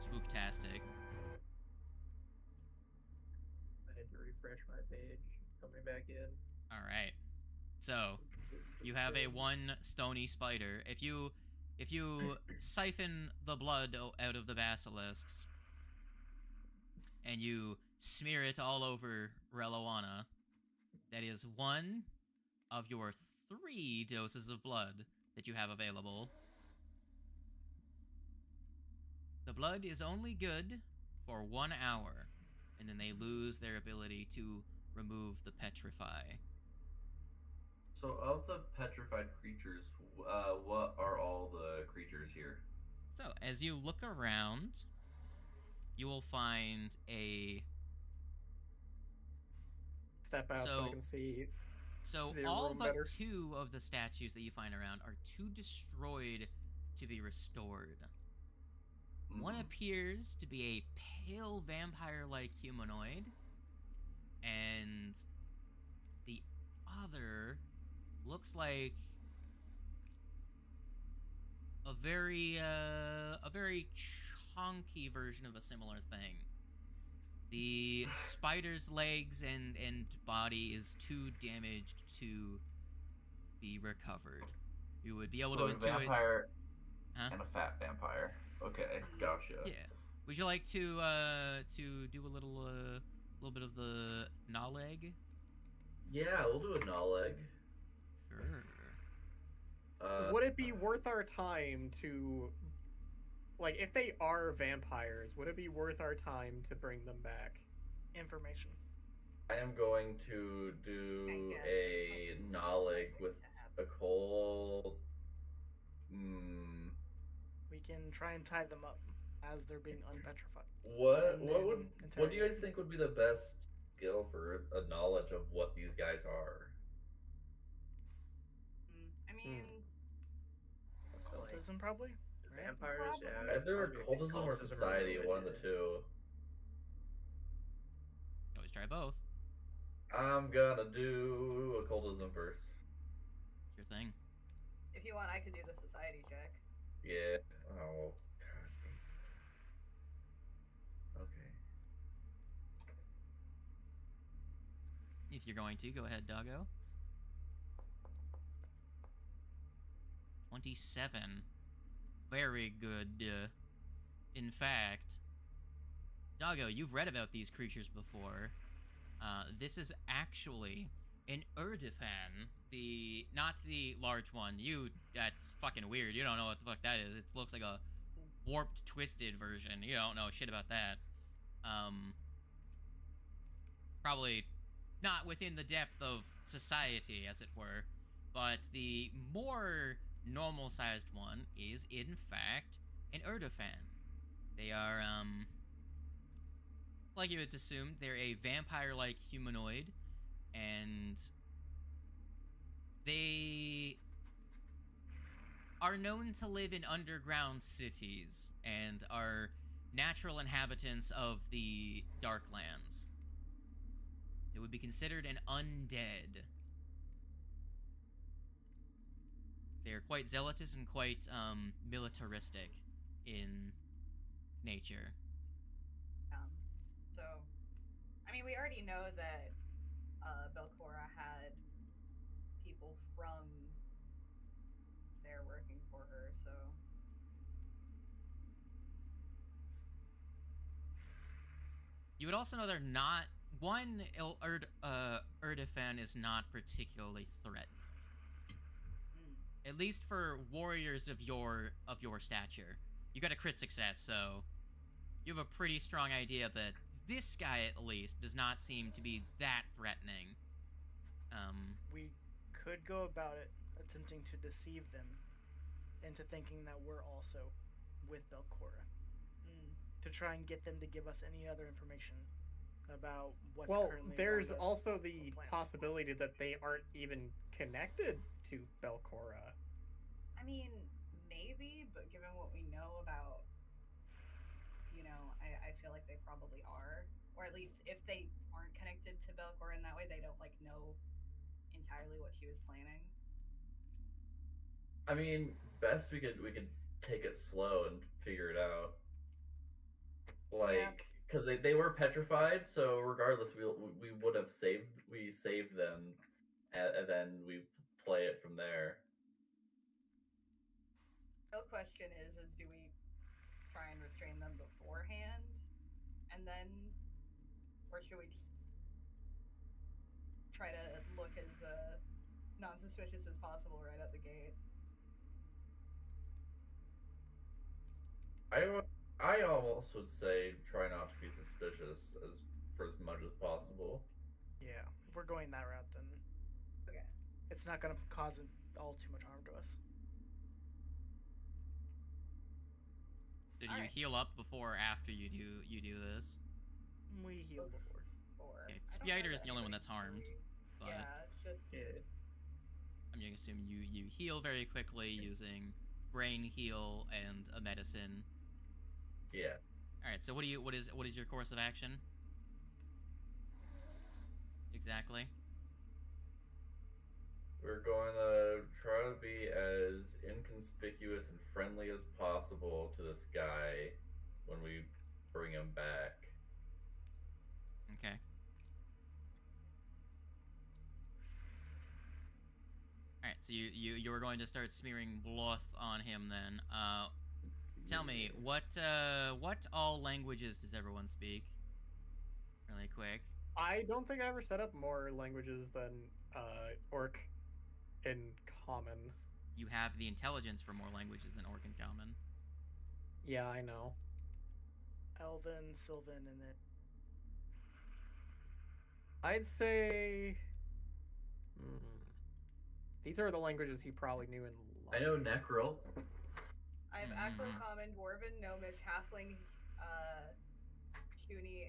spooktastic. I had to refresh my page. Coming back in. All right. So you have a one stony spider. If you siphon the blood out of the basilisks and you smear it all over Reloana, that is one of your 3 doses of blood that you have available. The blood is only good for 1 hour, and then they lose their ability to remove the petrify. So, of the petrified creatures, what are all the creatures here? So, as you look around, you will find a... Step out so I can see. So the all room but better. 2 of the statues that you find around are too destroyed to be restored. One appears to be a pale vampire-like humanoid, and the other looks like a very chunky version of a similar thing. The spider's legs and body is too damaged to be recovered. You would be able to a intuit... vampire Huh? and a fat vampire. Okay, gotcha. Yeah. Would you like to do a little bit of the gnaw leg? Yeah, we'll do a gnaw leg. Sure. Would it be worth our time to, like, if they are vampires, would it be worth our time to bring them back? Information. I am going to do guess, a because gnaw leg with to a happen. cold. We can try and tie them up as they're being unpetrified. What do you guys think would be the best skill for a knowledge of what these guys are? I mean, Occultism, probably? Right? Vampires, Probably. yeah. Either I'd think occultism or society, religion, one of the yeah. two. You can always try both. I'm gonna do occultism first. It's your thing. if you want, I could do the society check. Yeah. Oh, God. Okay. If you're going to, go ahead, doggo. 27. Very good. In fact, doggo, you've read about these creatures before. This is actually an Urdifan, not the large one. That's fucking weird. You don't know what the fuck that is. It looks like a warped, twisted version. You don't know shit about that. Probably not within the depth of society, as it were. But the more normal-sized one is, in fact, an Urdifan. They are, like you would assume, they're a vampire-like humanoid, and they are known to live in underground cities and are natural inhabitants of the Darklands. They would be considered an undead. They're quite zealous and quite militaristic in nature. So, I mean, we already know that Belcora had people from there working for her, so. You would also know they're not... One, Urdifan is not particularly threatening. At least for warriors of your stature. You got a crit success, so you have a pretty strong idea that this guy, at least, does not seem to be that threatening. We could go about it attempting to deceive them into thinking that we're also with Belcora. To try and get them to give us any other information about what's currently there's around us also or the plans. possibility that they aren't even connected to Belcora. I mean, maybe, but given what we know about, I feel like they probably are. Or at least if they aren't connected to Belcora in that way, they don't, know entirely what she was planning. I mean, best we could take it slow and figure it out. because they were petrified. So regardless, we would have saved them, and then we play it from there. The real question is do we try and restrain them beforehand, and then, or should we just try to look as non-suspicious as possible right out the gate? I almost would say try not to be suspicious for as much as possible. Yeah, if we're going that route, then Okay. it's not going to cause all too much harm to us. So do you Alright. heal up before or after you do this? We heal before. Okay, I don't know Spider is that the only one anybody that's harmed. really- But Yeah, it's just. Yeah. I'm gonna assume you heal very quickly using brain heal and a medicine. Yeah. All right. So what is your course of action? Exactly. We're going to try to be as inconspicuous and friendly as possible to this guy when we bring him back. Okay. All right. So you are going to start smearing blood on him then. Tell me what all languages does everyone speak? Really quick. I don't think I ever set up more languages than Orc in common. You have the intelligence for more languages than Orc in common. Yeah, I know. Elven, Sylvan, and then I'd say these are the languages he probably knew in life. I know Necrol. I have Acro-Common, Dwarven, Gnomish, Halfling, Puny,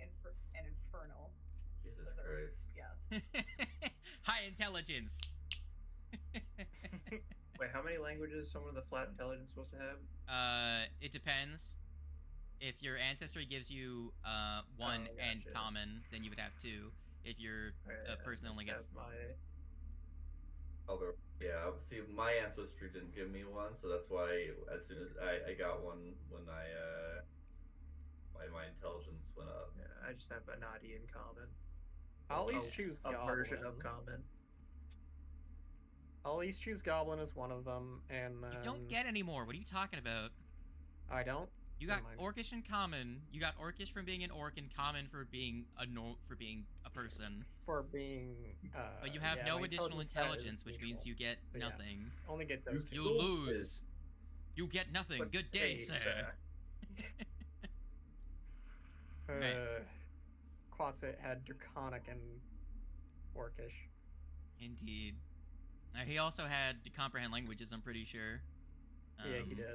and Infernal. Jesus Those are- Christ. Yeah. High intelligence. Wait, how many languages is someone with a flat intelligence supposed to have? It depends. If your ancestry gives you one and gotcha. common, then you would have two. If you're a person that only gets my Yeah, see, my ancestry didn't give me one, so that's why as soon as I got one when my intelligence went up. yeah, I just have Anadi in common. I'll at least choose a Goblin. version of common. I'll at least choose Goblin as one of them, and then You don't get any more. What are you talking about? I don't. You got Never mind. Orcish in common. You got Orcish from being an orc and common for being a person. For being. But you have yeah, no my additional status intelligence, which means neutral. you get So yeah. nothing. Only get those. You You Cool. lose. You get nothing. But Good day, hey, sir. Right. Quasit had Draconic and Orcish. Indeed. He also had to comprehend languages, I'm pretty sure. Yeah, he did.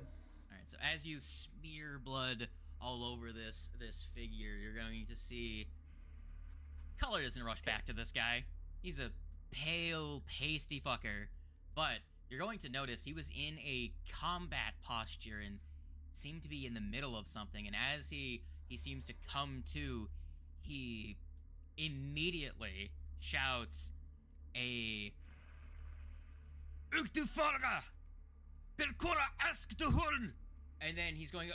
Alright, so as you smear blood all over this figure, you're going to see color doesn't rush back to this guy. He's a pale, pasty fucker. But you're going to notice he was in a combat posture and seemed to be in the middle of something. And as he seems to come to, he immediately shouts a Uktufarga! Belkora ask the Huln! And then he's going,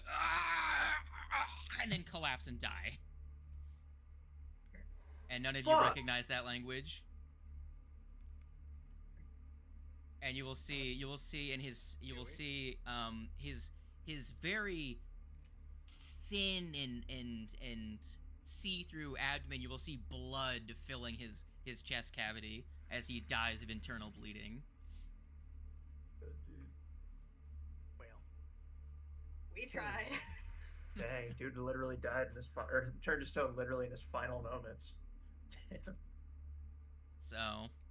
and then collapse and die. And none of you recognize that language. And you will see in his his very thin and see-through abdomen, you will see blood filling his chest cavity as he dies of internal bleeding. Good dude. Well, We tried. Dang, dude literally died in his or turned to stone literally in his final moments. Damn. So.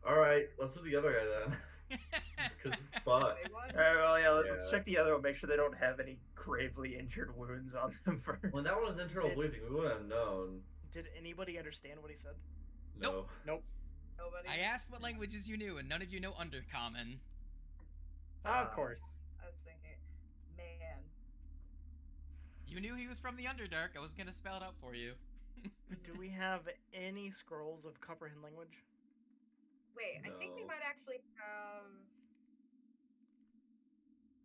All right, let's do the other guy then. Because fuck. Big one? All right, well, yeah, let's Yeah. check the other one. Make sure they don't have any gravely injured wounds on them first. When that one was internal Did- bleeding, we wouldn't have known. did anybody understand what he said? No. Nope. Nobody. I asked what languages you knew, and none of you know Undercommon. Of course. I was thinking, man. You knew he was from the Underdark. I was gonna spell it out for you. Do we have any scrolls of comprehend language? Wait, I think we No. might actually have.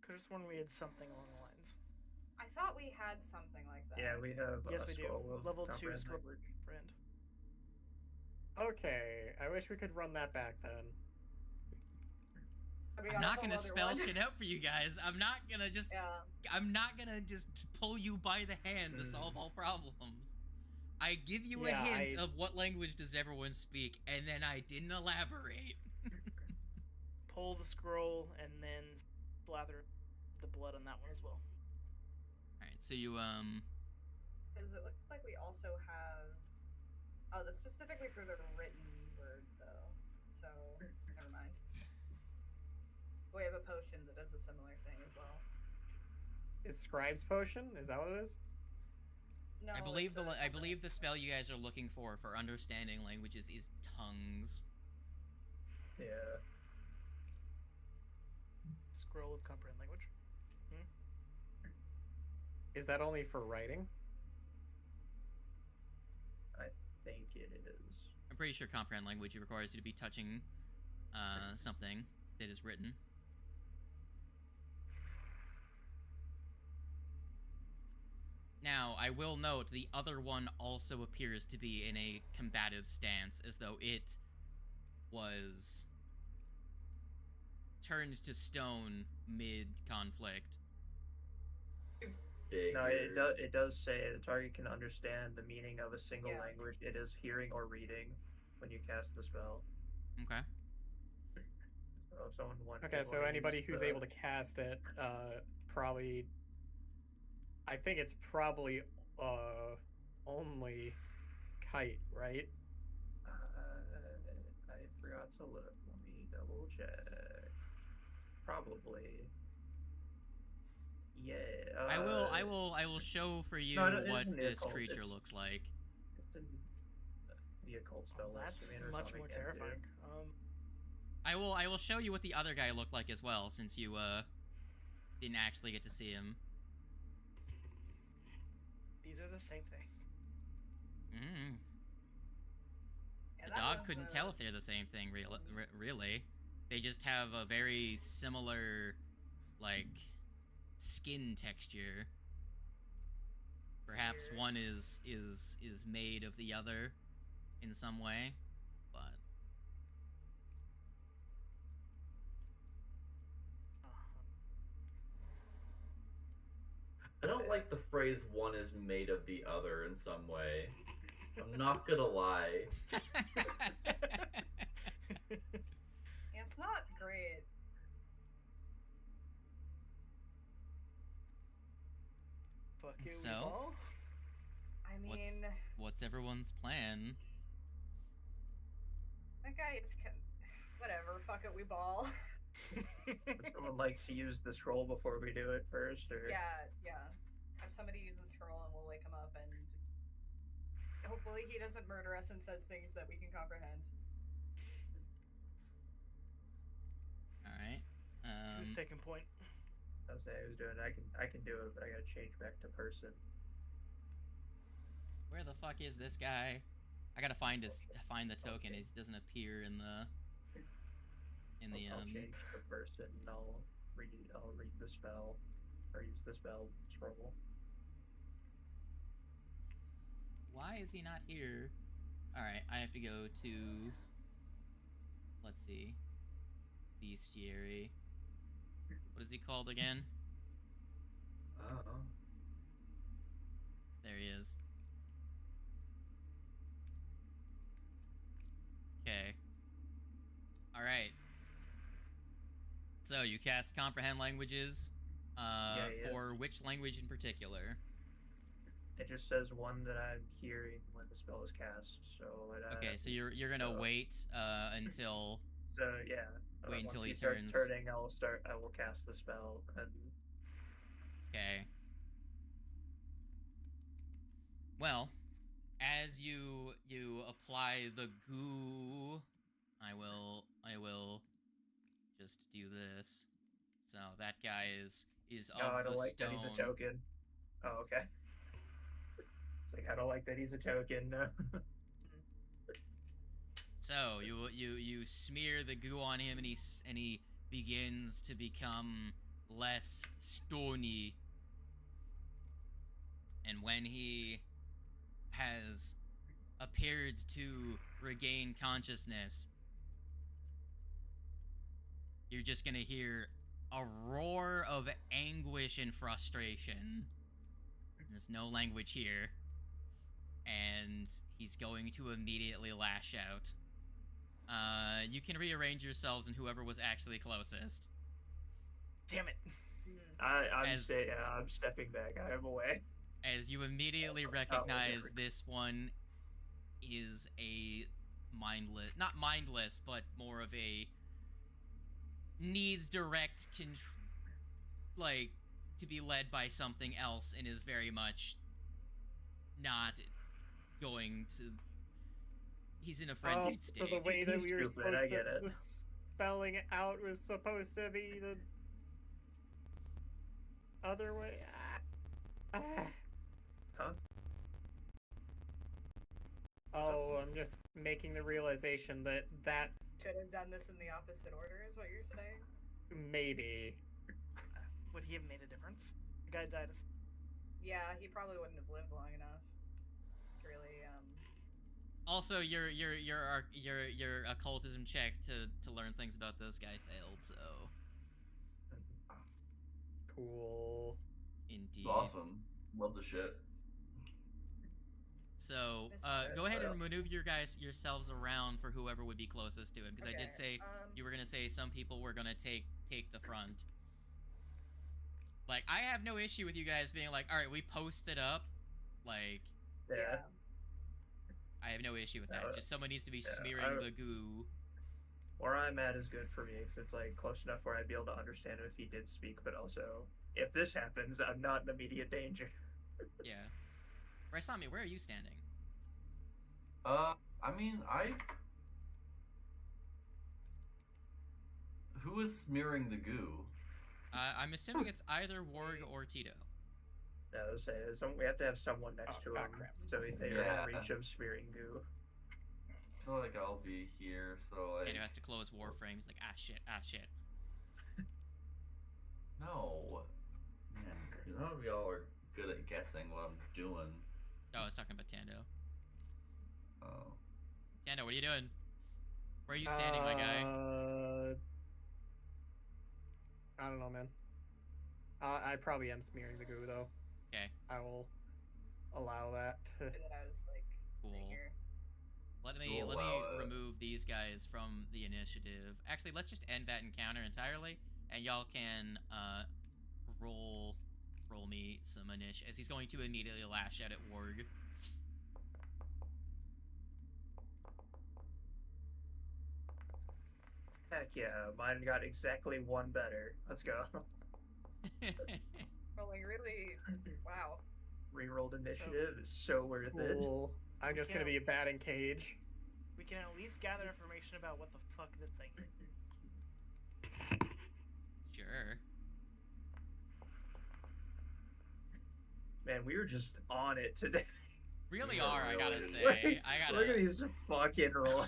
Could have sworn we had something along the lines. I thought we had something like that. Yeah, we have Yes, a we do. scroll of Level 2 comprehend scroll, language. friend. Okay, I wish we could run that back then. We I'm got a not whole gonna other spell one. shit out for you guys. I'm not gonna just pull you by the hand to solve all problems. I give you a hint of what language does everyone speak, and then I didn't elaborate. Pull the scroll and then slather the blood on that one as well. Alright, so you, Because it looks like we also have. Oh, that's specifically for the written word, though. So, never mind. We have a potion that does a similar thing as well. Is Scribe's Potion? Is that what it is? No, I believe it's a I believe the spell you guys are looking for understanding languages is tongues. Yeah. Scroll of comprehend language. Is that only for writing? I think it is. I'm pretty sure comprehend language requires you to be touching something that is written. Now, I will note the other one also appears to be in a combative stance, as though it was turned to stone mid-conflict. No, it does say the target can understand the meaning of a single language it is hearing or reading when you cast the spell. Okay. So if someone Okay, so anybody who's able to cast it, probably... I think it's probably only Kite, right? I forgot to look. Let me double check. Probably. Yeah. I will show for you what this creature looks like. It's in the occult spell list. That's I mean, much more terrifying. I will show you what the other guy looked like as well, since you didn't actually get to see him. These are the same thing. Mm. Yeah, The dog couldn't tell if they're the same thing, really. They just have a very similar, like, skin texture. Perhaps one is made of the other in some way, but... I don't like the phrase "one is made of the other" in some way. I'm not gonna lie. It's not great. Fuck you, So? ball. I mean... What's everyone's plan? That guy is... Whatever, fuck it, we ball. Would someone like to use the scroll before we do it first, or? Yeah. Have somebody use the scroll and we'll wake him up, and hopefully he doesn't murder us and says things that we can comprehend. Alright. Who's taking point? I'll say I was doing it. I can do it, but I gotta change back to person. Where the fuck is this guy? I gotta find the token. It doesn't appear in the I'll change to person and I'll read the spell, or use the spell scroll. Why is he not here? Alright, I have to go to... Let's see. Bestiary. What is he called again? Oh. There he is. Okay. Alright. So, you cast Comprehend Languages. For which language in particular? It just says one that I'm hearing when the spell is cast. So okay, so you're gonna wait until. So yeah. Wait until he starts turns. turning. I will cast the spell. And... Okay. Well, as you apply the goo, I will just do this. So that guy is of I don't the like stone. that he's a token. Oh, okay. It's like, I don't like that he's a token. So you smear the goo on him, and he begins to become less stony. And when he has appeared to regain consciousness, you're just gonna hear a roar of anguish and frustration. There's no language here. And he's going to immediately lash out. You can rearrange yourselves and whoever was actually closest. Damn it. I'm stepping back. I am away. As you immediately recognize this one is a mindless, not mindless, but more of a needs direct like to be led by something else and is very much not going to. He's in a frenzied state. So the way that we were He's stupid, supposed I get it. to spelling it out was supposed to be the other way. Huh? Oh, I'm just making the realization that Should have done this in the opposite order, is what you're saying? maybe. Would he have made a difference? The guy died. Yeah, he probably wouldn't have lived long enough to really. Also, your occultism check to learn things about this guy failed. So Cool. indeed. Awesome. Love the shit. So, This is go ahead good. and maneuver yourselves around for whoever would be closest to him, because I did say you were gonna say some people were gonna take the front. Like, I have no issue with you guys being like, all right, we posted up. Like, Yeah. I have no issue with that. Yeah, Just someone needs to be yeah, smearing the goo. Where I'm at is good for me, because it's like close enough where I'd be able to understand if he did speak, but also if this happens, I'm not in immediate danger. Yeah. Raisami, where are you standing? I mean, who is smearing the goo? I'm assuming it's either Warg or Tito. No, we have to have someone next to him, crap. so they are Yeah. in reach of smearing goo. I feel like I'll be here, so Tito has to close Warframe. He's like, ah shit. No. Man, none of y'all are good at guessing what I'm doing. Oh, I was talking about Tando. Oh. Tando, what are you doing? Where are you standing, my guy? I don't know, man. I probably am smearing the goo, though. Okay. I will allow that. That I was like. Cool. Here. Let me remove these guys from the initiative. Actually, let's just end that encounter entirely, and y'all can roll me some initiative, as he's going to immediately lash out at Warg. Heck yeah, mine got exactly one better. Let's go. Rolling really. Wow. Rerolled initiative is so worth it. Cool. I'm just gonna be a batting cage. We can at least gather information about what the fuck this thing is. Sure. Man, we were just on it today. Really Yeah, are, I gotta really. say. I gotta. Look at these fucking rolls.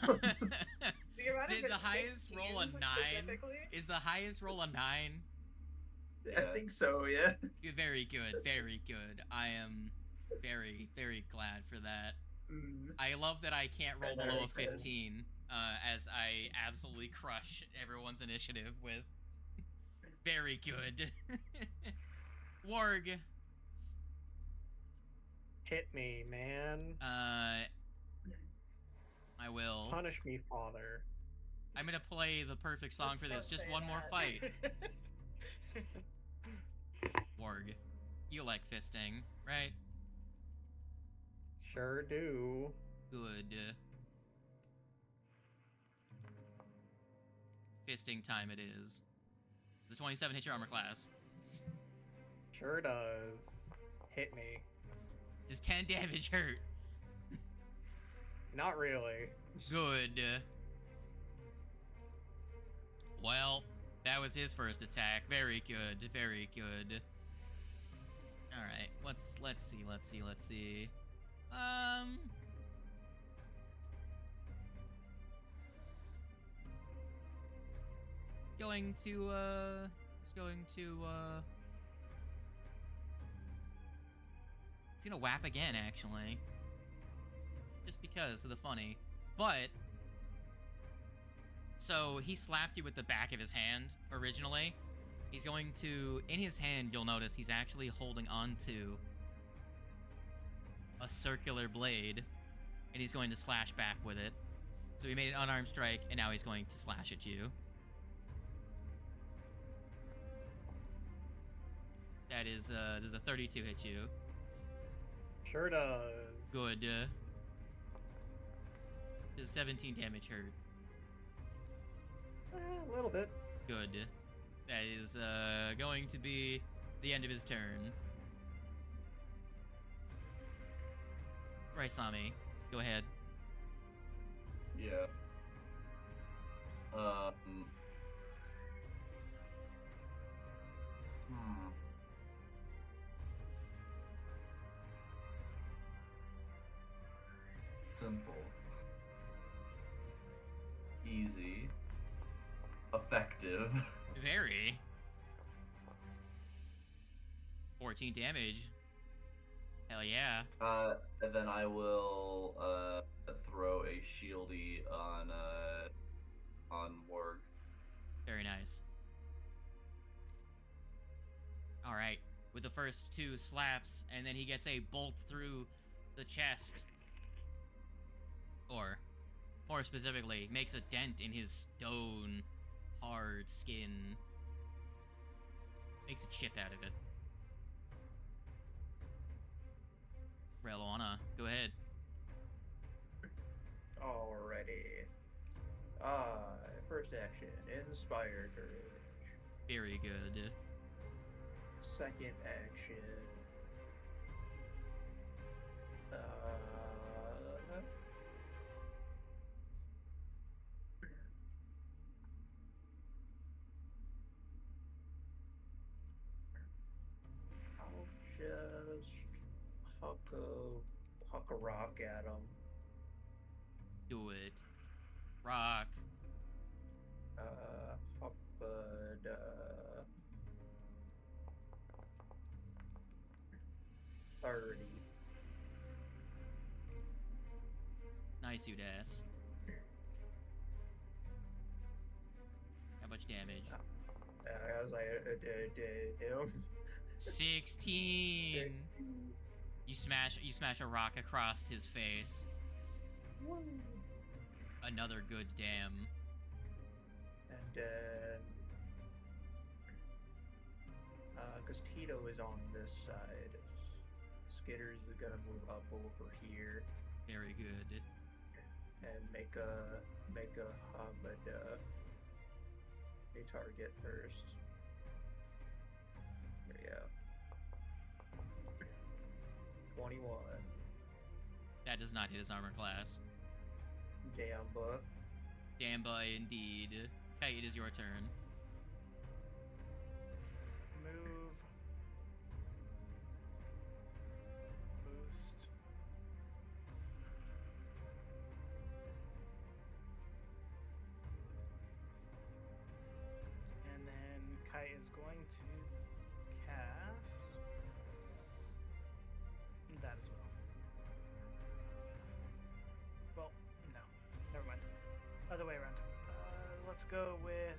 The amount of Did the highest roll a 16s 9? specifically? Is the highest roll a 9? I think so, yeah. Very good, very good. I am very, very glad for that. Mm. I love that I can't roll Very below a good. 15, as I absolutely crush everyone's initiative with. Very good. Warg. Hit me, man. I will. Punish me, father. I'm gonna play the perfect song for this. Just one more fight. Warg. You like fisting, right? Sure do. Good. Fisting time it is. The 27 hit your armor class. Sure does. Hit me. Does 10 damage hurt? Not really. Good. Well, that was his first attack. Very good. Very good. All right. Let's see. Going to He's gonna whap again, actually. Just because of the funny. But, so he slapped you with the back of his hand originally. He's going to, in his hand, you'll notice he's actually holding onto a circular blade, and he's going to slash back with it. So he made an unarmed strike, and now he's going to slash at you. That is, does a 32 hit you? Sure does. Good. Does 17 damage hurt? A little bit. Good. That is, going to be the end of his turn. Raisami, go ahead. Yeah. Simple. Easy. Effective. Very. 14 damage. Hell yeah. And then I will throw a shieldy on Warg. Very nice. Alright. With the first 2 slaps, and then he gets a bolt through the chest. Or, more specifically, makes a dent in his stone hard skin. Makes a chip out of it. Reloana, go ahead. Alrighty. First action, Inspire Courage. Very good. Second action, I'll just huck a rock at him. Do it. Rock. Huck bud, 30. Nice, you ass. How much damage? I was like, damn. 16. You smash a rock across his face. Another good damn. And then, because Tito is on this side, Skitters is gonna move up over here Very good. and make a target first. There we go. 21. That does not hit his armor class. Gamba. Gamba indeed. Okay, it is your turn. Move. Boost. And then Kai is going to cast that as well. Well, no. Never mind. Other way around. Let's go with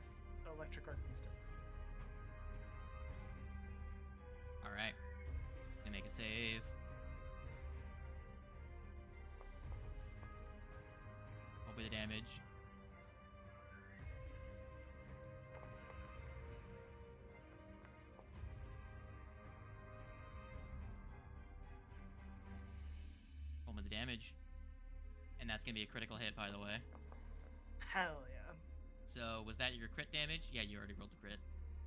Electric Arc instead. Alright. Gonna make a save. Roll for the damage. Roll for the damage. And that's gonna be a critical hit, by the way. Hell yeah. So, was that your crit damage? Yeah, you already rolled the crit.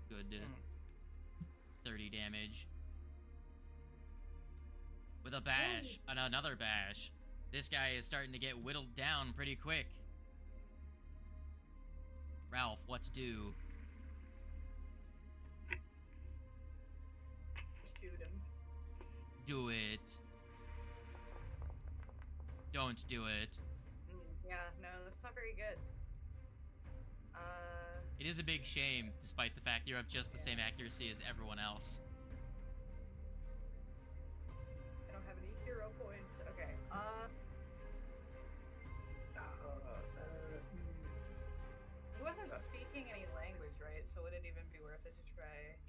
Good. 30 damage. With a bash, and another bash. This guy is starting to get whittled down pretty quick. Ralph, what to do? Shoot him. Do it. Don't do it. Yeah, no, that's not very good. It is a big shame, despite the fact you have just the same accuracy as everyone else. I don't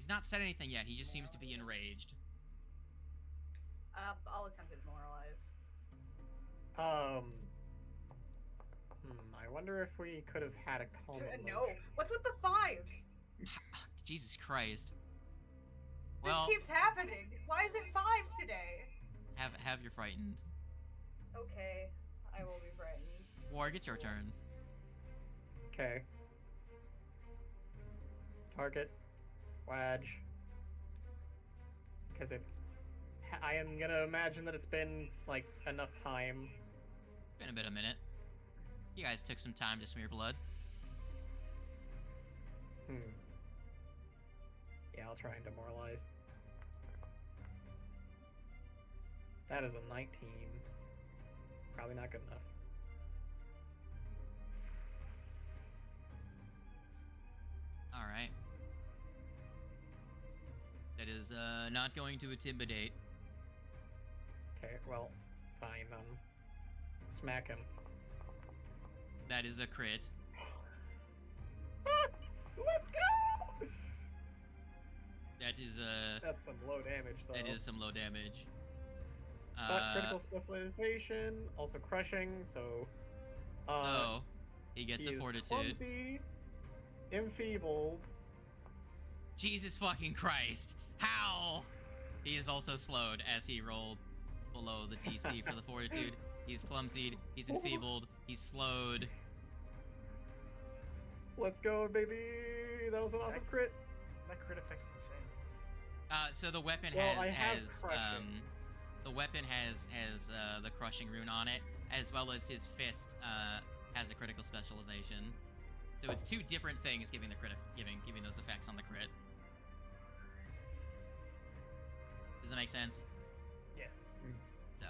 He's not said anything yet. He just seems to be enraged. I'll attempt to demoralize. I wonder if we could have had a calm No. What's with the fives? Jesus Christ. This Well, keeps happening. Why is it fives today? have your frightened. Okay, I will be frightened. Warg, it's your turn. Okay. Target. Wadge. Because I am gonna imagine that it's been, like, enough time. Been a minute. You guys took some time to smear blood. Yeah, I'll try and demoralize. That is a 19. Probably not good enough. Alright. That is, not going to intimidate. Okay, well, fine, smack him. That is a crit. Let's go! That is, That's some low damage, though. that is some low damage. But critical specialization, also crushing, so... So, he gets a is fortitude. clumsy, enfeebled. Jesus fucking Christ. How? He is also slowed as he rolled below the DC for the fortitude. He's clumsied, he's enfeebled, he's slowed. Let's go, baby! That was an awesome crit. That crit effect is insane. So the weapon Well, I have has crushing. the weapon has the crushing rune on it, as well as his fist has a critical specialization. So it's two different things giving the giving those effects on the crit. Does that make sense? Yeah. So,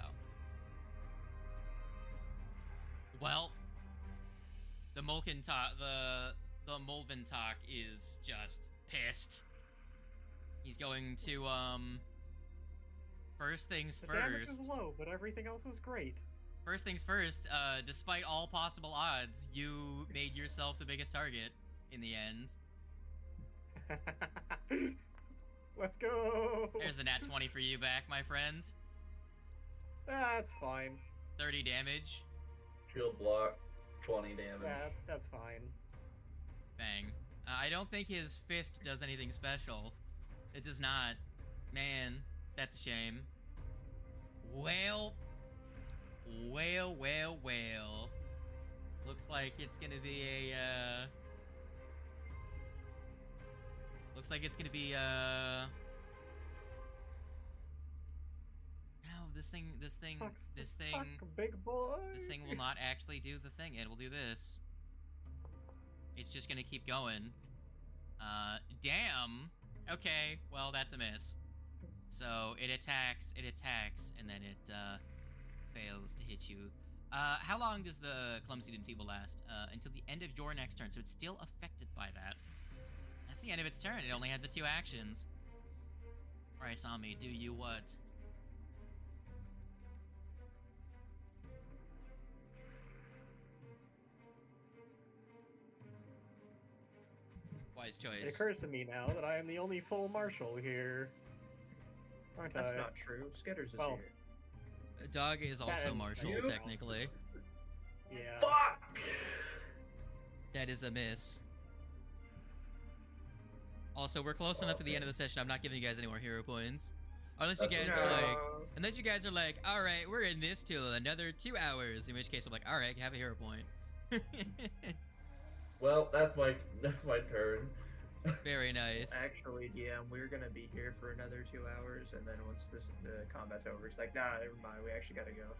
well, the Mulventalk is just pissed. He's going to first things The damage first. was low, but everything else was great. First things first. Despite all possible odds, you made yourself the biggest target in the end. Let's go! There's a nat 20 for you back, my friend. That's fine. 30 damage. Shield block, 20 damage. Yeah, that's fine. Bang. I don't think his fist does anything special. It does not. Man, that's a shame. Well. Looks like it's gonna be a, Looks like it's gonna be, No, this thing, Sucks to this thing... suck, big boy! This thing will not actually do the thing. It will do this. It's just gonna keep going. Damn. Okay, well, that's a miss. So, it attacks, and then it, fails to hit you. How long does the Clumsy and Enfeeble last? Until the end of your next turn, so it's still affected by that. That's the end of its turn. It only had the 2 actions. Alright, Sami, do you what? Wise It choice. occurs to me now that I am the only full marshal here. Aren't That's I? not true. Skitters is Well, here. Dog is also and martial, you? technically. Yeah. Fuck! That is a miss. Also, we're close enough to the end of the session. I'm not giving you guys any more hero points. Unless you guys are like, all right, we're in this till another 2 hours. In which case, I'm like, all right, have a hero point. Well, that's my turn. Very nice. Actually, yeah, we're gonna be here for another 2 hours, and then once the combat's over, it's like, nah, never mind, we actually gotta go.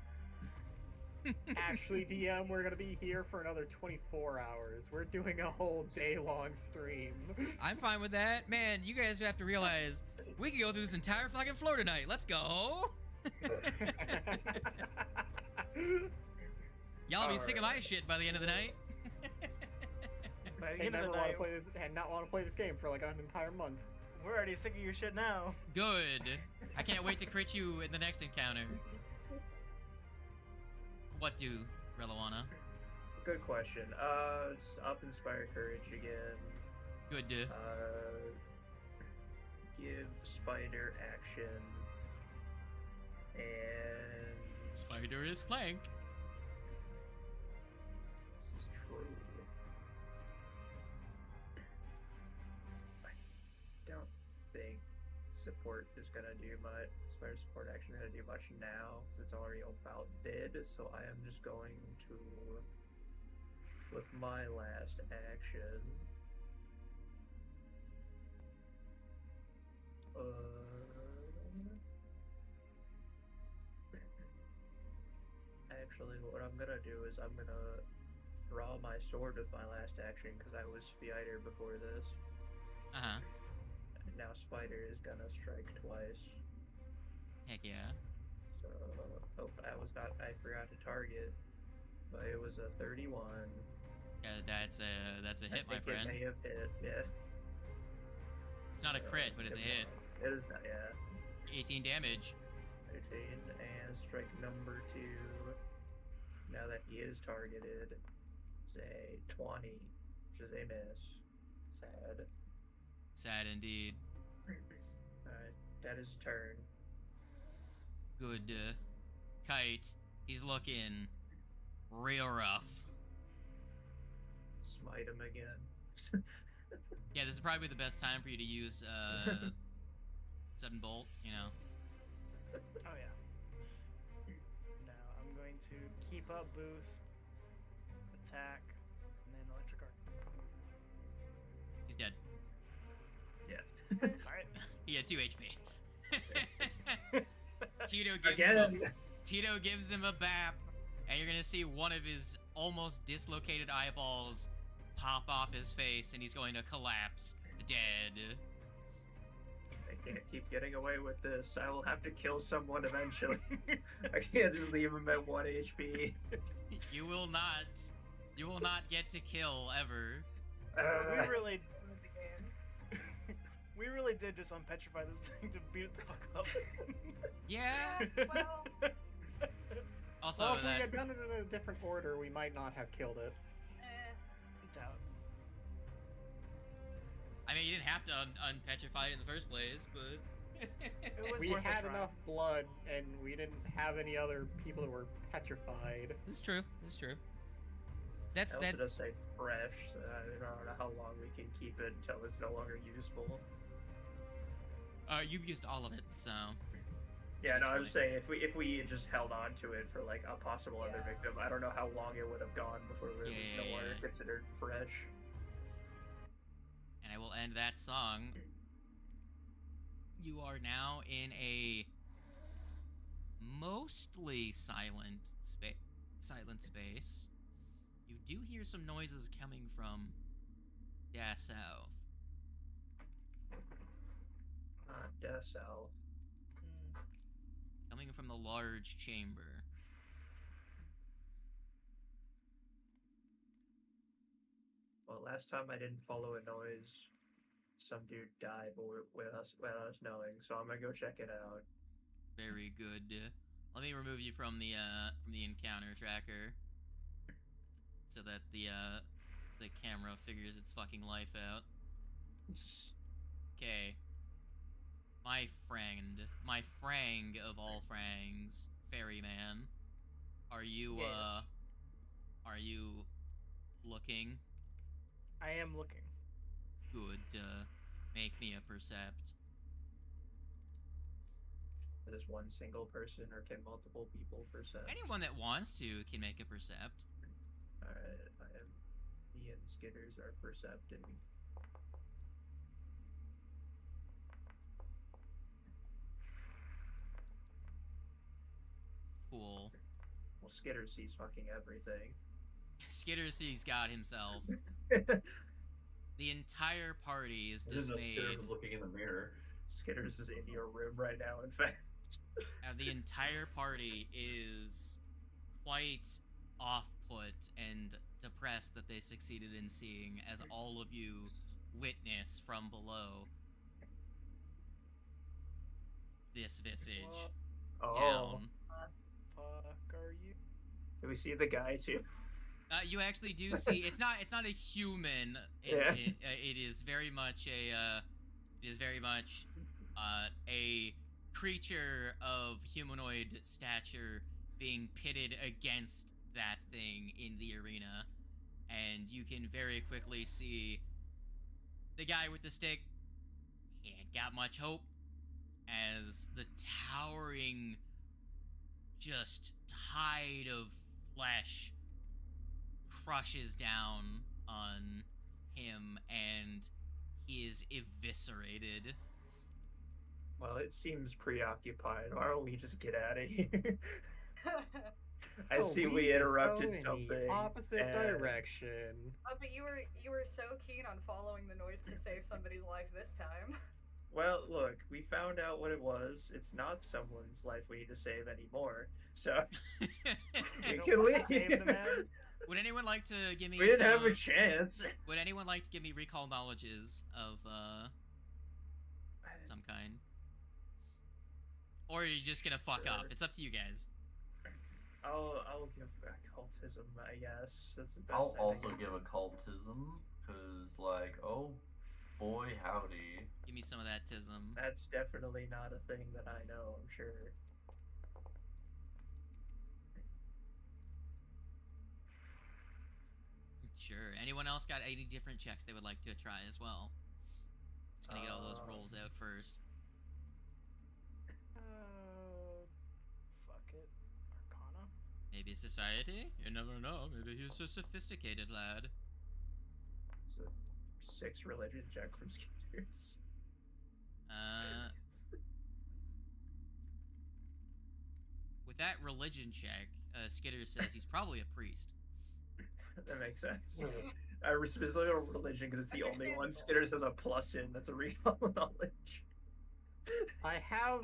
Actually, DM, we're gonna be here for another 24 hours. We're doing a whole day-long stream. I'm fine with that. Man, you guys have to realize, we can go through this entire fucking floor tonight. Let's go. Y'all be sick of my shit by the end of the night. By the They end of never the want night, to play this, and not want to play this game for like an entire month. we're already sick of your shit now. Good. I can't wait to crit you in the next encounter. What do, Reliwana? Good question. Just up Inspire Courage again. Good do. give Spider action, and Spider is flank. this is true. I don't think support is gonna do much. Spider support action is gonna do much now because it's already about dead. So I am just going to, with my last action. Actually, what I'm gonna do is I'm gonna draw my sword with my last action because I was Spider before this. Uh-huh. And now Spider is gonna strike twice. Heck yeah. So, oh, that was not. I forgot to target, but it was a 31. That's a hit, my I think friend. it may have hit. Yeah. It's not a crit, but it's a hit. It is not. Yeah. 18 damage. 13 and strike number 2. Now that he is targeted, it's a 20, which is a miss. Sad. Sad indeed. Alright, that is turn. Good. Kite. He's looking real rough. Smite him again. Yeah, this is probably the best time for you to use 7 bolt, you know. Oh yeah. Now I'm going to keep up boost, attack, and then electric arc. He's dead. Yeah. Alright. He had 2 HP. Tito gives him a bap, and you're gonna see one of his almost dislocated eyeballs pop off his face, and he's going to collapse dead. I can't keep getting away with this. I will have to kill someone eventually. I can't just leave him at 1 HP. You will not. You will not get to kill ever. We really, we really did just unpetrify this thing to beat it the fuck up. Yeah. Well, Also, Well, if we that had done it in a different order, we might not have killed it. Doubt. I mean, you didn't have to unpetrify it in the first place, but It was We worth a had try. enough blood, and we didn't have any other people that were petrified. It's true. It's true. That's I that. also just say fresh. So I don't know how long we can keep it until it's no longer useful. You've used all of it, so. Yeah, That's no, I really- was saying if we had just held on to it for like a possible other Yeah. victim, I don't know how long it would have gone before it was no longer Yeah. considered fresh. And I will end that song. You are now in a mostly silent space. You do hear some noises coming from south. South. Coming from the large chamber. Well, last time I didn't follow a noise. Some dude died without us knowing, so I'm gonna go check it out. Very good. Let me remove you from the encounter tracker, so that the camera figures its fucking life out. Okay. My frang of all frangs, Ferryman. Are you Yes. are you looking? I am looking. Good. Make me a percept. Is this one single person or can multiple people percept? Anyone that wants to can make a percept. Alright, me and Skitters are percepting. Cool. Well, Skitters sees fucking everything. Skittersy's got himself. The entire party is I didn't know dismayed. Skitters was looking in the mirror. Skitters is in your room right now, in fact. The entire party is quite off-put and depressed that they succeeded in seeing, as all of you witness from below this visage What down. fuck are you? Do we see the guy too? You actually do see it's not a human. Yeah. It is very much a a creature of humanoid stature being pitted against that thing in the arena, and you can very quickly see the guy with the stick. He ain't got much hope, as the towering just tide of flesh crushes down on him, and he is eviscerated. Well, it seems preoccupied. Why don't we just get out of here? I see we just interrupted go in something. the opposite and- direction. But you were so keen on following the noise to save somebody's life this time. Well, look, we found out what it was. It's not someone's life we need to save anymore. So we Nope, can leave. save the man. Would anyone like to give me? We didn't have some- a chance. Would anyone like to give me recall knowledges of some kind? Or are you just gonna fuck up? Sure. It's up to you guys. I'll give occultism, I guess. That's the best. I'll I think. also give occultism, because, like, oh boy, howdy. Give me some of that tism. That's definitely not a thing that I know. I'm sure. Sure. Anyone else got any different checks they would like to try as well? Just gonna get all those rolls out first. Fuck it. Arcana. Maybe society? You never know. Maybe he's a sophisticated lad. It's a 6 religion check from Skitters. With that religion check, Skitter says he's probably a priest. That makes sense. I specifically on religion because it's the only one Skitters has a plus in. That's a recall knowledge. I have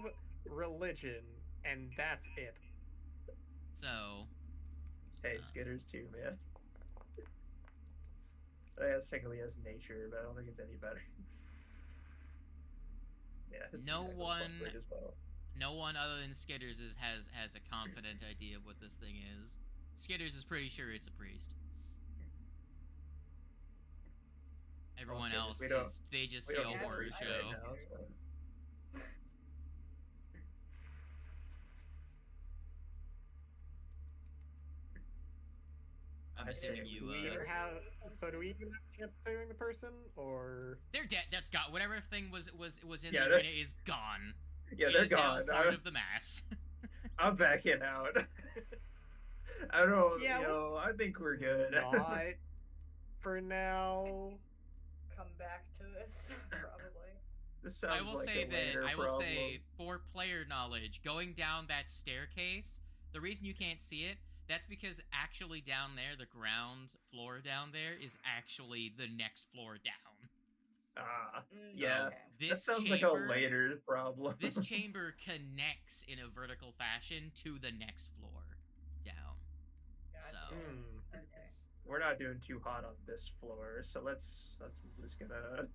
religion, and that's it. So, Hey, Skitters too, man. I guess technically has nature, but I don't think it's any better. Yeah. It's No exactly one- plus 3 as well. no one other than Skitters has a confident idea of what this thing is. Skitters is pretty sure it's a priest. Everyone Skitters, else we don't- is, they just we see don't a get horror it show. right now, so. I'm I assuming think you, Do we even have? So do we even have a chance of saving the person, or? they're dead. That's gone. Whatever thing was in Yeah, the they're- arena is gone. Yeah, It they're is now gone. part of the mass. I'm backing out. I don't. Yeah, you know, I think we're good. Not for now. Come back to this, probably. This sounds I will like say a that later I will problem. say for player knowledge, going down that staircase, the reason you can't see it, that's because actually down there, the ground floor down there is actually the next floor down. Ah, So yeah. Okay. That this sounds chamber, like a later problem. this chamber connects in a vertical fashion to the next floor down. Gotcha. So Hmm. Okay. We're not doing too hot on this floor, so let's just gonna.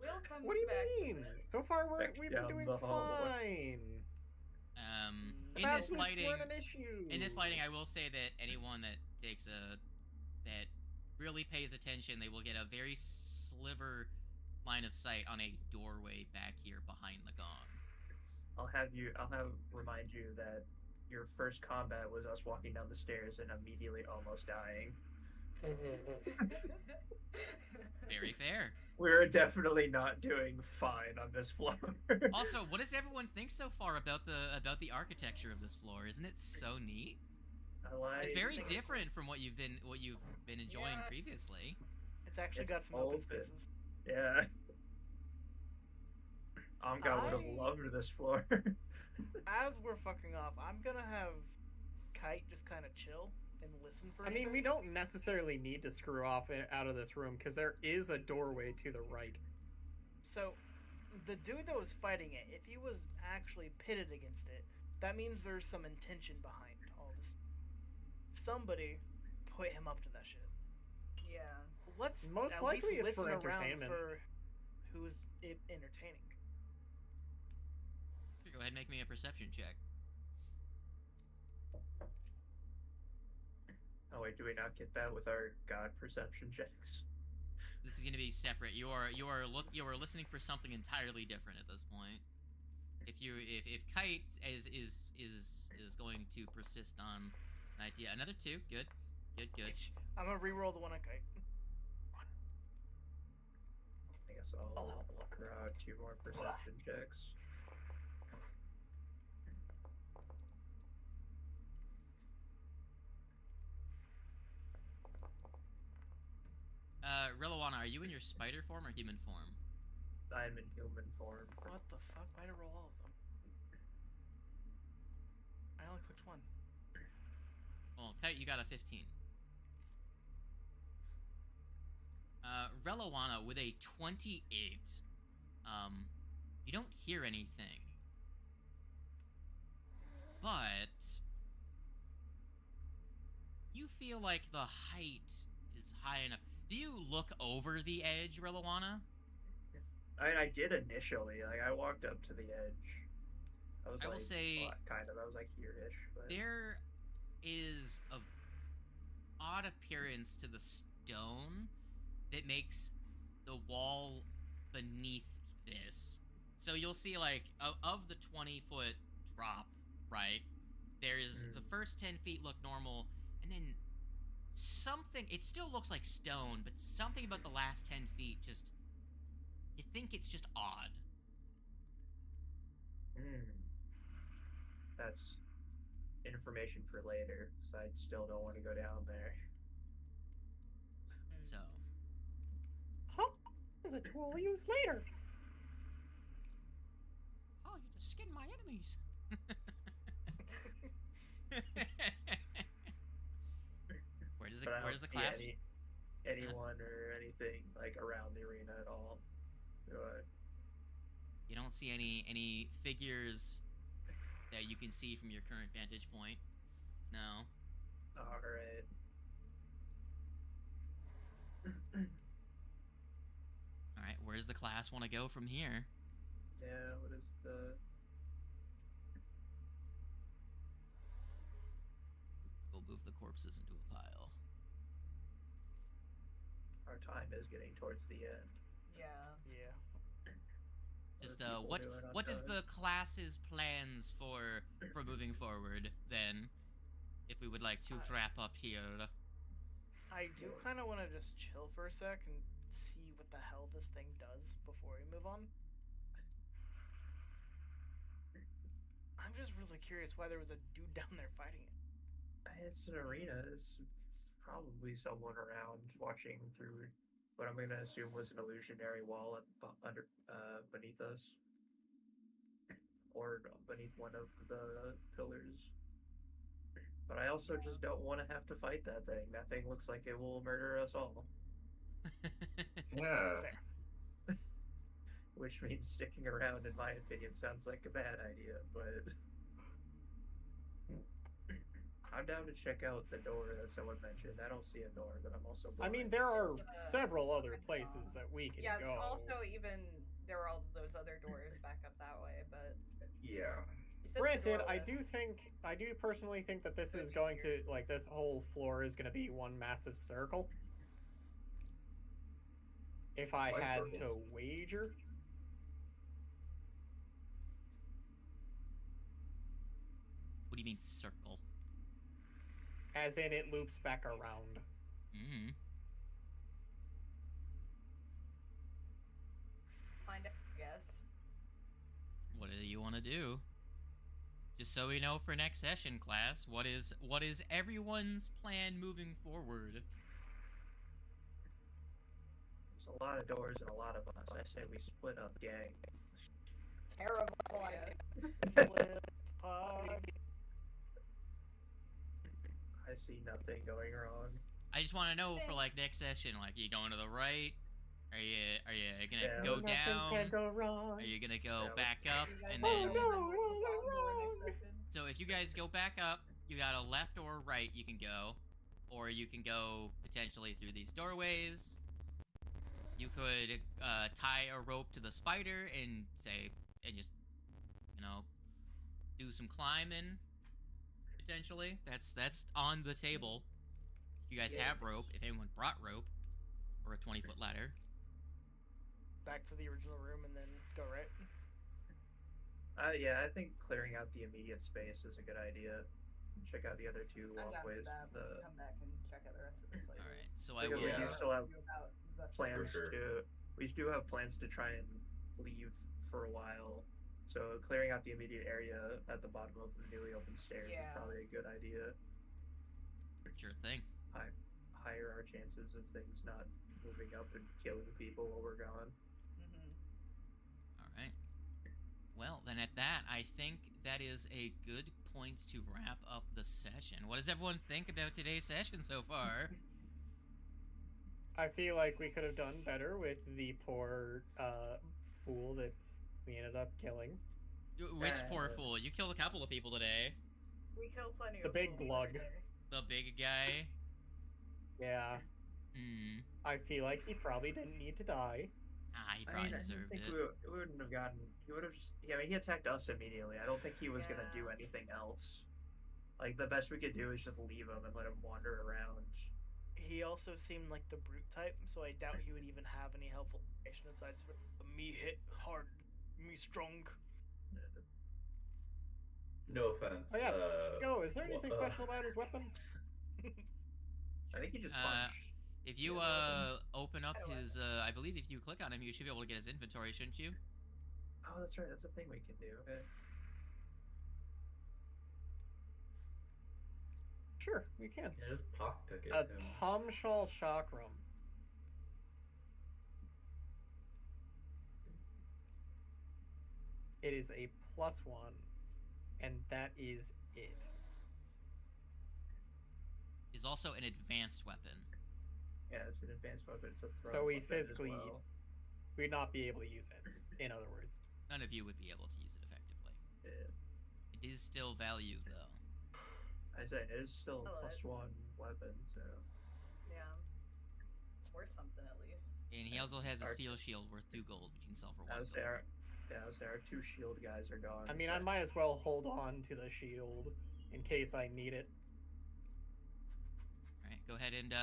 We'll come What do you back to mean? it. So far, Back we've been down doing the hallway. fine. in That's this lighting, weren't an issue. in this lighting, I will say that anyone that takes that really pays attention, they will get a very sliver line of sight on a doorway back here behind the gong. I'll remind you that your first combat was us walking down the stairs and immediately almost dying. Very fair. We're definitely not doing fine on this floor. Also, what does everyone think so far about the architecture of this floor? Isn't it so neat? I like. It's very think it's different from what you've been enjoying Yeah. previously. It's actually It's got some open open. spaces. Yeah. Amga would have I- loved this floor. As we're fucking off, I'm gonna have Kite just kind of chill and listen for I mean, we anything. don't necessarily need to screw off out of this room because there is a doorway to the right. So, the dude that was fighting it, if he was actually pitted against it, that means there's some intention behind all this. Somebody put him up to that shit. Yeah. Let's Most at likely least it's for listen around entertainment. for who's entertaining. Go ahead and make me a perception check. Oh wait, do we not get that with our god perception checks? This is going to be separate. You are listening for something entirely different at this point. if Kite is going to persist on an idea, another 2, good. I'm gonna re-roll the one on Kite. I guess I'll look her out 2 more perception checks. Rillawana, are you in your spider form or human form? I'm in human form. What the fuck? Why'd I roll all of them? I only clicked one. Well, Kite, you got a 15. Rillawana with a 28. You don't hear anything. But you feel like the height is high enough. Do you look over the edge, Rillawana? I mean, I did initially. Like, I walked up to the edge. I will say, well, kind of. I was like here-ish. But... there is a odd appearance to the stone that makes the wall beneath this. So you'll see, like, of the 20-foot drop, right? There's the first 10 feet look normal, and then something, it still looks like stone, but something about the last 10 feet just, you think it's just odd. That's information for later, so I still don't want to go down there. So. Huh? This is a tool I'll use later. Oh, you just skinned my enemies. Where's the class? Yeah, anyone or anything like around the arena at all? You don't see any figures that you can see from your current vantage point. No. All right. All right. Where does the class want to go from here? Yeah. What is the? We'll move the corpses into a pile. Our time is getting towards the end. Yeah. Just what is the class's plans for moving forward then? If we would like to wrap up here. I do kind of want to just chill for a sec and see what the hell this thing does before we move on. I'm just really curious why there was a dude down there fighting it. It's an arena. It's probably someone around watching through what I'm going to assume was an illusionary wall under beneath us, or beneath one of the pillars. But I also just don't want to have to fight that thing. That thing looks like it will murder us all. Yeah. Fair. Which means sticking around, in my opinion, sounds like a bad idea, but I'm down to check out the door that someone mentioned. I don't see a door, but I'm also blind. I mean, there are several other places that we can Yeah, go. also even there are all those other doors back up that way, but Yeah. you said the Granted, door I do personally think that this is going to, like, this whole floor is going to be one massive circle. If I Like had circles. to wager. What do you mean circle? As in, it loops back around. Mm-hmm. find out, I guess. What do you want to do? Just so we know for next session, class, what is everyone's plan moving forward? There's a lot of doors and a lot of us. I say we split up, gang. Terrible idea. Split pie. I see nothing going wrong. I just want to know for like next session, like, you going to the right? Are you gonna go Nothing down? can go wrong. Are you gonna go Yeah, back up You guys and know then? what we're next session? So if you guys go back up, you got a left or a right you can go, or you can go potentially through these doorways. You could tie a rope to the spider and just, do some climbing. Potentially, that's on the table. If you guys have rope, if anyone brought rope, or a 20-foot ladder. Back to the original room and then go right. Yeah, I think clearing out the immediate space is a good idea. Check out the other two I'm down for walkways. that. We can come back and check out the rest of this later. All right, so I Because will. we do Yeah. still have About the plans For sure. to. We do have plans to try and leave for a while. So clearing out the immediate area at the bottom of the newly opened stairs is Yeah. probably a good idea. Sure thing. Higher our chances of things not moving up and killing people while we're gone. All right. Well, then at that, I think that is a good point to wrap up the session. What does everyone think about today's session so far? I feel like we could have done better with the poor fool that we ended up killing. Which poor fool? You killed a couple of people today. We killed plenty The of big fools glug. every day. The big guy. Yeah. Hmm. I feel like he probably didn't need to die. He probably I deserved think it. we wouldn't have gotten. He would have just. Yeah, I mean, he attacked us immediately. I don't think he was gonna do Yeah. anything else. Like the best we could do is just leave him and let him wander around. He also seemed like the brute type, so I doubt he would even have any helpful information aside from me hit hard, me strong. No offense. Oh, yeah. Is there anything special about his weapon? I think he just Uh, punched. If you Yeah, open up I don't his, I believe if you click on him, you should be able to get his inventory, shouldn't you? Oh, that's right. That's a thing we can do. Okay. Sure, we can. Yeah, just pockpicket A him. Tomshal Chakram. It is a +1, and that is it. Is also an advanced weapon. Yeah, it's an advanced weapon. It's a throw. So we weapon as physically well. we'd not be able to use it. In other words, None of you would be able to use it effectively. Yeah. It is still value, though. I say it is still a Hello. +1 weapon. So Yeah. It's worth something at least. And he also has a Our- steel shield worth 2 gold, which you can sell for 1 I would say gold. our 2 shield guys are gone. I mean, so I might as well hold on to the shield in case I need it. Alright, go ahead and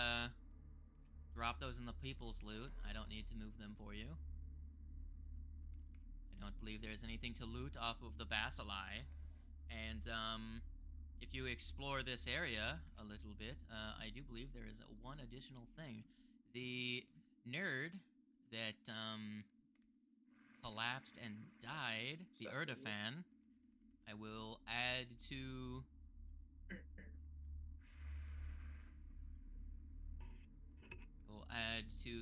drop those in the people's loot. I don't need to move them for you. I don't believe there's anything to loot off of the bacilli. And if you explore this area a little bit, I do believe there is one additional thing. The nerd that collapsed and died, the Erdofan, I will add to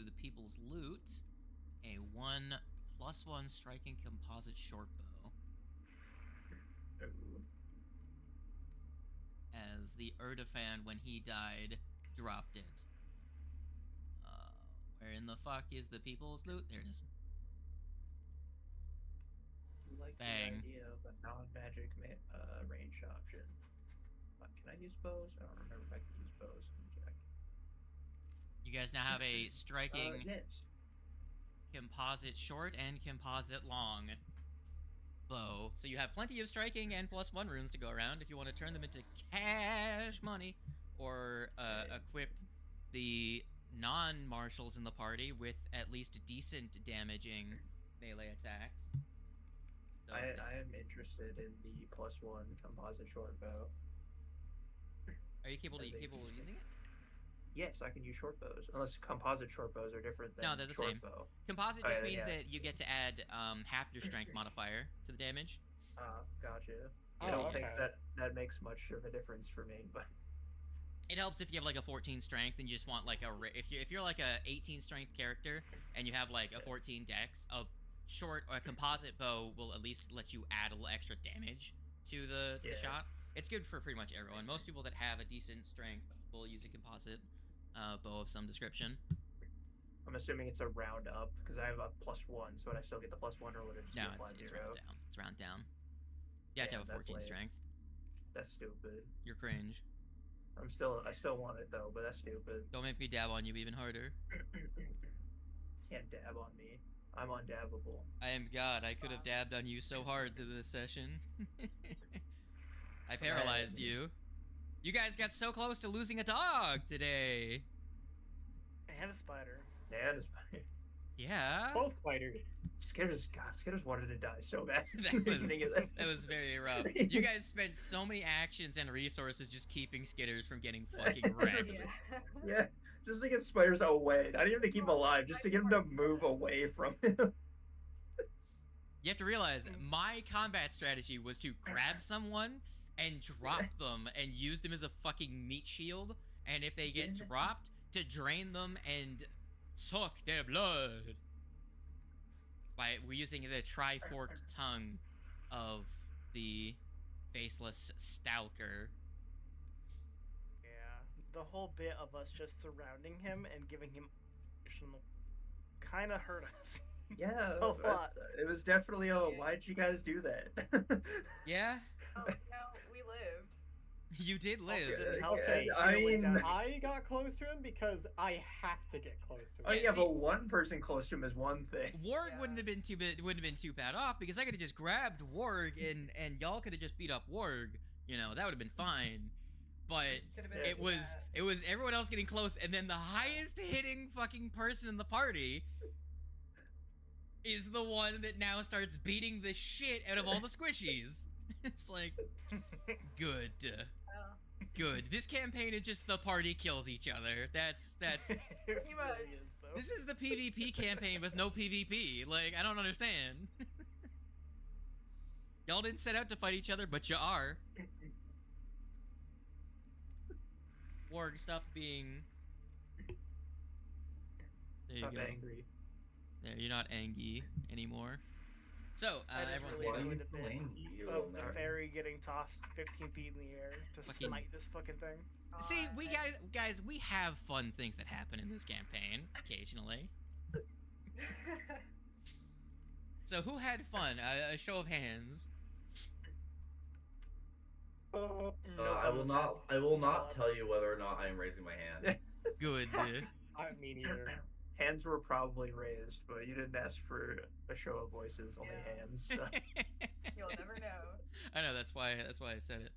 the people's loot a 1+1 striking composite short bow. Ooh. As the Erdofan, when he died, dropped it. Where in the fuck is the people's loot? There it is. Like Bang. the idea of a non-magic range option. Can I use bows? I don't remember if I can use bows. Let me check. You guys now have a striking Yes. composite short and composite long bow. So you have plenty of striking and +1 runes to go around if you want to turn them into cash money, or equip the non-marshals in the party with at least decent damaging melee attacks. So I am interested in the +1 composite short bow. are you capable of using it? Yes, I can use short bows. Unless composite short bows are different than No, they're the short same. bow. Composite Oh, just yeah, means yeah. that you get to add half your strength modifier to the damage. Gotcha. Oh, I don't think okay. that makes much of a difference for me, but It helps if you have like a 14 strength and you just want like if you're like a 18 strength character and you have like a 14 dex, a short or a composite bow will at least let you add a little extra damage to the Yeah. shot. It's good for pretty much everyone. Most people that have a decent strength will use a composite bow of some description. I'm assuming it's a round up because I have a +1, so would I still get the +1 or would it just No, be a flat it's 0? round down. It's round down. You have to Damn, have a that's 14 lame. strength. That's stupid. You're cringe. I still want it though, but that's stupid. Don't make me dab on you even harder. Can't dab on me. I'm undabbable. I am God. I could have dabbed on you so hard through this session. I paralyzed you. You guys got so close to losing a dog today. And a spider. Yeah, it's fine. Yeah. Both spiders. Skitters wanted to die so bad. That was very rough. You guys spent so many actions and resources just keeping Skitters from getting fucking wrecked. Yeah. Yeah, just to get spiders away. Not even to keep him alive, just to get him to move away from him. You have to realize my combat strategy was to grab someone and drop them and use them as a fucking meat shield, and if they get dropped, to drain them and suck their blood. We're using the tri-forked tongue of the faceless stalker. Yeah, the whole bit of us just surrounding him and giving him kind of hurt us. Yeah, A lot. it was definitely why'd you guys do that? Yeah, Oh, we lived. you did live. Didn't help Okay, that I Tina went mean- down. I got close to him because I have to get close to him. Oh Yeah, yeah, see- but one person close to him is one thing. Warg Yeah. wouldn't have been too bad off because I could have just grabbed Warg and y'all could have just beat up Warg. You know, that would have been fine. But Could've been Yeah. it was everyone else getting close, and then the highest hitting fucking person in the party is the one that now starts beating the shit out of all the squishies. It's like, good, Well, good. This campaign is just the party kills each other. That's It Pretty much. really is, though. this is the PvP campaign with no PvP. Like, I don't understand. Y'all didn't set out to fight each other, but you are. Warg, stop being. There you I'm go. angry. There, you're not angry anymore. So, I just everyone's really waiting. enjoyed the bit You of the are- fairy getting tossed 15 feet in the air to Fucking- smite this fucking thing. See, we guys, we have fun things that happen in this campaign occasionally. So, who had fun? A show of hands. No I fun will was not. had. I will not tell you whether or not I am raising my hand. Good. I mean, either. Hands were probably raised, but you didn't ask for a show of voices, only Yeah. hands. So. You'll never know. I know that's why I said it.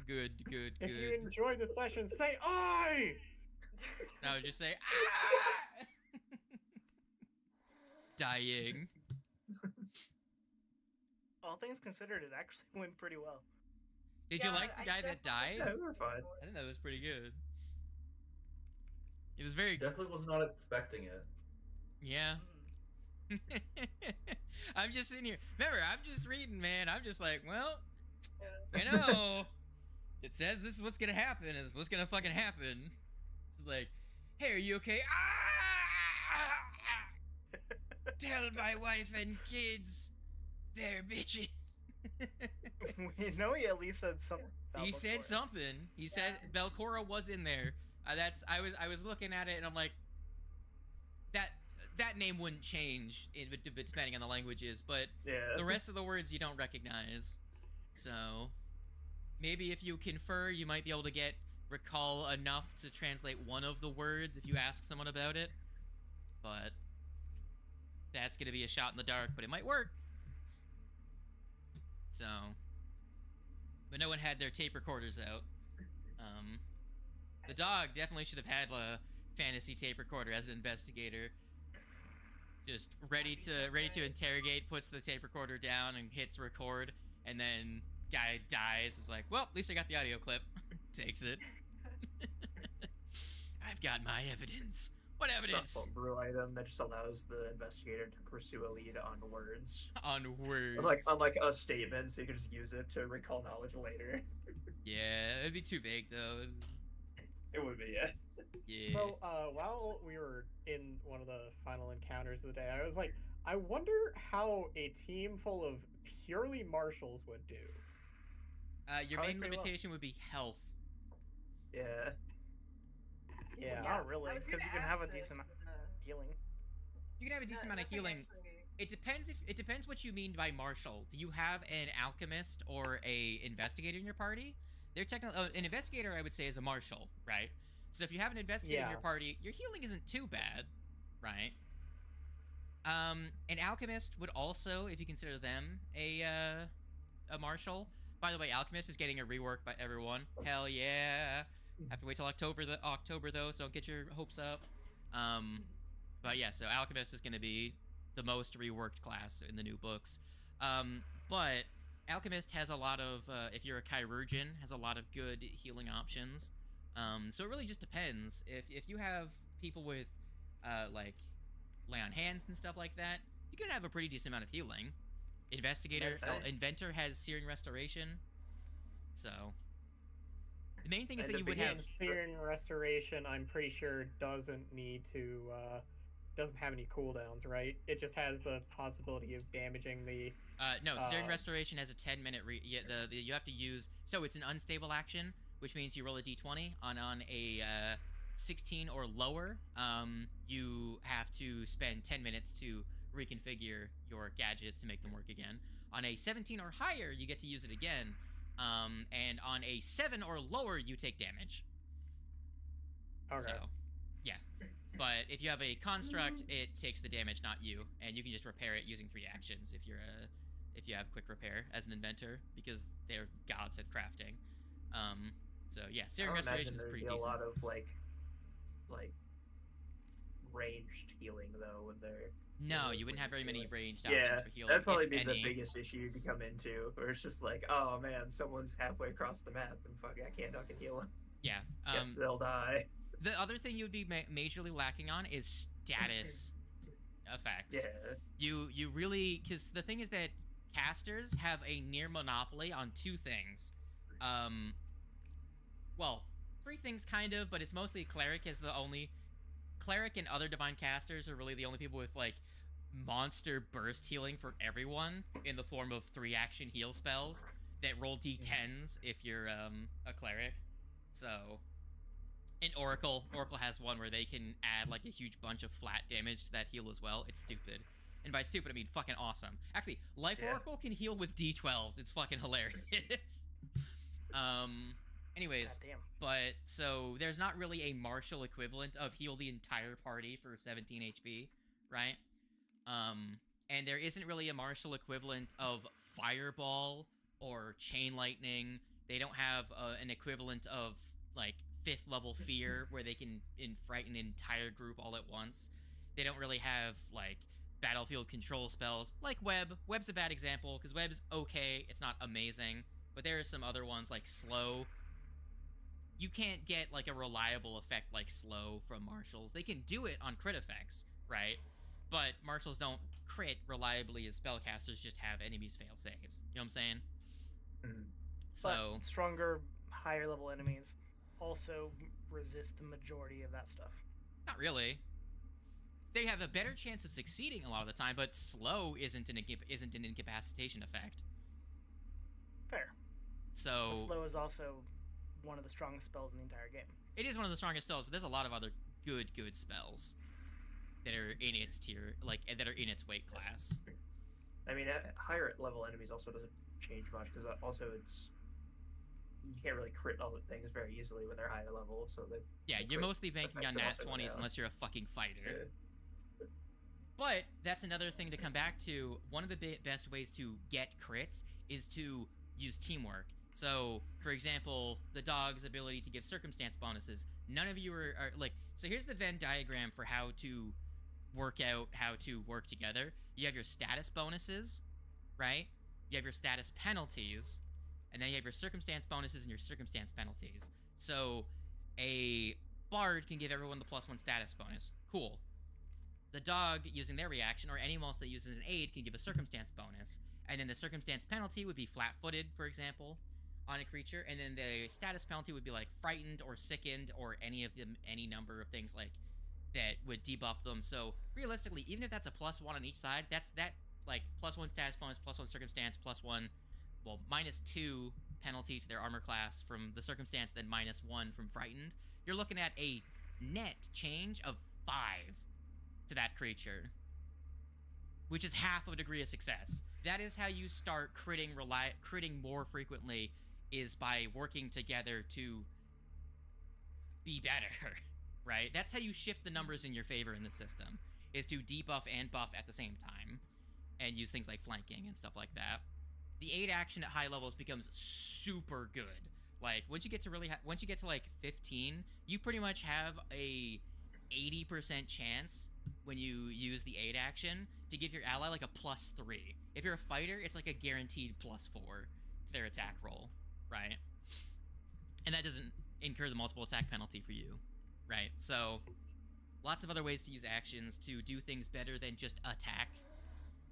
Good. If you Good. enjoyed the session, say I. Now just say ah! Dying. All things considered, it actually went pretty well. Did you Yeah, like the I guy that died? Yeah, we were fine. I think that was pretty good. It was very Definitely was not expecting it. yeah. Mm. I'm just sitting here. Remember, I'm just reading, man. I'm just like, well, Yeah. you know, it says this is what's gonna happen. Is what's gonna fucking happen. It's like, hey, are you okay? Tell my wife and kids they're bitches. We know he at least said something. about He said Belcora. something. He said Belcora was in there. I was looking at it and I'm like, that name wouldn't change depending on the languages, but Yeah. the rest of the words you don't recognize. So maybe if you confer, you might be able to recall enough to translate one of the words if you ask someone about it. But that's gonna be a shot in the dark, but it might work. So, but no one had their tape recorders out. The dog definitely should have had a fantasy tape recorder as an investigator. Just ready to interrogate, puts the tape recorder down and hits record, and then guy dies. Is like, well, at least I got the audio clip. Takes it. I've got my evidence. What It's not evidence? a homebrew item that just allows the investigator to pursue a lead on words. On words. Unlike a statement, so you can just use it to recall knowledge later. Yeah, it'd be too vague though. It would be, yeah. Yeah. So, while we were in one of the final encounters of the day, I was like, I wonder how a team full of purely marshals would do. Your Probably main pretty well. limitation would be health. Yeah. Yeah. Not really, I was because you gonna can have a ask this, decent amount but, of healing. You can have a decent amount of nothing healing. actually- It depends what you mean by marshal. Do you have an alchemist or a investigator in your party? They're an investigator, I would say, is a marshal, right? So if you have an investigator in your Yeah. party, your healing isn't too bad, right? An alchemist would also, if you consider them a marshal. By the way, alchemist is getting a rework by everyone. Hell yeah! Have to wait till October though, so don't get your hopes up. But yeah, so Alchemist is going to be the most reworked class in the new books. But Alchemist has a lot of, if you're a chirurgeon, has a lot of good healing options. So it really just depends. If you have people with, like, lay on hands and stuff like that, you can have a pretty decent amount of healing. Inventor has Searing Restoration. So the main thing is And that you would begin- have. Searing Restoration, I'm pretty sure doesn't have any cooldowns, right? It just has the possibility of damaging the. No, Searing Restoration has a 10-minute. You have to use. So it's an unstable action, which means you roll a d20 on a 16 or lower. You have to spend 10 minutes to reconfigure your gadgets to make them work again. On a 17 or higher, you get to use it again. And on a 7 or lower, you take damage. Okay. So, yeah. But if you have a construct, it takes the damage, not you, and you can just repair it using 3 actions if you have quick repair as an inventor, because they're gods at crafting. So yeah, Searing Restoration is pretty decent. decent. A lot of like ranged healing though when they're. No, you wouldn't have very many ranged Yeah, options for healing. that'd probably if be any. the biggest issue to come into, where it's just like, oh man, someone's halfway across the map and fuck, I can't fucking heal them. Yeah. Guess they'll die. The other thing you would be majorly lacking on is status effects. Yeah. You really, because the thing is that casters have a near monopoly on 2 things. Well, 3 things kind of, but it's mostly cleric is the only. Cleric and other divine casters are really the only people with like monster burst healing for everyone in the form of 3 action heal spells that roll d10s if you're a cleric. So in Oracle has one where they can add like a huge bunch of flat damage to that heal as well. It's stupid. And by stupid I mean fucking awesome. Actually, Life Oracle can heal with d12s. It's fucking hilarious. Anyways, Goddamn. but so there's not really a martial equivalent of heal the entire party for 17 HP, right? And there isn't really a martial equivalent of fireball or chain lightning. They don't have an equivalent of like 5th level fear where they can frighten an entire group all at once. They don't really have like battlefield control spells like Web. Web's a bad example because Web's okay, it's not amazing, but there are some other ones like Slow. You can't get like a reliable effect like Slow from martials. They can do it on crit effects, right? But martials don't crit reliably as spellcasters just have enemies fail saves. You know what I'm saying? Mhm. So But stronger, higher level enemies also resist the majority of that stuff. not really. They have a better chance of succeeding a lot of the time, but Slow isn't an incapacitation effect. Fair. So But slow is also one of the strongest spells in the entire game. it is one of the strongest spells, but there's a lot of other good spells that are in its tier, like that are in its weight class. I mean, higher level enemies also doesn't change much because also it's you can't really crit all the things very easily when they're higher level. So they Yeah, you're crit mostly banking on effect nat also go 20s down. unless you're a fucking fighter. Yeah. But that's another thing to come back to. One of the best ways to get crits is to use teamwork. So, for example, the dog's ability to give circumstance bonuses. None of you are like... So here's the Venn diagram for how to work out how to work together. You have your status bonuses, right? You have your status penalties, and then you have your circumstance bonuses and your circumstance penalties. So a bard can give everyone the +1 status bonus. Cool. The dog, using their reaction, or any else that uses an aid, can give a circumstance bonus. And then the circumstance penalty would be flat-footed, for example, on a creature. And then the status penalty would be like frightened or sickened or any of them, any number of things like that would debuff them. So realistically, even if that's a +1 on each side, that's like +1 status bonus, +1 circumstance, +1, well, -2 penalty to their armor class from the circumstance, then -1 from frightened. You're looking at a net change of 5 to that creature, which is half of a degree of success. That is how you start critting more frequently, is by working together to be better, right? That's how you shift the numbers in your favor in the system, is to debuff and buff at the same time, and use things like flanking and stuff like that. The aid action at high levels becomes super good. Like once you get to like 15, you pretty much have a 80% chance when you use the aid action to give your ally like a +3. If you're a fighter, it's like a guaranteed +4 to their attack roll, right? And that doesn't incur the multiple attack penalty for you, right? So lots of other ways to use actions to do things better than just attack.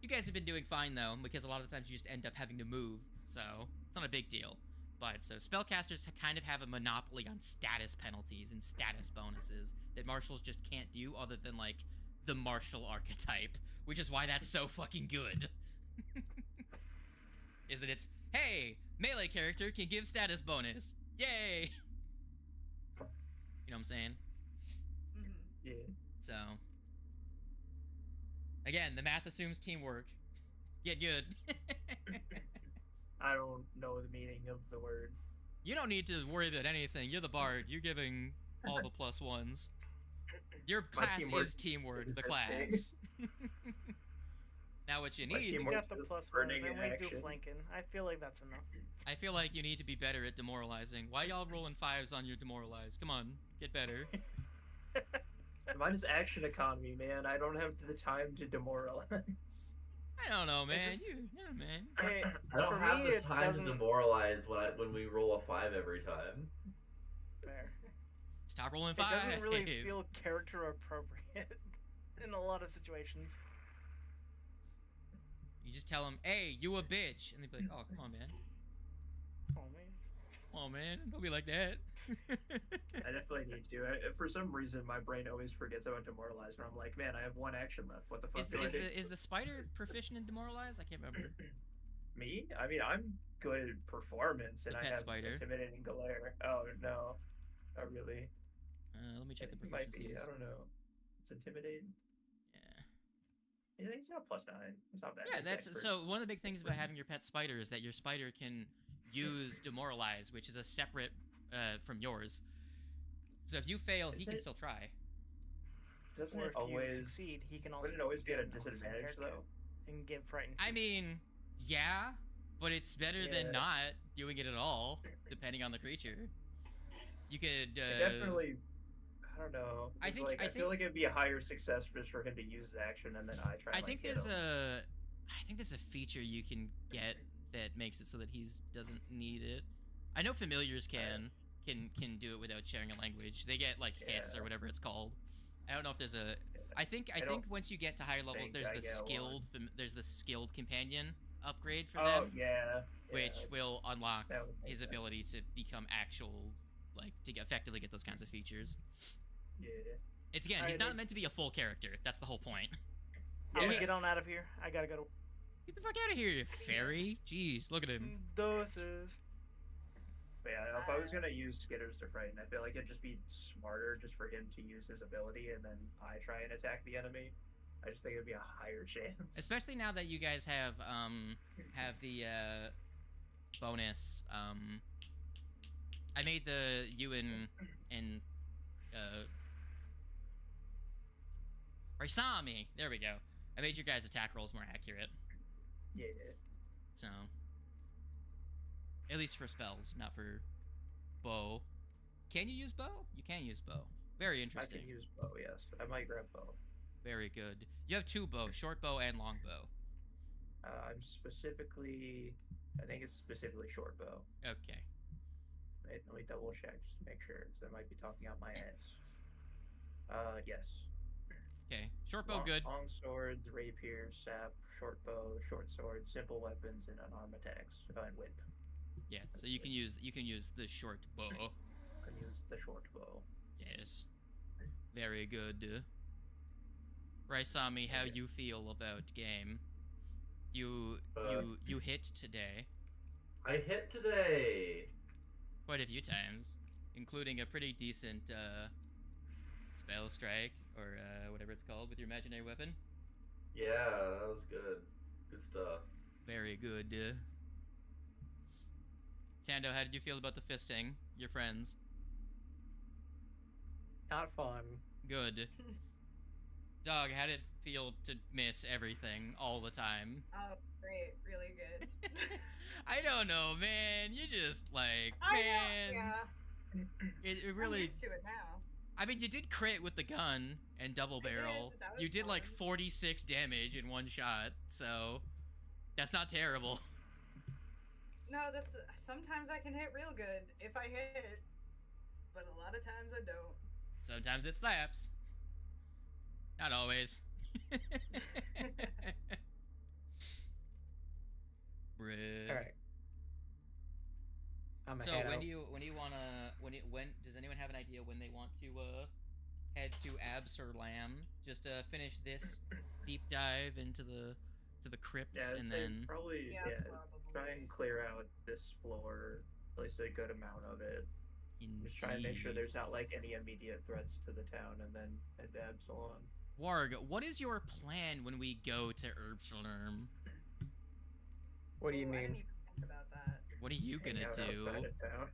You guys have been doing fine though, because a lot of the times you just end up having to move, so it's not a big deal. But so spellcasters kind of have a monopoly on status penalties and status bonuses that martials just can't do other than like the martial archetype, which is why that's so fucking good. Is that it's, hey, melee character can give status bonus. Yay! You know what I'm saying? Mhm. Yeah. So again, the math assumes teamwork. Get good. I don't know the meaning of the word. You don't need to worry about anything. You're the bard. You're giving all the +1s. Your My class teamwork is teamwork, is the assisting. class. Now what you My need, We teamwork got the is +1s, burning and in we do action. flanking. I feel like that's enough. I feel like you need to be better at demoralizing. Why y'all rolling 5s on your demoralize? Come on, get better. Mine is action economy, man. I don't have the time to demoralize. I don't know, man. just- Yeah, man. Hey, I don't for have me, the it time to doesn't- demoralize when we roll a 5 every time. Fair. Stop rolling It 5. doesn't really feel character appropriate in a lot of situations. You just tell them, hey, you a bitch. And they'd be like, oh, come on, man. Oh man. Come on, man. Don't be like that. I definitely need to. For some reason, my brain always forgets about demoralize, and I'm like, man, I have 1 action left. What the fuck do I do? Is the spider proficient in demoralize? I can't remember. Me? I mean, I'm good at performance, and The I pet have spider. intimidating glare. Oh no, not really. Let me check the It might be. proficiencies. I don't know. It's intimidating. Yeah. He's not +9. It's not bad. Yeah, He's that's expert. so. One of the big things about having your pet spider is that your spider can use demoralize, which is a separate from yours. So if you fail, he Is can it- still try. Doesn't Or it if you always? succeed, he can also Would it always be at a gain the same disadvantage character though? and give frightened. I mean, yeah, but it's better than Yeah. not doing it at all, depending on the creature. You could. It definitely. I don't know. I It's think- like, I I feel think- like it'd be a higher success just for him to use his action, and then I try. I and, think like, there's hit him. I think there's a feature you can get that makes it so that he doesn't need it. I know familiars can do it without sharing a language. They get like hiss or Yeah. whatever it's called. I don't know if there's a. I think I think don't once you get to higher levels, think there's I the get one. skilled there's the skilled companion upgrade for Oh them, yeah. which yeah, will unlock that would make his sense. ability to become actual, like to effectively get those kinds of features. Yeah. It's again, Alright, he's not thanks. meant to be a full character. That's the whole point. I'm gonna Yes. get on out of here. I gotta go to Get the fuck out of here, you fairy! Jeez, look at him. doses. But yeah, if I was gonna use Skitters to frighten, I feel like it'd just be smarter just for him to use his ability, and then I try and attack the enemy. I just think it'd be a higher chance. Especially now that you guys have the bonus. I made the you and Raisami. There we go. I made your guys' attack rolls more accurate. Yeah. So at least for spells, not for bow. Can you use bow? You can use bow. Very I interesting. can use bow, yes. I might grab bow. Very good. You have 2 bows, short bow and long bow. I'm specifically, I think it's specifically short bow. Okay. Wait, let me double check just to make sure, because I might be talking out my ass. Yes. Okay. Short bow, good. Long swords, rapier, sap, short bow, short sword, simple weapons, and unarmed attacks, and whip. Yeah. So you can use the short bow. Can use the short bow. Yes. Very good. Raisami, how you feel about game? You hit today I hit today. quite a few times, including a pretty decent spell strike or whatever it's called with your imaginary weapon. Yeah, that was good. Good stuff. Very good. Tando, how did you feel about the fisting? Your friends? Not fun. Good. Dog, how did it feel to miss everything all the time? Oh, great. Really good. I don't know, man. You just like, I man. know, yeah. It I'm really. used to it now. I mean, you did crit with the gun and double barrel. that You was did like fun. 46 damage in one shot, so that's not terrible. No, this sometimes I can hit real good if I hit it, but a lot of times I don't. Sometimes it slaps. Not always. Bruh. All right. I'm So head when out. do you wanna when does anyone have an idea when they want to head to Absurlam? Just finish this deep dive into the crypts Yeah, and so then probably Yeah, try and clear out this floor, at least a good amount of it. Just try and make sure indeed. there's not like any immediate threats to the town, and then head to Absalom. Warg, what is your plan when we go to Absurlam? What do you Ooh, I mean? didn't even think about that. What are you Hang gonna out do? outside of town.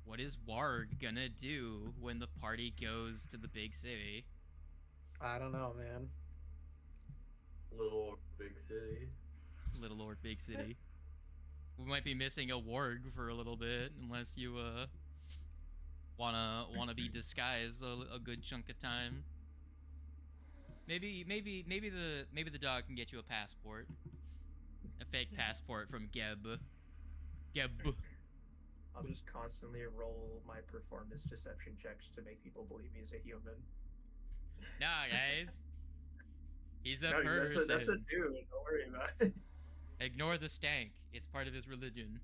What is Warg gonna do when the party goes to the big city? I don't know, man. Little big city. Little or big city. We might be missing a Warg for a little bit, unless you wanna be disguised a good chunk of time. Maybe the dog can get you a passport, a fake passport from Geb. Geb. I'll just constantly roll my performance deception checks to make people believe he's a human. Nah, guys. He's a No, person. that's a dude. Don't worry about it. Ignore the stank. It's part of his religion.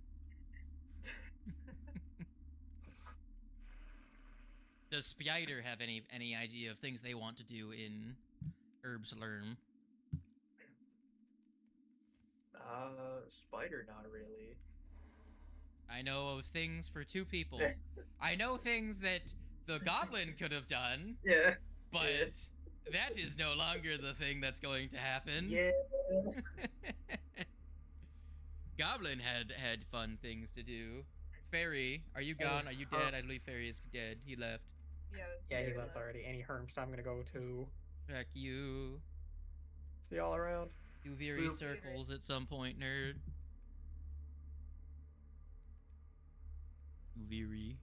Does Spider have any idea of things they want to do in Herbslerm? Spider, not really. I know of things for two people. I know things that the goblin could have done, Yeah. but that is no longer the thing that's going to happen. Yeah. Goblin had fun things to do. Fairy, are you gone? Are you dead? I believe Fairy is dead. He left. Yeah, he left already. Any Herms I'm gonna go to. Heck you. See y'all around. Do very Boop. circles at some point, nerd. Very.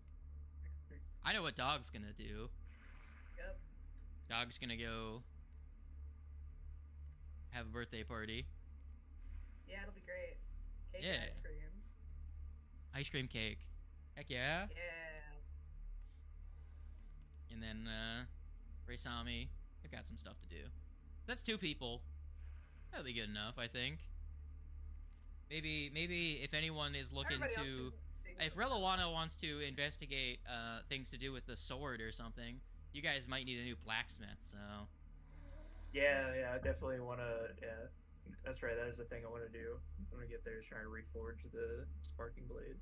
I know what Dog's gonna do. Yep. Dog's gonna go have a birthday party. Yeah, it'll be great. Cake Yeah. and ice cream. Ice cream cake. Heck yeah. Yeah. And then Raysami. They've got some stuff to do. That's two people. That'll be good enough, I think. Maybe if anyone is looking Everybody else to, can if figure it out. Relawano wants to investigate things to do with the sword or something, you guys might need a new blacksmith. So Yeah, I definitely want to. Yeah, that's right. That is the thing I want to do. I'm gonna get there, is try and reforge the sparking blade.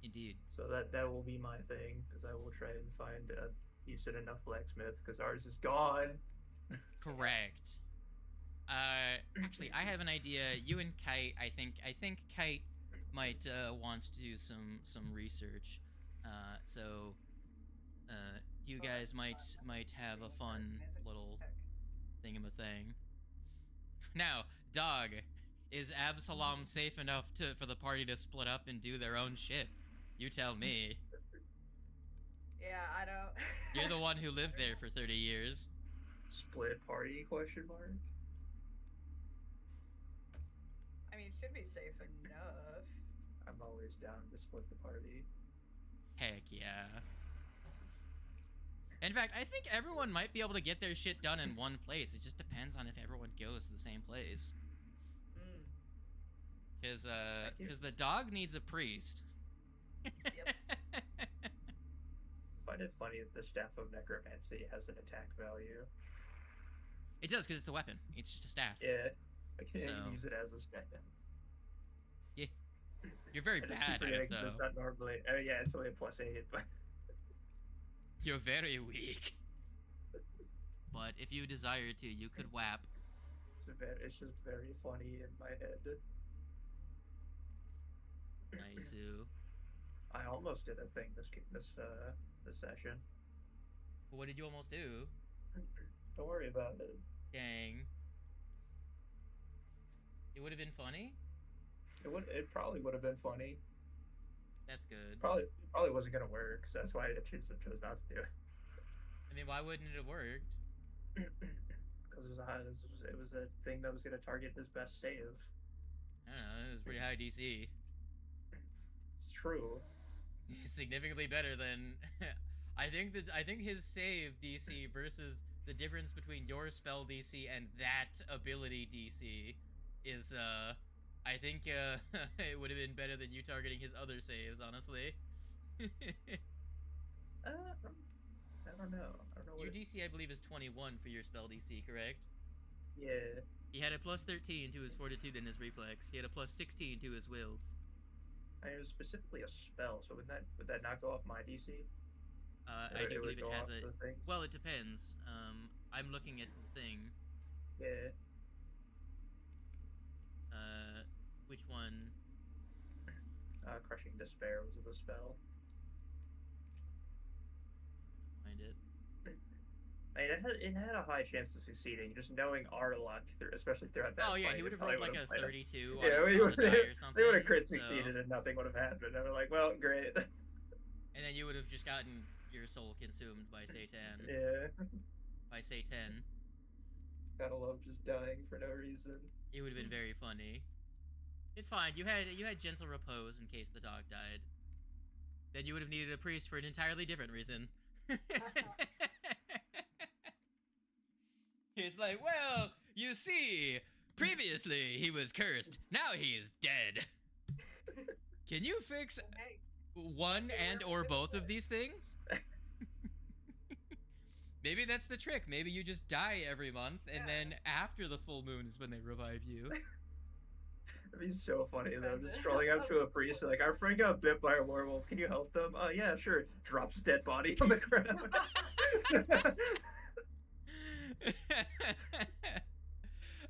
indeed. So that will be my thing, is I will try and find a decent enough blacksmith, because ours is gone. Correct. Actually, I have an idea. You and Kite, I think Kite might want to do some research. So you guys might have a fun little thingamathing. Now, Dog, is Absalom safe enough for the party to split up and do their own shit? You tell me. Yeah, I don't. You're the one who lived there for 30 years. Split party? Question mark. I mean, it should be safe enough. I'm always down to split the party. Heck yeah. In fact, I think everyone might be able to get their shit done in one place. It just depends on if everyone goes to the same place. Mm. Because the dog needs a priest. Yep. I find it funny that the Staff of Necromancy has an attack value. It does, because it's a weapon. It's just a staff. Yeah, I can't So- use it as a staff. You're very I just keep bad at forgetting it, 'cause though. it's not normally. Oh yeah, it's only a +8, but You're very weak. But if you desire to, you could whap. it's just very funny in my head. Nice. I almost did a thing this session. What did you almost do? Don't worry about it. Dang. It would have been funny. It probably would have been funny. That's good. Probably wasn't gonna work, so that's why I chose not to do it. I mean, why wouldn't it have worked? Because it was a thing that was gonna target his best save. I don't know. It was pretty high DC. It's true. Significantly better than. I think his save DC versus the difference between your spell DC and that ability DC is I think it would have been better than you targeting his other saves, honestly. I don't know. Your DC, I believe, is 21 for your spell DC, correct? Yeah. He had a plus 13 to his fortitude and his reflex. He had a plus 16 to his will. It was specifically a spell, so would that not go off my DC? I do believe it has a. Thing? Well, it depends. I'm looking at the thing. Yeah. Which one? Crushing Despair was the spell. Find it. I mean, it had a high chance of succeeding, just knowing our luck, especially throughout that. Oh yeah, fight, he would have rolled like a 32 on yeah, his die or something. They would have crit so... succeeded and nothing would have happened. I was like, well, great. And then you would have just gotten your soul consumed by Satan. Yeah. By Satan. Gotta love just dying for no reason. It would have been very funny. It's fine. You had gentle repose in case the dog died. Then you would have needed a priest for an entirely different reason. He's like, well, you see, previously he was cursed. Now he is dead. Can you fix one and or both of these things? Maybe that's the trick. Maybe you just die every month, and then after the full moon is when they revive you. That'd be so funny though. Just strolling up to a priest, like, our friend got bit by a werewolf. Can you help them? Yeah, sure. Drops dead body on the ground.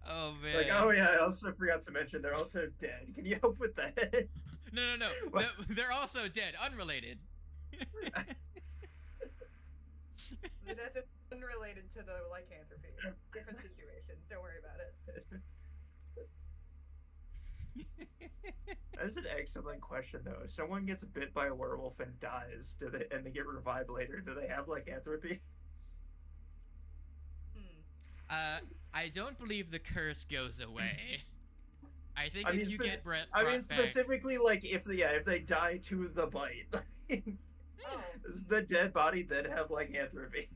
Oh man. Like, oh yeah, I also forgot to mention they're also dead. Can you help with that? No. They're also dead. Unrelated. That's unrelated to the lycanthropy. Different situation. Don't worry about it. That's an excellent question, though. If someone gets bit by a werewolf and dies, and they get revived later, do they have lycanthropy? I don't believe the curse goes away. I think if you get brought specifically, back... like, if they die to the bite. Does the dead body then have lycanthropy?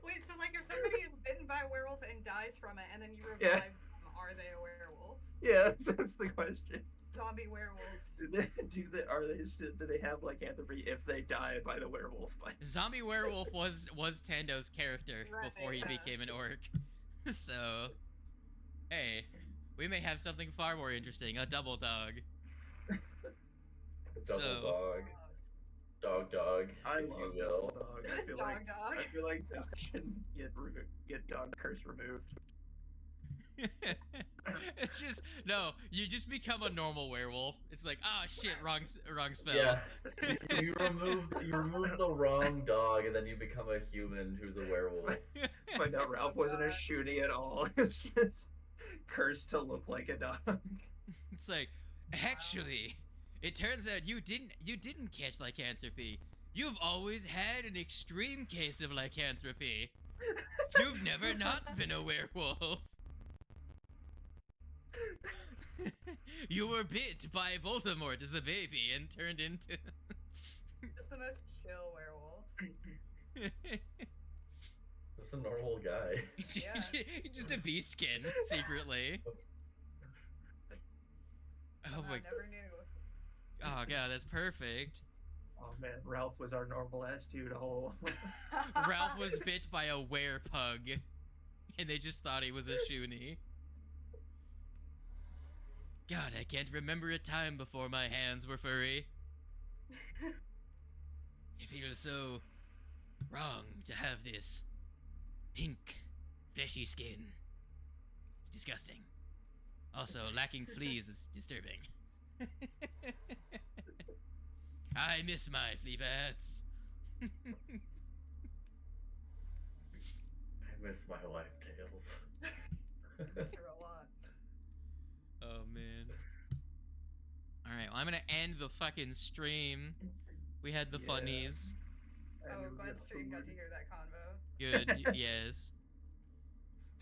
Wait, so like if somebody is bitten by a werewolf and dies from it, and then you revive them, are they a werewolf? Yeah, that's the question. Zombie werewolf. Do they have lycanthropy if they die by the werewolf bite? Zombie werewolf was Tando's character before he became an orc. So, hey, we may have something far more interesting, a double dog. Dog, I if love you will. Dog. Dog. I feel like dog should get dog curse removed. It's just no. You just become a normal werewolf. It's like, shit, wrong spell. Yeah, you remove the wrong dog, and then you become a human who's a werewolf. Find out Ralph wasn't a shooty at all. It's just cursed to look like a dog. It's like, actually, it turns out you didn't catch lycanthropy. You've always had an extreme case of lycanthropy. You've never not been a werewolf. You were bit by Voldemort as a baby and turned into... Just the most chill werewolf. Just a normal guy. Yeah. Just a beastkin, secretly. Oh my... Never knew. Oh god, that's perfect. Oh man, Ralph was our normal ass dude all Ralph was bit by a werepug, and they just thought he was a shoonie. God, I can't remember a time before my hands were furry. It feels so wrong to have this pink, fleshy skin. It's disgusting. Also, lacking fleas is disturbing. I miss my flea baths. I miss my life tales. Miss her a lot. Oh man. Alright, well, I'm gonna end the fucking stream. We had the Yeah. funnies. And Oh, we glad got stream got to food. hear that convo. Good, yes.